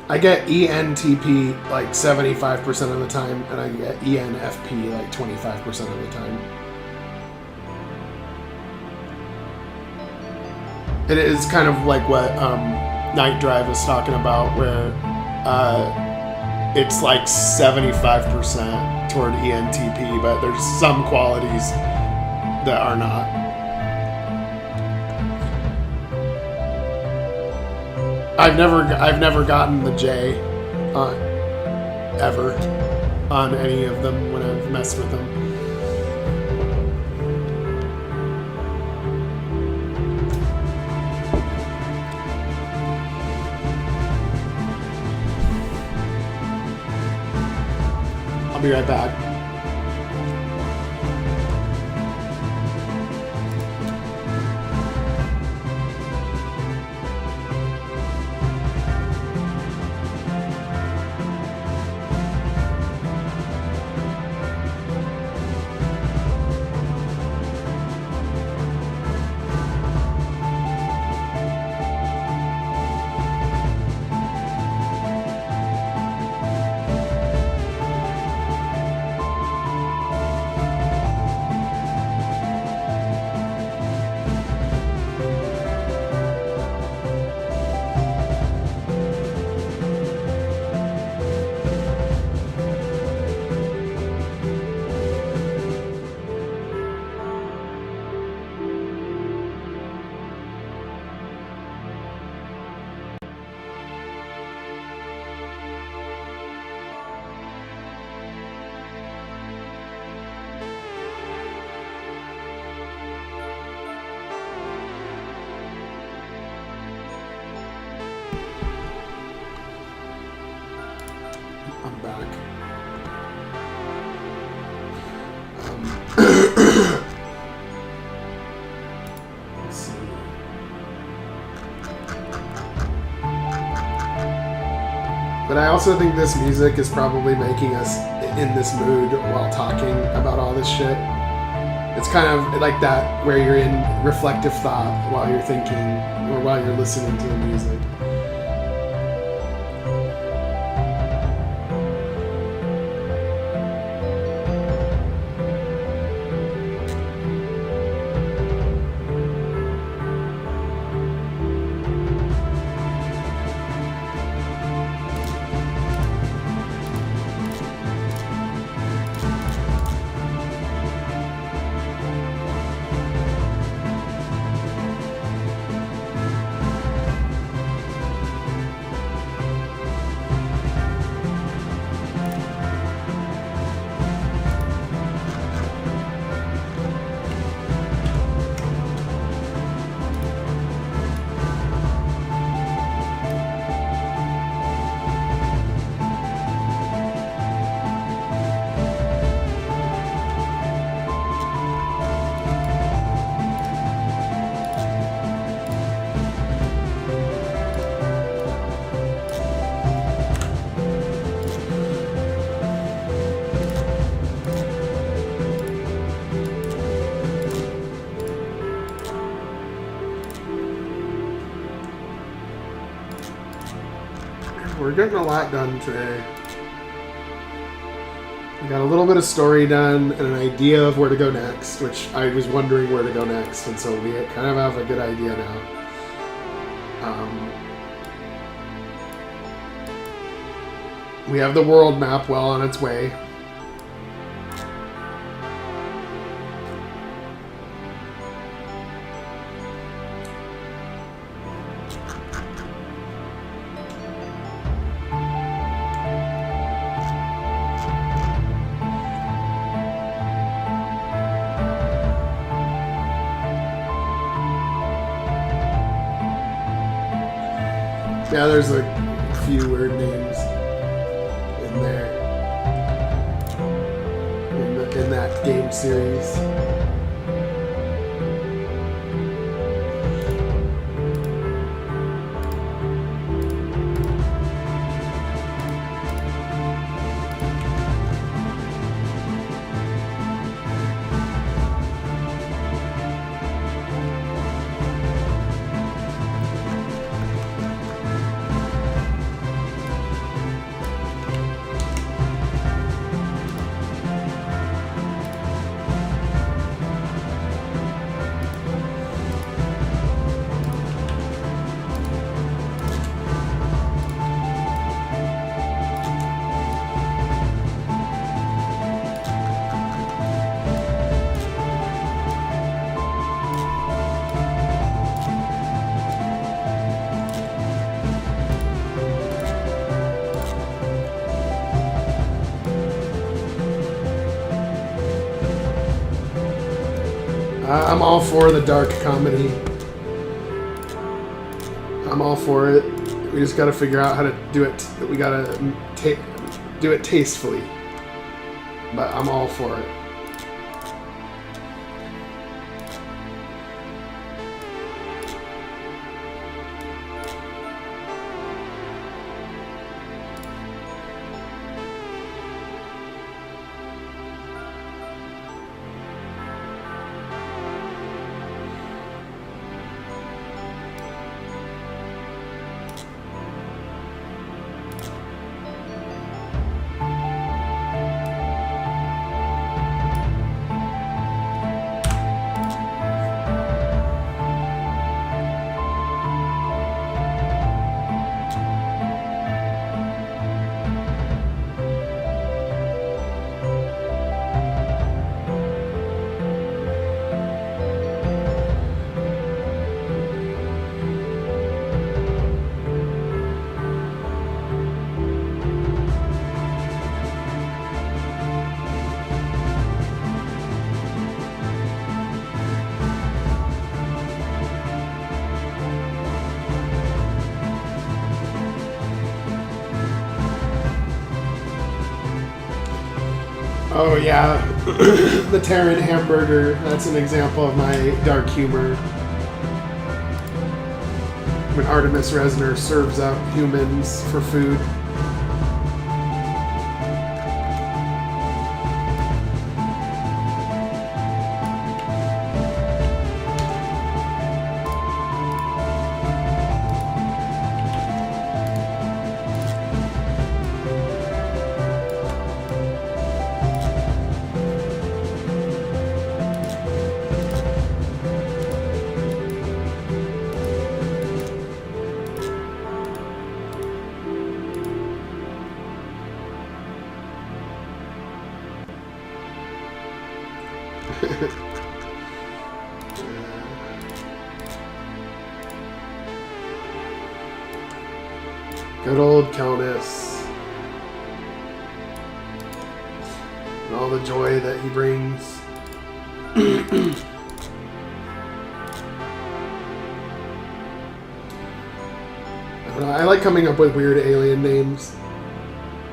I get ENTP like 75% of the time, and I get ENFP like 25% of the time. It is kind of like what Night Drive was talking about, where it's like 75% toward ENTP, but there's some qualities that are not. I've never gotten the J ever on any of them when I've messed with them. I'll be right back. But I also think this music is probably making us in this mood while talking about all this shit. It's kind of like that where you're in reflective thought while you're thinking or while you're listening to the music. We're getting a lot done today. We got a little bit of story done and an idea of where to go next, which I was wondering where to go next, and so we kind of have a good idea now. We have the world map well on its way. Yeah, there's a few weird names in there in that game series. I'm all for the dark comedy. I'm all for it. We just got to figure out how to do it. We got to do it tastefully. But I'm all for it. Oh yeah, the Terran hamburger, that's an example of my dark humor. When Artemis Resner serves up humans for food. Good old Kelnis. And all the joy that he brings. I like coming up with weird alien names.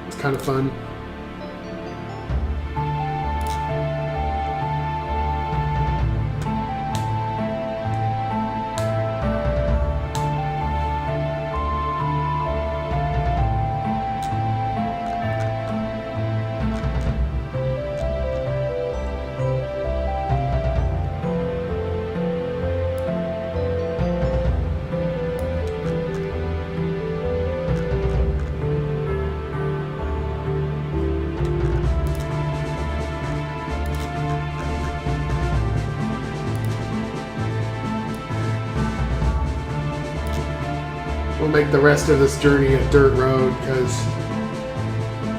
It's kind of fun. We'll make the rest of this journey a dirt road, because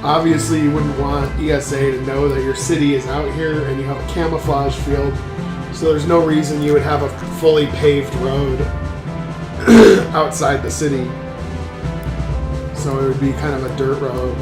obviously you wouldn't want ESA to know that your city is out here and you have a camouflage field, so there's no reason you would have a fully paved road outside the city. So it would be kind of a dirt road.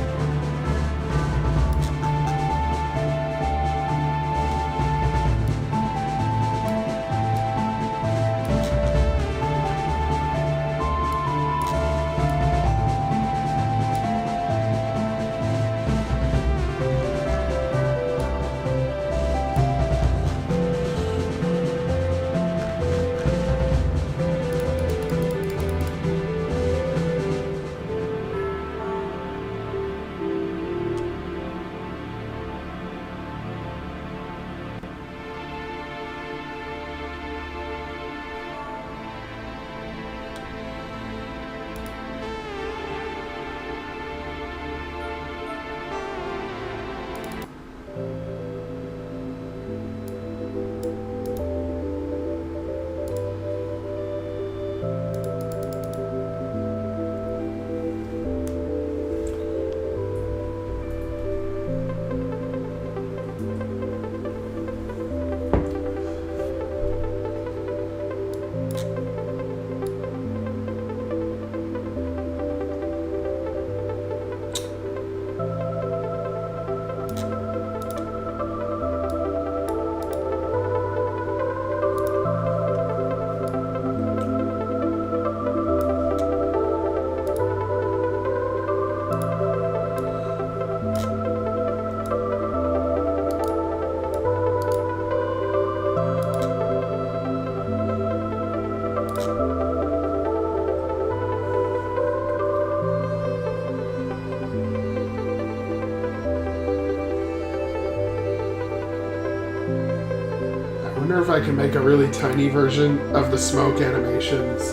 I wonder if I can make a really tiny version of the smoke animations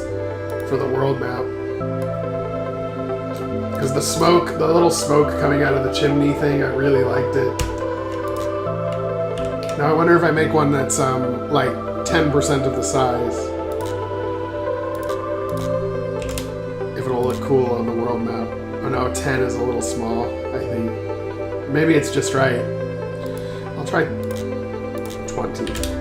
for the world map. Because the smoke, the little smoke coming out of the chimney thing, I really liked it. Now I wonder if I make one that's like 10% of the size. If it'll look cool on the world map. Oh no, 10 is a little small, I think. Maybe it's just right. I'll try 20.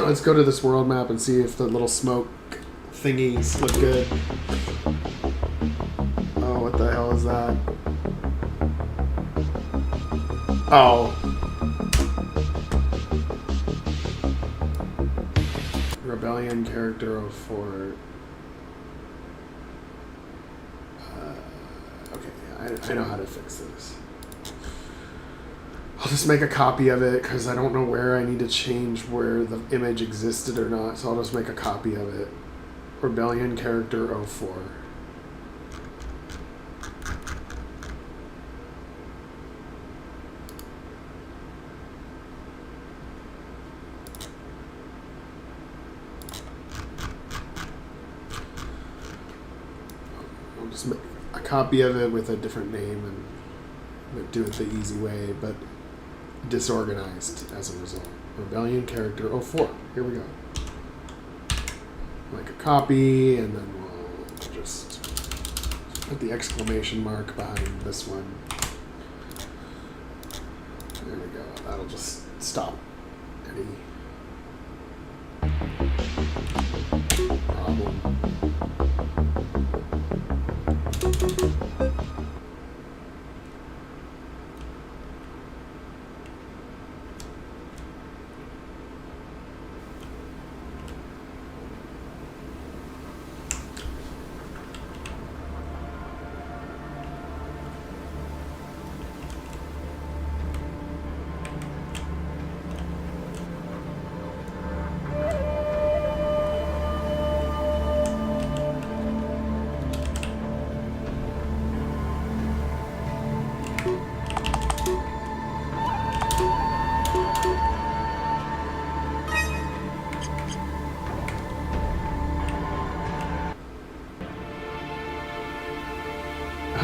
Let's go to this world map and see if the little smoke thingies look good. Oh, what the hell is that? Oh. Rebellion character 04. Okay, I know how to fix this. I'll just make a copy of it because I don't know where I need to change where the image existed or not, so I'll just make a copy of it. Rebellion character 04. I'll just make a copy of it with a different name and do it the easy way, but disorganized as a result. Rebellion character 04. Here we go. Make a copy, and then we'll just put the exclamation mark behind this one. There we go. That'll just stop any problem.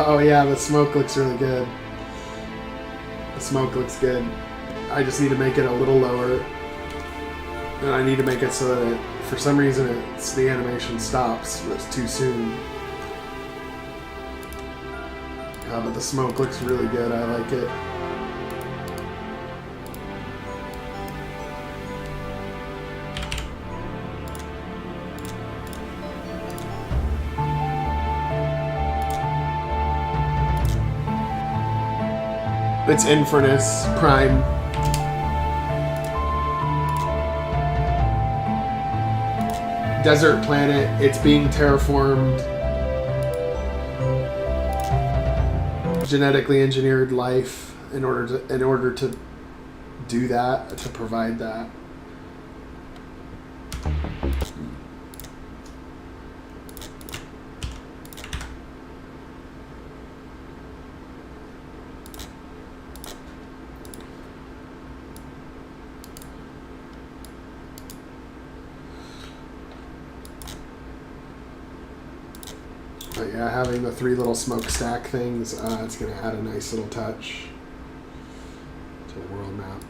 Oh yeah, the smoke looks really good. The smoke looks good. I just need to make it a little lower. And I need to make it so that for some reason the animation stops. It's too soon. But the smoke looks really good. I like it. It's Infernis Prime. Desert planet. It's being terraformed. Genetically engineered life in order to do that, to provide that. But yeah, having the 3 little smokestack things, it's going to add a nice little touch to the world map.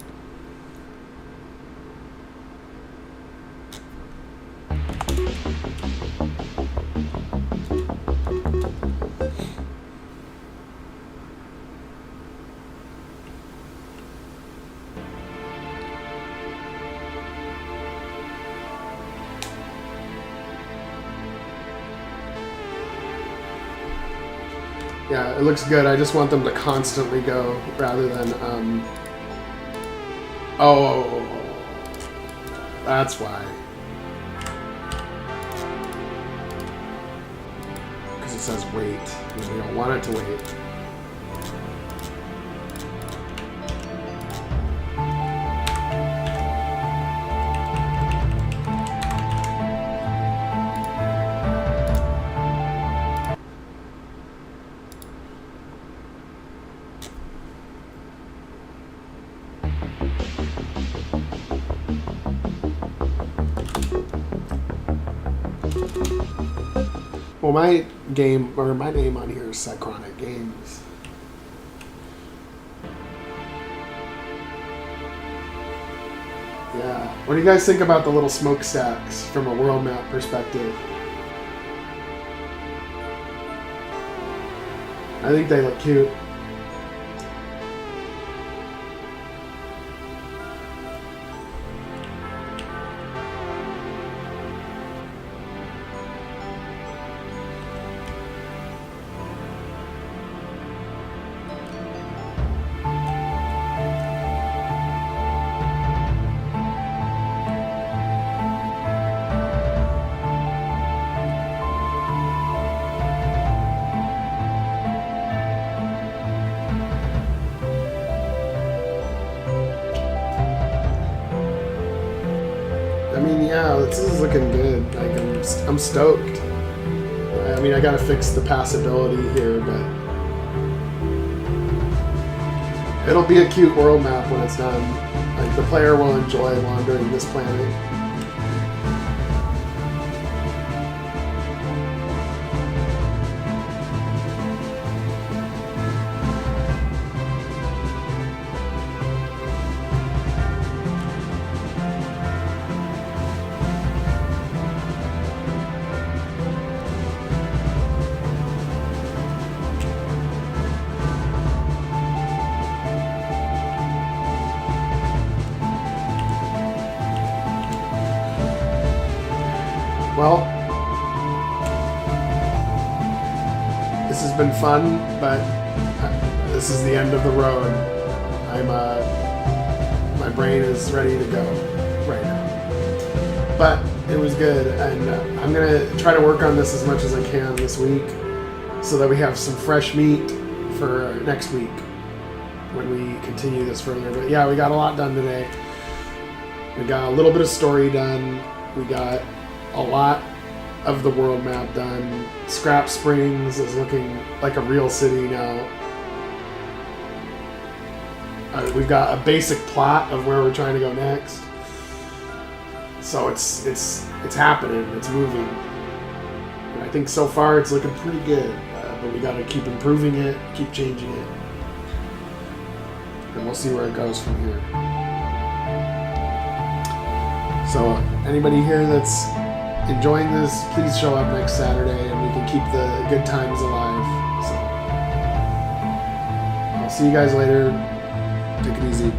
Yeah, it looks good. I just want them to constantly go rather than, oh, that's why. Because it says wait, and we don't want it to wait. Well, my name on here is Psychronic Games. Yeah. What do you guys think about the little smokestacks from a world map perspective? I think they look cute. this is looking good. Like I'm stoked. I mean, I gotta fix the passability here, but it'll be a cute world map when it's done. Like the player will enjoy wandering this planet. Well, this has been fun, but this is the end of the road. My brain is ready to go right now. But it was good, and I'm gonna try to work on this as much as I can this week, so that we have some fresh meat for next week when we continue this further. But yeah, we got a lot done today. We got a little bit of story done. We got a lot of the world map done. Scrap Springs is looking like a real city now. We've got a basic plot of where we're trying to go next. So it's happening. It's moving. And I think so far it's looking pretty good. But we got to keep improving it, keep changing it, and we'll see where it goes from here. So anybody here that's enjoying this, please show up next Saturday and we can keep the good times alive. So I'll see you guys later. Take it easy.